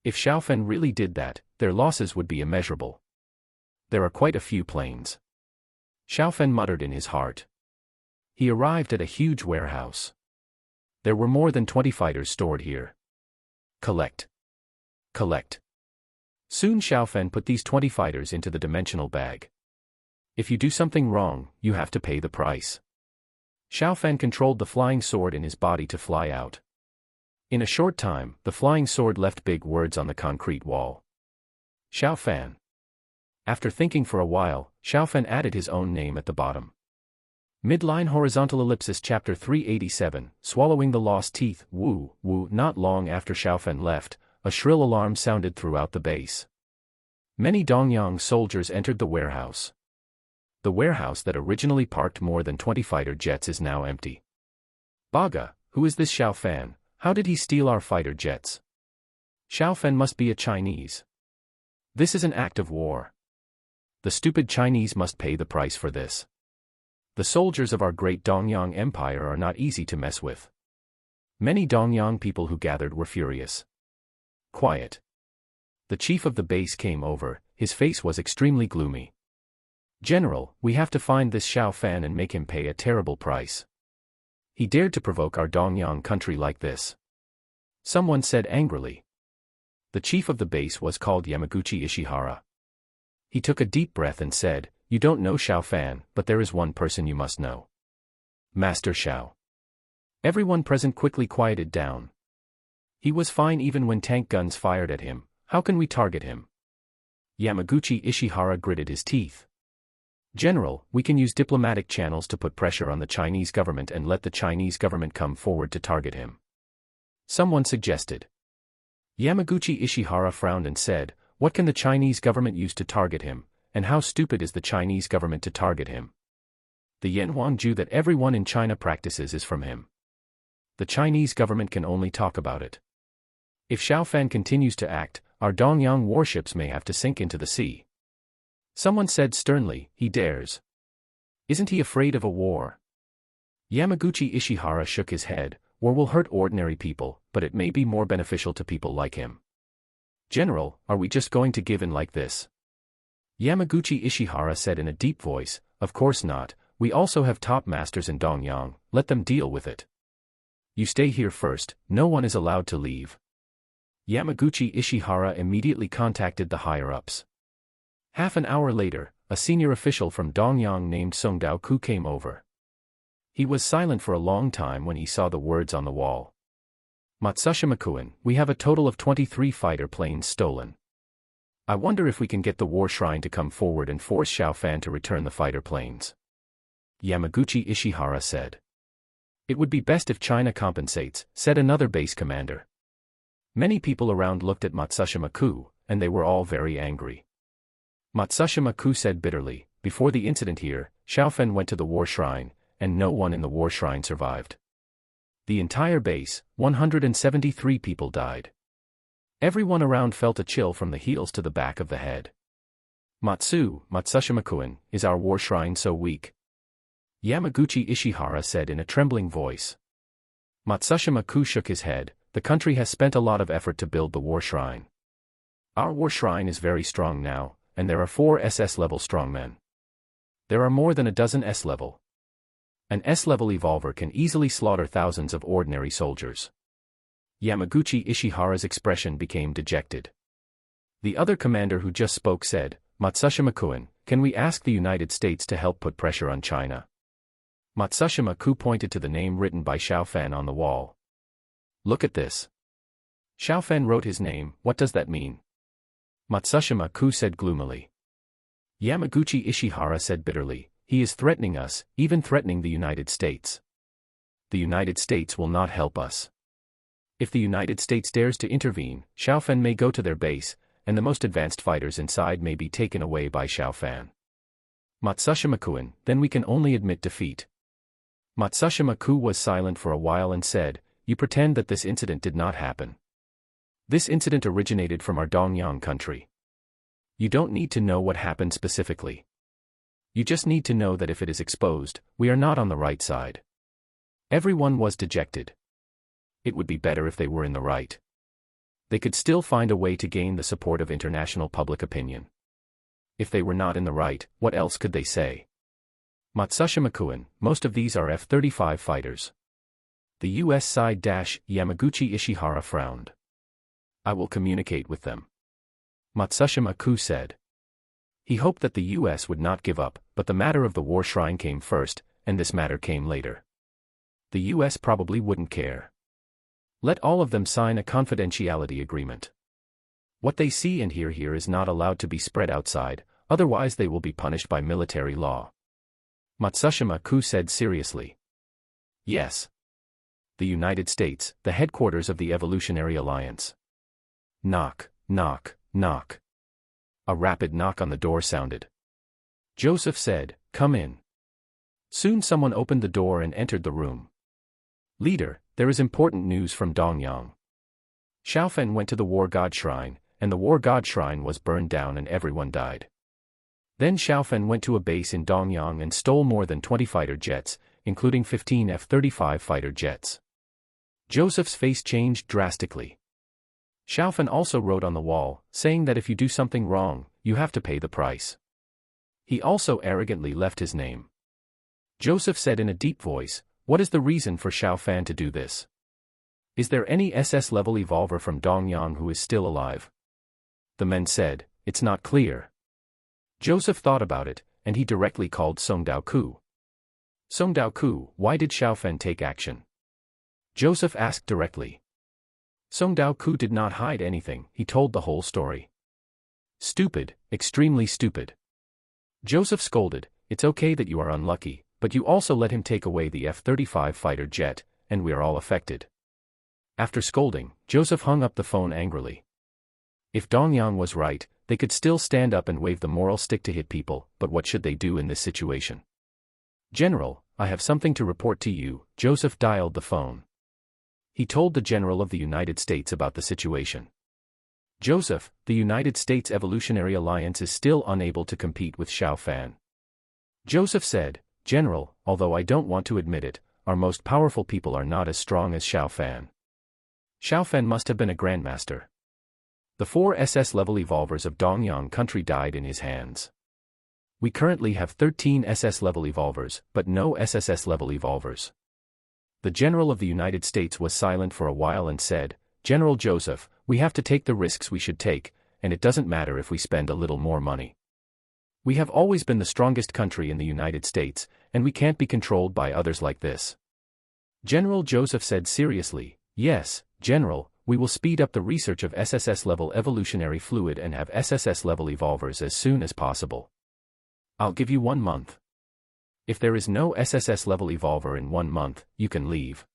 If Xiao Fan really did that, their losses would be immeasurable. There are quite a few planes. Xiao Fan muttered in his heart. He arrived at a huge warehouse. There were more than 20 fighters stored here. Collect. Collect. Soon Xiao Fan put these 20 fighters into the dimensional bag. If you do something wrong, you have to pay the price. Xiao Fan controlled the flying sword in his body to fly out. In a short time, the flying sword left big words on the concrete wall. Xiao Fan. After thinking for a while, Xiao Fan added his own name at the bottom. Midline horizontal ellipsis chapter 387, swallowing the lost teeth, woo, woo. Not long after Xiao Fan left, a shrill alarm sounded throughout the base. Many Dongyang soldiers entered the warehouse. The warehouse that originally parked more than 20 fighter jets is now empty. Baga, who is this Xiao Fan? How did he steal our fighter jets? Xiao Fan must be a Chinese. This is an act of war. The stupid Chinese must pay the price for this. The soldiers of our great Dongyang Empire are not easy to mess with. Many Dongyang people who gathered were furious. Quiet. The chief of the base came over, his face was extremely gloomy. General, we have to find this Xiao Fan and make him pay a terrible price. He dared to provoke our Dongyang country like this. Someone said angrily. The chief of the base was called Yamaguchi Ishihara. He took a deep breath and said, you don't know Xiao Fan, but there is one person you must know. Master Xiao. Everyone present quickly quieted down. He was fine even when tank guns fired at him. How can we target him? Yamaguchi Ishihara gritted his teeth. General, we can use diplomatic channels to put pressure on the Chinese government and let the Chinese government come forward to target him. Someone suggested. Yamaguchi Ishihara frowned and said, what can the Chinese government use to target him, and how stupid is the Chinese government to target him? The Yanhuangju that everyone in China practices is from him. The Chinese government can only talk about it. If Xiao Fan continues to act, our Dongyang warships may have to sink into the sea. Someone said sternly, he dares. Isn't he afraid of a war? Yamaguchi Ishihara shook his head, war will hurt ordinary people, but it may be more beneficial to people like him. General, are we just going to give in like this? Yamaguchi Ishihara said in a deep voice, of course not, we also have top masters in Dongyang, let them deal with it. You stay here first, no one is allowed to leave. Yamaguchi Ishihara immediately contacted the higher-ups. Half an hour later, a senior official from Dongyang named Song Dao-ku came over. He was silent for a long time when he saw the words on the wall. Matsushima-kun, we have a total of 23 fighter planes stolen. I wonder if we can get the war shrine to come forward and force Xiao Fan to return the fighter planes. Yamaguchi Ishihara said. It would be best if China compensates, said another base commander. Many people around looked at Matsushima-kun, and they were all very angry. Matsushima-ku said bitterly, before the incident here, Xiaofen went to the war shrine, and no one in the war shrine survived. The entire base, 173 people died. Everyone around felt a chill from the heels to the back of the head. Matsushima-kun, is our war shrine so weak? Yamaguchi Ishihara said in a trembling voice. Matsushima-ku shook his head. The country has spent a lot of effort to build the war shrine. Our war shrine is very strong now, and there are 4 SS-level strongmen. There are more than a dozen S-level. An S-level evolver can easily slaughter thousands of ordinary soldiers. Yamaguchi Ishihara's expression became dejected. The other commander who just spoke said, Matsushima-kun, can we ask the United States to help put pressure on China? Matsushima-ku pointed to the name written by Xiaofen on the wall. Look at this. Xiaofen wrote his name. What does that mean? Matsushima-ku said gloomily. Yamaguchi Ishihara said bitterly, he is threatening us, even threatening the United States. The United States will not help us. If the United States dares to intervene, Xiaofen may go to their base, and the most advanced fighters inside may be taken away by Xiaofen. Matsushima-kun, then we can only admit defeat. Matsushima-ku was silent for a while and said, you pretend that this incident did not happen. This incident originated from our Dongyang country. You don't need to know what happened specifically. You just need to know that if it is exposed, we are not on the right side. Everyone was dejected. It would be better if they were in the right. They could still find a way to gain the support of international public opinion. If they were not in the right, what else could they say? Matsushima-kun, most of these are F-35 fighters. The US side Yamaguchi Ishihara frowned. I will communicate with them. Matsushima-ku said. He hoped that the US would not give up, but the matter of the war shrine came first, and this matter came later. The US probably wouldn't care. Let all of them sign a confidentiality agreement. What they see and hear here is not allowed to be spread outside, otherwise they will be punished by military law. Matsushima-ku said seriously. Yes. The United States, the headquarters of the Evolutionary Alliance. Knock, knock, knock. A rapid knock on the door sounded. Joseph said, come in. Soon someone opened the door and entered the room. Leader, there is important news from Dongyang. Xiaofen went to the War God Shrine, and the War God Shrine was burned down and everyone died. Then Xiaofen went to a base in Dongyang and stole more than 20 fighter jets, including 15 F-35 fighter jets. Joseph's face changed drastically. Xiaofen also wrote on the wall, saying that if you do something wrong, you have to pay the price. He also arrogantly left his name. Joseph said in a deep voice, what is the reason for Xiaofen to do this? Is there any SS-level evolver from Dongyang who is still alive? The men said, it's not clear. Joseph thought about it, and he directly called Songdao-ku. Songdao-ku, why did Xiaofen take action? Joseph asked directly. Songdao-ku did not hide anything, he told the whole story. Stupid, extremely stupid. Joseph scolded, it's okay that you are unlucky, but you also let him take away the F-35 fighter jet, and we are all affected. After scolding, Joseph hung up the phone angrily. If Dongyang was right, they could still stand up and wave the moral stick to hit people, but what should they do in this situation? General, I have something to report to you. Joseph dialed the phone. He told the General of the United States about the situation. Joseph, the United States Evolutionary Alliance is still unable to compete with Xiaofen. Joseph said, General, although I don't want to admit it, our most powerful people are not as strong as Xiaofen. Xiaofen must have been a grandmaster. The 4 SS-level evolvers of Dongyang country died in his hands. We currently have 13 SS-level evolvers, but no SSS-level evolvers. The General of the United States was silent for a while and said, General Joseph, we have to take the risks we should take, and it doesn't matter if we spend a little more money. We have always been the strongest country in the United States, and we can't be controlled by others like this. General Joseph said seriously, yes, General, we will speed up the research of SSS-level evolutionary fluid and have SSS-level evolvers as soon as possible. I'll give you 1 month. If there is no SSS-level evolver in 1 month, you can leave.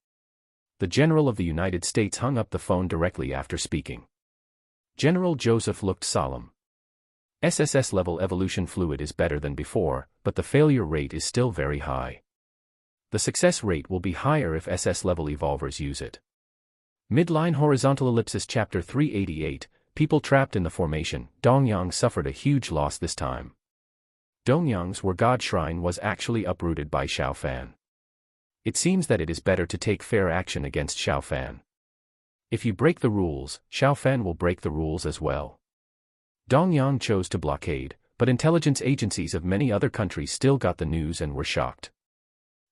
The General of the United States hung up the phone directly after speaking. General Joseph looked solemn. SSS-level evolution fluid is better than before, but the failure rate is still very high. The success rate will be higher if SS-level evolvers use it. Midline horizontal ellipsis chapter 388, people trapped in the formation. Dongyang suffered a huge loss this time. Dongyang's war god shrine was actually uprooted by Xiaofan. It seems that it is better to take fair action against Xiaofan. If you break the rules, Xiaofan will break the rules as well. Dongyang chose to blockade, but intelligence agencies of many other countries still got the news and were shocked.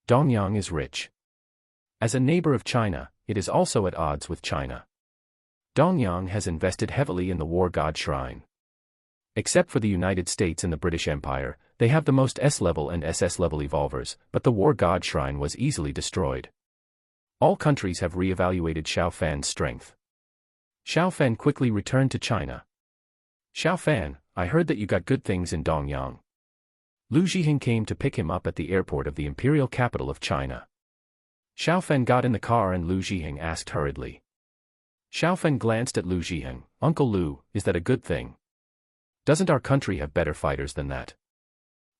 Dongyang is rich. As a neighbor of China, it is also at odds with China. Dongyang has invested heavily in the war god shrine. Except for the United States and the British Empire, they have the most S-level and SS-level evolvers, but the war god shrine was easily destroyed. All countries have re-evaluated Xiaofan's strength. Xiaofan quickly returned to China. Xiaofan, I heard that you got good things in Dongyang. Lu Zhiheng came to pick him up at the airport of the imperial capital of China. Xiaofan got in the car and Lu Zhiheng asked hurriedly. Xiaofan glanced at Lu Zhiheng. Uncle Lu, is that a good thing? Doesn't our country have better fighters than that?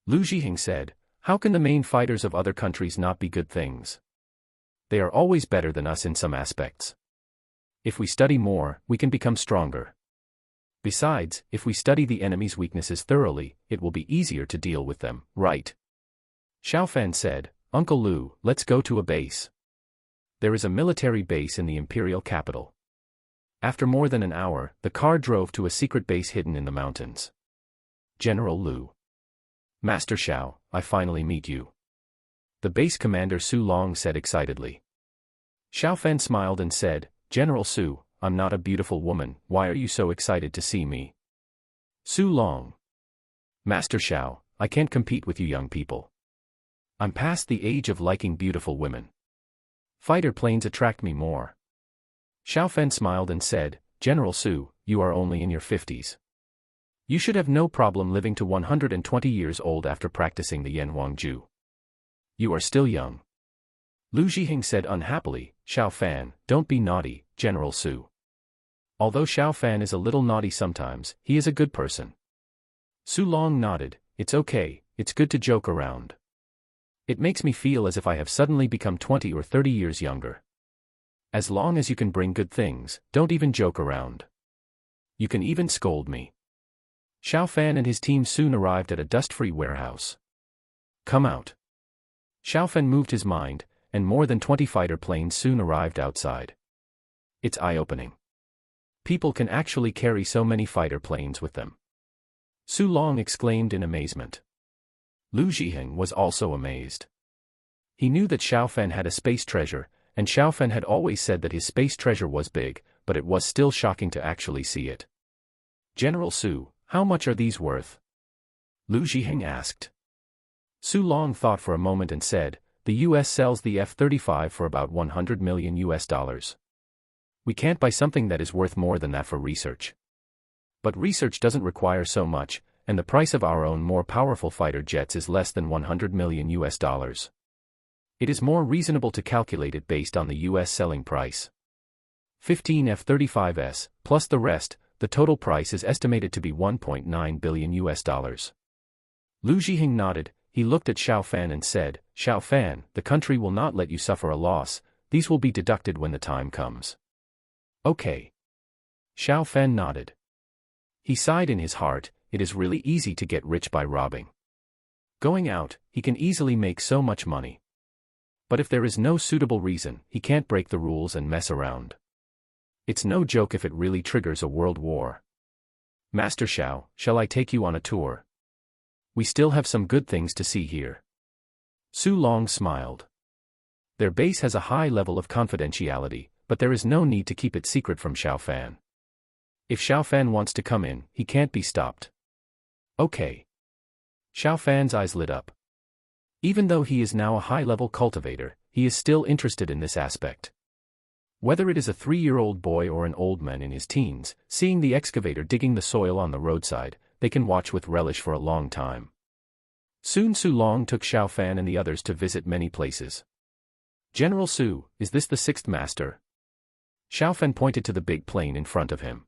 Lu Zhiheng said, how can the main fighters of other countries not be good things? They are always better than us in some aspects. If we study more, we can become stronger. Besides, if we study the enemy's weaknesses thoroughly, it will be easier to deal with them, right? Xiaofan said, Uncle Lu, let's go to a base. There is a military base in the imperial capital. After more than an hour, the car drove to a secret base hidden in the mountains. General Lu. Master Xiao, I finally meet you. The base commander Su Long said excitedly. Xiaofan smiled and said, General Su, I'm not a beautiful woman, why are you so excited to see me? Su Long. Master Xiao, I can't compete with you young people. I'm past the age of liking beautiful women. Fighter planes attract me more. Xiaofan smiled and said, General Su, you are only in your 50s. You should have no problem living to 120 years old after practicing the Yan Huangju. You are still young. Lu Zhiheng said unhappily, Xiaofan, don't be naughty, General Su. Although Xiaofan is a little naughty sometimes, he is a good person. Su Long nodded, it's okay, it's good to joke around. It makes me feel as if I have suddenly become 20 or 30 years younger. As long as you can bring good things, don't even joke around. You can even scold me. Xiaofan and his team soon arrived at a dust-free warehouse. Come out. Xiaofan moved his mind, and more than 20 fighter planes soon arrived outside. It's eye-opening. People can actually carry so many fighter planes with them. Su Long exclaimed in amazement. Lu Zhiheng was also amazed. He knew that Xiaofan had a space treasure, and Xiaofan had always said that his space treasure was big, but it was still shocking to actually see it. General Su, how much are these worth? Lu Zhiheng asked. Su Long thought for a moment and said, the US sells the F-35 for about $100 million. We can't buy something that is worth more than that for research. But research doesn't require so much, and the price of our own more powerful fighter jets is less than $100 million. It is more reasonable to calculate it based on the US selling price. 15 F-35s, plus the rest, the total price is estimated to be $1.9 billion. Lu Zhiheng nodded, he looked at Xiaofan and said, Xiaofan, the country will not let you suffer a loss, these will be deducted when the time comes. Okay. Xiaofan nodded. He sighed in his heart, it is really easy to get rich by robbing. Going out, he can easily make so much money. But if there is no suitable reason, he can't break the rules and mess around. It's no joke if it really triggers a world war. Master Xiao, shall I take you on a tour? We still have some good things to see here. Su Long smiled. Their base has a high level of confidentiality, but there is no need to keep it secret from Xiaofan. If Xiaofan wants to come in, he can't be stopped. Okay. Xiaofan's eyes lit up. Even though he is now a high-level cultivator, he is still interested in this aspect. Whether it is a 3-year-old boy or an old man in his teens, seeing the excavator digging the soil on the roadside, they can watch with relish for a long time. Soon Su Long took Xiaofan and the others to visit many places. General Su, is this the 6th master? Xiaofan pointed to the big plane in front of him.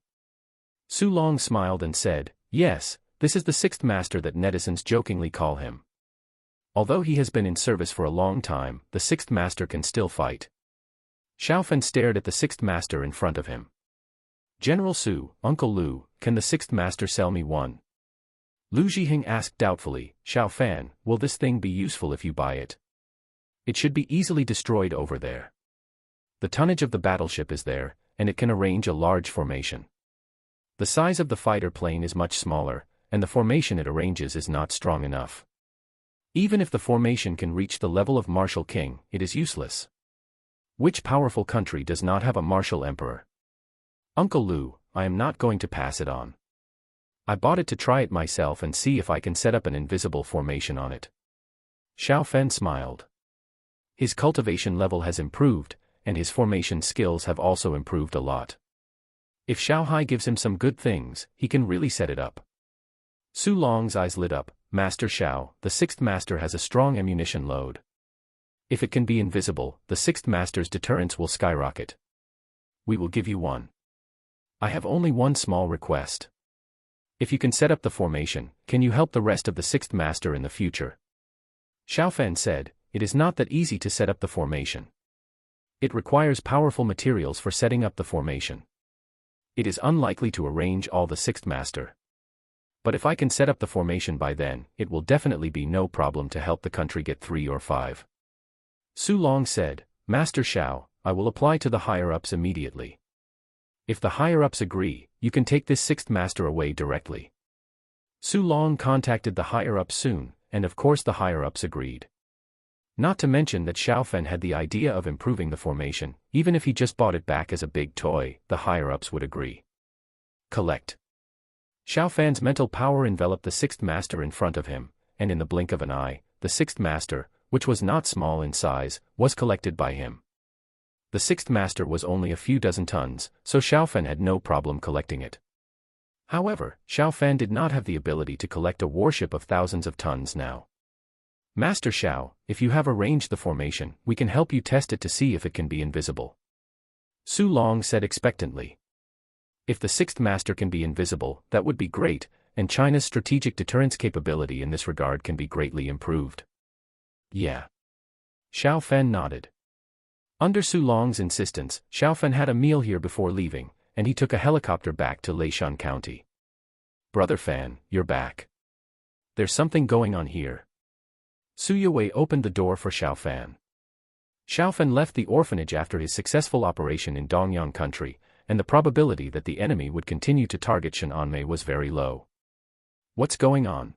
Su Long smiled and said, "Yes, this is the sixth master that netizens jokingly call him. Although he has been in service for a long time, the sixth master can still fight." Xiao Fan stared at the sixth master in front of him. "General Su, Uncle Lu, can the sixth master sell me one?" Lu Zhiheng asked doubtfully, "Xiao Fan, will this thing be useful if you buy it? It should be easily destroyed over there. The tonnage of the battleship is there, and it can arrange a large formation. The size of the fighter plane is much smaller, and the formation it arranges is not strong enough. Even if the formation can reach the level of martial king, it is useless. Which powerful country does not have a martial emperor? Uncle Lu, I am not going to pass it on. I bought it to try it myself and see if I can set up an invisible formation on it." Xiao Fan smiled. His cultivation level has improved, and his formation skills have also improved a lot. If Xiao Hai gives him some good things, he can really set it up. Su Long's eyes lit up. "Master Xiao, the sixth master has a strong ammunition load. If it can be invisible, the sixth master's deterrence will skyrocket. We will give you one. I have only one small request. If you can set up the formation, can you help the rest of the sixth master in the future?" Xiao Fan said, "It is not that easy to set up the formation. It requires powerful materials for setting up the formation. It is unlikely to arrange all the sixth master. But if I can set up the formation by then, it will definitely be no problem to help the country get 3 or 5. Su Long said, "Master Xiao, I will apply to the higher-ups immediately. If the higher-ups agree, you can take this sixth master away directly." Su Long contacted the higher-ups soon, and of course the higher-ups agreed. Not to mention that Xiao Fan had the idea of improving the formation. Even if he just bought it back as a big toy, the higher-ups would agree. Collect. Xiao Fan's mental power enveloped the sixth master in front of him, and in the blink of an eye, the sixth master, which was not small in size, was collected by him. The sixth master was only a few dozen tons, so Xiao Fan had no problem collecting it. However, Xiao Fan did not have the ability to collect a warship of thousands of tons now. "Master Xiao, if you have arranged the formation, we can help you test it to see if it can be invisible." Su Long said expectantly. If the sixth master can be invisible, that would be great, and China's strategic deterrence capability in this regard can be greatly improved. Yeah. Xiao Fan nodded. Under Su Long's insistence, Xiao Fan had a meal here before leaving, and he took a helicopter back to Leishan County. "Brother Fan, you're back. There's something going on here." Su Yue opened the door for Xiao Fan. Xiao Fan left the orphanage after his successful operation in Dongyang Country, and the probability that the enemy would continue to target Shan'anmei was very low. "What's going on?"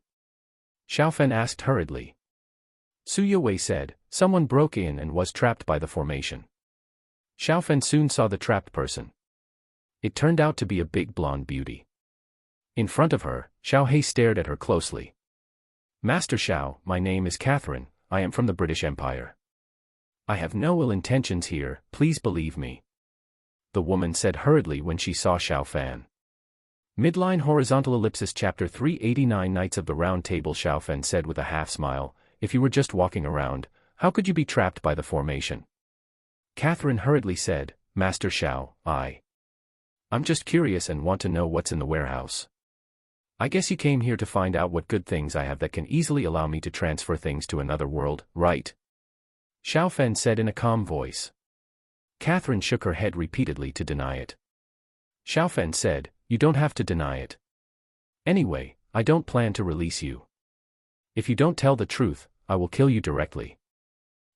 Xiao Fan asked hurriedly. Su Yue said, "Someone broke in and was trapped by the formation." Xiao Fan soon saw the trapped person. It turned out to be a big blonde beauty. In front of her, Xiao Hai stared at her closely. "Master Xiao, my name is Catherine, I am from the British Empire. I have no ill intentions here, please believe me," the woman said hurriedly when she saw Xiao Fan. Midline horizontal ellipsis chapter 389 Knights of the Round Table. Xiao Fan said with a half smile, "If you were just walking around, how could you be trapped by the formation?" Catherine hurriedly said, "Master Xiao, I'm just curious and want to know what's in the warehouse. I guess you came here to find out what good things I have that can easily allow me to transfer things to another world, right?" Xiao Fan said in a calm voice. Catherine shook her head repeatedly to deny it. Xiao Fan said, "You don't have to deny it. Anyway, I don't plan to release you. If you don't tell the truth, I will kill you directly."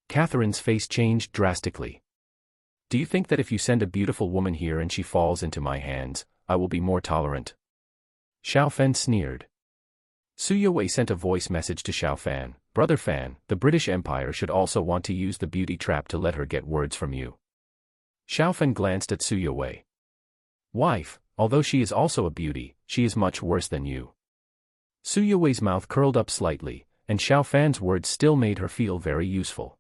Catherine's face changed drastically. "Do you think that if you send a beautiful woman here and she falls into my hands, I will be more tolerant?" Xiao Fan sneered. Su Yue sent a voice message to Xiao Fan, "Brother Fan, the British Empire should also want to use the beauty trap to let her get words from you." Xiao Fan glanced at Su Yue. "Wife, although she is also a beauty, she is much worse than you." Su Yue's mouth curled up slightly, and Xiao Fan's words still made her feel very useful.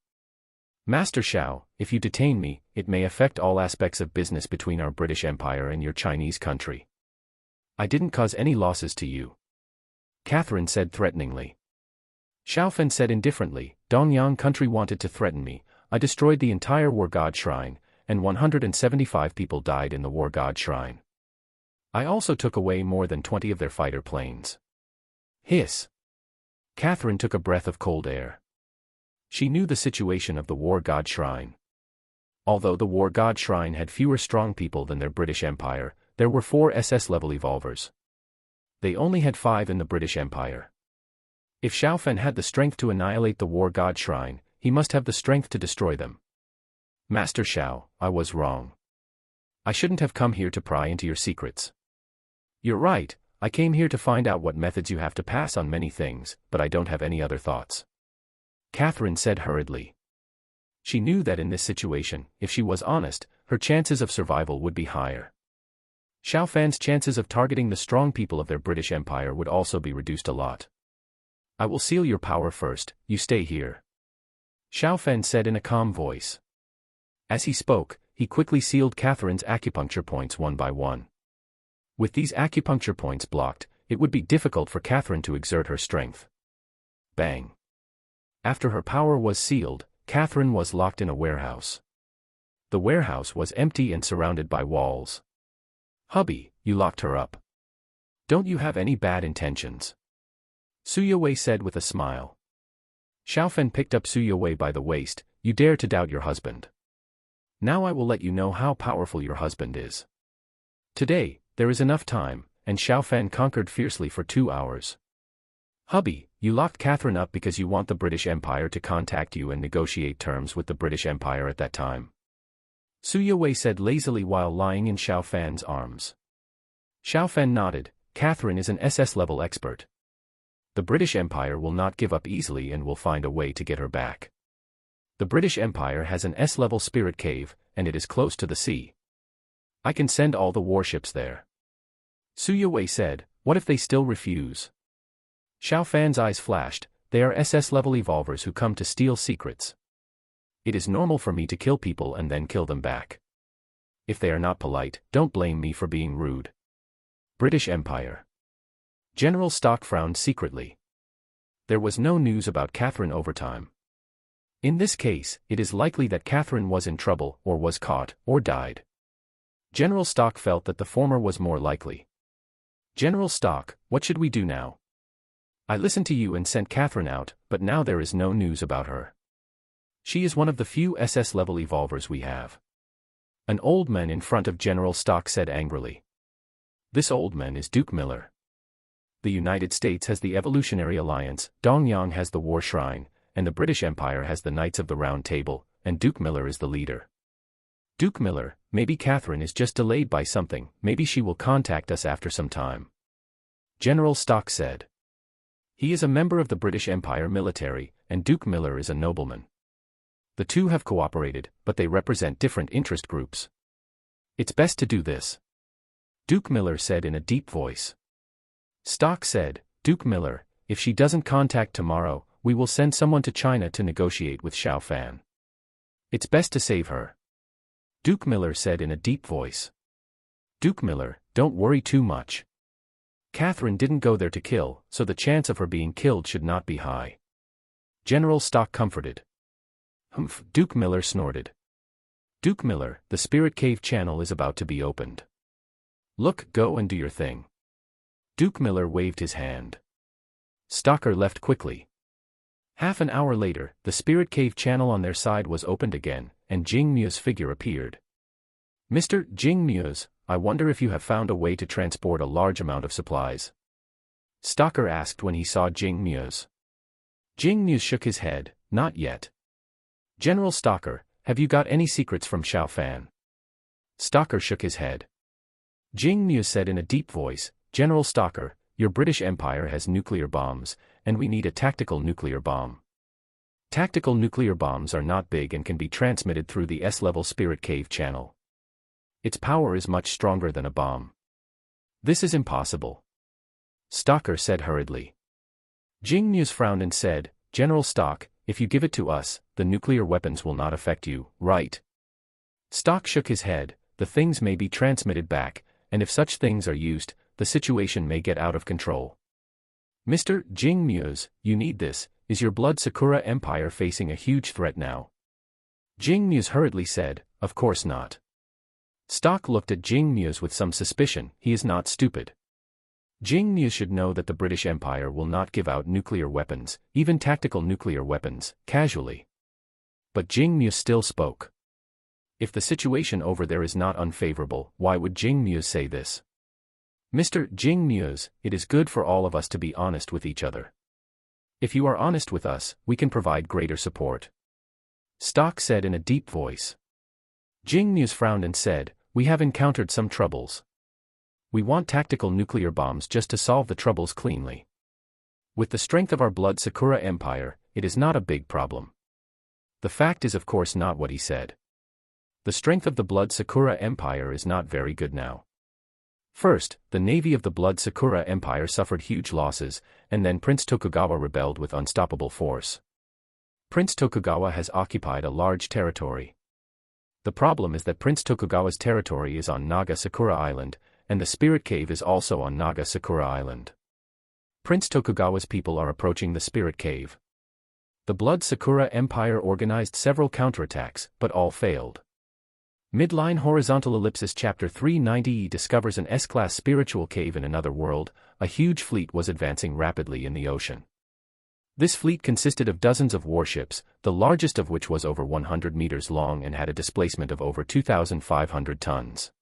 "Master Xiao, if you detain me, it may affect all aspects of business between our British Empire and your Chinese country. I didn't cause any losses to you," Catherine said threateningly. Xiao Fan said indifferently, "Dongyang country wanted to threaten me, I destroyed the entire War God Shrine, and 175 people died in the War God Shrine. I also took away more than 20 of their fighter planes. Hiss. Catherine took a breath of cold air. She knew the situation of the War God Shrine. Although the War God Shrine had fewer strong people than their British Empire, there were 4 SS-level evolvers. They only had 5 in the British Empire. If Xiao Fan had the strength to annihilate the War God Shrine, he must have the strength to destroy them. Master Xiao, I was wrong. I shouldn't have come here to pry into your secrets. You're right, I came here to find out what methods you have to pass on many things, but I don't have any other thoughts. Catherine said hurriedly. She knew that in this situation, if she was honest, her chances of survival would be higher. Xiao Fan's chances of targeting the strong people of their British Empire would also be reduced a lot. I will seal your power first, you stay here. Xiao Fan said in a calm voice. As he spoke, he quickly sealed Catherine's acupuncture points one by one. With these acupuncture points blocked, it would be difficult for Catherine to exert her strength. Bang. After her power was sealed, Catherine was locked in a warehouse. The warehouse was empty and surrounded by walls. Hubby, you locked her up. Don't you have any bad intentions? Su Yowei said with a smile. Xiao Fan picked up Su Yowei by the waist. You dare to doubt your husband. Now I will let you know how powerful your husband is. Today, there is enough time, and Xiao Fan conquered fiercely for 2 hours. Hubby, you locked Catherine up because you want the British Empire to contact you and negotiate terms with the British Empire at that time. Su Yowei said lazily while lying in Xiao Fan's arms. Xiao Fan nodded. Catherine is an SS-level expert. The British Empire will not give up easily and will find a way to get her back. The British Empire has an S-level spirit cave, and it is close to the sea. I can send all the warships there. Su Yowei said, what if they still refuse? Xiao Fan's eyes flashed. They are SS-level evolvers who come to steal secrets. It is normal for me to kill people and then kill them back. If they are not polite, don't blame me for being rude. British Empire. General Stock frowned secretly. There was no news about Catherine over time. In this case, it is likely that Catherine was in trouble, or was caught, or died. General Stock felt that the former was more likely. General Stock, what should we do now? I listened to you and sent Catherine out, but now there is no news about her. She is one of the few SS-level evolvers we have. An old man in front of General Stock said angrily. This old man is Duke Miller. The United States has the Evolutionary Alliance, Dongyang has the War Shrine, and the British Empire has the Knights of the Round Table, and Duke Miller is the leader. Duke Miller, maybe Catherine is just delayed by something, maybe she will contact us after some time. General Stock said. He is a member of the British Empire military, and Duke Miller is a nobleman. The two have cooperated, but they represent different interest groups. It's best to do this. Duke Miller said in a deep voice. Stock said, Duke Miller, if she doesn't contact tomorrow, we will send someone to China to negotiate with Xiao Fan. It's best to save her. Duke Miller said in a deep voice. Duke Miller, don't worry too much. Catherine didn't go there to kill, so the chance of her being killed should not be high. General Stock comforted. Humph, Duke Miller snorted. Duke Miller, the Spirit Cave channel is about to be opened. Look, go and do your thing. Duke Miller waved his hand. Stalker left quickly. Half an hour later, the Spirit Cave channel on their side was opened again, and Jing Mia's figure appeared. Mr. Jing Mia's, I wonder if you have found a way to transport a large amount of supplies. Stalker asked when he saw Jing Mia's. Jing Mia shook his head, not yet. General Stalker, have you got any secrets from Xiao Fan? Stalker shook his head. Jing Mia said in a deep voice, General Stalker, your British Empire has nuclear bombs, and we need a tactical nuclear bomb. Tactical nuclear bombs are not big and can be transmitted through the S-level Spirit Cave channel. Its power is much stronger than a bomb. This is impossible. Stalker said hurriedly. Jing Muse frowned and said, General Stock, if you give it to us, the nuclear weapons will not affect you, right? Stock shook his head. The things may be transmitted back, and if such things are used, the situation may get out of control. Mr. Jing Muse, you need this. Is your Blood Sakura Empire facing a huge threat now? Jing Muse hurriedly said, of course not. Stock looked at Jing Muse with some suspicion. He is not stupid. Jing Muse should know that the British Empire will not give out nuclear weapons, even tactical nuclear weapons, casually. But Jing Muse still spoke. If the situation over there is not unfavorable, why would Jing Muse say this? Mr. Jing Muse, it is good for all of us to be honest with each other. If you are honest with us, we can provide greater support. Stock said in a deep voice. Jing Muse frowned and said, we have encountered some troubles. We want tactical nuclear bombs just to solve the troubles cleanly. With the strength of our blood Sakura Empire, it is not a big problem. The fact is of course not what he said. The strength of the blood Sakura Empire is not very good now. First, the navy of the blood Sakura Empire suffered huge losses, and then Prince Tokugawa rebelled with unstoppable force. Prince Tokugawa has occupied a large territory. The problem is that Prince Tokugawa's territory is on Naga Sakura Island, and the Spirit Cave is also on Naga Sakura Island. Prince Tokugawa's people are approaching the Spirit Cave. The Blood Sakura Empire organized several counterattacks, but all failed. Midline Horizontal Ellipsis Chapter 390 discovers an S-class spiritual cave in another world. A huge fleet was advancing rapidly in the ocean. This fleet consisted of dozens of warships, the largest of which was over 100 meters long and had a displacement of over 2,500 tons.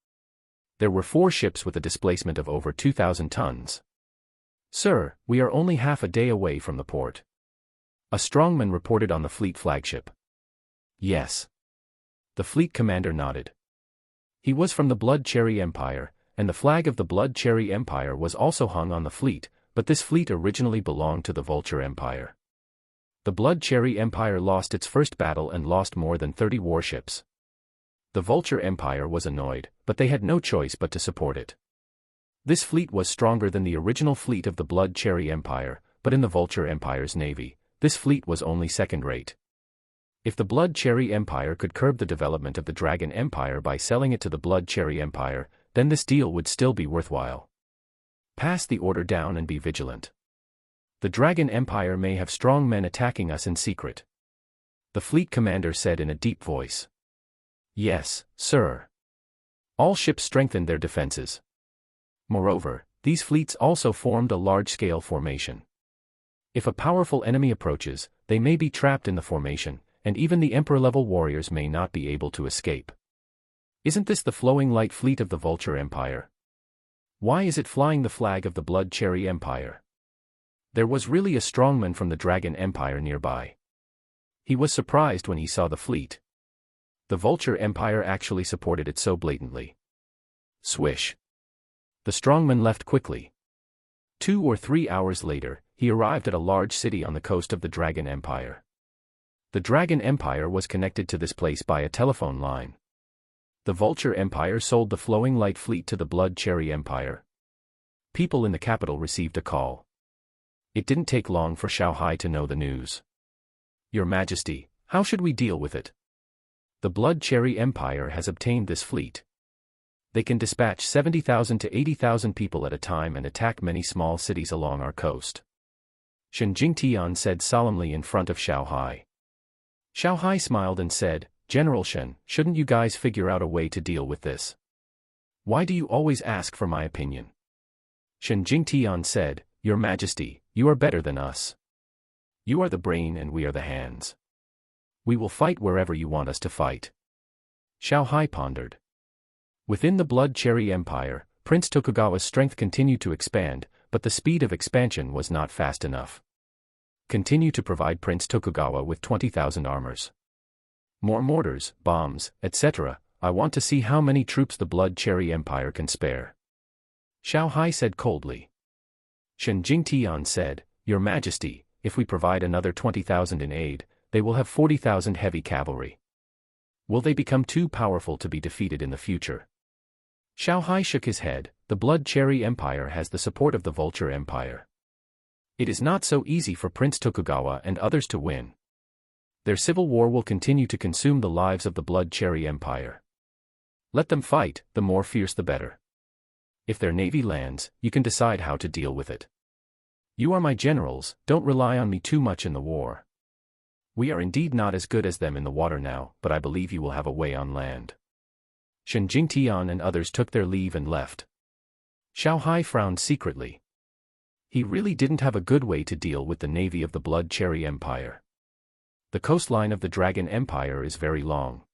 There were 4 ships with a displacement of over 2,000 tons. Sir, we are only half a day away from the port. A strongman reported on the fleet flagship. Yes. The fleet commander nodded. He was from the Blood Cherry Empire, and the flag of the Blood Cherry Empire was also hung on the fleet, but this fleet originally belonged to the Vulture Empire. The Blood Cherry Empire lost its first battle and lost more than 30 warships. The Vulture Empire was annoyed, but they had no choice but to support it. This fleet was stronger than the original fleet of the Blood Cherry Empire, but in the Vulture Empire's navy, this fleet was only second-rate. If the Blood Cherry Empire could curb the development of the Dragon Empire by selling it to the Blood Cherry Empire, then this deal would still be worthwhile. Pass the order down and be vigilant. The Dragon Empire may have strong men attacking us in secret. The fleet commander said in a deep voice. Yes, sir. All ships strengthened their defenses. Moreover, these fleets also formed a large-scale formation. If a powerful enemy approaches, they may be trapped in the formation, and even the Emperor-level warriors may not be able to escape. Isn't this the flowing light fleet of the Vulture Empire? Why is it flying the flag of the Blood Cherry Empire? There was really a strongman from the Dragon Empire nearby. He was surprised when he saw the fleet. The Vulture Empire actually supported it so blatantly. Swish. The strongman left quickly. 2 or 3 hours later, he arrived at a large city on the coast of the Dragon Empire. The Dragon Empire was connected to this place by a telephone line. The Vulture Empire sold the Flowing Light Fleet to the Blood Cherry Empire. People in the capital received a call. It didn't take long for Shanghai to know the news. Your Majesty, how should we deal with it? The Blood Cherry Empire has obtained this fleet. They can dispatch 70,000 to 80,000 people at a time and attack many small cities along our coast. Shen Jingtian said solemnly in front of Shanghai. Shanghai smiled and said, General Shen, shouldn't you guys figure out a way to deal with this? Why do you always ask for my opinion? Shen Jingtian said, Your Majesty, you are better than us. You are the brain and we are the hands. We will fight wherever you want us to fight. Shanghai pondered. Within the Blood Cherry Empire, Prince Tokugawa's strength continued to expand, but the speed of expansion was not fast enough. Continue to provide Prince Tokugawa with 20,000 armors. More mortars, bombs, etc. I want to see how many troops the Blood Cherry Empire can spare. Shanghai said coldly. Shen Jingtian said, Your Majesty, if we provide another 20,000 in aid, they will have 40,000 heavy cavalry. Will they become too powerful to be defeated in the future? Shanghai shook his head. The Blood Cherry Empire has the support of the Vulture Empire. It is not so easy for Prince Tokugawa and others to win. Their civil war will continue to consume the lives of the Blood Cherry Empire. Let them fight, the more fierce the better. If their navy lands, you can decide how to deal with it. You are my generals, don't rely on me too much in the war. We are indeed not as good as them in the water now, but I believe you will have a way on land. Shen Jingtian and others took their leave and left. Xiao Hai frowned secretly. He really didn't have a good way to deal with the navy of the Blood Cherry Empire. The coastline of the Dragon Empire is very long.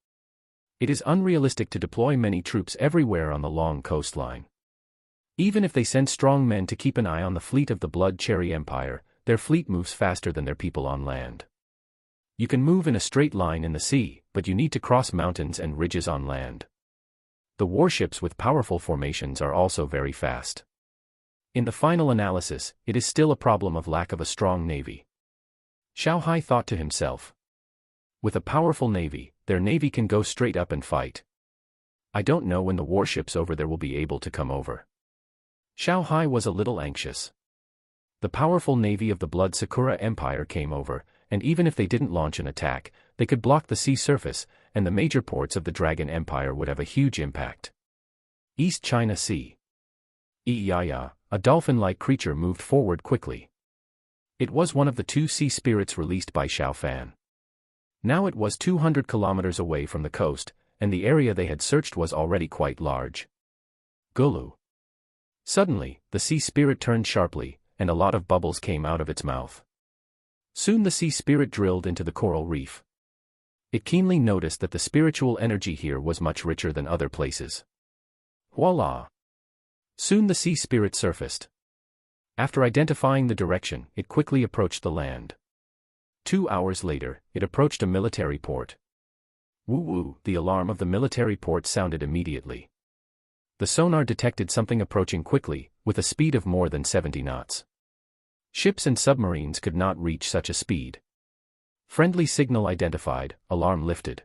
It is unrealistic to deploy many troops everywhere on the long coastline. Even if they send strong men to keep an eye on the fleet of the Blood Cherry Empire, their fleet moves faster than their people on land. You can move in a straight line in the sea, but you need to cross mountains and ridges on land. The warships with powerful formations are also very fast. In the final analysis, it is still a problem of lack of a strong navy. Xiao Hai thought to himself. With a powerful navy, their navy can go straight up and fight. I don't know when the warships over there will be able to come over. Xiao Hai was a little anxious. The powerful navy of the Blood Sakura Empire came over, and even if they didn't launch an attack, they could block the sea surface, and the major ports of the Dragon Empire would have a huge impact. East China Sea. Iya, a dolphin-like creature moved forward quickly. It was one of the two sea spirits released by Xiao Fan. Now it was 200 kilometers away from the coast, and the area they had searched was already quite large. Gulu. Suddenly, the sea spirit turned sharply, and a lot of bubbles came out of its mouth. Soon the sea spirit drilled into the coral reef. It keenly noticed that the spiritual energy here was much richer than other places. Voila! Soon the sea spirit surfaced. After identifying the direction, it quickly approached the land. 2 hours later, it approached a military port. Woo-woo, the alarm of the military port sounded immediately. The sonar detected something approaching quickly, with a speed of more than 70 knots. Ships and submarines could not reach such a speed. Friendly signal identified, alarm lifted.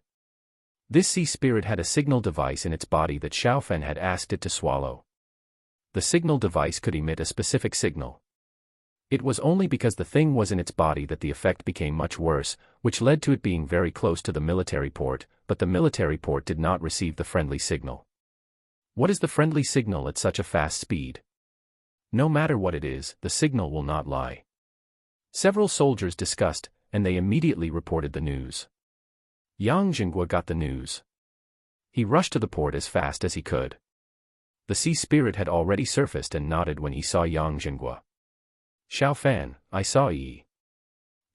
This sea spirit had a signal device in its body that Xiao Fan had asked it to swallow. The signal device could emit a specific signal. It was only because the thing was in its body that the effect became much worse, which led to it being very close to the military port, but the military port did not receive the friendly signal. What is the friendly signal at such a fast speed? No matter what it is, the signal will not lie. Several soldiers discussed, and they immediately reported the news. Yang Jinghua got the news. He rushed to the port as fast as he could. The sea spirit had already surfaced and nodded when he saw Yang Jinghua. Xiao Fan, I saw ye.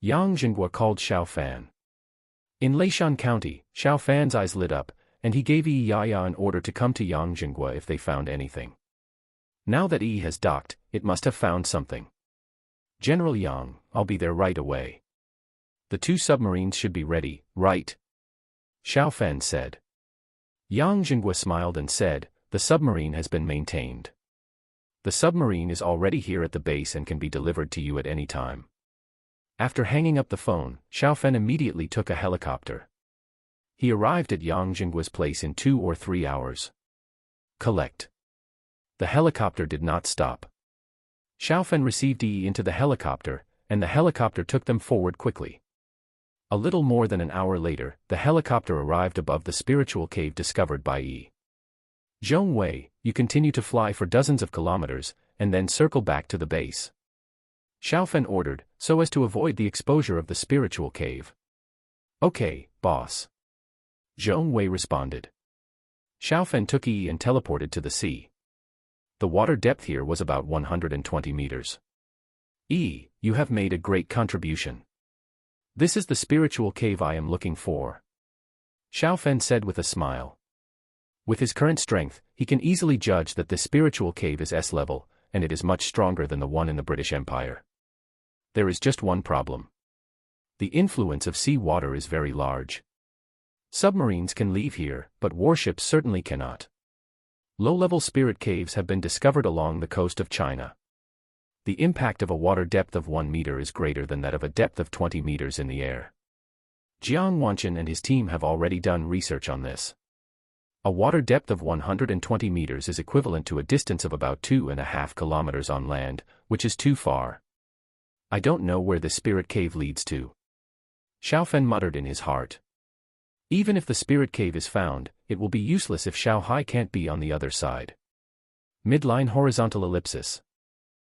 Yang Jinghua called Xiao Fan. In Leishan County, Xiao Fan's eyes lit up, and he gave Yi Yaya an order to come to Yang Jinghua if they found anything. Now that Yi has docked, it must have found something. General Yang, I'll be there right away. The 2 submarines should be ready, right? Xiao Fan said. Yang Jinghua smiled and said, the submarine has been maintained. The submarine is already here at the base and can be delivered to you at any time. After hanging up the phone, Xiao Fan immediately took a helicopter. He arrived at Yang Jinghua's place in 2 or 3 hours. Collect. The helicopter did not stop. Xiao Fan received Yi into the helicopter, and the helicopter took them forward quickly. A little more than an hour later, the helicopter arrived above the spiritual cave discovered by Yi. Zhong Wei, you continue to fly for dozens of kilometers, and then circle back to the base. Xiao Fan ordered, so as to avoid the exposure of the spiritual cave. Okay, boss. Zhong Wei responded. Xiao Fan took Yi and teleported to the sea. The water depth here was about 120 meters. Yi, you have made a great contribution. This is the spiritual cave I am looking for. Xiao Fan said with a smile. With his current strength, he can easily judge that this spiritual cave is S-level, and it is much stronger than the one in the British Empire. There is just one problem. The influence of sea water is very large. Submarines can leave here, but warships certainly cannot. Low-level spirit caves have been discovered along the coast of China. The impact of a water depth of 1 meter is greater than that of a depth of 20 meters in the air. Jiang Wanchen and his team have already done research on this. A water depth of 120 meters is equivalent to a distance of about 2.5 kilometers on land, which is too far. I don't know where the spirit cave leads to. Xiao Fan muttered in his heart. Even if the spirit cave is found, it will be useless if Xiao Hai can't be on the other side. Midline horizontal ellipsis.